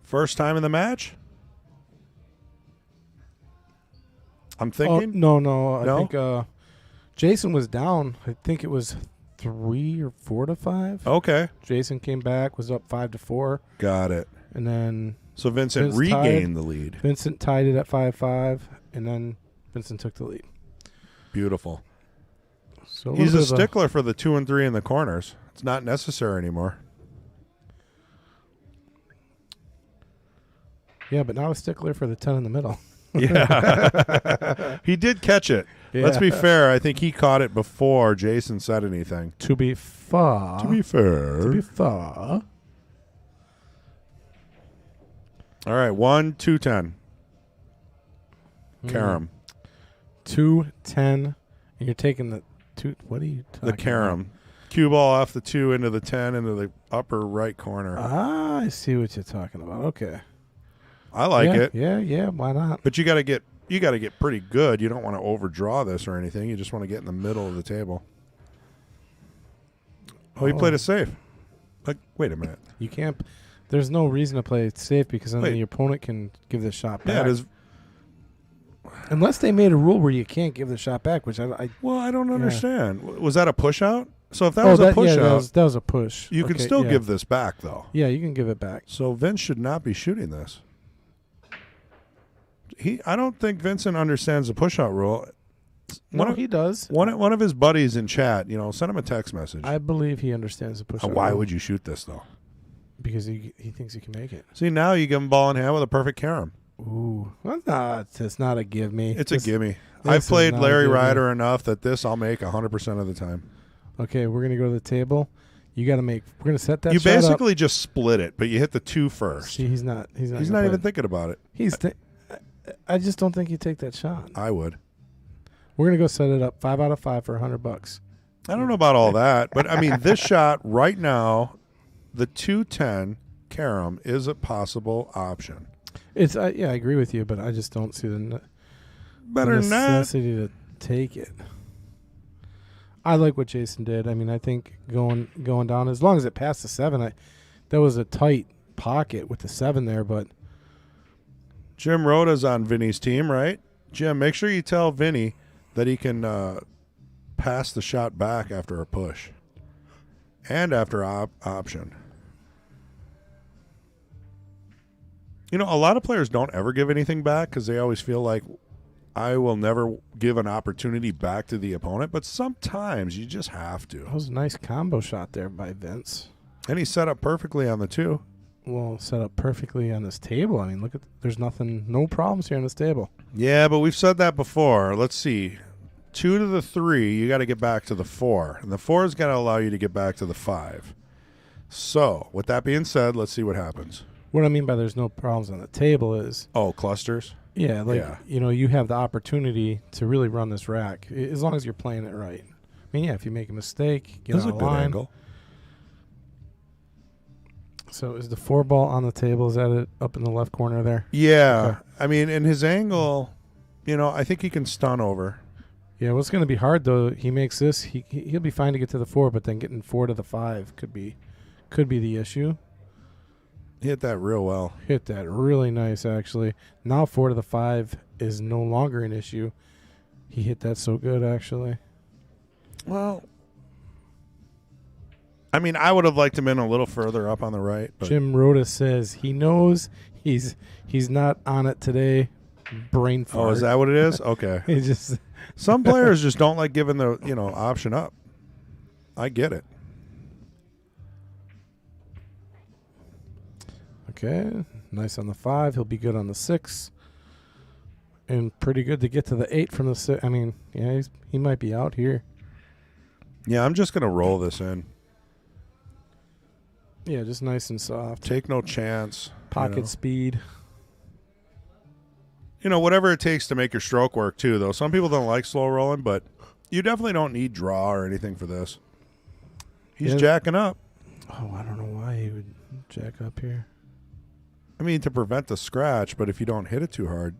First time in the match? I'm thinking.
No. I
No?
think Jason was down. I think it was 3 or 4 to 5.
Okay.
Jason came back, was up 5 to 4,
Got it.
and then
So Vincent
Vince
regained
tied.
the lead.
Vincent tied it at 5-5, and then Vincent took the lead.
Beautiful.
So
He's a
little bit of
stickler for the 2 and 3 in the corners. It's not necessary anymore.
Yeah, but now a stickler for the 10 in the middle.
Yeah. He did catch it.
Yeah.
Let's be fair. I think he caught it before Jason said anything.
To be fair.
To be fair.
To be fair.
All right, 1, 2, 10. Carom.
2, 10, and you're taking the 2. What are you talking
The carom. Cue ball off the 2 into the 10 into the upper right corner.
Ah, I see what you're talking about. Okay.
I like it.
Yeah, why not?
But you got to get pretty good. You don't want to overdraw this or anything. You just want to get in the middle of the table. Oh, he played it safe. Like, wait a minute.
You can't. There's no reason to play it safe because then
Wait.
your opponent can give the shot back.
Yeah, it is.
Unless they made a rule where you can't give the shot back, which I
Well, I don't
Yeah.
understand. Was that a push out? So if that was a push out,
that was a push.
you can
Okay,
still
yeah.
give this back, though.
Yeah, you can give it back.
So Vince should not be shooting this. I don't think Vincent understands the push out rule.
No, he does.
One of his buddies in chat, send him a text message.
I believe he understands the push.
Why would you shoot this though?
Because he thinks he can make it.
See, now you give him ball in hand with a perfect carom.
Ooh, well, no, it's not a give me.
It's a gimme.
this
I've
is
played
not a
Larry
gimme.
Ryder enough that this I'll make 100% of the time.
Okay, we're gonna go to the table. You got to make. We're gonna set that.
You
shot up.
basically just split it, but you hit the 2 first.
See, he's not. He's not.
He's
gonna
not
play
even
it.
thinking about it.
I just don't think you take that shot.
I would.
We're gonna go set it up 5 out of 5 for $100.
I don't know about all that, but I mean, this shot right now, the 210 carom is a possible option.
It's yeah, I agree with you, but I just don't see the
Better than that.
necessity to take it. I like what Jason did. I mean, I think going down as long as it passed the 7, that was a tight pocket with the 7 there, but
Jim Rhoda's on Vinny's team, right? Jim, make sure you tell Vinny that he can pass the shot back after a push and after option. A lot of players don't ever give anything back because they always feel like I will never give an opportunity back to the opponent, but sometimes you just have
that
to.
was a nice combo shot there by Vince.
And he set up perfectly on the 2.
Well, set up perfectly on this table. I mean, look at there's no problems here on this table.
Yeah, but we've said that before. Let's see. 2 to the 3, you got to get back to the 4. And the 4 is going to allow you to get back to the 5. So, with that being said, let's see what happens.
What I mean by there's no problems on the table is
Oh, clusters?
yeah, like
Yeah.
you have the opportunity to really run this rack as long as you're playing it right. I mean, yeah, if you make a mistake, get
This is
out
a
of
good
line.
angle.
So is the 4 ball on the table? Is that it up in the left corner there?
Yeah.
Okay.
I mean, in his angle, I think he can stun over.
Yeah, what's going to be hard though? He makes this. He'll be fine to get to the 4, but then getting 4 to the 5 could be the issue.
He hit that real well.
Hit that really nice actually. Now 4 to the 5 is no longer an issue. He hit that so good actually.
Well, I mean, I would have liked him in a little further up on the right. But
Jim Rhoda says he knows he's not on it today. Brain fart.
Oh, is that what it is? Okay.
He just
Some players just don't like giving the, option up. I get it.
okay. Nice on the 5. He'll be good on the 6. And pretty good to get to the 8 from the 6. I mean, yeah, he might be out here.
Yeah, I'm just going to roll this in.
Yeah, just nice and soft.
Take no chance.
Pocket speed.
Whatever it takes to make your stroke work too, though. Some people don't like slow rolling, but you definitely don't need draw or anything for this. He's
Yeah.
jacking up.
Oh, I don't know why he would jack up here.
I mean, to prevent the scratch, but if you don't hit it too hard.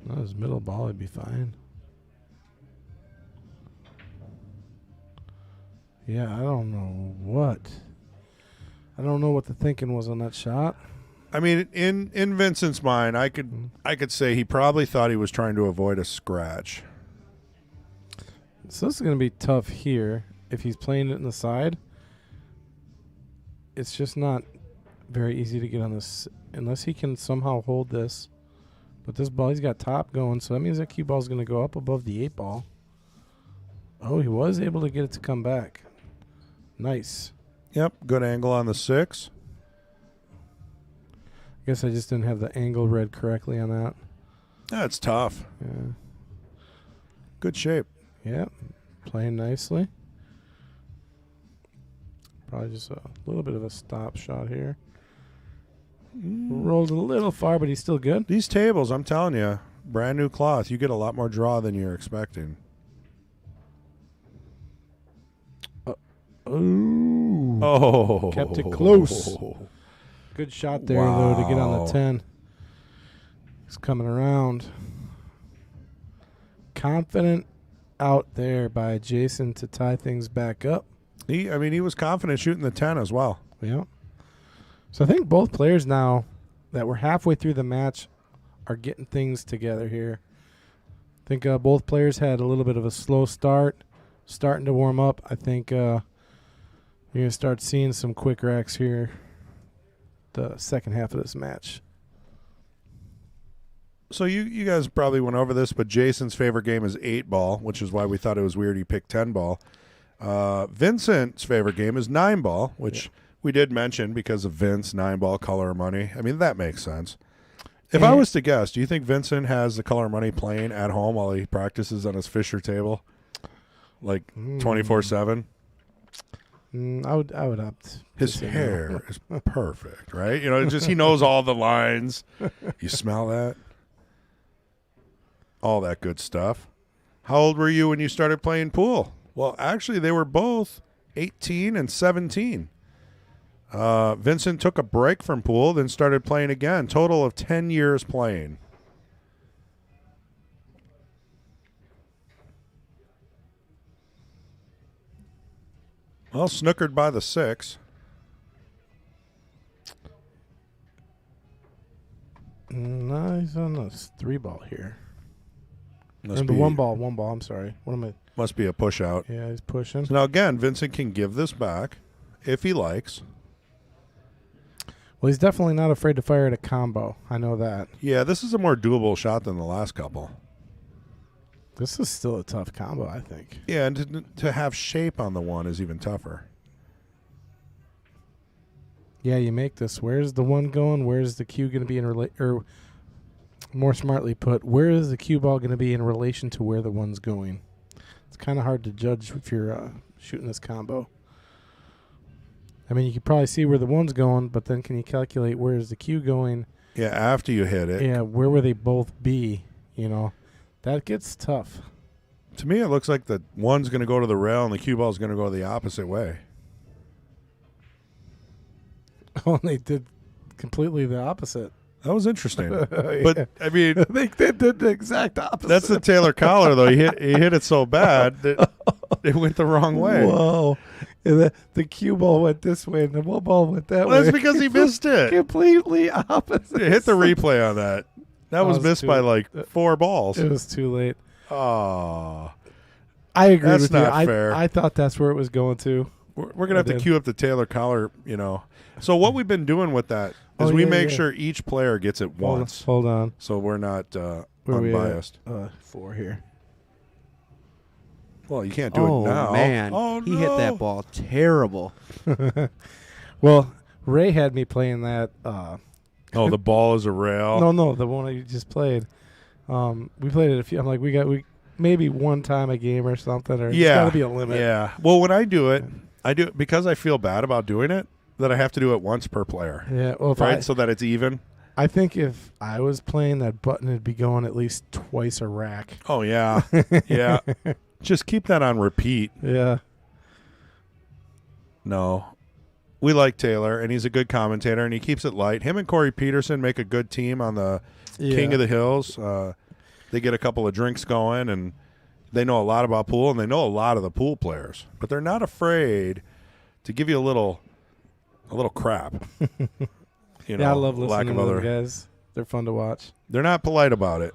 No, his middle ball would be fine. Yeah, I don't know what the thinking was on that shot.
I mean, in Vincent's mind, I could say he probably thought he was trying to avoid a scratch.
So this is going to be tough here. If he's playing it in the side, it's just not very easy to get on this unless he can somehow hold this. But this ball, he's got top going, so that means that cue ball is going to go up above the 8 ball. Oh, he was able to get it to come back. Nice.
Yep, good angle on the 6.
I guess I just didn't have the angle read correctly on that.
That's tough.
Yeah.
Good shape.
Yep. Playing nicely. Probably just a little bit of a stop shot here. Rolled a little far, but he's still good.
These tables, I'm telling you, brand new cloth. You get a lot more draw than you're expecting.
Ooh.
Oh.
Kept it close. Good shot there, though, to get on the 10. He's coming around. Confident out there by Jason to tie things back up.
He was confident shooting the 10 as well.
Yeah. So I think both players now that we're halfway through the match are getting things together here. I think both players had a little bit of a slow start, starting to warm up. I think you're going to start seeing some quick racks here the second half of this match.
So you guys probably went over this, but Jason's favorite game is 8 ball, which is why we thought it was weird he picked 10 ball. Vincent's favorite game is 9 ball, which we did mention because of Vince, 9 ball, color of money. I mean, that makes sense. If I was to guess, do you think Vincent has the color of money playing at home while he practices on his Fisher table? Like 24/7?
I would opt.
His hair is perfect, right? You know, it's just he knows all the lines. You smell that? All that good stuff. How old were you when you started playing pool? Well, actually, they were both 18 and 17. Vincent took a break from pool, then started playing again. Total of 10 years playing. Well, snookered by the 6.
No, he's on the 3 ball here.
Must
The
be,
1 ball. I'm sorry. What am I?
must be a push out.
Yeah, he's pushing.
So now, again, Vincent can give this back if he likes.
Well, he's definitely not afraid to fire at a combo. I know that.
Yeah, this is a more doable shot than the last couple.
This is still a tough combo, I think.
Yeah, and to have shape on the 1 is even tougher.
Yeah, you make this. Where's the 1 going? Where's the cue going to be in relation? Or more smartly put, where is the cue ball going to be in relation to where the 1's going? It's kind of hard to judge if you're shooting this combo. I mean, you can probably see where the 1's going, but then can you calculate where is the cue going?
Yeah, after you hit it.
Yeah, where will they both be? You know, that gets tough.
To me, it looks like the 1's going to go to the rail and the cue ball is going to go the opposite way.
Oh, they did completely the opposite.
That was interesting.
Yeah.
But, I mean,
they did the exact opposite.
that's the Taylor Collar, though. He hit it so bad that it went the wrong way.
Whoa. And the cue ball went this way and the 1 ball went that way.
Well, that's because he missed it.
Completely opposite.
Hit the replay on that. That was missed by like 4 balls.
It was too late.
Oh.
I agree
That's
with you.
not fair.
I thought that's where it was going to.
We're going to have to queue up the Taylor Collar, you know. So what we've been doing with that is we make sure each player gets it once.
Hold on.
So we're not
Where
unbiased.
we at? 4 here.
Well, you can't do it now.
Man.
Oh,
He hit that ball terrible.
Well, Ray had me playing that.
Oh, the ball is a rail.
No, the one I just played. We played it a few. I'm like, we maybe one time a game or something, or
Yeah.
there's got to be a limit.
Yeah. Well, when I do it because I feel bad about doing it, that I have to do it once per player.
Yeah. Well,
Right? So that it's even.
I think if I was playing that button, it'd be going at least twice a rack.
Oh, yeah. Yeah. Just keep that on repeat.
Yeah.
No. We like Taylor, and he's a good commentator, and he keeps it light. Him and Corey Peterson make a good team on the King of the Hills. They get a couple of drinks going, and they know a lot about pool, and they know a lot of the pool players. But they're not afraid to give you a little crap. You know,
Yeah, I love
lack
listening
of
to
other.
them guys. They're fun to watch.
They're not polite about it.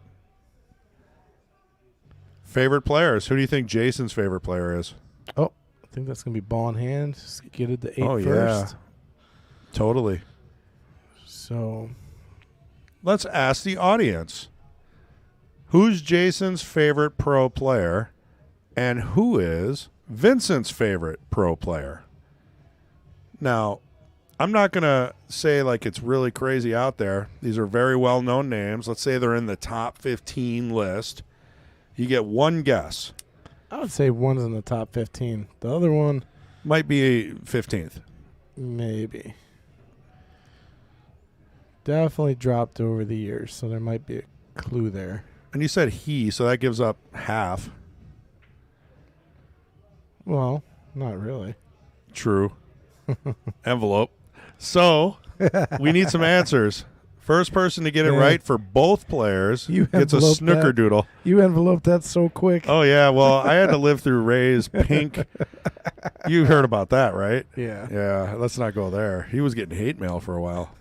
Favorite players? Who do you think Jason's favorite player is?
Oh, I think that's going to be ball in hand. Skidded the 8
Oh, yeah.
first.
Totally.
So
let's ask the audience. Who's Jason's favorite pro player, and who is Vincent's favorite pro player? Now, I'm not going to say like it's really crazy out there. These are very well-known names. Let's say they're in the top 15 list. You get one guess.
I would say one's in the top 15. The other one
Might be 15th.
maybe. Definitely dropped over the years, so there might be a clue there.
And you said he, so that gives up half.
Well, not really.
True. Envelope. So, we need some answers. First person to get it
Yeah.
right for both players
You
gets a
enveloped that.
snickerdoodle.
You enveloped that so quick.
Oh, yeah. Well, I had to live through Ray's pink. You heard about that, right?
Yeah.
Yeah, let's not go there. He was getting hate mail for a while.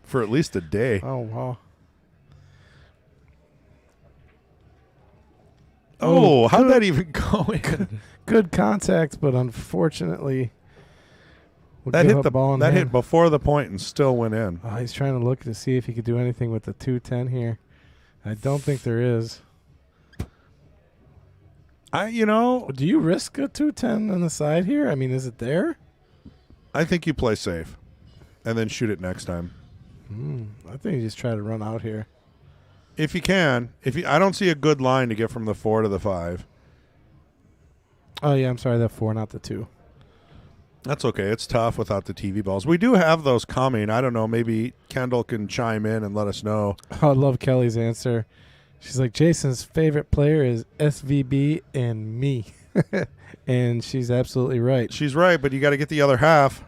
For at least a day.
Oh, wow.
Oh, how'd
good.
that even go in?
Good contact, but unfortunately, we'll
That
give
hit
up
the
ball in
that hit
hand.
before the point and still went in.
Oh, he's trying to look to see if he could do anything with the 210 here. I don't think there is. Do you risk a 210 on the side here? I mean, is it there?
I think you play safe and then shoot it next time.
I think you just try to run out here.
If you can. I don't see a good line to get from the 4 to the 5.
Oh, yeah, I'm sorry, that 4, not the 2.
That's okay. It's tough without the TV balls. We do have those coming. I don't know. Maybe Kendall can chime in and let us know.
Oh, I love Kelly's answer. She's like, Jason's favorite player is SVB and me. And she's absolutely right.
She's right, but you got to get the other half.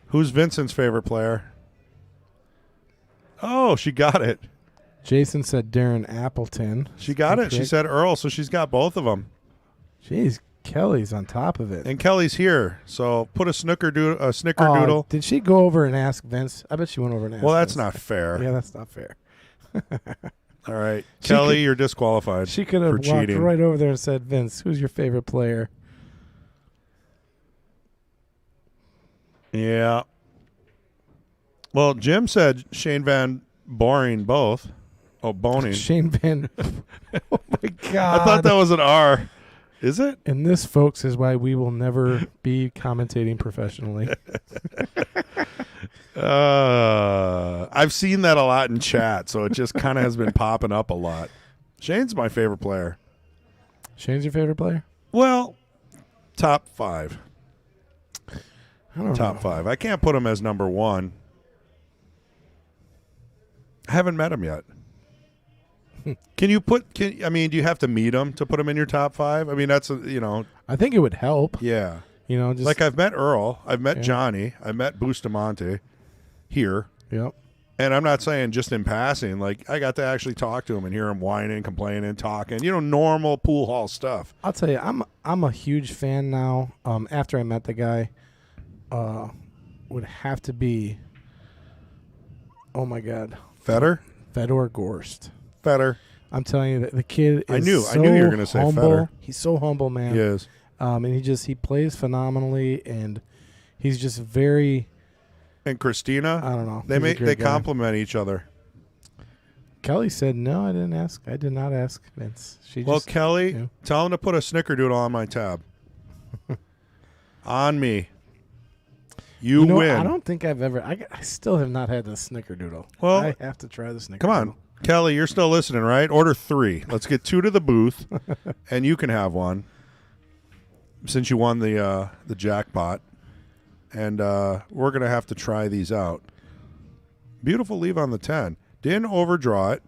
Who's Vincent's favorite player? Oh, she got it.
Jason said Darren Appleton.
She got it. She
Correct.
said Earl, so she's got both of them.
Jeez, Kelly's on top of it.
And Kelly's here, so put a snickerdoodle.
Did she go over and ask Vince? I bet she went over and asked
Well, that's
Vince.
not fair.
Yeah, that's not fair.
All right,
She
Kelly,
could-
you're disqualified.
She could
for
have walked
cheating.
right over there and said, Vince, who's your favorite player?
Yeah. Well, Jim said Shane Van Boring both. Oh, Boning.
Shane Van. Oh, my God.
I thought that was an R. Is it?
And this, folks, is why we will never be commentating professionally.
I've seen that a lot in chat, so it just kind of has been popping up a lot. Shane's my favorite player.
Shane's your favorite player?
Well, top 5.
I don't
Top
know.
5. I can't put him as number 1. I haven't met him yet. Do you have to meet him to put him in your top 5? I mean, that's,
I think it would help.
yeah.
Just
Like I've met Earl. I've met
Yeah.
Johnny. I've met Bustamante here.
Yep.
And I'm not saying just in passing. Like, I got to actually talk to him and hear him whining, complaining, talking. Normal pool hall stuff.
I'll tell you, I'm a huge fan now. After I met the guy, would have to be, oh my God,
Fedor?
Fedor Gorst.
Fedor.
I'm telling you, the kid is
I knew
so
you were gonna say
humble.
Fedor.
He's so humble, man.
He is.
And he plays phenomenally, and he's just very,
And Christina?
I don't know.
They
He's a great
they
guy.
complement each other.
Kelly said, no, I didn't ask. I did not ask Vince.
Well, Kelly,
yeah.
tell him to put a snickerdoodle on my tab. On me. You win.
I don't think I've ever. I still have not had the snickerdoodle.
Well,
I have to try the snickerdoodle.
Come on. Kelly, you're still listening, right? Order 3. Let's get 2 to the booth, and you can have one since you won the jackpot. And we're going to have to try these out. Beautiful leave on the 10. Didn't overdraw it.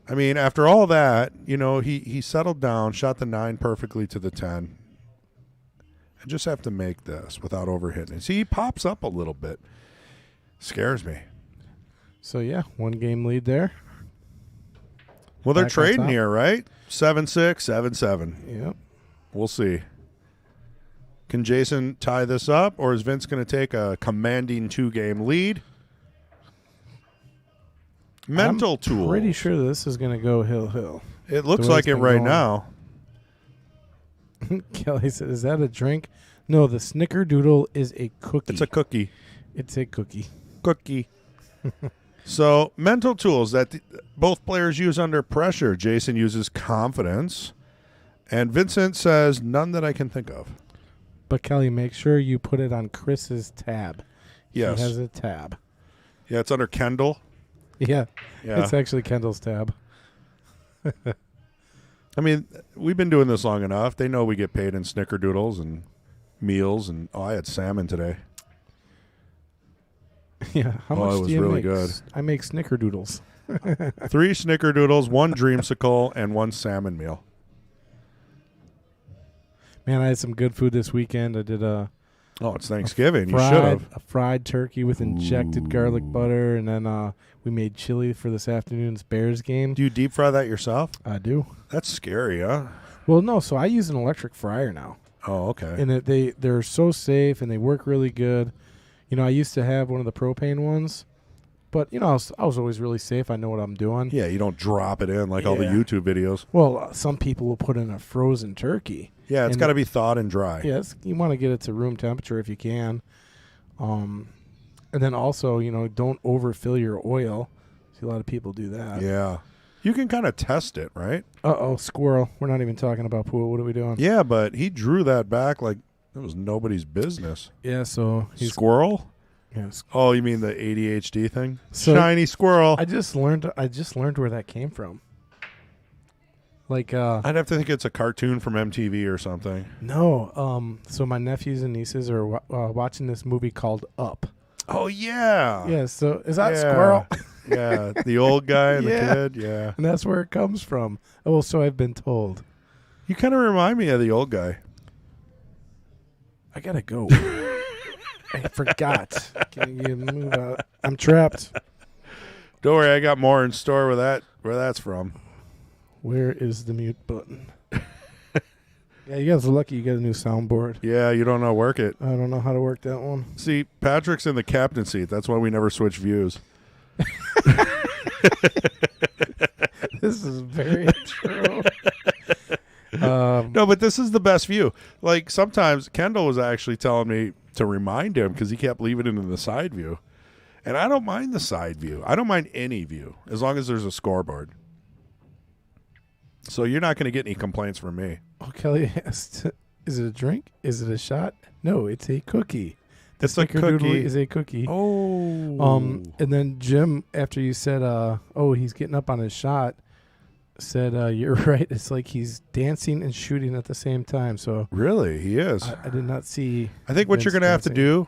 I mean, after all that, he settled down, shot the 9 perfectly to the 10. I just have to make this without overhitting it. See, he pops up a little bit. Scares me.
So yeah, 1 game lead there.
Well, they're
Back on
trading
top.
here, right? 7-6, 7-7.
Yep.
We'll see. Can Jason tie this up, or is Vince going to take a commanding 2-game lead? Mental tool.
Pretty sure this is going to go hill.
It looks
the way
like
it's
it
been
right
going.
now.
Kelly said, "Is that a drink?" No, the snickerdoodle is a cookie.
It's a cookie.
It's a cookie.
Cookie. So, mental tools that both players use under pressure. Jason uses confidence. And Vincent says, none that I can think of.
But, Kelly, make sure you put it on Chris's tab.
Yes.
He has a tab.
Yeah, it's under Kendall.
Yeah.
Yeah.
It's actually Kendall's tab.
I mean, we've been doing this long enough. They know we get paid in snickerdoodles and meals. And, I had salmon today.
Yeah. How much
it was
do you
really
make?
good.
I make snickerdoodles.
3 snickerdoodles, 1 dreamsicle, and 1 salmon meal.
Man, I had some good food this weekend. I did a
It's Thanksgiving. You should have.
fried turkey with injected garlic butter, and then we made chili for this afternoon's Bears game.
Do you deep fry that yourself?
I do.
That's scary, huh?
Well, no. So I use an electric fryer now,
Oh, okay.
and they're so safe and they work really good. You know, I used to have one of the propane ones, but I was always really safe. I know what I'm doing.
Yeah, you don't drop it in like all the
Yeah.
YouTube videos.
Well, some people will put in a frozen turkey.
Yeah, it's
And
got to be thawed and dry.
Yes, you want to get it to room temperature if you can. And then also, don't overfill your oil. See, a lot of people do that.
Yeah. You can kind of test it, right?
Uh-oh, squirrel. We're not even talking about pool. What are we doing?
Yeah, but he drew that back like it was nobody's business.
Yeah, so he's...
Squirrel?
Yes.
Oh, you mean the ADHD thing?
So
Shiny squirrel.
I just learned where that came from. Like,
I'd have to think it's a cartoon from MTV or something.
no. So my nephews and nieces are watching this movie called Up.
Oh, yeah.
Yeah, so is that
Yeah.
squirrel?
Yeah, the old guy and
Yeah.
the kid. Yeah.
And that's where it comes from. Oh, so I've been told.
You kind of remind me of the old guy.
I gotta go. I forgot. Can you move out? I'm trapped.
Don't worry, I got more in store where that's from.
Where is the mute button? Yeah, you guys are lucky you got a new soundboard.
Yeah, you don't know work it.
I don't know how to work that one.
See, Patrick's in the captain seat. That's why we never switch views.
This is very true.
No, but this is the best view. Like sometimes Kendall was actually telling me to remind him because he kept leaving it in the side view. And I don't mind the side view. I don't mind any view as long as there's a scoreboard. So you're not going to get any complaints from me.
Oh, Kelly asked, is it a drink? Is it a shot? No, it's a cookie. The
It's a
snickerdoodle
cookie.
is a cookie.
Oh.
And then Jim, after you said, he's getting up on his shot, said, you're right. It's like he's dancing and shooting at the same time. So
Really? He is.
I did not see.
I think what
Vince
you're going to have to
dancing.
do,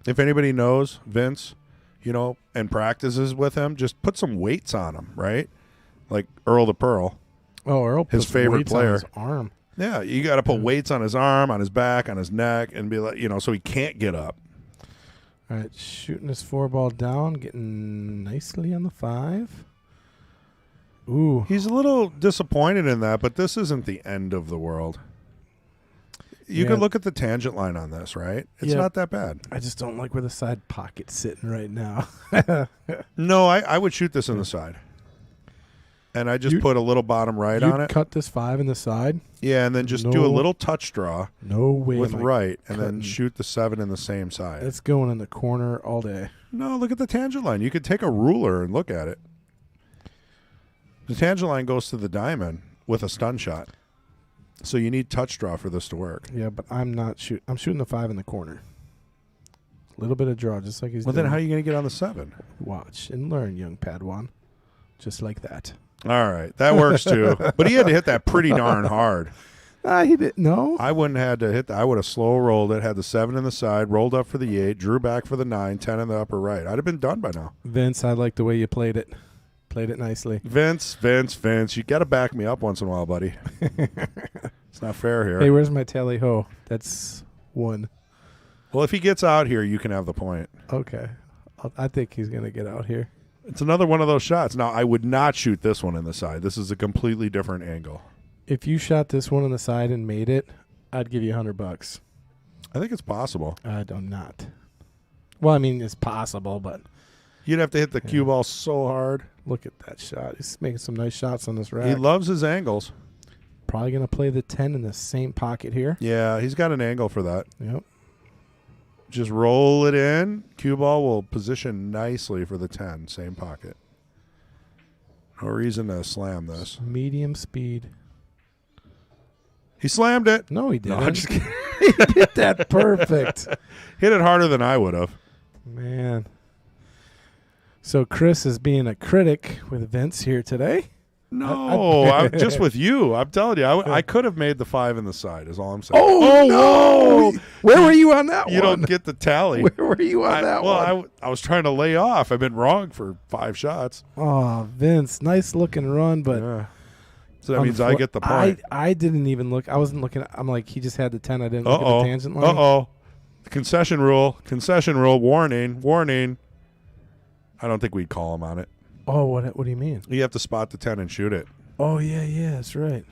if anybody knows Vince, and practices with him, just put some weights on him, right? Like Earl the Pearl.
Oh, Earl
His
puts
favorite
weights on
player.
his arm.
Yeah, you got to put weights on his arm, on his back, on his neck, and be like, so he can't get up.
All right, shooting his 4-ball down, getting nicely on the 5. Ooh.
He's a little disappointed in that, but this isn't the end of the world. You
Yeah.
can look at the tangent line on this, right? It's
Yeah.
not that bad.
I just don't like where the side pocket's sitting right now.
No, I would shoot this in the side. And I just
You-
put a little bottom right
You'd
on it.
cut this 5 in the side?
Yeah, and then just do a
No.
little touch draw
No way.
with
am I
right, and then
cutting.
shoot the 7 in the same side.
It's going in the corner all day.
No, look at the tangent line. You could take a ruler and look at it. The tangent line goes to the diamond with a stun shot. So you need touch draw for this to work.
Yeah, but I'm not shooting. I'm shooting the 5 in the corner. A little bit of draw, just like he's
Well,
doing.
then how are you going to get on the 7?
Watch and learn, young Padawan. Just like that.
All right, that works too. But he had to hit that pretty darn hard.
He didn't. No.
I wouldn't have had to hit that. I would have slow rolled it, had the 7 in the side, rolled up for the 8, drew back for the 9, 10 in the upper right. I'd have been done by now.
Vince, I like the way you played it. Played it nicely.
Vince, you got to back me up once in a while, buddy. It's not fair here.
Hey, where's my tally ho? That's 1.
Well, if he gets out here, you can have the point.
Okay. I think he's going to get out here.
It's another one of those shots. Now, I would not shoot this one in the side. This is a completely different angle.
If you shot this one on the side and made it, I'd give you $100.
I think it's possible.
I do not. Well, I mean, it's possible, but
You'd have to hit the cue ball so hard.
look at that shot. He's making some nice shots on this rack.
He loves his angles.
Probably going to play the 10 in the same pocket here.
Yeah, he's got an angle for that.
Yep.
Just roll it in. Cue ball will position nicely for the 10. Same pocket. No reason to slam this.
Medium speed.
He slammed it.
No, he didn't.
No, I'm just kidding.
He hit that perfect.
Hit it harder than I would have.
Man. So Chris is being a critic with Vince here today.
No, I'm just with you. I'm telling you, I could have made the 5 in the side, is all I'm saying.
Oh, no. Where were you on that one?
You don't get the tally.
Where were you on that one?
I was trying to lay off. I've been wrong for 5 shots.
Oh, Vince, nice looking run, but
Yeah. So that means I get the point.
I didn't even look. I wasn't looking. I'm like, he just had the 10. I didn't look at the tangent line.
Uh-oh. Concession rule. Warning. I don't think we'd call him on it.
Oh, what do you mean?
You have to spot the 10 and shoot it.
Oh, yeah, that's right.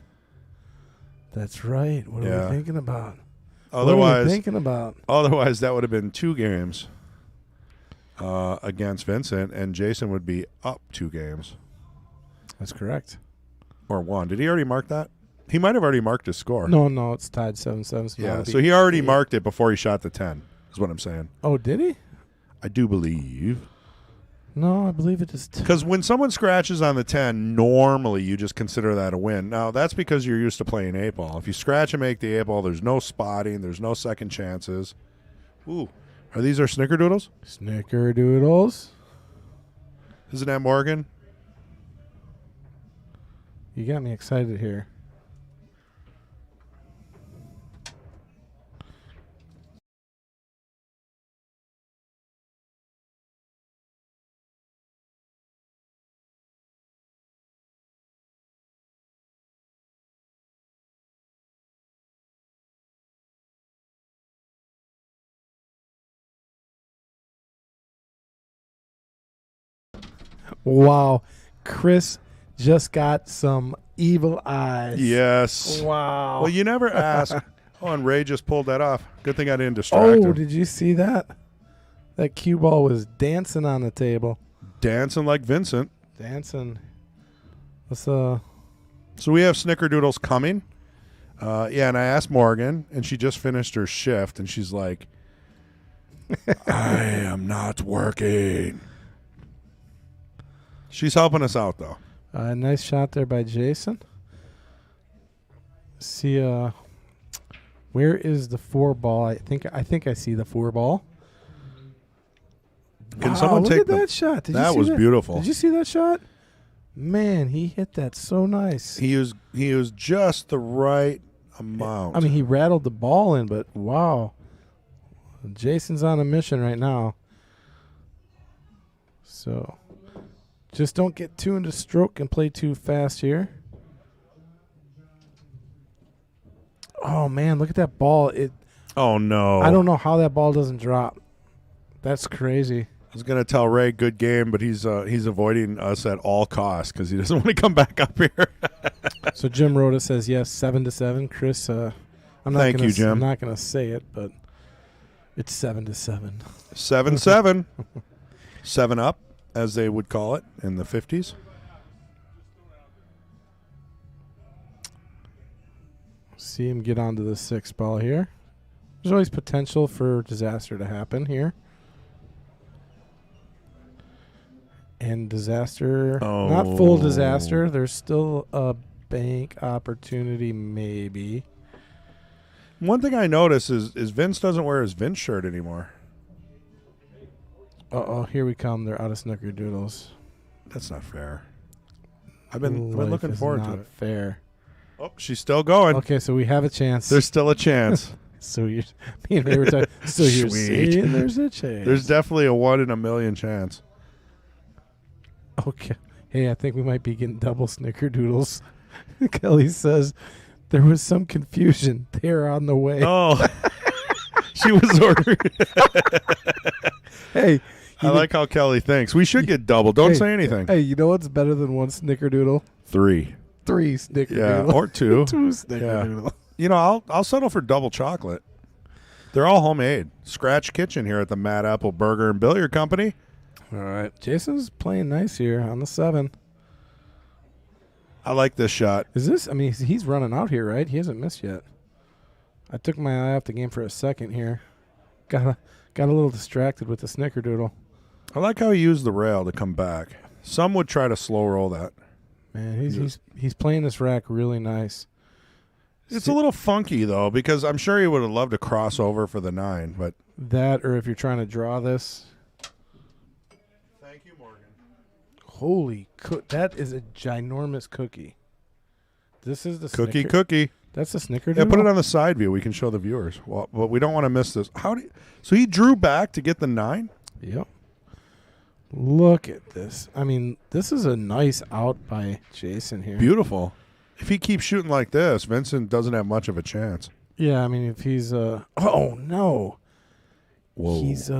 That's right. What are we thinking about? What are we thinking about?
Otherwise, that would have been 2 games against Vincent, and Jason would be up 2 games.
That's correct.
Or 1. Did he already mark that? He might have already marked his score.
No, it's tied 7-7.
Yeah, so he already marked it before he shot the 10, is what I'm saying.
Oh, did he?
I do believe.
No, I believe it is.
Because when someone scratches on the 10, normally you just consider that a win. Now, that's because you're used to playing 8-ball. If you scratch and make the 8-ball, there's no spotting. There's no second chances. Ooh. Are these our snickerdoodles?
Snickerdoodles.
Isn't that Morgan?
You got me excited here. Wow. Chris just got some evil eyes.
Yes.
Wow.
Well, you never ask. Oh, and Ray just pulled that off. Good thing I didn't distract him.
Did you see that? That cue ball was dancing on the table.
Dancing like Vincent.
Dancing.
So we have snickerdoodles coming. Yeah, and I asked Morgan, and she just finished her shift, and she's like, I am not working. She's helping us out, though.
Nice shot there by Jason. See, where is the 4 ball? I think I see the 4 ball.
Can someone take
that shot? Did you
that
see
was beautiful.
Did you see that shot? Man, he hit that so nice.
He was just the right amount.
I mean, he rattled the ball in, but wow. Jason's on a mission right now. So just don't get too into stroke and play too fast here. Oh, man, look at that ball.
Oh, no.
I don't know how that ball doesn't drop. That's crazy.
I was going to tell Ray, good game, but he's avoiding us at all costs because he doesn't want to come back up here.
So Jim Rhoda says yes, 7-7. Chris,
Thank you, Jim.
I'm not going to say it, but it's 7-7.
7-7. 7 up, as they would call it in the 50s.
See him get onto the 6 ball here. There's always potential for disaster to happen here. And disaster, not full disaster. There's still a bank opportunity, maybe.
One thing I notice is Vince doesn't wear his Vince shirt anymore.
Uh-oh, here we come. They're out of snickerdoodles.
That's not fair. I've been looking forward to it.
Fair.
Oh, she's still going.
Okay, so we have a chance.
There's still a chance.
So you're me and Ray were talking. So you're
Sweet.
saying there's a chance.
There's definitely a 1 in a million chance.
Okay. Hey, I think we might be getting double snickerdoodles. Kelly says there was some confusion. They're on the way.
Oh, she was ordering.
Hey,
I like how Kelly thinks. We should get double. Don't say anything.
Hey, you know what's better than 1 snickerdoodle?
3.
3 snickerdoodle.
Yeah, or 2.
2 snickerdoodle.
Yeah. You know, I'll settle for double chocolate. They're all homemade. Scratch kitchen here at the Mad Apple Burger and Billiard Company.
All right. Jason's playing nice here on the 7.
I like this shot.
Is this? I mean, he's running out here, right? He hasn't missed yet. I took my eye off the game for a second here. got a little distracted with the snickerdoodle.
I like how he used the rail to come back. Some would try to slow roll that.
Man, he's playing this rack really nice.
It's a little funky, though, because I'm sure he would have loved to cross over for the 9, but...
That, or if you're trying to draw this.
Thank you, Morgan.
Holy that is a ginormous cookie. This is the
Cookie.
That's the snickerdoodle?
Yeah, put it on the side view. We can show the viewers. Well, but we don't want to miss this. So he drew back to get the 9?
Yep. Look at this. I mean, this is a nice out by Jason here.
Beautiful. If he keeps shooting like this, Vincent doesn't have much of a chance.
Yeah, I mean, if he's oh no.
Whoa.
He's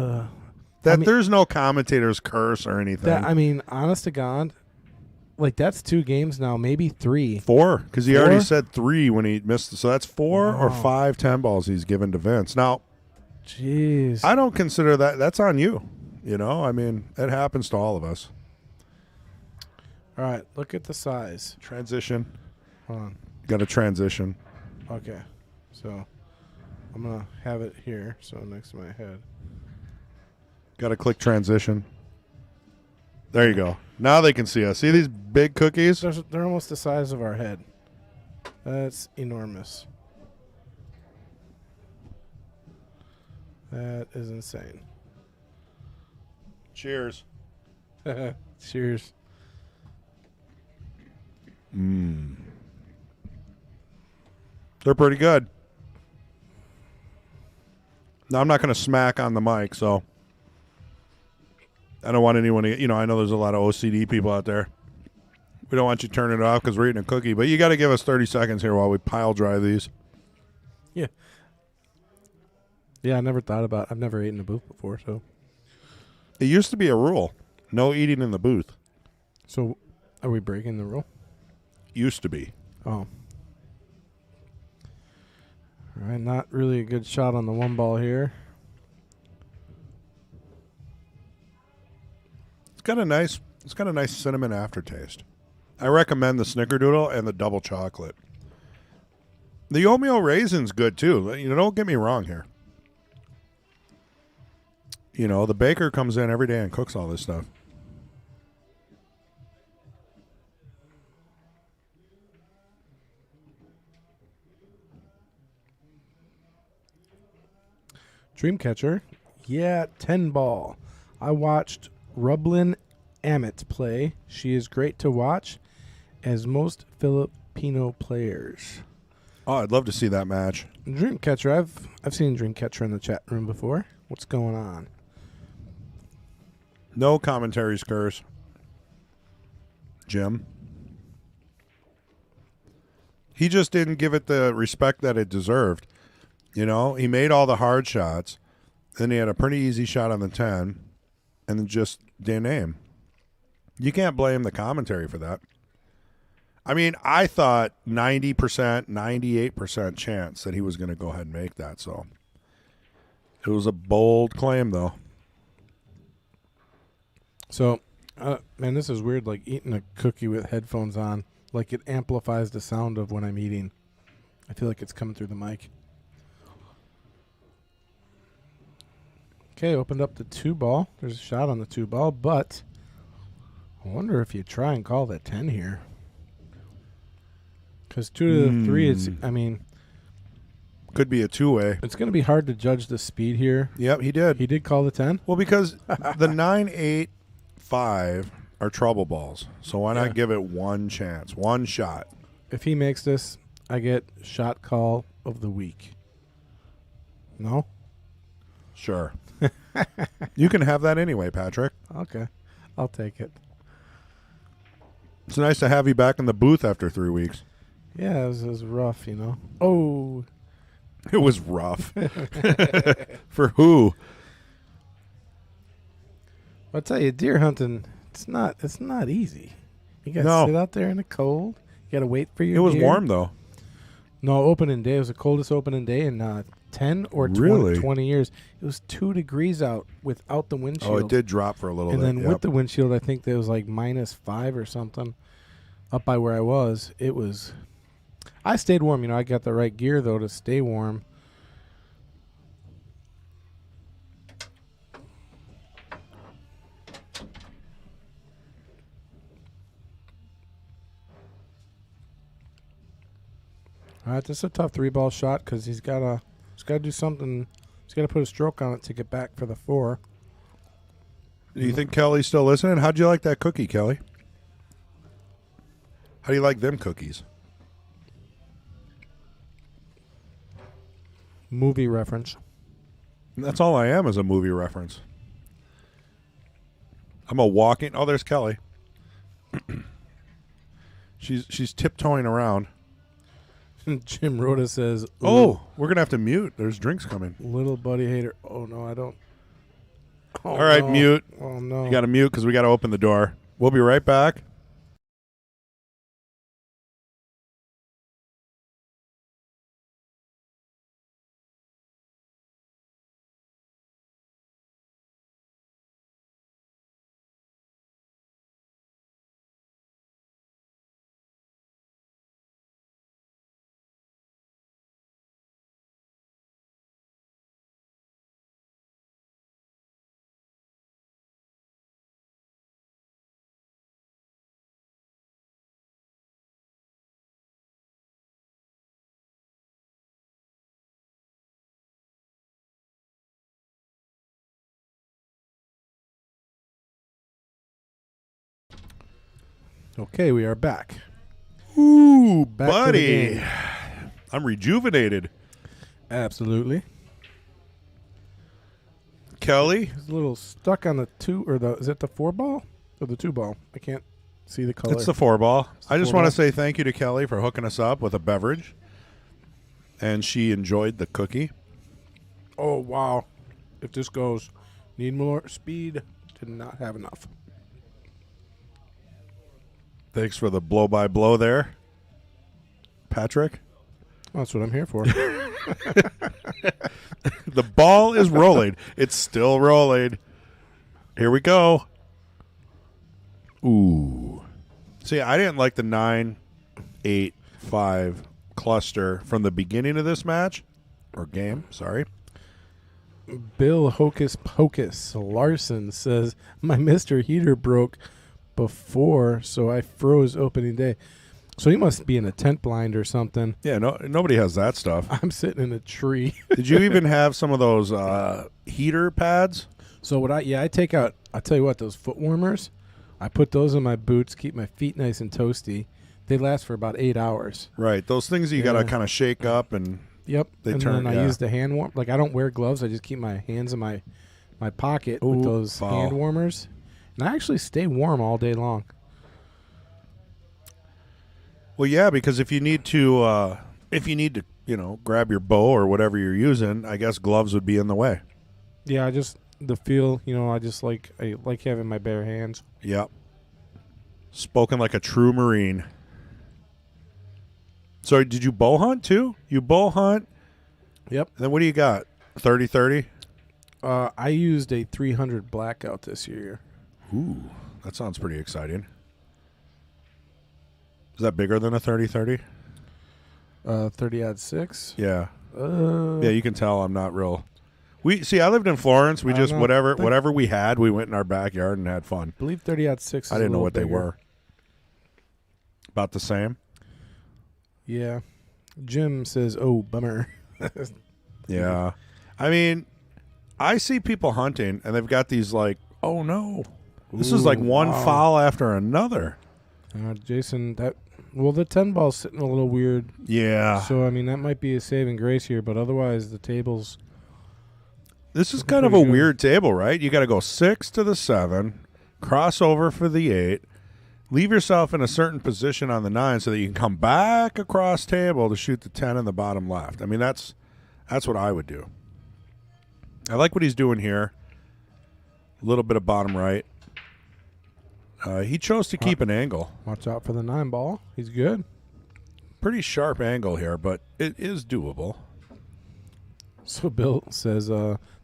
there's no commentator's curse or anything.
Honest to God, like that's 2 games now, maybe 3.
4, because he
4?
already said 3 when he missed. So that's 4 or 5 10 balls he's given to Vince. Now,
jeez,
I don't consider that. That's on you. You know, I mean, it happens to all of us.
All right, look at the size.
Transition.
Hold on.
Got to transition.
Okay, so I'm gonna have it here, so next to my head.
Got to click transition. There you go. Now they can see us. See these big cookies?
They're almost the size of our head. That's enormous. That is insane.
Cheers.
Cheers.
They're pretty good. Now, I'm not going to smack on the mic, so I don't want anyone to, I know there's a lot of OCD people out there. We don't want you turning it off because we're eating a cookie, but you got to give us 30 seconds here while we pile dry these.
Yeah. Yeah, I've never eaten in a booth before, so.
It used to be a rule. No eating in the booth.
So, are we breaking the rule?
Used to be.
Oh. All right, not really a good shot on the 1 ball here.
It's got a nice cinnamon aftertaste. I recommend the snickerdoodle and the double chocolate. The oatmeal raisin's good too. Don't get me wrong here. The baker comes in every day and cooks all this stuff.
Dreamcatcher. Yeah, 10 ball. I watched Rublin Amit play. She is great to watch, as most Filipino players.
Oh, I'd love to see that match.
Dreamcatcher. I've seen Dreamcatcher in the chat room before. What's going on?
No commentaries, curse. Jim. He just didn't give it the respect that it deserved. He made all the hard shots. Then he had a pretty easy shot on the 10. And then just didn't aim. You can't blame the commentary for that. I mean, I thought 90%, 98% chance that he was going to go ahead and make that. So it was a bold claim, though.
So, man, this is weird, like eating a cookie with headphones on. Like it amplifies the sound of when I'm eating. I feel like it's coming through the mic. Okay, opened up the 2 ball. There's a shot on the 2 ball, but I wonder if you try and call that 10 here. Because 2 to the 3, it's,
could be a 2-way.
It's going to be hard to judge the speed here.
Yep, he did.
He did call the 10?
Well, because the 9, 8, 5 are trouble balls. So why not give it one chance, one shot?
If he makes this, I get shot call of the week. No?
Sure. You can have that anyway, Patrick.
Okay. I'll take it.
It's nice to have you back in the booth after 3 weeks.
Yeah, it was rough, Oh.
It was rough. For who?
I'll tell you, deer hunting, it's not easy. You got to sit out there in the cold. You got to wait for your
It was
deer.
warm, though.
No, opening day. It was the coldest opening day in 10 or 20 years. It was 2 degrees out without the windshield.
Oh, it did drop for a little
bit.
bit.
And then with the windshield, I think there was like -5 or something up by where I was. It was... I stayed warm. I got the right gear, though, to stay warm. All right, that's a tough 3-ball shot because he's got to do something. He's got to put a stroke on it to get back for the 4.
Do you think Kelly's still listening? How'd you like that cookie, Kelly? How do you like them cookies?
Movie reference.
That's all I am is a movie reference. I'm a walking. Oh, there's Kelly. she's tiptoeing around.
Jim Rhoda says,
Oh, we're gonna have to mute. There's drinks coming.
little buddy hater. Oh no, I don't. Oh,
All right,
no.
mute.
Oh no.
You got to mute because we got to open the door. We'll be right back.
Okay, we are back.
Ooh,
Back to the
buddy.
game.
I'm rejuvenated.
Absolutely.
Kelly,
He's a little stuck on the 2 or is it the 4-ball or the 2-ball? I can't see the color.
it's the 4-ball. I just want to
4-ball.
say thank you to Kelly for hooking us up with a beverage. And she enjoyed the cookie.
Oh wow! If this goes, need more speed. Did not have enough.
Thanks for the blow-by-blow there, Patrick.
That's what I'm here for.
The ball is rolling. It's still rolling. Here we go. Ooh. See, I didn't like the 9-8-5 cluster from the beginning of this match. Or game, sorry.
Bill Hocus Pocus Larson says, my Mr. Heater broke before, so I froze opening day. So he must be in a tent blind or something.
Yeah, nobody has that stuff.
I'm sitting in a tree.
Did you even have some of those heater pads?
So I take out, I'll tell you what, those foot warmers, I put those in my boots, keep my feet nice and toasty. They last for about 8 hours.
Right, those things that you got to kind of shake up and
Yep.
They
and
turn-
then
yeah.
I use the hand warm. Like I don't wear gloves. I just keep my hands in my pocket with
Ooh,
those
wow.
hand warmers. And I actually stay warm all day long.
Well, yeah, because if you need to, grab your bow or whatever you're using, I guess gloves would be in the way.
Yeah, I just the feel, I like having my bare hands.
Yep. Spoken like a true Marine. So did you bow hunt too? You bow hunt?
Yep.
And then what do you got? 30-30?
I used a 300 blackout this year.
Ooh, that sounds pretty exciting. Is that bigger than a 30-30?
30-06.
Yeah.
Uh,
Yeah, you can tell I'm not real. I lived in Florence. We
I
just
know.
whatever we had, we went in our backyard and had fun.
I believe 30-06.
I didn't know what they were. About the same?
Yeah. Jim says, "Oh, bummer."
Yeah. I mean, I see people hunting and they've got these like, oh no. This is like
Ooh,
one
wow.
foul after another.
Jason, the 10 ball's sitting a little weird.
Yeah.
So I mean that might be a saving grace here, but otherwise the tables.
This is kind of a
pretty good.
weird table, right? You got to go 6 to the 7, cross over for the 8, leave yourself in a certain position on the 9 so that you can come back across table to shoot the 10 in the bottom left. I mean, that's what I would do. I like what he's doing here. A little bit of bottom right. He chose to keep an angle.
Watch out for the 9 ball. He's good.
Pretty sharp angle here, but it is doable.
So Bill says,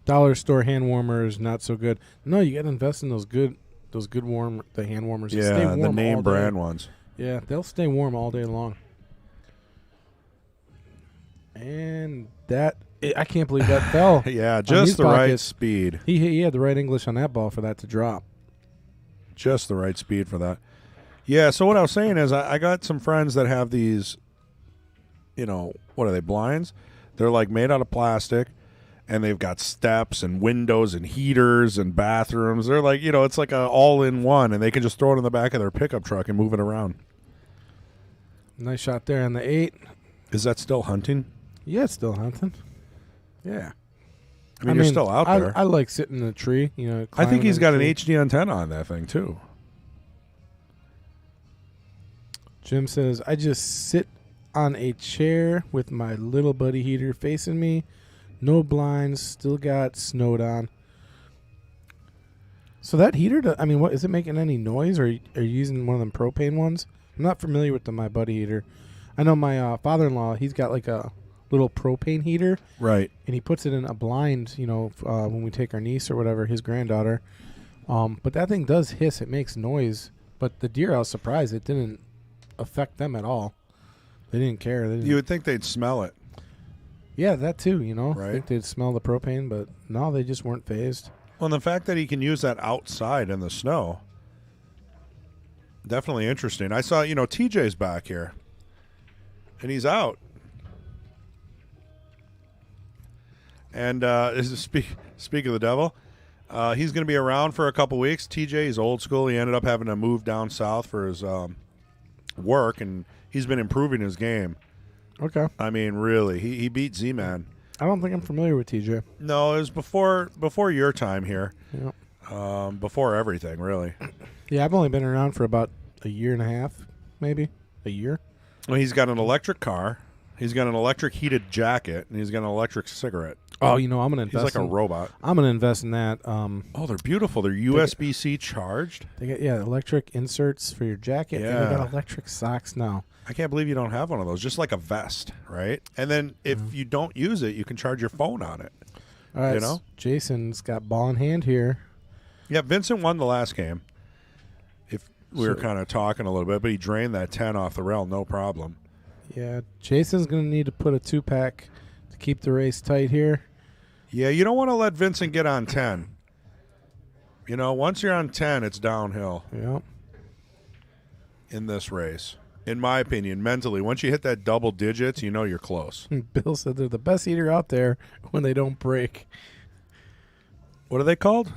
dollar store hand warmers not so good. No, you got to invest in those good the hand warmers. They stay
Yeah,
warm
the
all
name
day.
brand ones.
Yeah, they'll stay warm all day long. And I can't believe that fell.
Yeah,
these
just the right
pockets.
speed.
He had the right English on that ball for that to drop.
Just the right speed for that. Yeah, so what I was saying is I got some friends that have these, what are they, blinds? They're like made out of plastic, and they've got steps and windows and heaters and bathrooms. They're like, it's like a all-in-one, and they can just throw it in the back of their pickup truck and move it around.
Nice shot there on the 8.
Is that still hunting?
Yeah, it's still hunting. Yeah.
I mean, you're still out there.
I like sitting in a tree,
I think he's got an
tree.
HD antenna on that thing, too.
Jim says, I just sit on a chair with my little buddy heater facing me. No blinds, still got snowed on. So that heater, what is it making any noise, or are you using one of them propane ones? I'm not familiar with my buddy heater. I know my father-in-law, he's got like a little propane heater.
Right.
And he puts it in a blind, when we take our niece or whatever, his granddaughter. But that thing does hiss. It makes noise. But the deer, I was surprised it didn't affect them at all. They didn't care.
You would think they'd smell it.
Yeah, that too,
Right.
I think they'd smell the propane, but no, they just weren't phased.
Well, and the fact that he can use that outside in the snow, definitely interesting. I saw, TJ's back here, and he's out. And speak of the devil, he's going to be around for a couple weeks. TJ, he's old school. He ended up having to move down south for his work, and he's been improving his game.
Okay.
I mean, really, he beat Z-Man.
I don't think I'm familiar with TJ.
No, it was before your time here.
Yeah.
Before everything, really.
Yeah, I've only been around for about a year and a half, maybe a year.
Well, he's got an electric car. He's got an electric heated jacket, and he's got an electric cigarette.
Oh, I'm going to invest.
He's like a robot.
I'm going to invest in that.
Oh, they're beautiful. They're USB-C charged.
They get electric inserts for your jacket.
Yeah.
And they got electric socks now.
I can't believe you don't have one of those. Just like a vest, right? And then if you don't use it, you can charge your phone on it.
All right,
so
Jason's got ball in hand here.
Yeah, Vincent won the last game. If we were kind of talking a little bit, but he drained that 10 off the rail, no problem.
Yeah, Jason's going to need to put a 2-pack to keep the race tight here.
Yeah, you don't want to let Vincent get on 10. Once you're on 10, it's downhill.
Yeah.
In this race. In my opinion, mentally, once you hit that double digits, you're close.
Bill said they're the best eater out there when they don't break.
What are they called?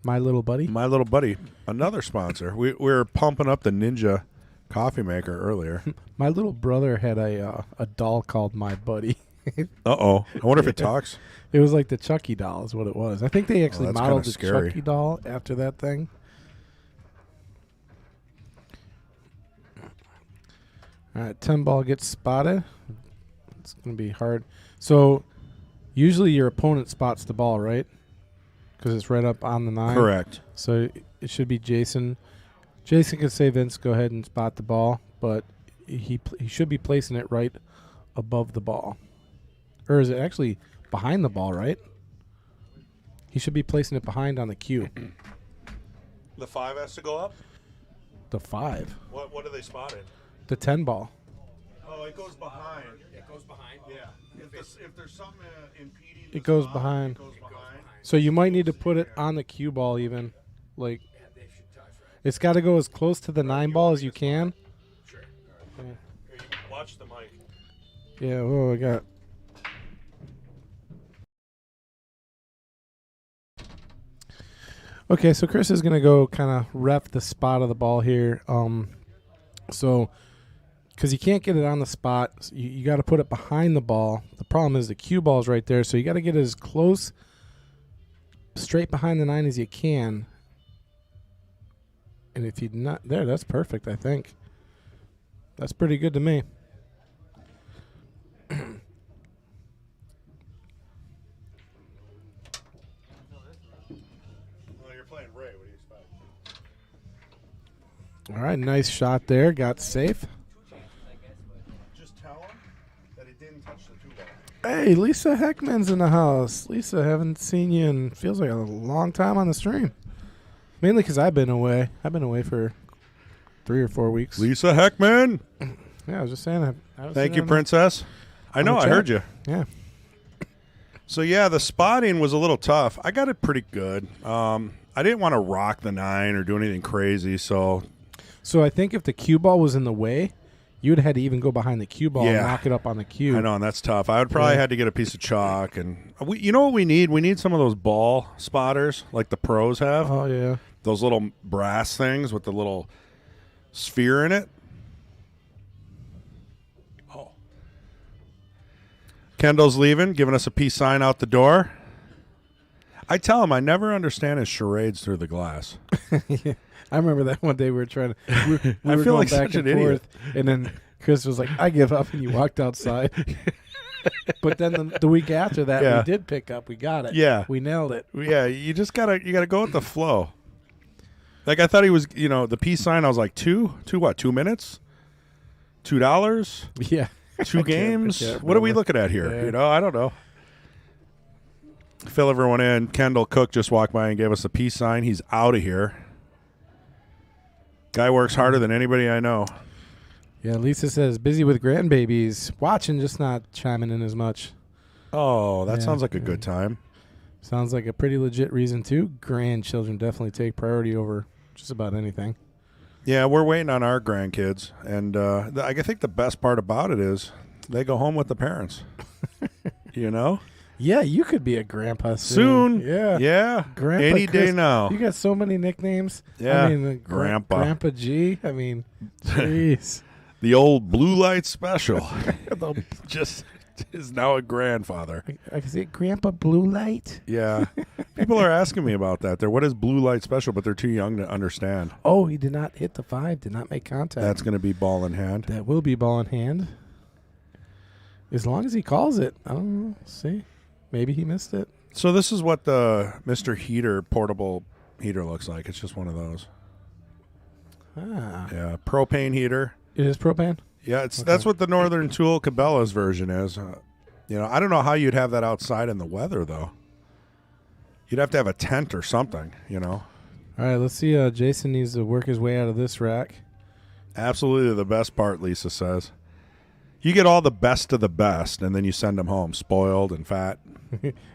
My Little Buddy.
My Little Buddy, another sponsor. We were pumping up the Ninja coffee maker earlier.
My little brother had a doll called My Buddy.
Uh-oh. I wonder if it talks.
It was like the Chucky doll is what it was. I think they actually
that's
modeled the
kinda scary.
Chucky doll after that thing. All right, 10 ball gets spotted. It's going to be hard. So usually your opponent spots the ball, right? Because it's right up on the 9.
Correct.
So it should be Jason. Jason can say, Vince, go ahead and spot the ball, but he should be placing it right above the ball. Or is it actually behind the ball, right? He should be placing it behind on the cue.
The 5 has to go up?
The 5.
What are they spotted?
The 10 ball.
Oh, it goes behind. It goes behind? Yeah. If there's something impeding
It goes behind.
it goes behind.
So you might need to put it on the cue ball even. Like, it's got to go as close to the 9 ball as you can.
Sure. Here, watch the mic.
Yeah, whoa, I got... Okay, so Chris is going to go kind of rep the spot of the ball here. So, because you can't get it on the spot, so you got to put it behind the ball. The problem is the cue ball is right there, so you got to get it as close, straight behind the 9 as you can. And if you're not there, that's perfect, I think. That's pretty good to me. All right, nice shot there. Got safe.
Just tell him that it didn't touch the 2 ball.
Hey, Lisa Heckman's in the house. Lisa, haven't seen you in feels like a long time on the stream. Mainly because I've been away. I've been away for 3 or 4 weeks.
Lisa Heckman.
Yeah, I was just saying.
Thank you, Princess. I know, I heard you.
Yeah.
So, yeah, the spotting was a little tough. I got it pretty good. I didn't want to rock the 9 or do anything crazy, so...
So I think if the cue ball was in the way, You would have had to even go behind the cue ball and
Yeah.
knock it up on the cue.
I know, and that's tough. I would probably had to get a piece of chalk, and you know what we need? We need some of those ball spotters like the pros have.
Oh, yeah.
Those little brass things with the little sphere in it. Oh. Kendall's leaving, giving us a peace sign out the door. I tell him I never understand his charades through the glass.
Yeah. I remember that one day we were trying to. We
I
were
feel
going
like
back
such
and
an idiot.
forth, and then Chris was like, "I give up," and you walked outside. But then the week after that,
Yeah.
we did pick up. We got it.
Yeah.
we nailed it.
Yeah, you gotta go with the flow. Like I thought he was, the peace sign. I was like, two what? 2 minutes, $2,
Yeah,
2 games.
can't
What are we
remember.
looking at here?
Yeah.
I don't know. Fill everyone in. Kendall Cook just walked by and gave us a peace sign. He's out of here. Guy works harder than anybody I know.
yeah. Lisa says busy with grandbabies, watching, just not chiming in as much.
Oh, that
Yeah,
sounds like a
yeah.
good time.
Sounds like a pretty legit reason too. Grandchildren definitely take priority over just about anything.
Yeah, we're waiting on our grandkids, and I think the best part about it is they go home with the parents.
Yeah, you could be a grandpa soon.
Soon.
Yeah.
Yeah.
Grandpa
Any day
Chris,
now.
You got so many nicknames.
Yeah.
I mean,
Grandpa.
Grandpa G. I mean, jeez.
The old blue light special just is now a grandfather.
I can see it, Grandpa Blue Light.
Yeah. People are asking me about that. What is blue light special, but they're too young to understand.
Oh, he did not hit the 5, did not make contact.
That's going to be ball in hand.
That will be ball in hand. As long as he calls it. I don't know. See? Maybe he missed it.
So this is what the Mr. Heater portable heater looks like. It's just one of those.
Ah.
Yeah. Propane heater.
It is propane?
Yeah, that's what the Northern Tool Cabela's version is. I don't know how you'd have that outside in the weather, though. You'd have to have a tent or something,
All right, let's see. Jason needs to work his way out of this rack.
Absolutely the best part, Lisa says. You get all the best of the best, and then you send them home spoiled and fat.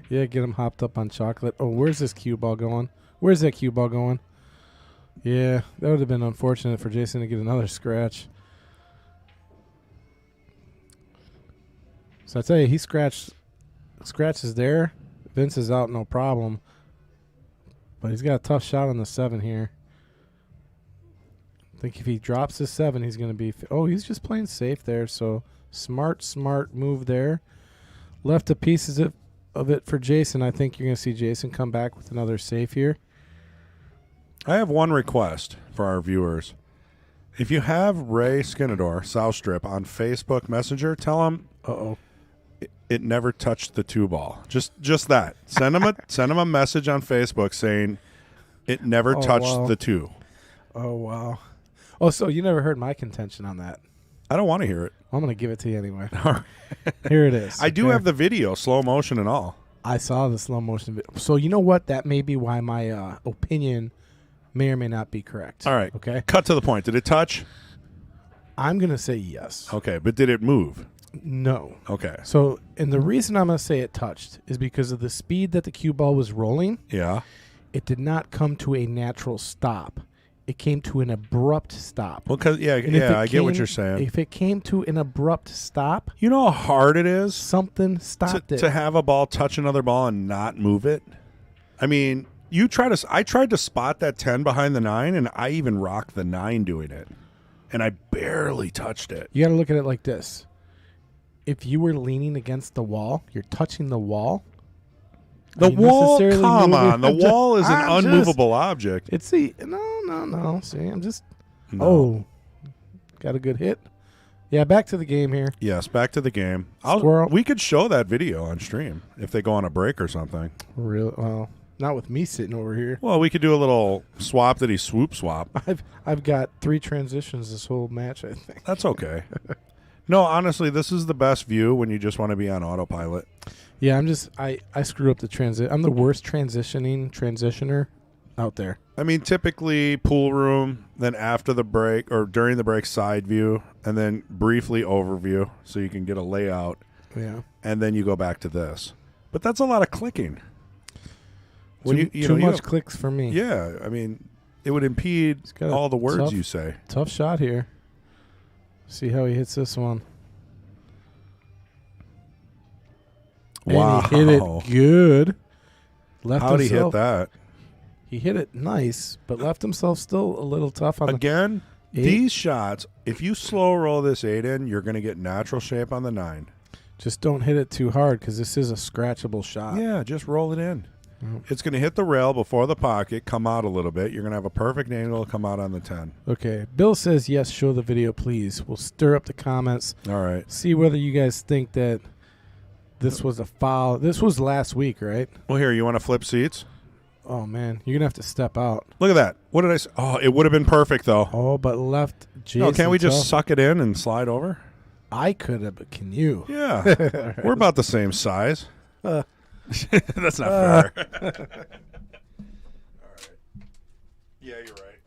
Yeah, get him hopped up on chocolate. Oh, where's this cue ball going? Where's that cue ball going? Yeah, that would have been unfortunate for Jason to get another scratch. So I tell you, he scratches there. Vince is out, no problem. But he's got a tough shot on the 7 here. I think if he drops the 7, he's going to be... Oh, he's just playing safe there. So smart move there. Left the pieces of it for Jason. I think you're going to see Jason come back with another safe here.
I have one request for our viewers. If you have Ray Skinador, South Strip, on Facebook Messenger, tell him it never touched the 2 ball. Just that. Send him a message on Facebook saying it never touched the 2.
Oh, wow. Oh, so you never heard my contention on that.
I don't want to hear it.
I'm going to give it to you anyway. Here it is.
I do have the video, slow motion and all.
I saw the slow motion video. So you know what? That may be why my opinion may or may not be correct.
All right.
Okay.
Cut to the point. Did it touch?
I'm going to say yes.
Okay, but did it move?
No.
Okay.
So, and the reason I'm going to say it touched is because of the speed that the cue ball was rolling.
Yeah.
It did not come to a natural stop. It came to an abrupt stop.
Well,
And if
I get what you're saying.
If it came to an abrupt stop,
You know how hard it is
something stopped it.
to have a ball touch another ball and not move it? I mean, I tried to spot that 10 behind the 9, and I even rocked the 9 doing it. And I barely touched it.
You got to look at it like this. If you were leaning against the wall, you're touching the wall.
The
Are you
wall,
necessarily
come
moving?
on. The
I'm just-
wall is an
I'm just-
unmovable object.
It's the no. See, I'm just.
No.
Oh, got a good hit. Yeah, back to the game here.
Yes, back to the game.
Squirrel.
We could show that video on stream if they go on a break or something.
Well, not with me sitting over here.
Well, we could do a little swap that he swoop swap.
I've got 3 transitions this whole match, I think.
That's okay. No, honestly, this is the best view when you just want to be on autopilot.
Yeah, I screw up the transit. I'm the worst transitioner out there.
I mean, typically pool room, then after the break or during the break side view, and then briefly overview so you can get a layout,
Yeah.
and then you go back to this. But that's a lot of clicking.
Too much clicks for me.
Yeah, I mean, it would impede
got a
all the words
tough-
you say.
Tough shot here. See how he hits this one.
Wow.
And he hit it good. Left
How'd he hit
himself.
that?
He hit it nice, but left himself still a little tough on
Again,
the 8.
these shots, if you slow roll this 8 in, you're going to get natural shape on the 9.
Just don't hit it too hard because this is a scratchable shot.
Yeah, just roll it in. It's going to hit the rail before the pocket, come out a little bit. You're going to have a perfect angle to come out on the 10.
Okay. Bill says, yes, show the video, please. We'll stir up the comments.
All right.
See whether you guys think that this was a foul. This was last week, right?
Well, here, you want to flip seats?
Oh, man. You're going to have to step out.
Look at that. What did I say? Oh, it would have been perfect, though.
Oh, but left Jason.
No, can't we just
tough.
suck it in and slide over?
I could have, but can you?
Yeah. We're about the same size. That's not fair. All right. Yeah, you're right.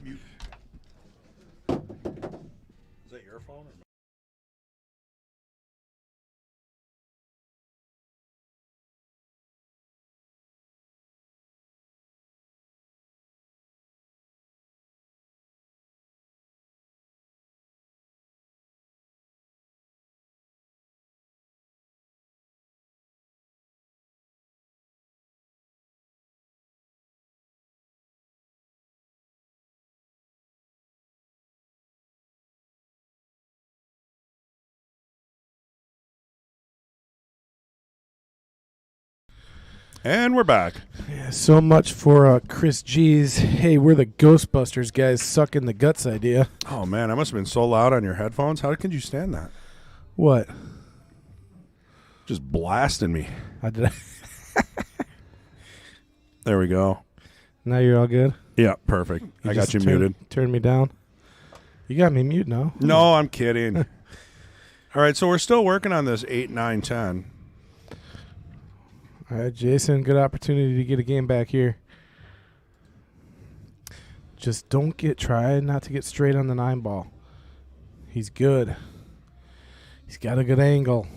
Mute. Is that your phone? Or And we're back.
Yeah, so much for Chris G's. Hey, we're the Ghostbusters guys, sucking the guts idea.
Oh, man, I must have been so loud on your headphones. How could you stand that?
What?
Just blasting me.
I did.
There we go.
Now you're all good.
Yeah, perfect. I got you muted.
Turn me down. You got me mute now.
No, I'm kidding. All right, so we're still working on this 8, 9, 10.
All right, Jason, good opportunity to get a game back here. Just try not to get straight on the 9 ball. He's good. He's got a good angle.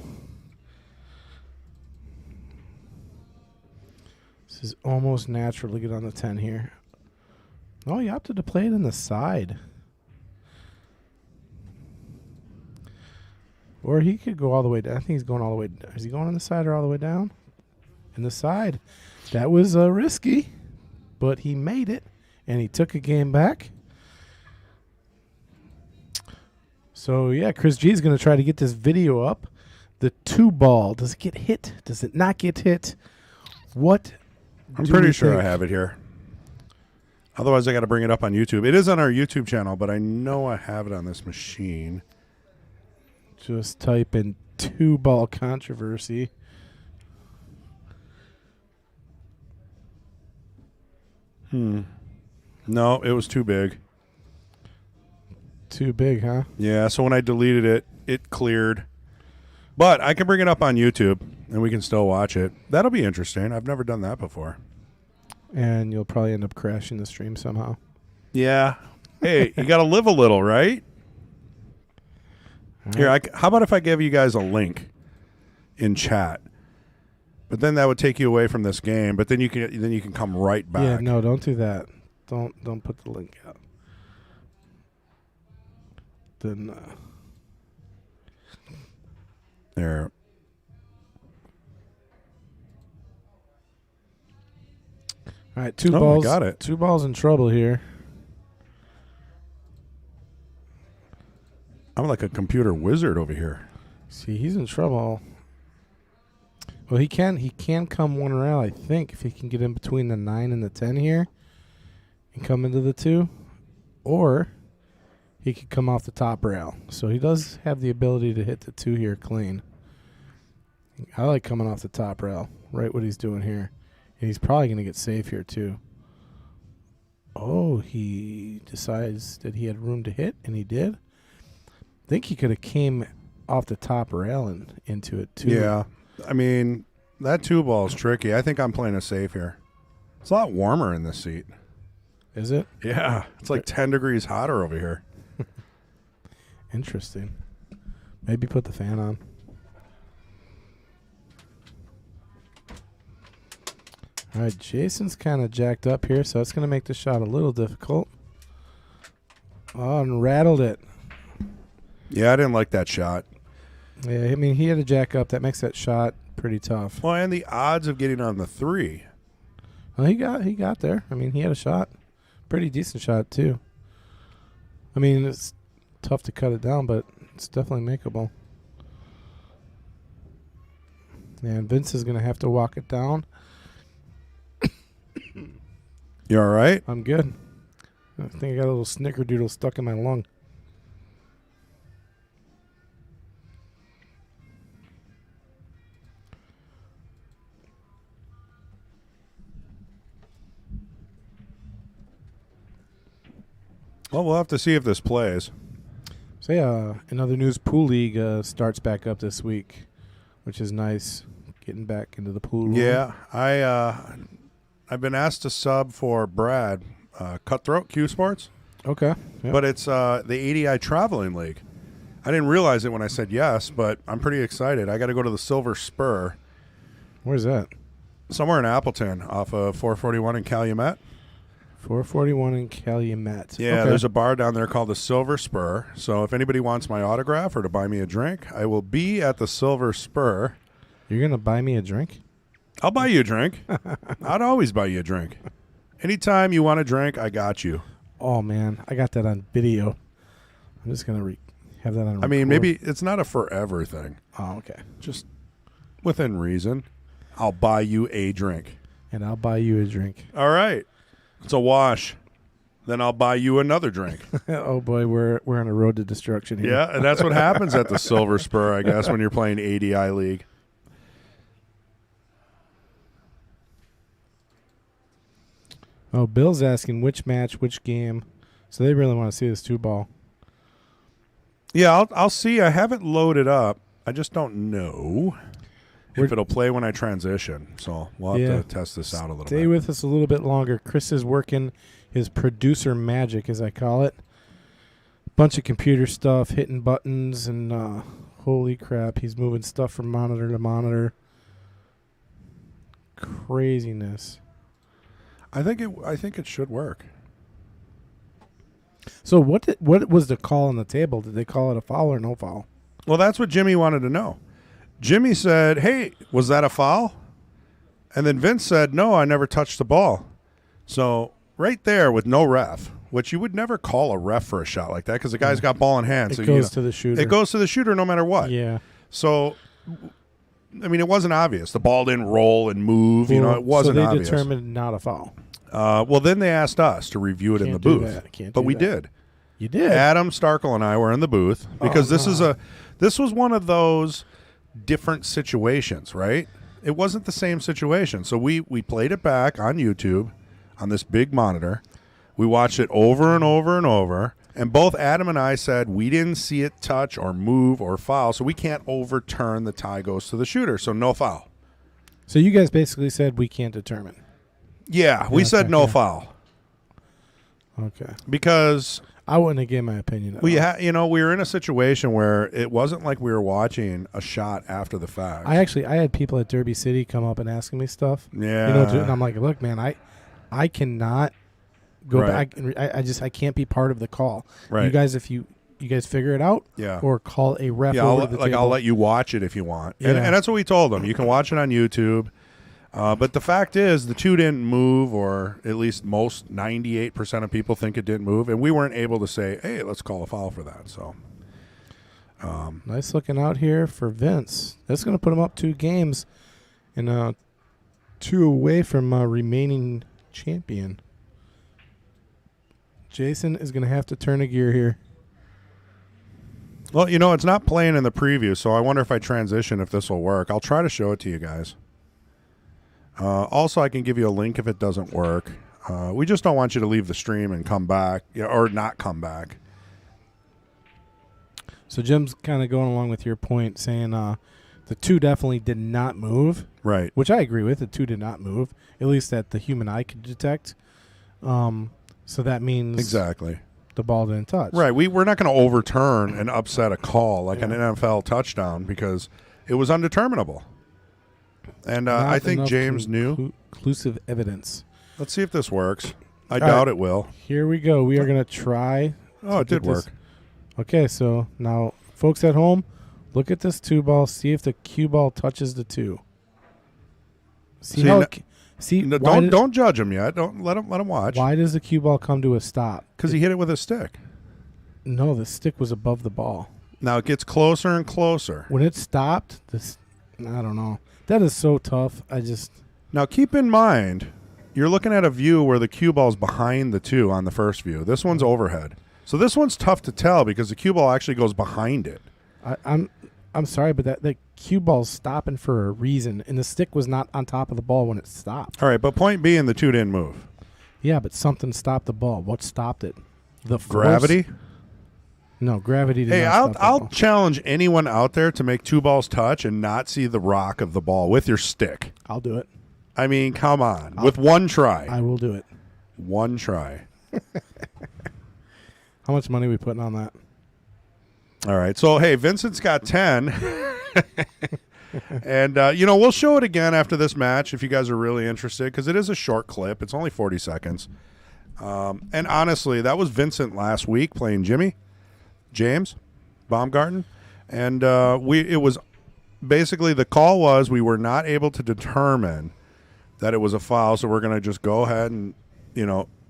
This is almost natural to get on the 10 here. Oh, he opted to play it in the side. Or he could go all the way down. I think he's going all the way down. Is he going on the side or all the way down? In the side. That was risky, but he made it, and he took a game back. So, yeah, Chris G is going to try to get this video up. The 2 ball. Does it get hit? Does it not get hit? What?
I'm pretty sure I have it here. Otherwise, I got to bring it up on YouTube. It is on our YouTube channel, but I know I have it on this machine.
Just type in 2 ball controversy.
No, it was too big.
Too big, huh?
Yeah, so when I deleted it, it cleared. But I can bring it up on YouTube, and we can still watch it. That'll be interesting. I've never done that before.
And you'll probably end up crashing the stream somehow.
Yeah. Hey, you got to live a little, right? Here, how about if I give you guys a link in chat? But then that would take you away from this game. But then you can come right back.
Yeah, no, don't do that. Don't put the link out. Then
there.
All right, 2
Oh,
balls.
I got it.
2 balls in trouble here.
I'm like a computer wizard over here.
See, he's in trouble. Well, he can come one around, I think, if he can get in between the 9 and the 10 here and come into the 2. Or he could come off the top rail. So he does have the ability to hit the 2 here clean. I like coming off the top rail, right what he's doing here. And he's probably going to get safe here, too. Oh, he decides that he had room to hit, and he did. I think he could have came off the top rail and into it, too.
Yeah. I mean, that 2 ball is tricky. I think I'm playing it safe here. It's a lot warmer in this seat.
Is it?
Yeah. It's like 10 degrees hotter over here.
Interesting. Maybe put the fan on. All right, Jason's kind of jacked up here, so that's going to make the shot a little difficult. Oh, and rattled it.
Yeah, I didn't like that shot.
Yeah, I mean, he had a jack up. That makes that shot pretty tough.
Well, and the odds of getting on the 3.
Well, he got there. I mean, he had a shot. Pretty decent shot, too. I mean, it's tough to cut it down, but it's definitely makeable. And Vince is going to have to walk it down.
You all right?
I'm good. I think I got a little snickerdoodle stuck in my lung.
Well, we'll have to see if this plays.
So, yeah, in other news, Pool League starts back up this week, which is nice. Getting back into the pool room.
Yeah, I've been asked to sub for Brad, Cutthroat Q Sports.
Okay. Yep.
But it's the ADI Traveling League. I didn't realize it when I said yes, but I'm pretty excited. I got to go to the Silver Spur.
Where's that?
Somewhere in Appleton off of 441 in Calumet.
441 in Calumet.
Yeah,
Okay.
there's a bar down there called the Silver Spur. So if anybody wants my autograph or to buy me a drink, I will be at the Silver Spur.
You're going to buy me a drink?
I'll buy you a drink. I'd always buy you a drink. Anytime you want a drink, I got you.
Oh, man. I got that on video. I'm just going to have that on record.
I mean, maybe it's not a forever thing.
Oh, okay.
Just within reason, I'll buy you a drink.
And I'll buy you a drink.
All right. It's a wash. Then I'll buy you another drink.
Oh, boy. We're on a road to destruction here.
Yeah, and that's what happens at the Silver Spur, I guess, when you're playing ADI League.
Oh, Bill's asking which match, which game. So they really want to see this 2-ball.
Yeah, I'll see. I haven't loaded up. I just don't know if it'll play when I transition. So we'll have to test this out a little
Stay
bit.
with us a little bit longer. Chris is working his producer magic, as I call it. Bunch of computer stuff, hitting buttons, and holy crap, he's moving stuff from monitor to monitor. Craziness.
I think it should work.
So what was the call on the table? Did they call it a foul or no foul?
Well, that's what Jimmy wanted to know. Jimmy said, "Hey, was that a foul?" And then Vince said, "No, I never touched the ball." So right there with no ref, which you would never call a ref for a shot like that because the guy's got ball in hand.
It
so
goes to the shooter.
It goes to the shooter no matter what.
Yeah.
So, I mean, it wasn't obvious. The ball didn't roll and move. It wasn't
so they
obvious.
determined not a foul.
Well, then they asked us to review it in the
Can't do
booth,
that. Can't
but
do
we
that.
did.
You did.
Adam Starkle and I were in the booth because this was one of those different situations, right? It wasn't the same situation. So we played it back on YouTube on this big monitor. We watched it over and over and over, and both Adam and I said we didn't see it touch or move or foul, so we can't overturn the tie goes to the shooter, so no foul.
So you guys basically said we can't determine.
Yeah, we said no
okay.
foul
Okay.
because
I wouldn't have given my opinion. At
we
all.
we were in a situation where it wasn't like we were watching a shot after the fact.
I had people at Derby City come up and asking me stuff.
Yeah.
And I'm like, look, man, I cannot go
Right.
back. I can't be part of the call.
Right.
You guys, if you guys figure it out,
Yeah.
or call a ref
Yeah,
over the table.
I'll let you watch it if you want.
Yeah.
And that's what we told them. You can watch it on YouTube. But the fact is, the two didn't move, or at least 98% of people think it didn't move, and we weren't able to say, hey, let's call a foul for that. So,
Nice looking out here for Vince. That's going to put him up 2 games and 2 away from remaining champion. Jason is going to have to turn a gear here.
well, it's not playing in the preview, so I wonder if I transition if this will work. I'll try to show it to you guys. Also, I can give you a link if it doesn't work. We just don't want you to leave the stream and come back, or not come back.
So Jim's kind of going along with your point, saying the 2 definitely did not move,
Right.
which I agree with. The 2 did not move, at least that the human eye could detect. So that means
Exactly.
the ball didn't touch.
Right. We're not going to overturn and upset a call like an NFL touchdown because it was undeterminable. And
Not
I think
enough
James knew.
Conclusive evidence.
Let's see if this works. I
All
doubt
right.
it will.
Here we go. We are going to try
Oh, it did work.
Okay, so now, folks at home, look at this 2 ball. See if the cue ball touches the 2. See how?
Don't judge him yet. Don't let him watch.
Why does the cue ball come to a stop?
Because he hit it with a stick.
No, the stick was above the ball.
Now it gets closer and closer.
When it stopped, I don't know. That is so tough.
Now keep in mind, you're looking at a view where the cue ball's behind the 2 on the first view. This one's overhead. So this one's tough to tell because the cue ball actually goes behind it.
I'm sorry, but that cue ball's stopping for a reason, and the stick was not on top of the ball when it stopped.
All right, but point being, the 2 didn't move.
Yeah, but something stopped the ball. What stopped it? The force?
Gravity?
No, gravity did
Hey,
not stop
I'll
the ball.
challenge anyone out there to make 2 balls touch and not see the rock of the ball with your stick.
I'll do it.
I mean, come on. With one try.
I will do it.
One try.
How much money are we putting on that?
All right. So, hey, Vincent's got 10. And, we'll show it again after this match if you guys are really interested because it is a short clip. It's only 40 seconds. And honestly, that was Vincent last week playing James Baumgarten. And it was basically the call was we were not able to determine that it was a foul, so we're going to just go ahead and,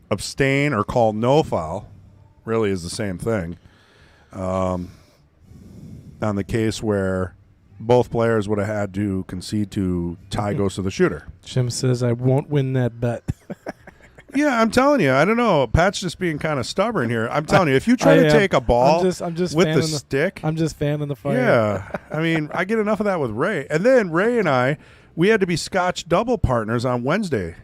abstain or call no foul. Really is the same thing. On the case where both players would have had to concede to tie goes to the shooter.
Jim says I won't win that bet.
Yeah, I'm telling you. I don't know. Pat's just being kind of stubborn here. I'm telling you, if you try to take a ball
I'm just
with the
fanning
stick.
I'm just fanning the fire.
Yeah. I mean, I get enough of that with Ray. And then Ray and we had to be Scotch double partners on Wednesday.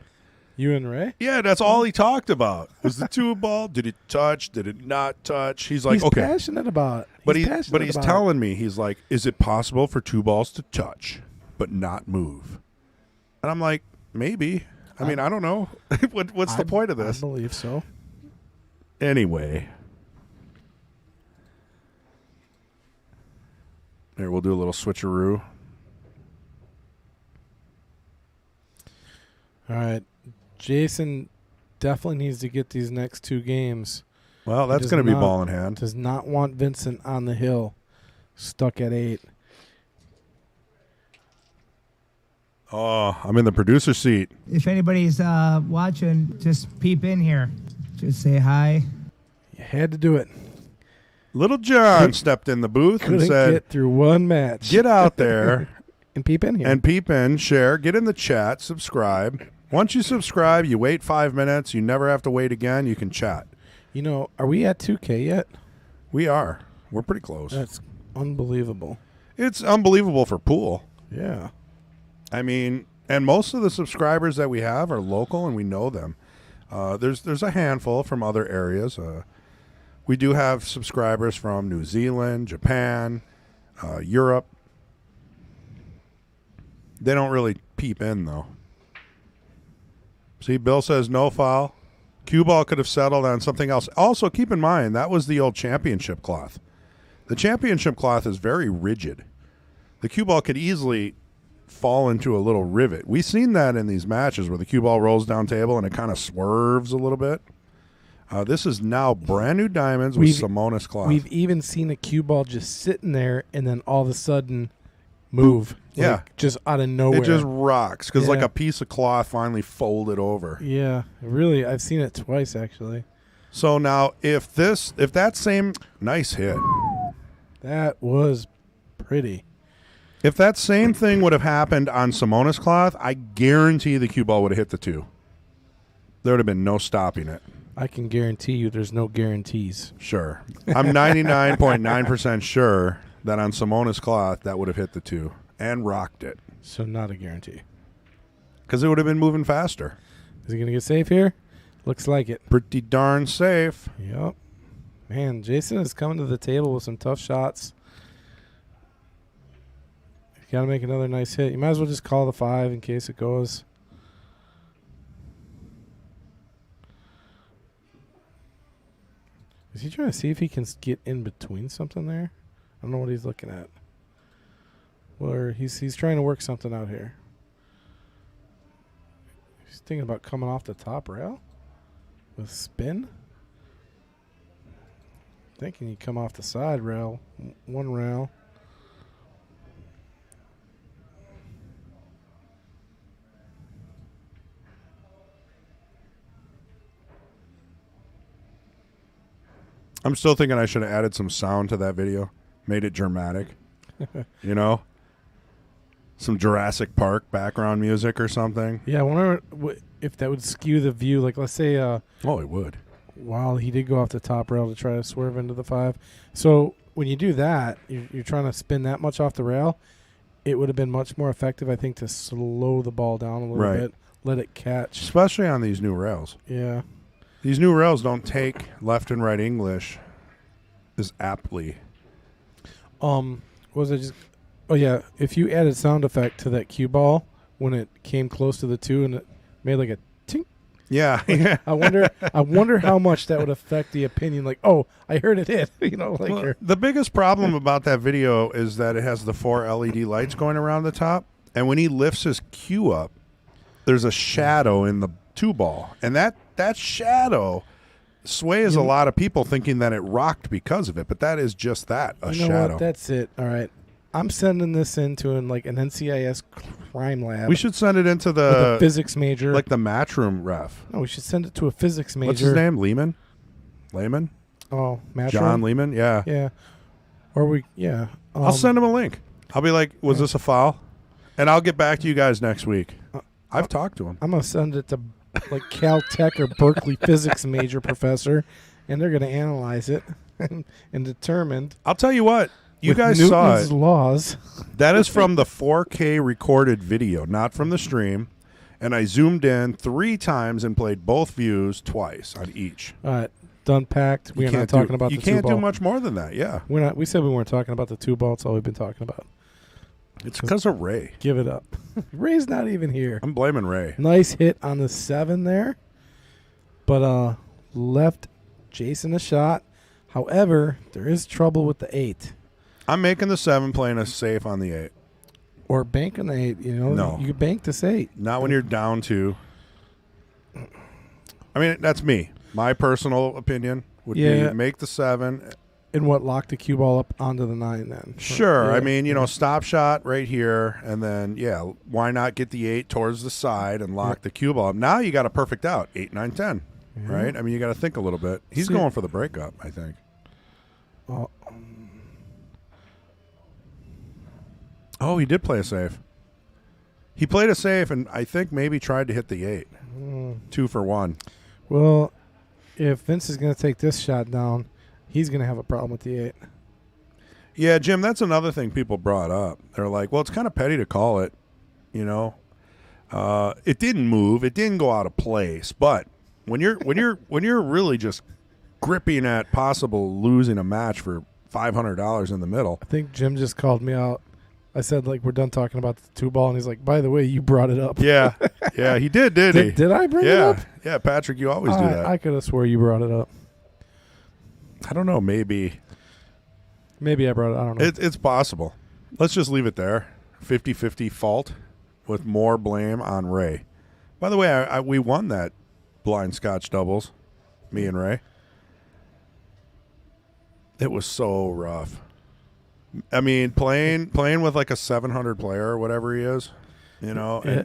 You and Ray?
Yeah, that's all he talked about. Was the 2 ball? Did it touch? Did it not touch? He's like,
he's
okay.
passionate about it.
But he's telling me, he's like, is it possible for 2 balls to touch but not move? And I'm like, maybe. I mean, I don't know. What's the point of this?
I believe so.
Anyway. Here, we'll do a little switcheroo.
All right. Jason definitely needs to get these next 2 games.
Well, that's going to be ball in hand.
Does not want Vincent on the hill, stuck at 8.
Oh, I'm in the producer seat.
If anybody's watching, just peep in here. Just say hi.
You had to do it.
Little John stepped in the booth and
Couldn't
said,
get through one match.
get out there
and peep in here.
and peep in, share, get in the chat, subscribe. Once you subscribe, you wait 5 minutes. You never have to wait again. You can chat.
Are we at 2K yet?
We are. We're pretty close.
That's unbelievable.
It's unbelievable for pool.
Yeah.
I mean, and most of the subscribers that we have are local, and we know them. There's a handful from other areas. We do have subscribers from New Zealand, Japan, Europe. They don't really peep in, though. See, Bill says no foul. Cue ball could have settled on something else. Also, keep in mind, that was the old championship cloth. The championship cloth is very rigid. The cue ball could easily fall into a little rivet. We've seen that in these matches where the cue ball rolls down table and it kind of swerves a little bit. This is now brand new diamonds with Simonis cloth.
We've even seen a cue ball just sitting there and then all of a sudden move.
Yeah.
Just out of nowhere.
It just rocks because like
Yeah.
a piece of cloth finally folded over.
Yeah, really. I've seen it twice, actually.
So now if that same nice hit,
That was pretty.
if that same thing would have happened on Simonis cloth, I guarantee the cue ball would have hit the 2. There would have been no stopping it.
I can guarantee you there's no guarantees.
Sure. I'm 99.9% sure that on Simonis cloth that would have hit the 2 and rocked it
So not a guarantee.
because it would have been moving faster.
Is he going to get safe here? Looks like it.
Pretty darn safe.
Yep. Man, Jason is coming to the table with some tough shots. He's got to make another nice hit. You might as well just call the 5 in case it goes. Is he trying to see if he can get in between something there? I don't know what he's looking at. Or he's trying to work something out here. He's thinking about coming off the top rail with spin. Thinking you come off the side rail. One rail.
I'm still thinking I should have added some sound to that video, made it dramatic. You know, some Jurassic Park background music or something.
Yeah, I wonder if that would skew the view. Like, let's say,
Oh, it would.
wow, he did go off the top rail to try to swerve into the 5. So when you do that, you're trying to spin that much off the rail. It would have been much more effective, I think, to slow the ball down a little bit, let it catch.
Especially on these new rails.
Yeah.
These new rails don't take left and right English as aptly.
What was I just? Oh yeah, if you added sound effect to that cue ball when it came close to the 2 and it made like a tink.
Yeah.
I wonder how much that would affect the opinion. Like, oh, I heard it hit.
Well, the biggest problem about that video is that it has the 4 LED lights going around the top, and when he lifts his cue up, there's a shadow in the 2 ball, and that shadow sways a lot of people thinking that it rocked because of it, but that is just that, a shadow.
What? That's it. All right. I'm sending this into an NCIS crime lab.
We should send it into
with a physics major.
like the matchroom ref.
No, we should send it to a physics major.
What's his name? Lehman?
Oh, matchroom?
John Lehman? Yeah.
Yeah. Yeah.
I'll send him a link. I'll be like, was this a foul? And I'll get back to you guys next week. I've talked to him.
I'm going to send it to like Caltech or Berkeley physics major professor, and they're going to analyze it and determine.
I'll tell you what. You guys
Newton's
saw it.
Laws.
That is from the 4K recorded video, not from the stream. And I zoomed in 3 times and played both views twice on each.
All right. Done packed. We're not talking about the 2 ball.
You can't do much more than that, yeah.
We said we weren't talking about the 2 ball. It's all we've been talking about.
It's because of Ray.
Give it up. Ray's not even here.
I'm blaming Ray.
Nice hit on the 7 there. But left Jason a shot. However, there is trouble with the 8.
I'm making the 7, playing a safe on the 8.
Or bank on the 8,
No.
You bank this 8.
Not when you're down 2. I mean, that's me. My personal opinion would be make the 7.
And lock the cue ball up onto the 9 then?
Sure.
Yeah.
I mean, stop shot right here, and then, why not get the 8 towards the side and lock the cue ball up? Now you got a perfect out, 8, 9, 10, right? I mean, you got to think a little bit. He's going for the breakup, I think. Oh, he did play a safe. He played a safe, and I think maybe tried to hit the 8. 2 for 1.
Well, if Vince is going to take this shot down, he's going to have a problem with the 8.
Yeah, Jim, that's another thing people brought up. They're like, well, it's kind of petty to call it, It didn't move. It didn't go out of place. But when you're really just gripping at possible losing a match for $500 in the middle.
I think Jim just called me out. I said, we're done talking about the 2 ball, and he's like, by the way, you brought it up.
Yeah, he did he?
Did I bring it up?
Yeah, Patrick, you always do that.
I could have swore you brought it up.
I don't know, maybe.
Maybe I brought it. I don't know.
It's possible. Let's just leave it there. 50-50 fault with more blame on Ray. By the way, we won that blind scotch doubles, me and Ray. It was so rough. I mean, playing with like a 700 player or whatever he is, and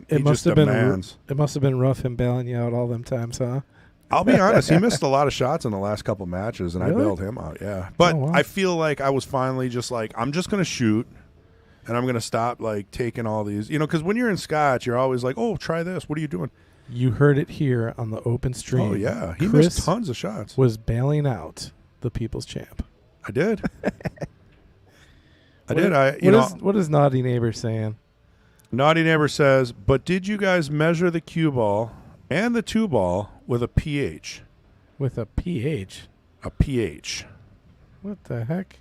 it must have
demands.
been. It must have been rough him bailing you out all them times, huh?
I'll be honest, he missed a lot of shots in the last couple matches, and
Really?
I bailed him out. Yeah, but
wow.
I feel like I was finally just like, I'm just gonna shoot, and I'm gonna stop like taking all these, because when you're in scotch, you're always like, oh, try this. What are you doing?
You heard it here on the open stream.
Oh yeah, he
Chris
missed tons of shots.
was bailing out the people's champ.
I did.
What is Naughty Neighbor saying?
Naughty Neighbor says, but did you guys measure the cue ball and the 2 ball with a pH?
With a pH?
A pH.
What the heck?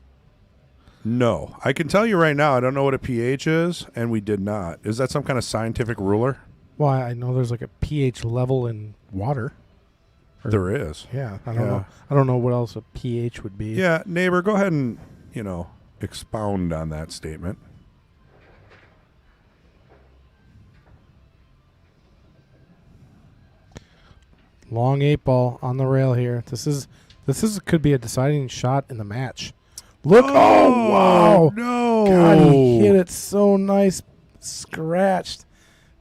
No. I can tell you right now, I don't know what a pH is, and we did not. Is that some kind of scientific ruler?
Well, I know there's like a pH level in water.
There is.
Yeah, I don't know. I don't know what else a pH would be.
Yeah, neighbor, go ahead and, expound on that statement.
Long 8 ball on the rail here. This is could be a deciding shot in the match. Look! Oh, wow!
No!
God, he hit it so nice, scratched.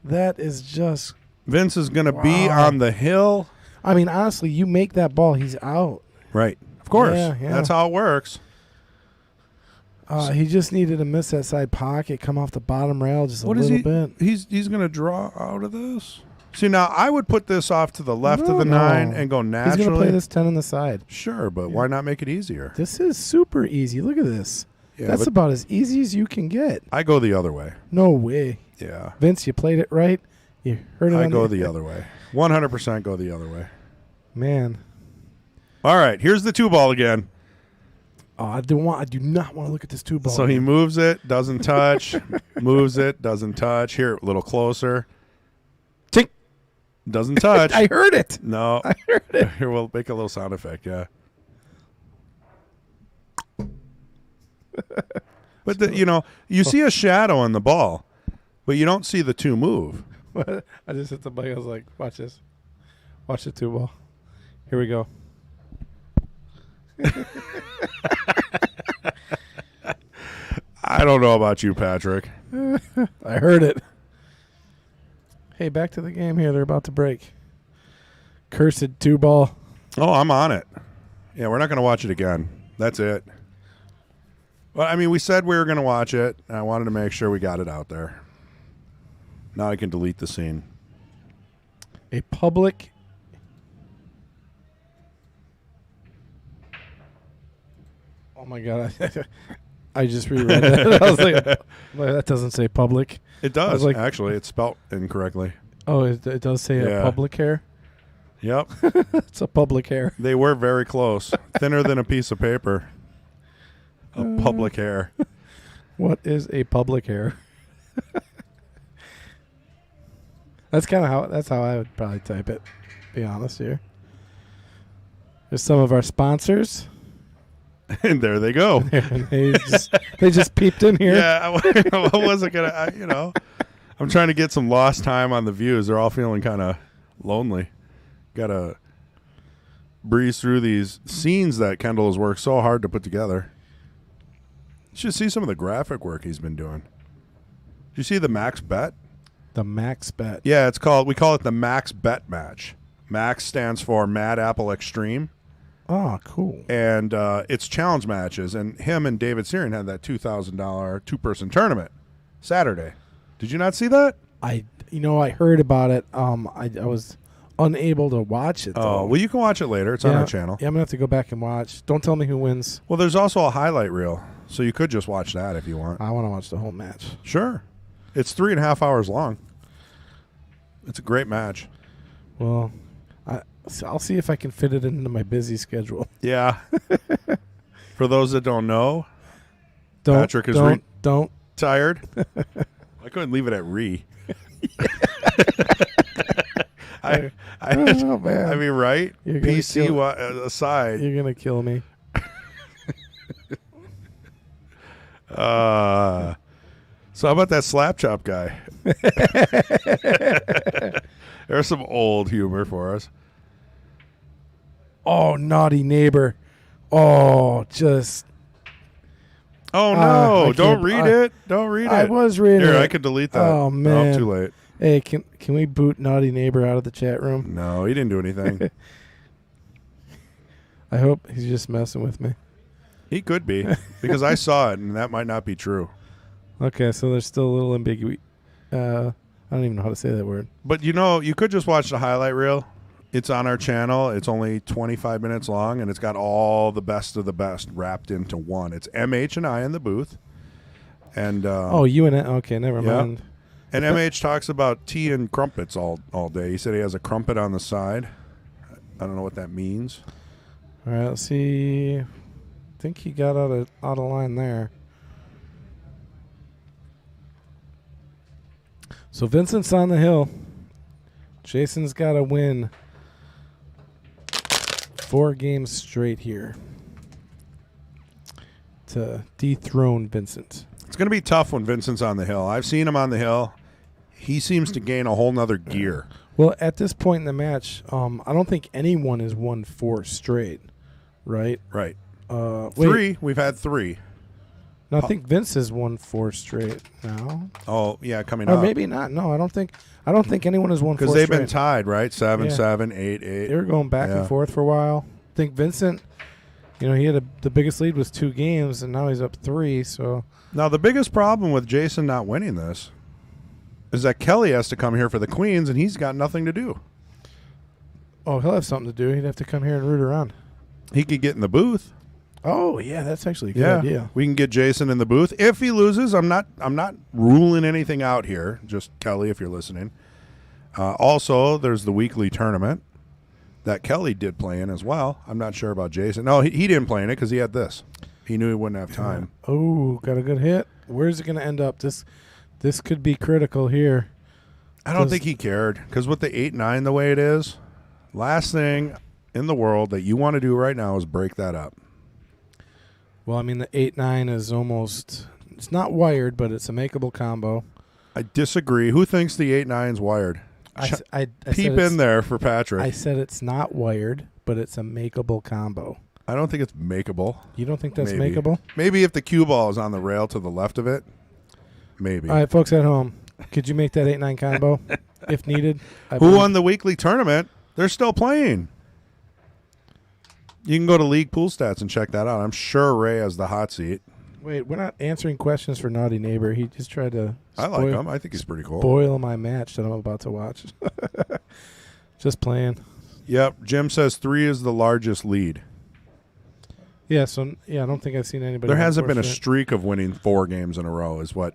That is just.
Vince is going to be on the hill.
I mean, honestly, you make that ball, he's out.
Right. Of course.
Yeah.
That's how it works.
He just needed to miss that side pocket, come off the bottom rail just a little bit.
He's going to draw out of this. See, now I would put this off to the left of the 9 and go naturally.
He's going to play this 10 on the side.
Sure, but why not make it easier?
This is super easy. Look at this.
Yeah,
That's about as easy as you can get.
I go the other way.
No way.
Yeah.
Vince, you played it right. You heard it.
I go the other way. 100% go the other way.
Man.
All right, here's the 2-ball again.
Oh, I do not want to look at this 2-ball.
So he moves it, doesn't touch. Moves it, doesn't touch. Here, a little closer.
Tink.
Doesn't touch.
I heard it.
No.
I heard it.
Here, we'll make a little sound effect, yeah. But, you see a shadow on the ball, but you don't see the 2 move.
I just hit the button. I was like, watch this. Watch the 2-ball. Here we go.
I don't know about you, Patrick.
I heard it. Hey, back to the game here. They're about to break. Cursed 2-ball.
Oh, I'm on it. Yeah, we're not going to watch it again. That's it. Well, I mean, we said we were going to watch it, and I wanted to make sure we got it out there. Now I can delete the scene.
A public. Oh my God! I just reread that. I was like, well, that doesn't say public.
It does.
Like,
actually, it's spelt incorrectly.
Oh, it does say a public hair.
Yep.
It's a public hair.
They were very close. Thinner than a piece of paper. A public hair.
What is a public hair? That's how I would probably type it. Be honest here. There's some of our sponsors.
And there they go.
they just peeped in here.
Yeah, I wasn't gonna. I'm trying to get some lost time on the views. They're all feeling kind of lonely. Got to breeze through these scenes that Kendall has worked so hard to put together. You should see some of the graphic work he's been doing. Did you see the max bet?
The max bet.
Yeah, we call it the max bet match. Max stands for Mad Apple Extreme.
Oh, cool. And
it's challenge matches. And him and David Syrian had that $2,000 2-person tournament Saturday. Did you not see that?
I heard about it. I was unable to watch it, though.
Oh, well, you can watch it later. It's on our channel.
Yeah, I'm going to have to go back and watch. Don't tell me who wins.
Well, there's also a highlight reel, so you could just watch that if you want.
I want to watch the whole match.
Sure. It's 3.5 hours long. It's a great match.
Well, I'll see if I can fit it into my busy schedule.
Yeah. For those that don't know, Patrick is tired. I couldn't leave it at re. I mean, right? PC aside.
You're going to kill me.
So how about that slap chop guy? There's some old humor for us.
Oh, naughty neighbor. Oh, just.
Oh, no. Don't read it. Don't read it.
I was reading it.
Here, I could delete that.
Oh, man.
No, too late.
Hey, can we boot naughty neighbor out of the chat room?
No, he didn't do anything.
I hope he's just messing with me.
He could be, because I saw it, and that might not be true.
Okay, so there's still a little ambiguity. I don't even know how to say that word.
But, you could just watch the highlight reel. It's on our channel. It's only 25 minutes long, and it's got all the best of the best wrapped into one. It's MH and I in the booth. And
you and I. Okay, never mind.
And MH talks about tea and crumpets all day. He said he has a crumpet on the side. I don't know what that means.
All right, let's see. I think he got out of line there. So Vincent's on the hill. Jason's got to win 4 games straight here to dethrone Vincent.
It's going to be tough when Vincent's on the hill. I've seen him on the hill. He seems to gain a whole nother gear.
Well, at this point in the match, I don't think anyone has won 4 straight, right?
Right.
Wait.
3. We've had 3.
No, I think Vince has won 4 straight now.
Oh, yeah, coming
Or
up.
maybe not. No, I don't think anyone has won 4
Because
straight.
they've been tied, right? 7,
Yeah.
7, 8, 8.
They were going back
Yeah.
and forth for a while. I think Vincent, he had the biggest lead was 2 games, and now he's up 3. So
Now, the biggest problem with Jason not winning this is that Kelly has to come here for the Queens, and he's got nothing to do.
he'll have something to do. He'd have to come here and root around.
He could get in the booth.
Oh yeah, that's actually a good idea.
We can get Jason in the booth. If he loses, I'm not ruling anything out here. Just Kelly, if you're listening. Also, there's the weekly tournament that Kelly did play in as well. I'm not sure about Jason. No, he didn't play in it because he had this. He knew he wouldn't have time.
Oh, got a good hit. Where's it going to end up? This could be critical here.
I don't think he cared because with the 8-9 the way it is, last thing in the world that you want to do right now is break that up.
Well, I mean, the 8-9 is almost, it's not wired, but it's a makeable combo.
I disagree. Who thinks the 8-9's wired?
I
Peep in there for Patrick.
I said it's not wired, but it's a makeable combo.
I don't think it's makeable.
You don't think that's
Maybe.
makeable?
Maybe if the cue ball is on the rail to the left of it, maybe.
All right, folks at home, could you make that 8-9 combo if needed?
Who won the weekly tournament? They're still playing. You can go to League Pool Stats and check that out. I'm sure Ray has the hot seat.
Wait, we're not answering questions for Naughty Neighbor. He just tried to
I like him. I think he's pretty cool.
spoil my match that I'm about to watch. Just playing.
Yep. Jim says 3 is the largest lead.
Yeah, so I don't think I've seen anybody.
There
win
hasn't
4
been a
straight.
streak of winning 4 games in a row is what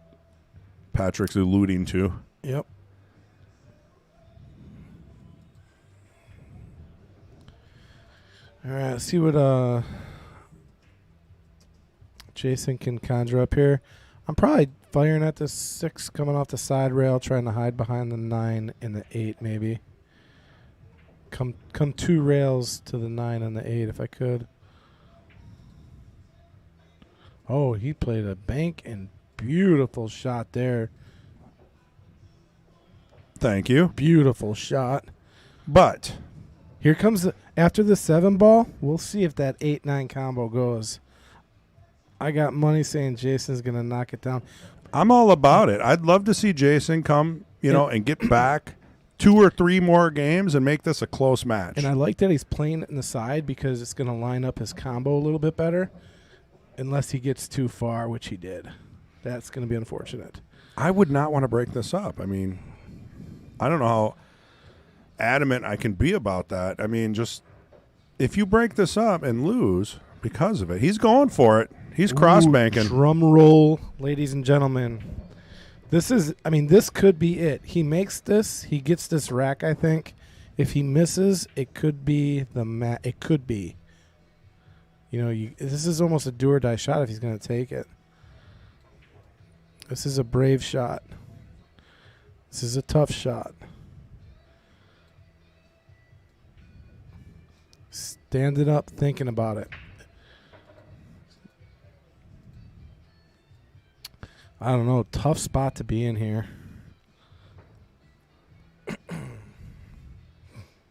Patrick's alluding to.
Yep. All right, let's see what Jason can conjure up here. I'm probably firing at the 6 coming off the side rail, trying to hide behind the 9 and the 8 maybe. Come 2 rails to the 9 and the 8 if I could. Oh, he played a bank and beautiful shot there.
Thank you.
Beautiful shot.
But
Here comes after the 7 ball. We'll see if that 8-9 combo goes. I got money saying Jason's going to knock it down.
I'm all about it. I'd love to see Jason come, and get back 2 or 3 more games and make this a close match.
And I like that he's playing it in the side because it's going to line up his combo a little bit better. Unless he gets too far, which he did. That's going to be unfortunate.
I would not want to break this up. I mean, I don't know how adamant I can be about that. I mean, just if you break this up and lose because of it, he's going for it. He's cross-banking.
Drum roll, ladies and gentlemen. This could be it. He makes this. He gets this rack, I think. If he misses, it could be it could be. This is almost a do or die shot if he's going to take it. This is a brave shot. This is a tough shot. Standing up, thinking about it. I don't know. Tough spot to be in here.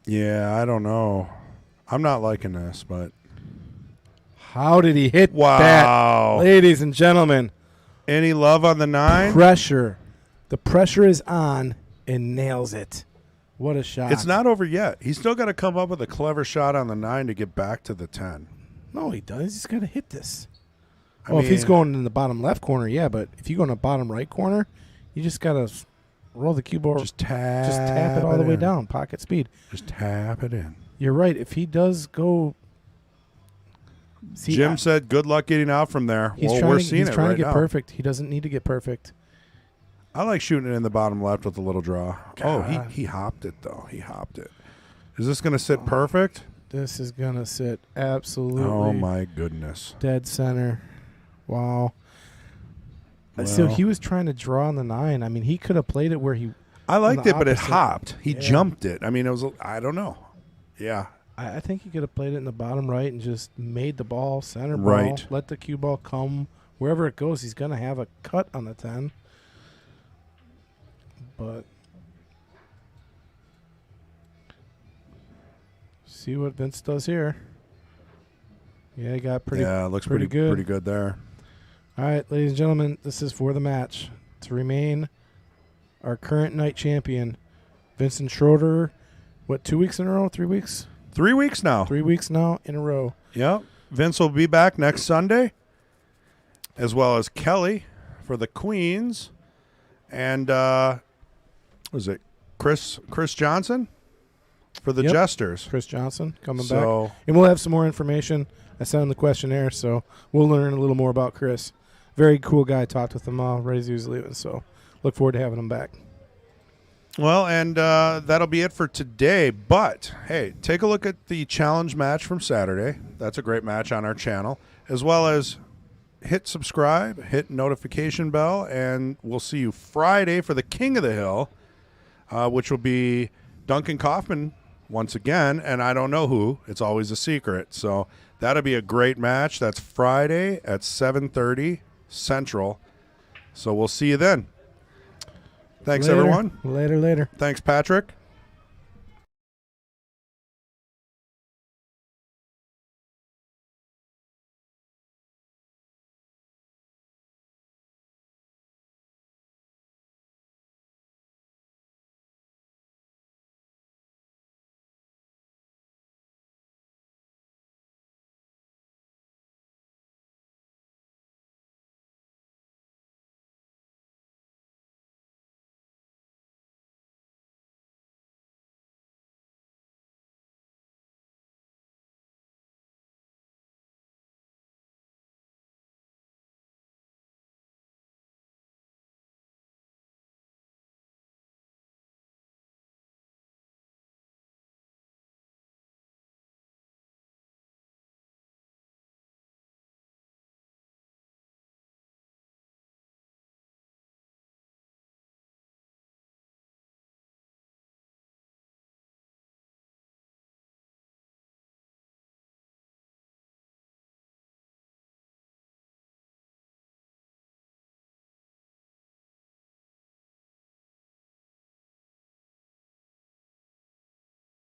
Yeah, I don't know. I'm not liking this, but
How did he hit
wow.
that? Ladies and gentlemen.
Any love on the 9?
Pressure. The pressure is on and nails it. What a shot.
It's not over yet. He's still got to come up with a clever shot on the 9 to get back to the 10.
No, he does. He's got to hit this.
I
If he's
mean,
going in the bottom left corner, yeah, but if you go in the bottom right corner, you just got to roll the cue ball.
just tap
it all the way
in.
down, pocket speed.
Just tap it in.
You're right. If he does go. See,
Jim said, "Good luck getting out from there."
He's
Well,
trying
we're
to,
seeing
he's
it
trying
right
to get
now.
perfect. He doesn't need to get perfect.
I like shooting it in the bottom left with a little draw. Oh,
God.
he hopped it though. He hopped it. Is this going to sit perfect?
This is going to sit absolutely
Oh my goodness!
dead center. Wow. So
Well.
he was trying to draw on the 9. I mean, he could have played it where he.
I liked
the
it, but it
opposite.
hopped. He
Yeah.
jumped it. I mean, it was. I don't know. Yeah.
I think he could have played it in the bottom right and just made the ball center ball.
Right.
Let the cue ball come wherever it goes. He's going to have a cut on the 10. But see what Vince does here. Yeah, he got pretty.
Yeah, it looks
pretty good.
Pretty good there.
All right, ladies and gentlemen, this is for the match to remain our current night champion, Vincent Schroeder. What, 2 weeks in a row? 3 weeks?
3 weeks now.
3 weeks now in a row.
Yep. Vince will be back next Sunday, as well as Kelly for the Queens, and was it Chris Johnson for the
Yep.
Jesters.
Chris Johnson coming
So-
back. And we'll have some more information. I sent him the questionnaire, so we'll learn a little more about Chris. Very cool guy. Talked with him right as he was leaving, so look forward to having him back.
Well, and that'll be it for today. But, hey, take a look at the challenge match from Saturday. That's a great match on our channel. As well as hit subscribe, hit notification bell, and we'll see you Friday for the King of the Hill, which will be Duncan Kaufman once again, and I don't know who. It's always a secret. So that'll be a great match. That's Friday at 7:30 Central. So we'll see you then. Thanks,
Later.
everyone.
Later.
Thanks, Patrick.